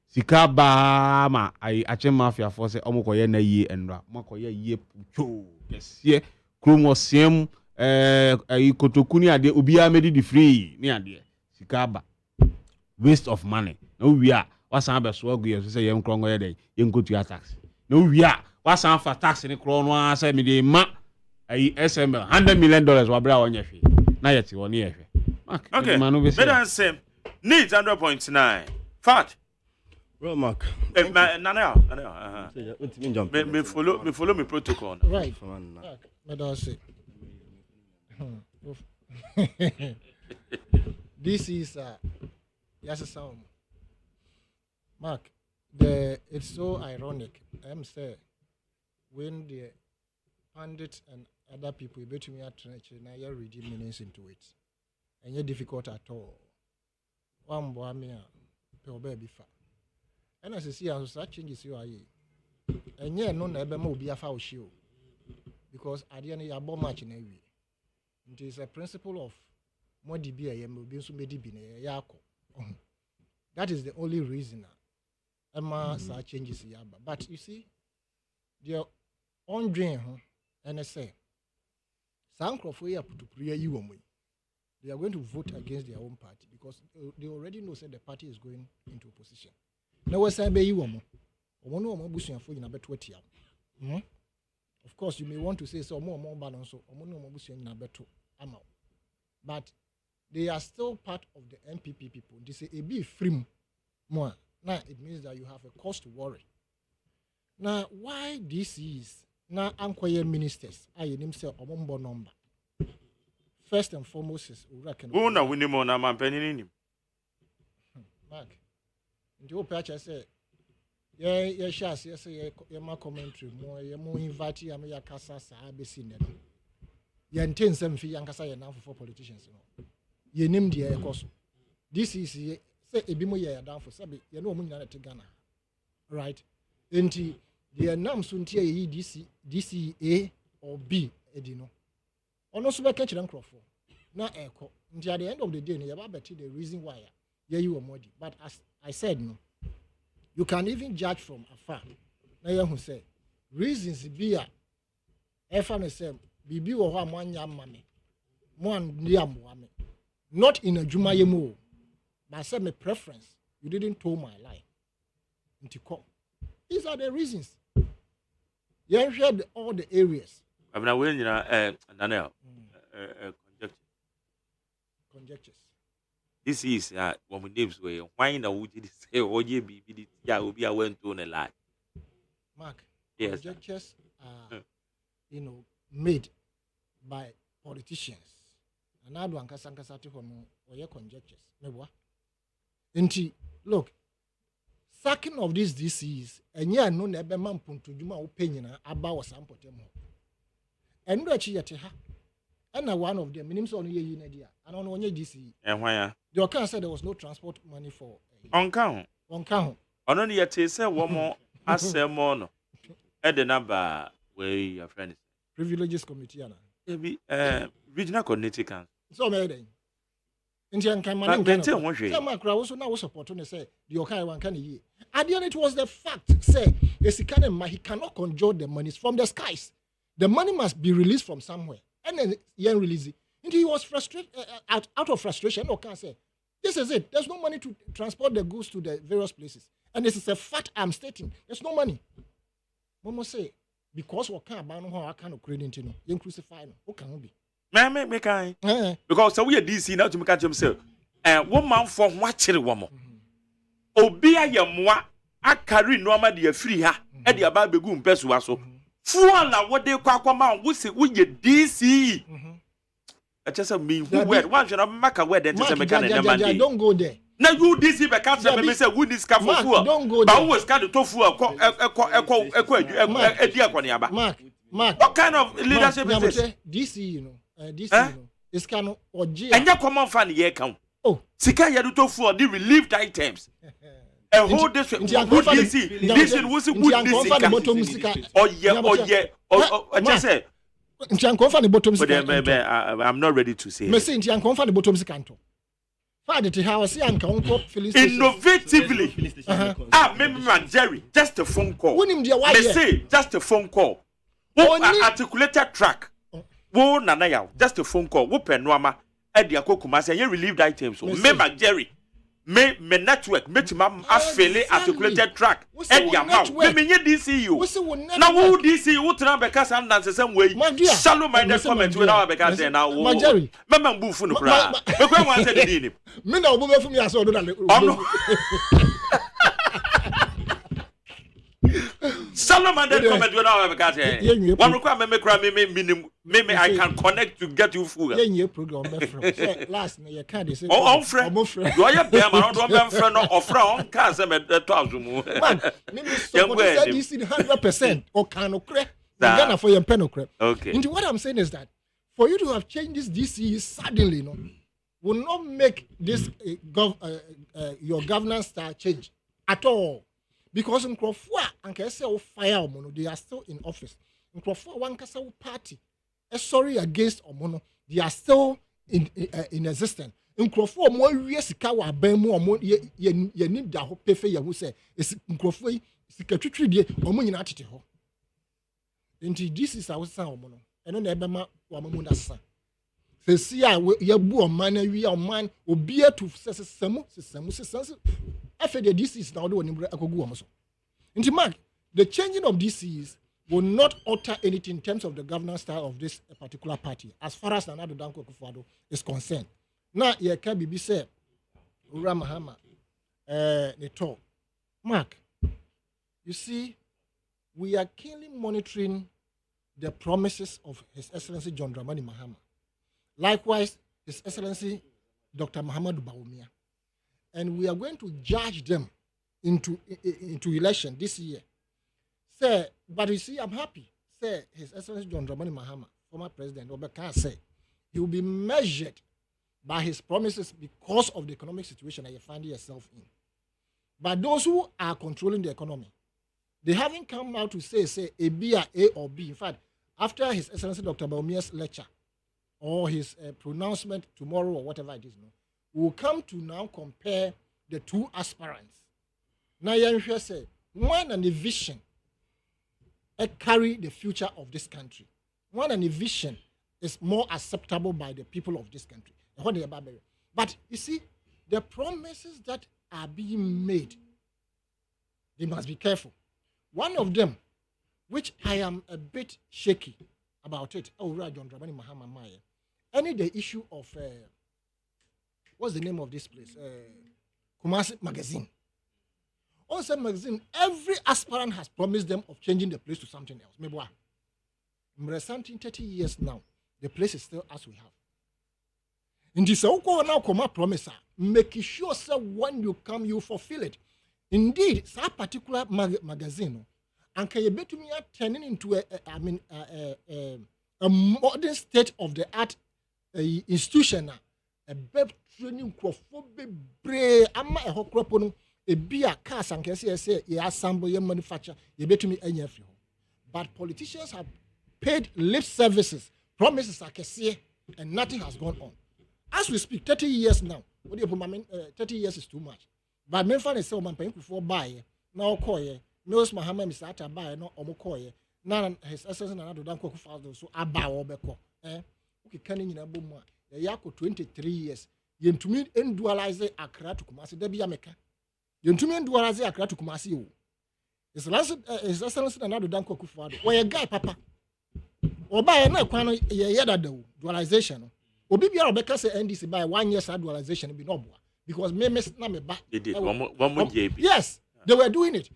sika ba ma ache mafia for say omo koye na yie enra makoye yie pucho kesie kromo siem kotokuni ade obi amedi di free ni ade sika ba waste of money no we are wasan abeso agu ye so say yem krongo ye dey yem go to tax no we are wasan fa tax ni kro no asa me dey ma SML $100 million wa bra wonye hwe na yeti woni ye hwe okay better same need 100.9 fat bro mark nana me follow me protocol right better say this is yes sound Mark, it's so ironic. I'm saying when the pundits and other people bet me at now you're reading meanings into it, and you're difficult at all. One boy me a baby fa, and as I see, as such changes you are, and yeah, no never more be a foul show because at the end you're bomb match in every. It is a principle of more DB and will be so many yako. That is the only reason. Emma changes here, but you see, their own dream, and I say, Sankrofo put to prayer you on me. They are going to vote against their own party because they already know that the party is going into opposition. Now, what's I you on? Of course, you may want to say so more balance, or more bushing in a better amount. But they are still part of the MPP people. They say, be free more. Now, it means that you have a cause to worry. Now, why this is, now, Ankoye ministers, I himself, a number. First and foremost is Uraken. Who na winning more na man penny in him? Mark, and you patch, I say, yeah, yes, my commentary, more invite you, I'm your Casa, I've seen them. You intend some fee and Casa enough for politicians. You named the air cost. This is, say, a bimo year down for Sabi, you know, Munana to Ghana. Right? And the name soon tear DC A or B, Edino. Ono so catch them crop for. Now echo. Until at the end of the day, you have the reason why you are muddy. But as I said, no, you can even judge from afar. Now you who say reasons be a FN say bibi wo ho amanya mame. Mo an liam wame. Not in a jumayemo. But I said my preference. You didn't told my lie. These are the reasons. You have shared all the areas. I'm not willing, Daniel. Conjectures. This is what my name's way. Why now would you say, oh, yeah, will be a went to a lie? Mark, yes, conjectures are, made by politicians. And I don't casancasati or your conjectures. Look, sacking of this disease, and yeah, no never man to do my opinion about some potemo. And what she and one of them, minimum only in idea. I don't know DC. And why? The account said there was no transport money for on count. On only yet say one more as a mono. At the number where your friend is. Privileges committee, maybe regional coordinating council. So, madam. Indian can man tell my crowd also now support on say the Okai one can ye. At the end, it was the fact, say, he cannot conjure the monies from the skies. The money must be released from somewhere. And then he release it. And he was frustrated, out of frustration, or can say, this is it. There's no money to transport the goods to the various places. And this is a fact I'm stating. There's no money. Momo say, because what can about how I kind credit you crucify no. What can be? Me kind. Because so we are DC now to make himself. And 1 month for watching one more. Obia ya mwa a carry no ma de free ha. E de aba begu mpesu aso. Fuala what they kwakwa we say we DC. I just mean who word one should make a word that is a mechanic. Don't go there. Now you DC be catch me say we this car for fool. Don't go there. But always got the tofu Mark. What kind of leadership is this? DC, DC, it's kind of OG. And you come on fan the account. Oh, Sika ya do tofu the relieved items. A whole district. Good DC. This was good DC. Oh yeah. I just said. I'm not ready to say. Innovatively. Jerry, just a phone call. They say just a phone call. Articulated track. Wo nanaya, just a phone call. Wo penwama. Edi akokuma say you relieved items. So me Jerry. Me network me timam afele articulated track. Edi amount. Me DCU. Now who DCU wo tran beka san dance same way. Shallow minded comment we now beka say now. Ma Jerry. Me mbufu no kra. Me kwa wan say the name. Me na obo befu me aso do na. Solomon then comment when I have got here. One requirement me I can connect to get you food. Yeah, program last year can't say. Oh, friend. Do I have them around one friend or friend? Can't say the 1,000. Man, maybe so this is 100% or can occur. Ghana for your pen. Okay. Into what I'm saying is that for you to have changed this DC suddenly, no, will not make this your governance style change at all. Because in Crawford and Kesa fire Omono, they are still in office. In Crawford, one Kasa party, sorry against Omono, they are still in existence. In Crawford, more years Kawa Bemu or ye need the hope pay who say, it's in Crawford, secretary de Omo in Atito. Indeed, this is our son Omono, and on Ebama Wamamuna son. They see ya boo man, we are man, or beer to Samu. After this is now the one in Mark, the changing of DCs will not alter anything in terms of the governance style of this particular party, as far as Nana Danko Kufado is concerned. na ye ka bibi say Ura Mahama ne talk. Mark, you see, we are keenly monitoring the promises of His Excellency John Dramani Mahama. Likewise, His Excellency Dr. Muhammadu Bawumia. And we are going to judge them into election this year. Say, but you see, I'm happy. Say, His Excellency John Dramani Mahama, former president, Obeka, say, he will be measured by his promises because of the economic situation that you find yourself in. But those who are controlling the economy, they haven't come out to say A, B, or A or B. In fact, after His Excellency Dr. Baumia's lecture or his pronouncement tomorrow or whatever it is, we'll come to now compare the two aspirants. Now, you say, one and a vision carry the future of this country. One and a vision is more acceptable by the people of this country. But you see, the promises that are being made, they must be careful. One of them, which I am a bit shaky about it, John Dramani Mahama Maya, the issue of, what's the name of this place? Kumasi Magazine. Also, magazine, every aspirant has promised them of changing the place to something else. Maybe something 30 years now, the place is still as we have. In this now come promise, make sure that when you come, you fulfill it. Indeed, that particular magazine, and can you bet me turning into a modern state of the art institution, a bed training brave, ama a hokropono, a beer cast and can say, you assemble your manufacture, you bet me any of you. But politicians have paid lip services, promises I can see, and nothing has gone on. As we speak, 30 years now. 30 years is too much. But men find itself man paying before buy. Now call ye. Knows Muhammad is at a buy no omokoye. Now his assassin and don't cook so about obeko. Okay, canning in a boom. The yako 23 years. Yen to me dualize Accra to Kumasi. There be a meka. Yen to me dualize Accra to Kumasi. His last his assassin and another don't cook for why a guy, papa. Or buy a no quano ye yada do dualization. Obi bia Rebecca say NDC by 1 year dualization be no because me na me ba they did one more year. Yes, they were doing it.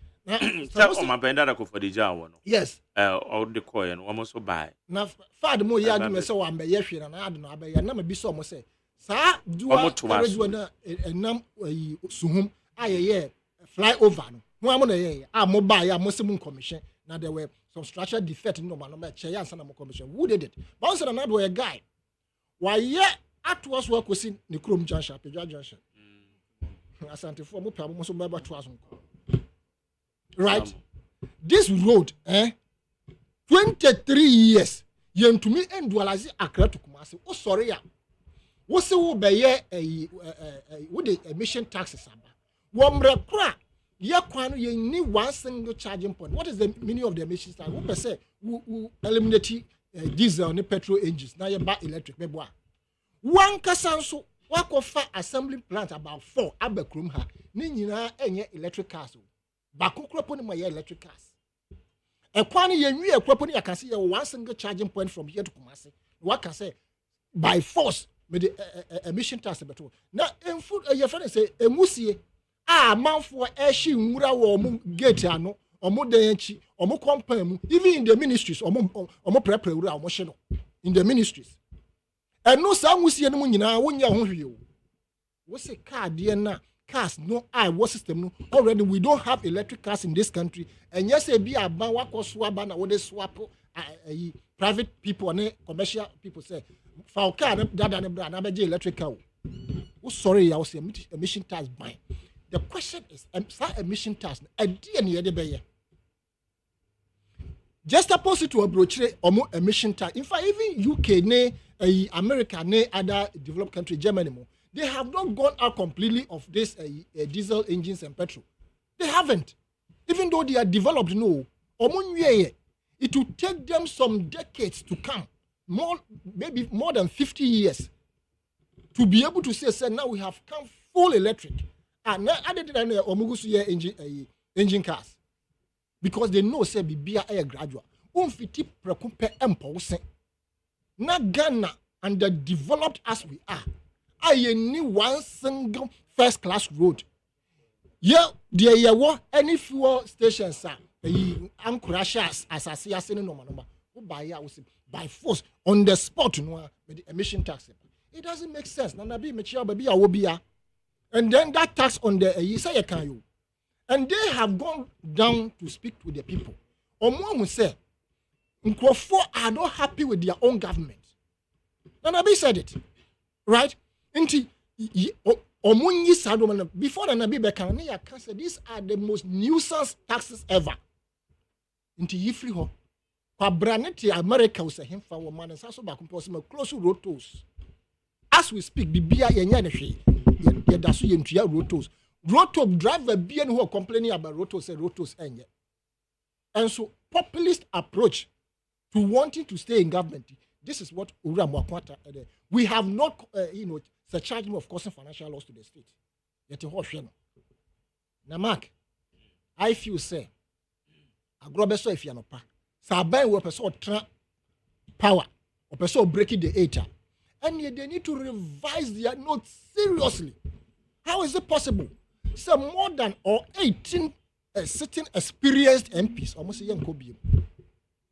Tell my benda ko for the jaw. Yes. All the coin almost so buy. Na fad mo ya argument say wan be ye hwe na ado na be ya na me bi so mo say sa duwa radio na enam suhum ayeye fly over no. Mo am na ye mo buy ya mo se mo commission na there were some structural defect no man no me che ya answer na mo commission. Who did it? But say na do a guy. Why yeah, at was work was in the Chrome Junction, Pedra Junction. Asante for mo pamo so baba to asun. Right? This road, 23 years. Yen to me endualazi Accra to Kumasi. Oh sorry ya. Wo se wo be ye wo the emission taxes aba. Wo mre kra ye kwan ye ni one single charging point. What is the meaning of the emission tax? Wo per se wo eliminate diesel and petrol engines. Now you buy electric. One kasanso wakofa assembly plant about 4 abekrum ha. Ni nyina enye electric cars. Bako kropo ni my electric cars. Ekwani ye nwi ekropo ni yakase ye one single charging point from here to Kumasi. What can say by force with the emission tax beto. Now in food your friend say emusie manfo eshi nwura wo mu gate ano omo denchi omo company mu even in the ministries omo prepare wura omo hye no in the ministries and no sa nwusie no mu nyina wonya ho hwie o wo se car de na cars no was system no already we don't have electric cars in this country and yes e bi aban wakoso aba na wo de swap private people and commercial people say for car dada ne bra na beje electric car o sorry ya wo se emission tax ban. The question is, emission tax, a DNA de Bayer. Just opposite to a brochure or more emission tax. In fact, even UK, America, other developed country, Germany, they have not gone out completely of this diesel engines and petrol. They haven't. Even though they are developed, no. It will take them some decades to come, maybe more than 50 years, to be able to say, now we have come full electric. And other than the engine cars, because they know say be a graduate. Fiti prekumpe empose. Na Ghana and the developed as we are, I need one single first class road. Yeah, dear, yeah, any fuel stations, sir. Anchorage as I see us in no number. By force on the spot, with the emission tax. It doesn't make sense. Nana be mature, baby, I will be. And then that tax on the you say can you. And they have gone down to speak to the people. Omo will say, Nkrofo are not happy with their own government. Nanabi said it, right? Before the Nabi Bekania can say these are the most nuisance taxes ever. Into Yifri ho. Kwabraneti America was a him for woman and so back close to road tolls. As we speak, the beer yenyaneshi, Yadasu Yentia road tolls. Road toll driver being who are complaining about road tolls and road tolls end. And so populist approach to wanting to stay in government. This is what Ura Mwakwata. We have not, the charging of causing financial loss to the state. Yet a horse. Now, Mark, I feel say, I grow better if you're not pa. Sabai will person power, or person breaking the ATA. And yet they need to revise their notes seriously. How is it possible? So more than 18 sitting experienced MPs, almost a young Kobe,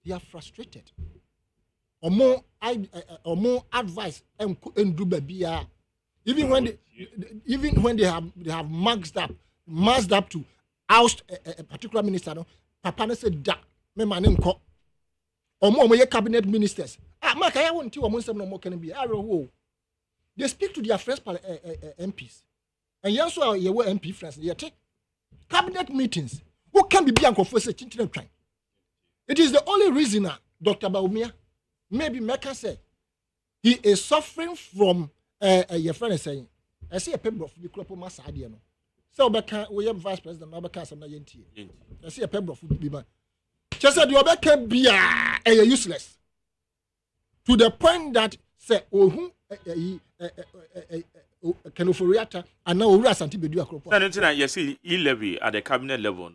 they are frustrated. Or more advice and do baby. Even when they have masked up to oust a particular minister, no, Papa said that me manim ko. Or more cabinet ministers. Mark, I want to almost no more can be. They speak to their friends MPs. And yes, so you were MP friends. They take cabinet meetings. Who can be Bianco for such time? It is the only reason Dr. Baumia, maybe Mecca say, he is suffering from your friend is saying, I see a paper of the Klopo Masadiano. So, we have Vice President Nabaka Sanayanti. I see a paper of the just said your back can be useless to the point that say, oh, can of reactor and now Ras Antibedu Acropo. And you see, levy at the cabinet level,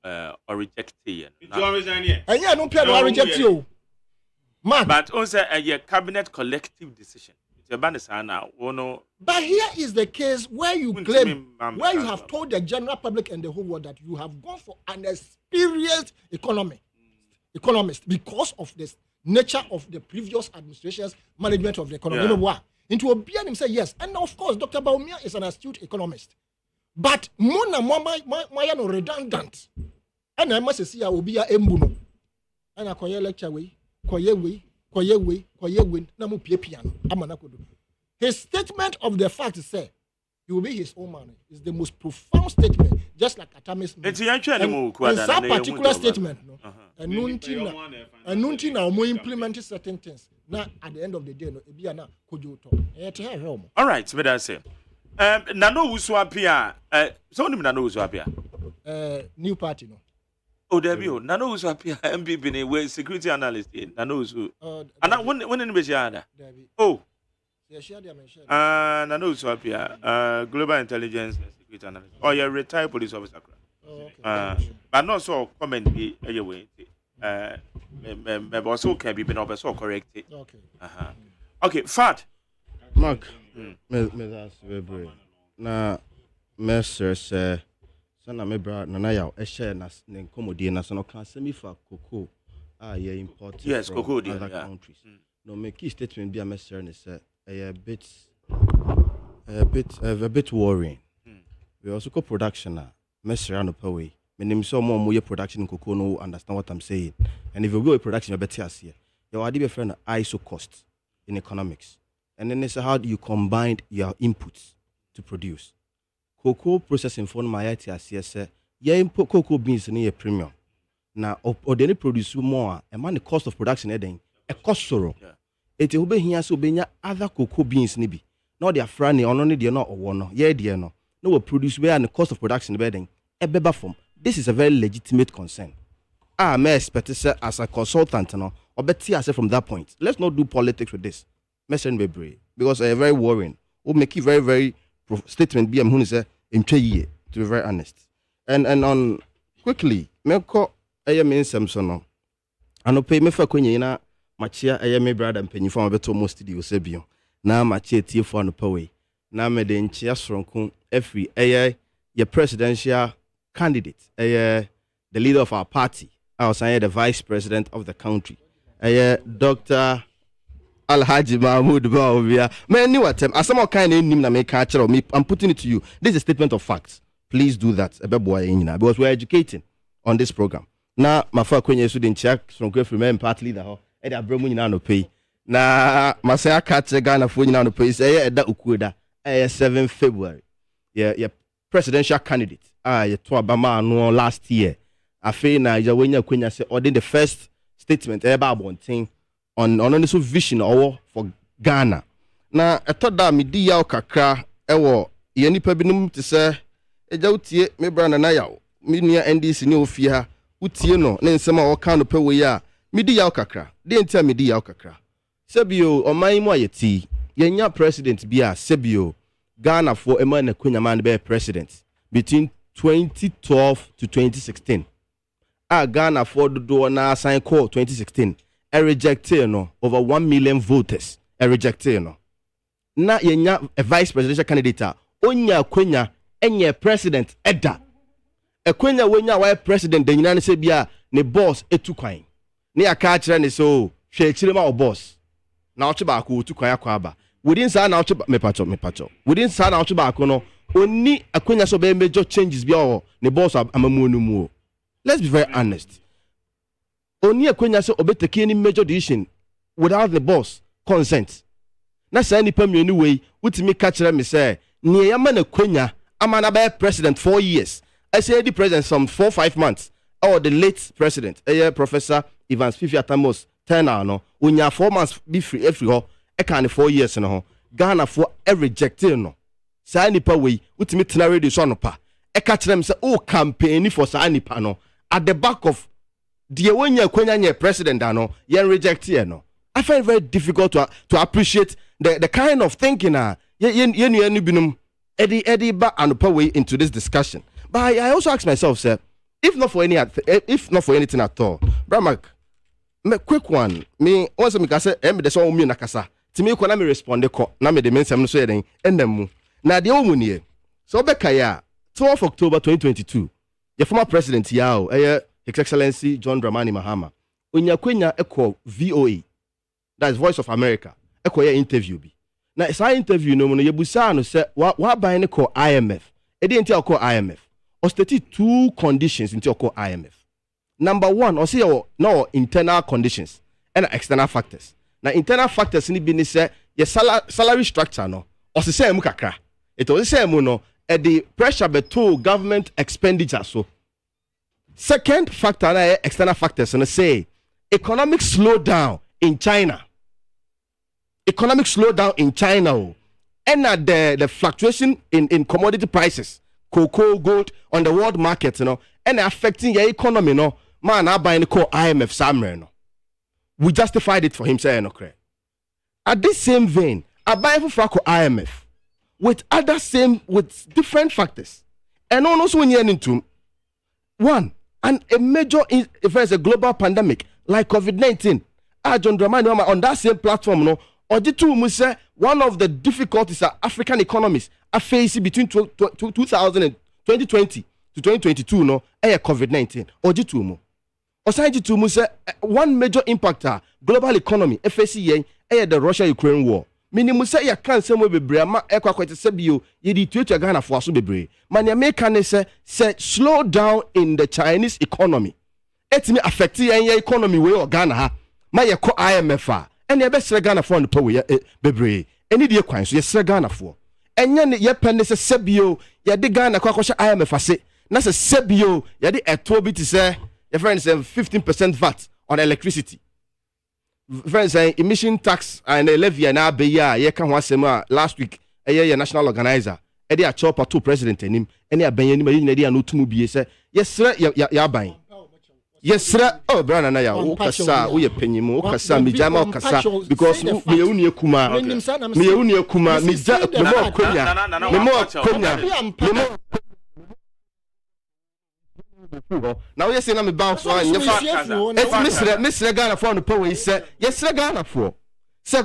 or reject it. And yeah, no people will reject you. Man. But also a cabinet collective decision. But here is the case where you claim, where you have told the general public and the whole world that you have gone for an experienced economist because of the nature of the previous administration's management of the economy. You know what? Into a being him say yes. And of course, Dr. Baumia is an astute economist. But Mona no redundant. And I must say I will be a embuno. And I call lecture way. His statement of the fact is say he will be his own man is the most profound statement, just like Atamis. And that particular statement, no, and Nunti now implementing certain things. Now at the end of the day, no, Ebiana Kojoto. All right, so that's it. Nano Uswapia, someone Nano Uswapia. New party, no. Oh, there be Nano was up here, MPP, where security analyst in Nano. And I wouldn't be oh, Nano was up here, global intelligence security analyst. Oh, you're retired police officer. But not so comment anyway. Maybe also can be been so corrected. Okay. Okay, Fat. Mark, that's very now, Mr. Sana me bra na ya e share na nkomodie na so no kan semi fa cocoa ye import from other countries. No make key statement be a message ne say a bit worrying. We also go production na message no per way. Menim so mo ye production cocoa no understand what I'm saying. And if you go with production you better as here. Your idea be friend ISO cost in economics. And then they say how do you combine your inputs to produce? Cocoa processing for my ITS, yeah, import cocoa beans in a premium. Now, or they produce more, and man, the cost of production, a cost sorrow. It will be here so be other cocoa beans, nibby. Not their franny, or only dear not or one, yeah, dear no. No, will produce where and the cost of production bedding a beba form. This is a very legitimate concern. May expect as a consultant, no, or better as from that point. Let's not do politics with this. Message be brave because a very worrying. Will make it very, very statement be a say in 2 years, to be very honest. And on quickly, me call mean Samson. I no pay me for Quina, Machia, me brother and penny from a better most studio Sebio. Now Machia tea for no pay. na me de nchia soronko every your presidential candidate the leader of our party I was the vice president of the country Dr. Alhaji Mahmoud Bawumia. Man, you attempt. As some kind of name na make catcher me. I'm putting it to you. This is a statement of facts. Please do that. Because we're educating on this program. Now, my father kwenye student check from Great Remain Party leader. Eda Bremu nyina no pay. Na masaya catcher Ghana for nyina no pay. Say eda ukuda. 7 February. Yeah, presidential candidate. You to Obama no last year. Afe na ya wenya kwenye say ordin the first statement about one thing. On this vision or for Ghana. Na I thought that me di yaw kakra ewo ye nipa binum te se eja utie me brana na yaw me nua NDC ne ofie ha utie no ne nsem a woka no pe we ya me di yaw kakra de ntia me di yaw kakra sebio oman mu ayeti ye nya president bia sebio Ghana for eman na kwanya man be president between 2012 to 2016 Ghana for do na sign call 2016 rejected no over 1 million voters rejected no na yenya a vice presidential candidate onya kwenya enye president eda ekwenya wenya wa president de nyina ne se bia ne boss etukwan ne aka kire ne so hwe kire ma o boss na oche ba ko otukwan akwa aba within sa na oche mepacho within sa na oche ba ko no oni ekwenya so be major changes bia o ne boss amamu onumu. Let's be very honest. Only a kwenya se obetake any major decision without the boss consent. Na say nipa me anyway, utimi ka kire me say, ne ya ma na kwenya amana be president 4 years. I say the president some 4-5 months. Or the late president, Professor Evans Fifi Atamos, tenor no, unya 4 months be free every ho, e kan 4 years no. Ghana for rejected no. Say nipa we, utimi tena radio so no pa. E ka kire me say, oh campaign for say nipa no at the back of the when you kwenya president ano yen reject here no. I find it very difficult to appreciate the kind of thinking yen binum Eddie ba and way into this discussion. But I also ask myself, sir, if not for anything at all, Bramak, me quick one. Me once me kase me de so mu na kasa. Ti me ko na me respond ko na me de mensem no so yeden enam. Na de omu nie. So be kaya 12 October 2022. The former president yao His Excellency John Dramani Mahama. Onya kwenya eko VOA. That is Voice of America. Eko ye interview bi. Na esa interview no no yebusa no se wa ban ne call IMF. E dey enti call IMF. O state 2 conditions enti call IMF. Number 1, o say no internal conditions and external factors. Na internal factors ni bi ni se ye salary structure no. O se mu kakra. It o se mu no the pressure beto government expenditure so. Second factor external factors and say economic slowdown in China. Economic slowdown in China and the fluctuation in commodity prices, cocoa, gold on the world market, and affecting your economy, man, I buy the call IMF somewhere, We justified it for him saying okay. At this same vein, I buy for IMF with different factors, and also when you're into one. And a major if there's a global pandemic like COVID-19, John Dramani on that same platform, one of the difficulties that African economies are facing between 2020 to 2022, COVID-19. Ojitu Osaji one major impact global economy, FAC, the Russia-Ukraine war. Meaning say ya can say we bebre ma ekwa kwete sebio ye di tuetu Ghana for aso bebre man ya make can say slow down in the Chinese economy etimi affect your economy we o Ghana ha ma ye ko IMF a ene be sere Ghana for no power bebre eni die kwan so ye sere Ghana for enye ne ye pene se sebio ye de Ghana kwa kwhye IMF ase na se sebio ye de eto bi ti say your friend say 15% VAT on electricity. Friends, emission tax and levy and abeya ye kan ho asem last week your national organizer e dey a chopper to president enim ene aban enim e dey no tumu bie say yesre ya ban yesre oh brana na ya wo kasa wo ye panyimu wo kasa mi jama wo kasa because me ye unu ekuma mi ja me mo konya now you say na me bounce one you Mr. Ghana for the power he said yes Ghana for say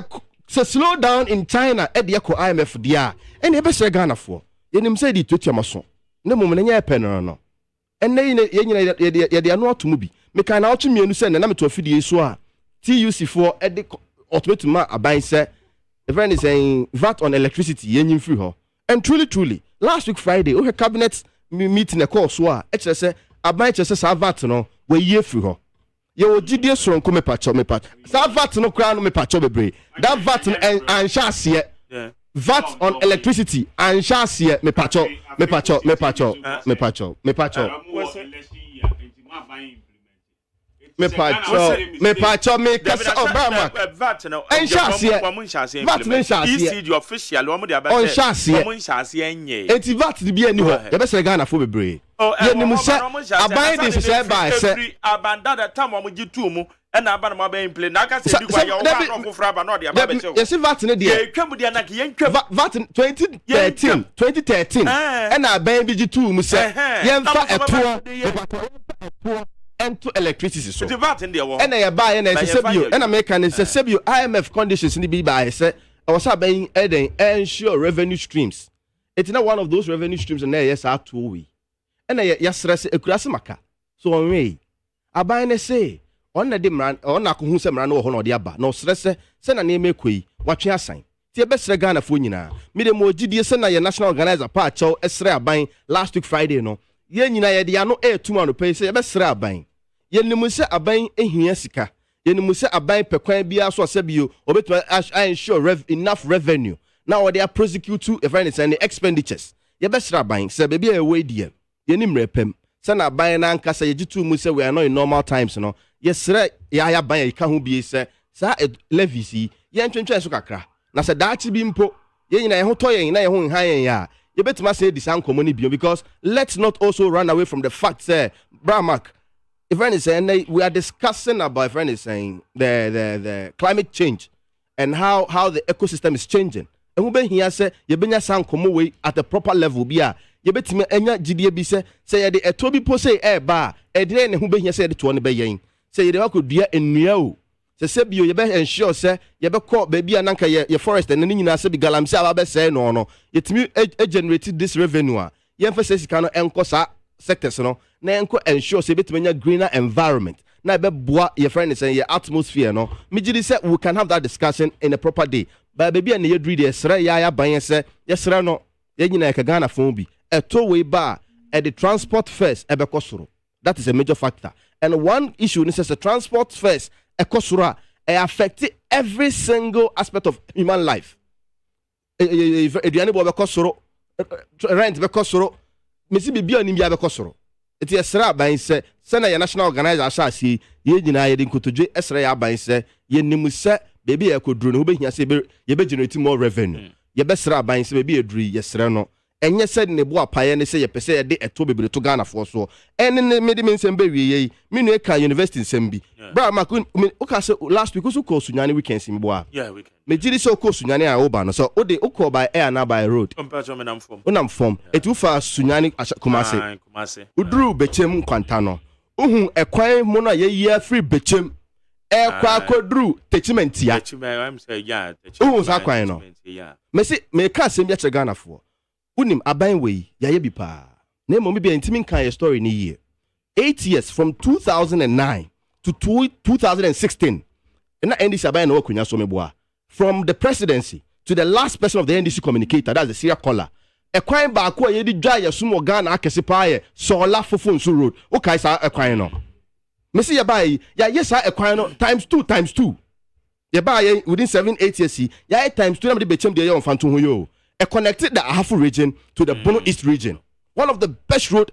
So slow down in China e de ko IMF dia e na e be sere Ghana fo ye nim say di tutu amaso na mum na nya pe no enne ye nyina ye de ano atomu bi me kan na otu mienu se na me to afidie so a TUC for e de ultimate ma aban se a friend is saying VAT on electricity ye nyim free ho and truly last week Friday o cabinet meeting e call so a e kire se aban kire se sa VAT no we ye free ho ye o gidie so nko me pacho sa VAT no kra no me pacho bebre that VAT and share VAT on electricity and share me pacho me pacho me kasa Obama VAT no VAT no ECD official wo mo de abete enye enti VAT di bia ni ho ye be sere Ghana fo bebre ye ni mu se aban di se ba se abanda that time wo mo gitu mu na aba na mo ba play na aka se di kwa ye wo ba no fofra aba no de aba be se ye se VAT no de ye twam de na ke ye twam VAT 2013 na aban bi gitu mu se ye mfa eto into electricity so. The VAT in the war. And I buy and I say and American is say IMF conditions in the be by say I was saying ensure revenue streams. It's not one of those revenue streams and yes are two we. And I yes e kurase maka. So on way. Aban na say on na de mran on na ko hu se mran no ho no de aba. No stress se na na emekoi watwe asan. Ti e be sre Ghana fo nyina. Me de mo gidie se na ye national organizer pa chaw esre aban last week Friday no. Ye nyina ye de ano etum ano pay se ye be sre aban. Ye nimu se aban ehia sika. Ye nimu se aban pekwan bia so asebio obetuma ensure enough revenue. Now they are prosecute to if any expenditures. Ye be sre aban se be bia e we die. Ye nim repem. Se na aban na anka se ye jitu mu se we are not in normal times no. Ye sre ya ban ye ka ho bie se sa levies ye ntwentwen so kakra. Na se daachi bi mpo ye nyina ye ho to ye na ye ho nhan ye ya. You better say this uncommon bio because let's not also run away from the fact say Bramak if friend is saying we are discussing about friend is saying the climate change and how the ecosystem is changing and we be here say you benya san komo way at the proper level bia you betime enya gidie bi say ye de etobi po say ba e de ne hu be here say de to ne be yen say ye de akodua enua o se bio ye be ensure say ye be call baby ananka ye forest and nyina se bi galamse aba be say no yetimi generate this revenue ye mfa say sika no enko sa sectors no na enko ensure say betimenya greener environment na be boa ye friend say ye atmosphere no me gidi say we can have that discussion in a proper day but baby and ye dri dey sra ya ban say ye sra no ye nyina ka Ghana phone bi eto we ba e the transport first e be kosoro that is a major factor and one issue is the transport first ekosura affect every single aspect of human life. Eduane bo bekosoro rent bekosoro mesi bibia ni bia bekosoro. Eti esra ban se na ye national organizer asase ye nyina ye de nkotodwe esra ya ban se ye nimu se bebi e koduro no behia se ye be generate more revenue. Ye be sra ban se bebi eduri ye sra no enye said ne bo apaye ne se ye pese ye de eto bebere to Ghana for so ene ne me de nsem be wiye me no ka university nsem bi bra ma ko ka se last week so ko sunyane weekend sim bo a yeah weekend me jiri so ko sunyane a oba no so o de uko by air na by road unam form etu fa sunyane kumase udru bechem kwanta no uhun ekwan mu no ye ye free bechem ekwa kodru techiment ya I'm say yeah uhun sa kwan no me se me ka sem ya che Ghana for unim aban we yaye bi pa na mo bi ntimi kan your story ni year 8 years from 2009 to 2016 na NDC aban no akunya so meboa from the presidency to the last person of the NDC communicator that's the serial caller ekwan ba ko ye di dwa ye sumo Ghana akese pa ye sola fofonso road o kai sa ekwan no me see ya bai ya yes ekwan no times 2 ye bai within 7-8 years ya times 2 na me be chem de ye on fanto ho yo. Connected the Ahafu region to the Bono East region. One of the best road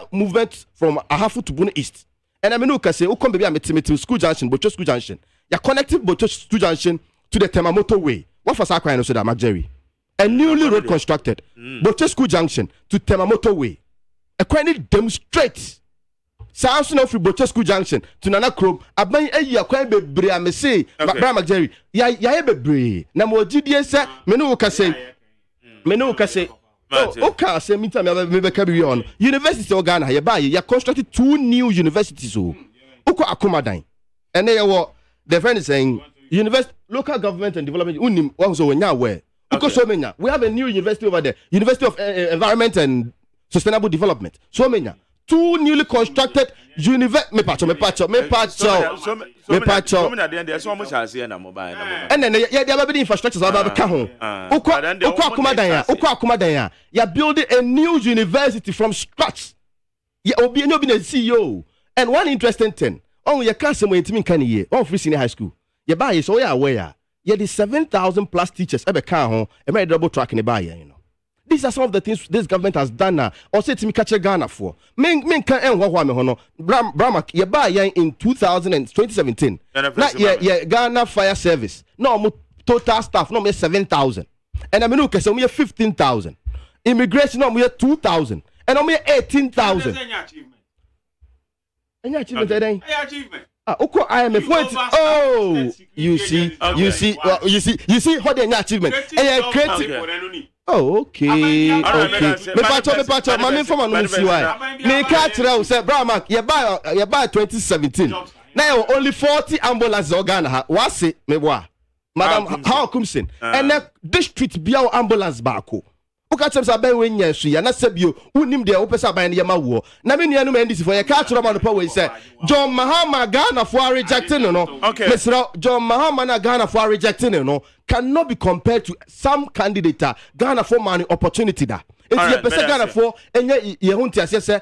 movements from Ahafu to Bono East. And I mean, you can say, come baby, I'm at School Junction, Bocho School Junction. You're connected Bocho School Junction to the Temamoto Way. What was I so that, Jerry? A newly road constructed Bocho School Junction to Temamoto Way. A quite demonstrate. Sounds no free Bocho School Junction to Nana Chrome. I mean, a quite be I may say, but Jerry, ya be na mo GDS say, menu can say. Menu ka say okay say me time me be carry on University of Ghana ya buy ya constructed 2 new universities o uko akomadan and they were the friend is saying University, local government and development. Unim also where. We have a new university over there, University of Environment and Sustainable Development. So many. 2 newly constructed university. Me patcho. And then there have been infrastructures about Kahon. You're building a new university from scratch. You'll be no being a CEO. And one interesting thing. Oh, you can't say when you can year. Oh, free senior high school. You buy it so you're aware. Yeah, the 7,000 plus teachers ever can and made double track in the buyer, you know. These are some of the things this government has done now. Or say to me, catch a Ghana for. Men can end what hono. Brahma, you buy in 2017. Yeah, Ghana Fire Service. No, total staff, no, me 7,000. And I mean, okay, so we have 15,000. Immigration, no, we have 2,000. And I'm 18,000. Any achievement, achievement. IMF went. Oh, you see, how the achievement. Oh, okay. Me from see why. Me catch now say, Brahma, you buy 2017. Now only 40 ambulances organ. What's it? Me boy, Madam, how comes in? And then district be our ambulance back. Ukacham sa ben wen yan suya na sebio unim de opesa ban ye ma wo na me nuanu men disi for ye ka chiro ma no pa we say John Mahama Ghana for rejecting no okay Mr. John Mahama na Ghana for rejecting no cannot be compared to some candidate Ghana for money opportunity da enti ye pesa Ghana for enye ye hunti ase say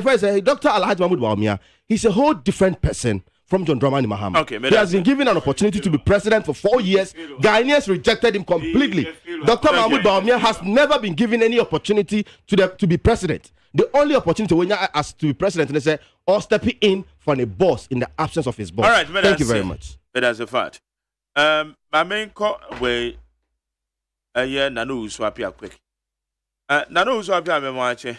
first Dr. Alhaji Mahmoud Bawumia he's a whole different person from John Dramani Mahama. Okay, he has been given an opportunity to be president for 4 years. Ghanaians rejected him completely. Dr. Mahmoud Bawumia has never been given any opportunity to be president. The only opportunity when has to be president, they say, or stepping in for a boss in the absence of his boss. All right, thank you very much. That's a fact. My main way, Nanu Swapia quick. Nanu Swapia Memoache.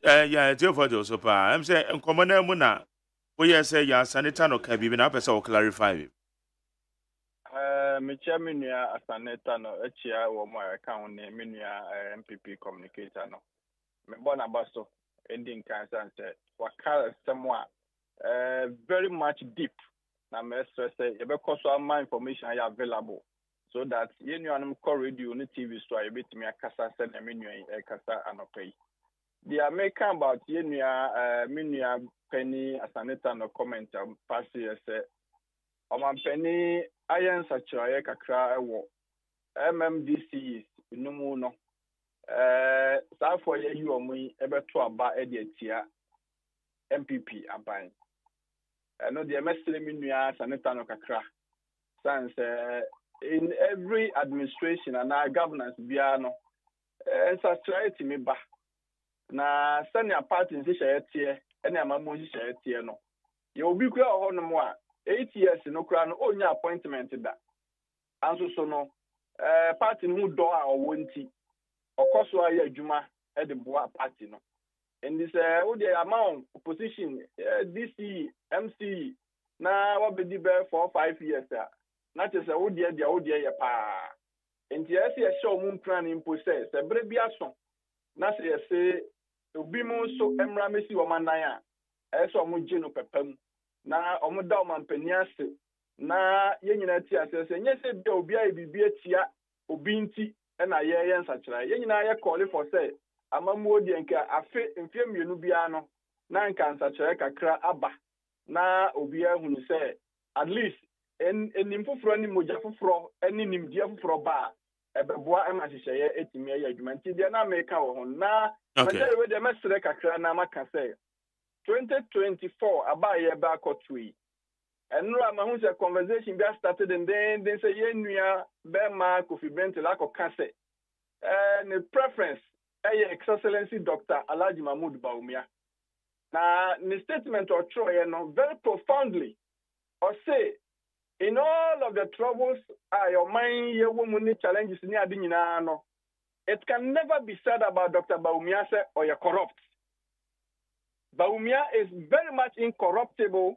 Yeah, it's your photo so far. I'm saying, Commander Muna, we say, ya Sanita no Kabi, and I will clarify it. Michaminia, a Saneta no, HIA or my account, Minia MPP communicator no. Mebona Basto, ending cancer and said, Wakala somewhat very much deep. Now, Mr. say, because all my information are available. So that you know I'm call radio on TV so I bet me a casa send a menu a casa and pay. The American about you know menu penny as an no comment pass here say penny iron such a kakra MMDC no more no so for you and me ever to about tia MPP aban. No the MS menu as an no kakra sans in every administration and our governance biano society me ba na senior party in here any amamo here no you will be clear on no 8 years no kra no onya appointment da anso so no party mu do a owonti okoso aye adwuma e de boa party no in this wo the amount opposition DC MC na what be there for 5 years not just a wood year, pa. And yes, I show moon plan in possess a brebiason. Not say, to be more so emramisi or manaya, as a mujino pepem. Na omudam penias, na yeninatia says, and yes, there will be a bibiatia, obinti, and a year and such like. Yenina call it for say, a mamodianka, a fit in film unubiano, nine can such a cra abba. Na obia who say, at least. En nimfufro ni moja fufro eni nimdia fufro ba ebeboa emashiseye etimi ya adwumanti dia na America wo ho na manje we de mesre kakra na maka say 2024 abaye ba kotui enro amahu se conversation be started and then say yenua be ma Kofi Bent la ko kase ne preference excellency Dr. Alhaji Mahmoud Bawumia na ni statement or troye no very profoundly or say in all of the troubles, your mind, your woman challenges, it can never be said about Dr. Bawumia or you're corrupt. Bawumia is very much incorruptible.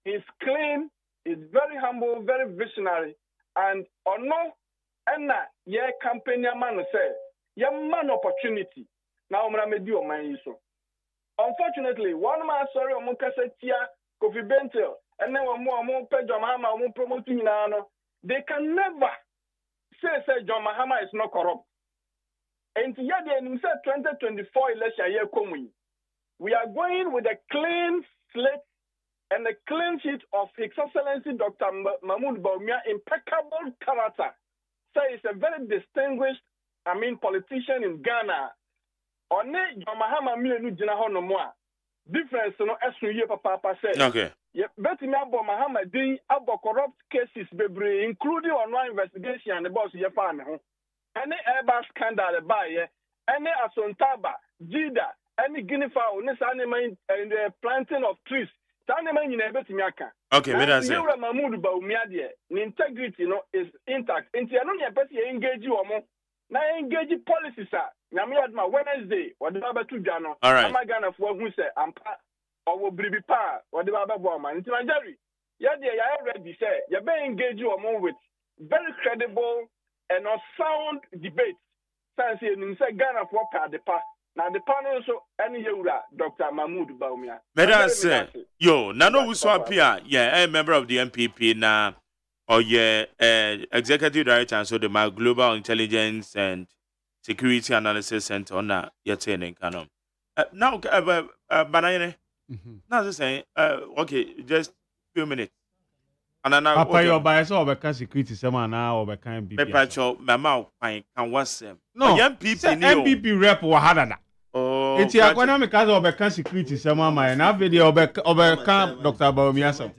He's clean. He's very humble, very visionary. And no, and yeah, campaign man say, yeah, man opportunity. Now I'm going to do my so. Unfortunately, one man sorry, Kofi Bentil, and then one more pay John Mahama, one promoting now. They can never say John Mahama is not corrupt. And yet, in 2024 election year coming, we are going with a clean slate and a clean sheet of His Excellency Dr. Mahmoud Bawumia, impeccable character. So he's a very distinguished, politician in Ghana. On it, John Mahama Milenu Jina Honomoa. Difference, papa say. Okay. But me abo Mahama dey abo corrupt cases bebre, including online investigation and the boss ye farm ho. Any Airbus scandal by ye, any Asontaba, Jida, any guinea fowl, any animal and the planting of trees. Animal in a bit miaka. Okay, me that say. Mahmoud Bawumia de, the integrity is intact. Inti ano ni person engage you omo. Na engage policies sir. Na me adma Wednesday, what the baba to Ghana. All right. Ama Ghana for who say ampa or bribi pa, what the baba boy man. Inti Jerry. Ya de ya ready say, ya be engage you omo with very credible and sound debate. Since you say Ghana for pa the pa. Now the panel so any yeura Dr. Mahmoud Bawumia. Meda say, yo, nano uswapia, yeah, a member of the MPP na, or yeah, executive director and so the Global Intelligence and Security Analysis Center on that yet in Canon. Now, Banane, now just saying, okay, just few minutes. And now, Papa, your bias or become security someone now or become MPP. Pepacho, my mouth, I can what's them. No, MPP rep or Hadana. Oh, it's your economic as or become security someone, and I video overcome Dr. Bawumia.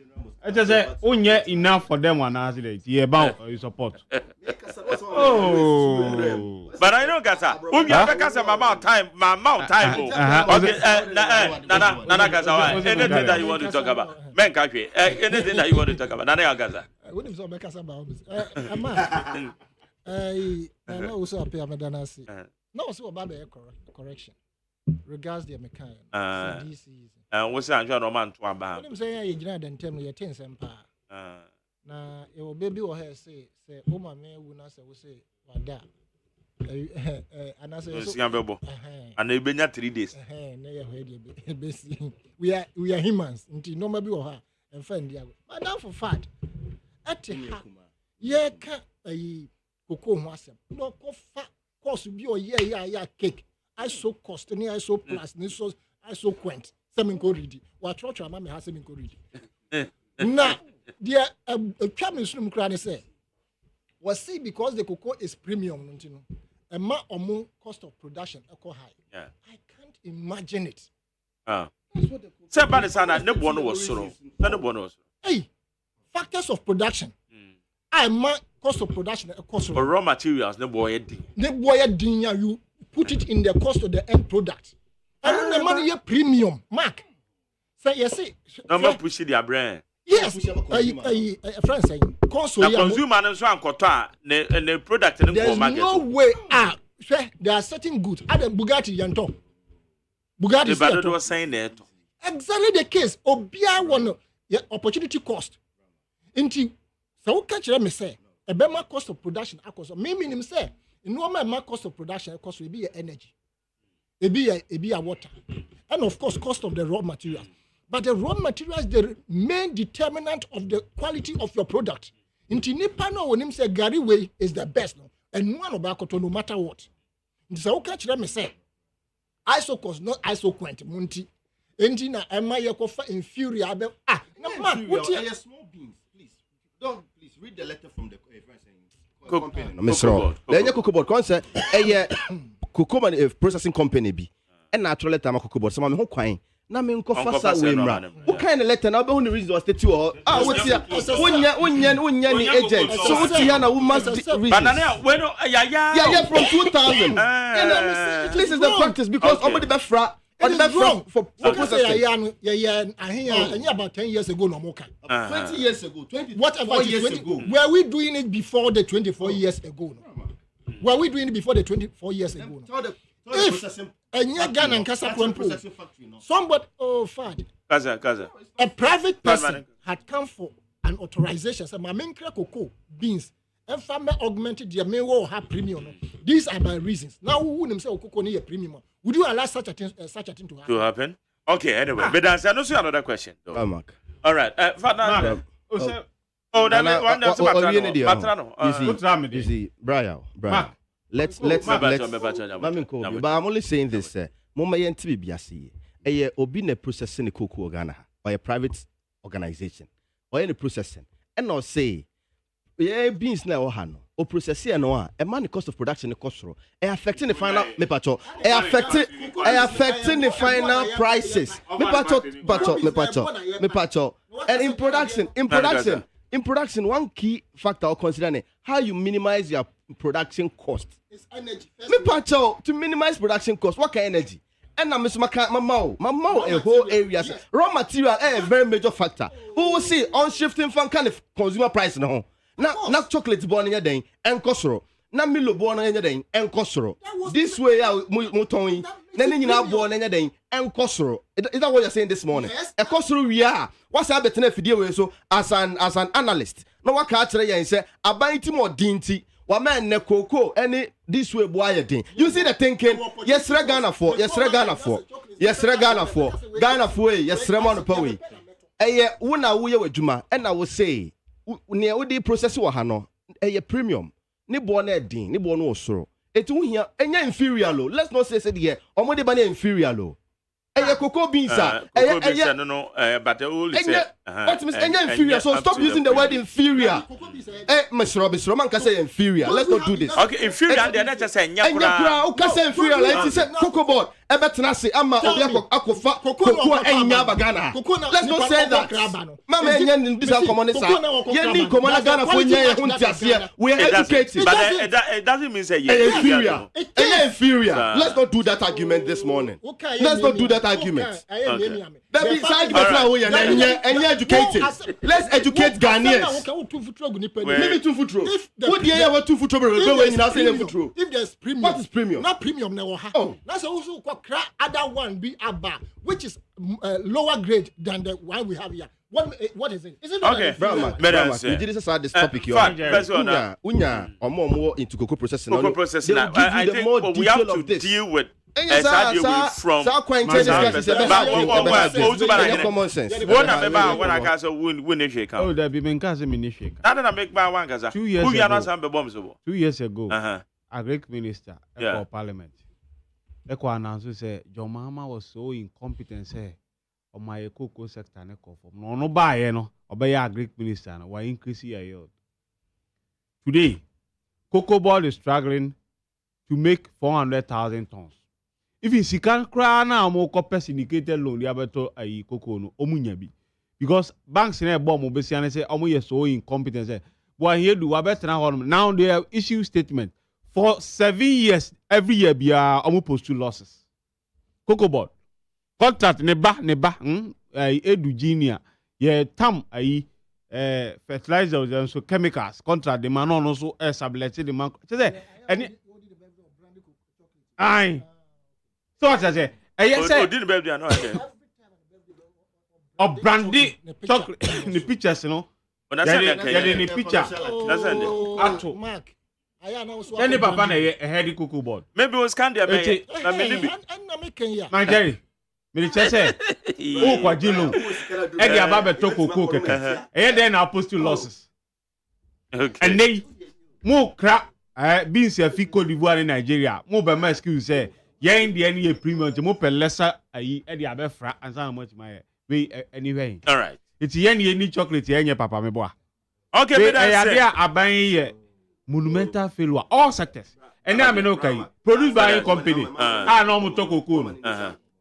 I just say, only enough for them one as it. Yeah, about you support. Oh, but I know, Gaza. Because my mouth time. Okay, Nana Gaza. Anything that you want to talk about, men country. Anything that you want to talk about, Nana Gaza. What if so make us about? I know also appear Medanasi. No, so about the correction. Regards the American. What's that? You're no man to about. I'm saying you and tell me your 10 cents per. Now, your baby or her say, oh, my man, will not say, what that. And I say, and they've been 3 days. We are humans, until no maybe or her and friend. But now for fat. At yeah, can't a cocoa master. No, cost be or yeah, cake. I so cost, and I so plus, and so I so quaint. Semin corridi. What church your mammy has semin corridi. Now, dear, a chairman's room cranny say, was see because the cocoa is premium, you know, a ma or more cost of production, equal high. Yeah. I can't imagine it. Somebody said that no one was so. No one was. Hey, factors of production. I ma cost of production, a cost of raw materials, no boy. The boy, you put it in the cost of the end product. And the money premium, Mark. So you see, no push their brand. Yes, a friend saying, consumer and so on, and the product in the market. No way out. There are certain goods. Adam Bugatti Yanto. Bugatti was saying that. Exactly the case. Obia one opportunity cost. Into so catch me say a better cost of production. Maybe him say, no my cost of production cost will be energy. It be a water, and of course, cost of the raw materials. But the raw materials the main determinant of the quality of your product. Inti nipa no when him say Gary way is the best, no, and one about no matter what. So catch them say, ISO cost not ISO quant Montie. Inti na ema ye kofa inferior be no man. What small beans, please. Don't please read the letter from the company. No, Mr. Rob. Then cocoa board concept. Cocoa processing company be and natural letter ma cocoa board so ma me ho kwan na me nko fasa we mra what kind of letter na be who the reason was state or what here wonya ni agent so what here na woman banana when yeah from 2000 this is the practice because somebody be fra or the wrong for processing about 10 years ago no more 20 years ago 20 whatever years ago were we doing it before the 24 years ago no? Were we doing it before the 24 years ago? If a Ghana and Casa somebody, fad. A private person had come for an authorization. So, my main cocoa beans and farmer augmented their main will have premium. These are my reasons. Now, who wouldn't say cocoa need a premium? Would you allow such a thing to happen? Okay, anyway, but that's another question. All right. Father. Oh, that means one you see, Brian. Let's but I'm only saying this. Mama yenti biasi. Eye obi ne processing the cocoa Ghana or a private organization or any processing. And I'll say, yeah, beans na ohano. O processing no a man the cost of production the cost ro. Affecting the final me pacho. Affecting the final prices. Me pacho. And in production, one key factor I'll consider how you minimize your production cost. It's energy. Me pacho to minimize production cost. What kind of energy? And I'm Mr. Mamau, a whole area. Yes. Raw material a very major factor. Who will see on shifting from kind of consumer price no. Not chocolate born in your day and costro. Not Milo born in your day and costro. This way out Mutoni. Then you now born in your day and costro. Is that what you're saying this morning? Yes. A costro we are. What's our better video so as an analyst? No one catch and say I buy it more dinty. What man ne cocoa any this way boy thing. You see the thinking, yes, Ghana for, yes, Ghana for, yes, Ghana for, yes, Ramon Powe. Una we Juma, and I will say, near the process wa hano, premium, ni born din, ni born so. It will here, and inferior low. Let's not say here, or more than inferior low. Cocoa beans, no, but all is inferior. So stop using the word inferior. Mr. Robin Roman can say inferior. Let's not do this. Okay, inferior. They're not just saying inferior. Like he said, cocoa board. Ebetanasi ama obiako akofa cocoa enya bagana. Let's not say that. Mama enya in this common sa. Ye ni common Ghana for nya hunti asia. We are educated. But it doesn't mean say inferior. Inferior. Let's not do that argument this morning. Let's not do that argument. That means argument now we are educated. Let's educate Ghanaians. Maybe 2 foot row. What the year 2 foot row go when you now say foot row. If there's premium. What is premium? Not premium never. Oh. That's also other one be abba, which is lower grade than the one we have here. What is it? Is it okay? We did this this topic here. Unya or more into cocoa processing. Cocoa processing. I think we have to deal with. From common sense. One when I can say win shake. Oh, there be been case shake. That make by one gaza. 2 years ago. 2 years ago. A Greek minister for parliament. Eko announce say John Mahama was so incompetent say on my cocoa sector ne conform. No buy no obey a Greek minister why increase your yield. Today, cocoa board is struggling to make 400,000 tons. If you can cry now, more copper syndicated loan, you have to a cocoa no omunyabi. Because banks in a bomb will be saying, say, oh, so incompetent. Say, well, here do I better now they have issue statement for 7 years, every year, be almost 2 losses. Cocoa board contract neba, edu junior, ye tam fertilizers and so chemicals contract the man also stability the man. Say, aye. So what I say? Didn't baby no again. Or brandy chocolate in the pictures, you know. But that's in the picture. That's it. Mark. Then the papa a heady cocoa board. Maybe it was candy. My Jerry. Me say, oh, Quadilo. Eddie Ababa Toko cook. And then I'll post you losses. Okay. And they more crap. Beans a fico d'Ivoire in Nigeria. More by my excuse say. Yeah, in the end, premium to more lesser. I Eddie Abefra and so much my way anyway. All right. It's any chocolate here, Papa, my boy. Okay, but I buy monumental failure all sectors. And now I'm okay. Produced by a company. I know Toko Kun.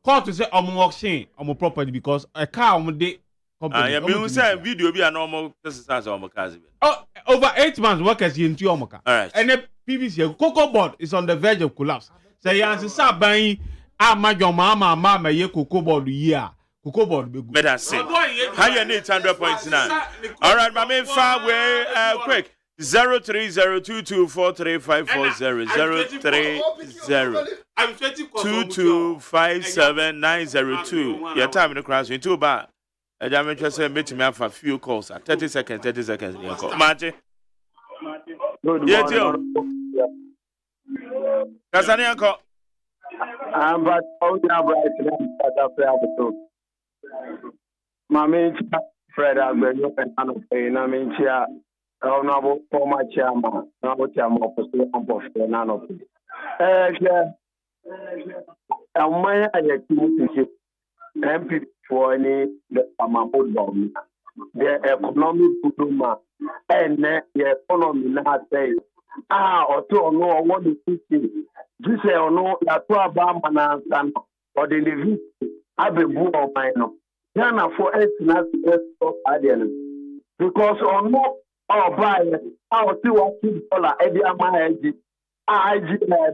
Call to say I'm auction on my property because a car on the company. I mean, say video be a normal exercise on my cousin. Oh, over 8 months workers in Tiomoka. All right. And the PVC cocoa board is on the verge of collapse. Say, answer, sir, buying my mama, ye cocoa board year. Cocoa board be good. But that's it. How you need 100.9. All right, my main far way, quick. 03022435440 030225790. Your time in the class in 2 bar. I just want to meet me for a few calls. 30 seconds. Marty. Yeah, Joe. Kasani uncle. I'm bright. Oh, yeah, bright. Mammy, Fred Agbenyo and Namintia, Honorable former chairman, Honorable chairman of the none of it. My activity MP for any the Amapod the economic Puduma and the economy now say, or to know what is it. This or no, that to a bamana or the living. I be boo of mine. Ghana for us not because on no or buy our $2 every amount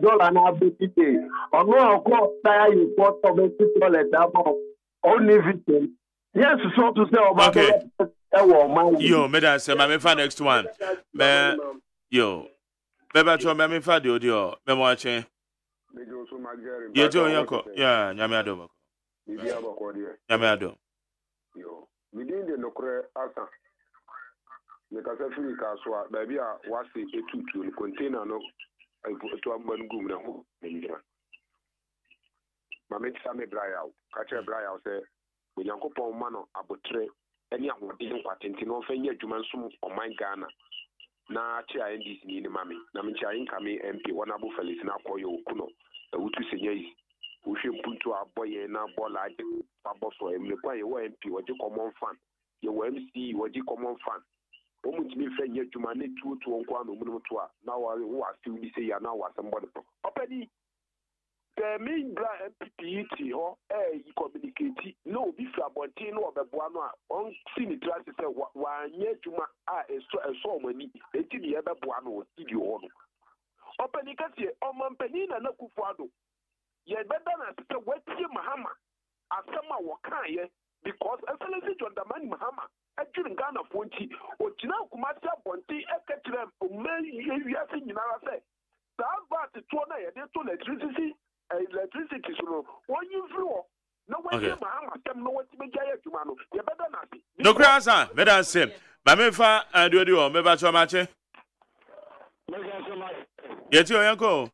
dollar now be today. On no cost tire you bought of $50 only victim. Yes, so to say about Yo, Medan say my fa next one. Me yo. Beba cho me fa de odio. Me mo ache. Ye jo yanko. Yeah, nyame adom. Nyame adom. Yo. Within the nokre asa. Mekasa firi kaswa baby a wase etutu container no to amangum na ho. Mama tsa me dry out. Ka che dry out say Onyankopon ma no abotre ani ahode kwatenti no fa nya adwuma nso oman Ghana na che NDC ni mame na me chia inka me MP Honorable Felix na koyo okuno wutu senyai wo hwe mpuntu aboye na bola age aboso emle kwa ye wo MP woje common fan ye wo MC woje common fan o mutimi fa nya adwuma ne tuotu onko no mu to a na wo asiw bi se ya na wo asembode opedi the main MPPT ho communicate no be frabonti no obeboa no a on sini class say wa anye dwuma a eso mani enti ne ebeboa no studio ho no opani kasie omampani na nakufuado ye beda na say watie mahama asema wo kan ye because excellency John Dramani Mahama adwiri Ghana fonti ogina kumasi abonti eketire oman wiase nyinara say that bat to na ye de to electricity so when you flow no when you mahama tem no what me jaya tuma no ye better na see no krasa better same ma me fa aduodi o me ba cho ma che ye ti o yanko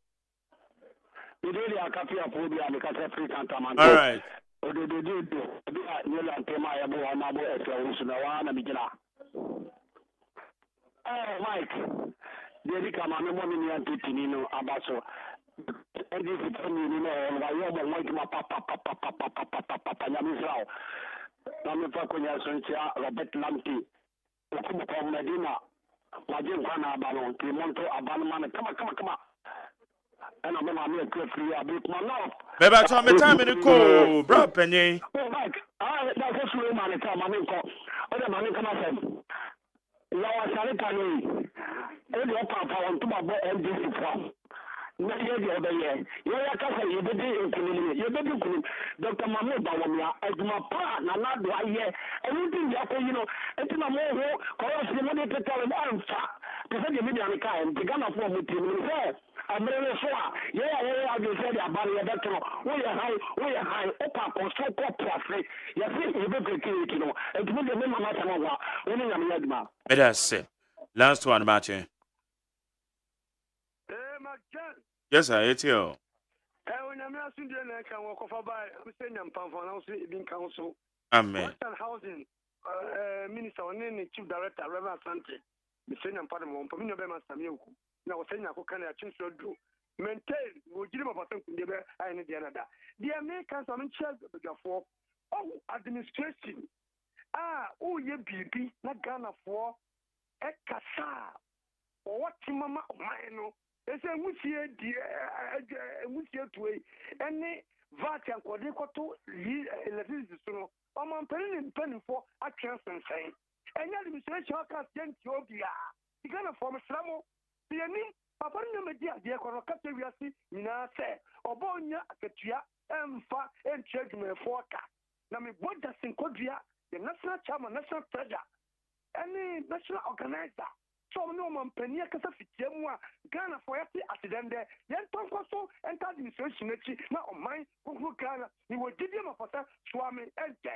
Ideli akapi apobia me kasa free cantaman all right odododo bia nyela tema ya bo amabo efe usuna wa na mijina Mike dedi kama me mo ni antitini no abaso and this is for me, you know, and I am like my papa, Yamisrao. Namifakunya Sonsia, Robert Lamti, Okumo Medina, Majin Hana Baron, Timonto, Abanman, come on. And I'm going to free a bit more now. Maybe I told me time in the cool, bro, Penny. Mike, that's a swim on the time. I'm in call. Other money come up. Lawa Saritani, and your papa on to my boy NDC farm. Na ye de obeye ye ya kasa ye be de Dr. Mahmoud Bawumia aduma pa na na do aye anything ya ko etina mo ho ko si mo de tell am amfa to say the media ni kai the Ghana for mo team ni say amere so a ye ya do say the abale ye betro we ya high opa ko so ko profit ye see ye be break no etimo de me mama sama wa we ni nyame aduma that's it last one match yes, sir, it's you. Amen. Housing Minister, Chief Director, Reverend Sante, the senior part of Mompamino Bema Samuel. Now, saying I can achieve so do. Maintain, would you have a I need the other. The Americans are in charge for administration. Ye BB, not Ghana for a Kasa. Or what Mama Mino. Ese musie to any VAT and Quadeco electricity so on penny for a chance and saying. And yet, Mr. Chaka sent Yobia. You can form a slamo. The name Papa Media, dear Corocatariasi, Mina say, or Bonia, Katia, Fa, and Churchman Forka. Now, me what does in Kodria, the national chairman, national treasure, any national organizer. So no man penny kasa fitiamwa Ghana for yati accident there yen tonko so enter administration na on mine kuku Ghana ni wo didi ma fata swami ente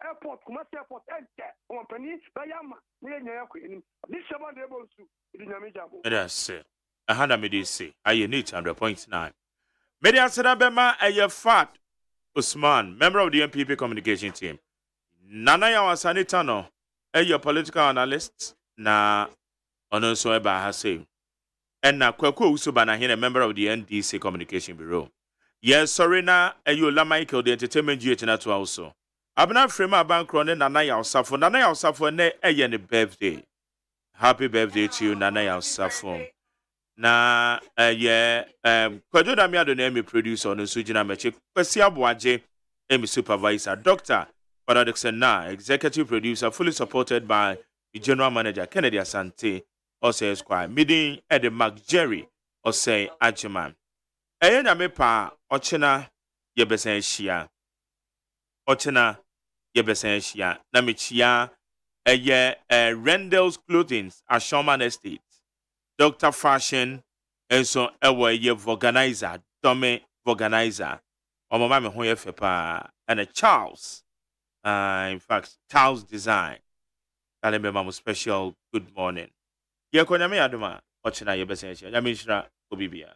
airport Kumasi airport ente on penny bayama ni nya yakọ enim this shaman dey able to di nyame jabo that's it ahana me dey say I need 100.9 media sada bema fat Usman member of the MPP communication team Nana Yawasanita no, your political analyst, na ono so eba ha say. And na Kwaku Usubana here, a member of the NDC Communication Bureau. Yes, sorry na Ayola Michael, the entertainment GH to also. Abna Frema Bankron and Nana Yausafo ne a birthday. Happy birthday to you, Nana Yausafo. Na Kwajo Damia the name producer on Sujina Meche, Kwasia Boaje, Amy supervisor, Dr. Paradixon na executive producer, fully supported by the general manager Kennedy Asante, OSEI Esquire, meeting at the Mark Jerry, OSEI AGYEMAN. Eyenya mepa ochina yebesen hia. Ochina yebesen hia. Na mechia Rendell's Clothing at Showman Estate. Dr. Fashion and so ewe organizer, Dome organizer. Omama me ho ye fepa and a Charles. In fact, Charles Design. Tell me mama special good morning. Ye konya me aduma ochina yebesen hia. Nyame nhira obibia.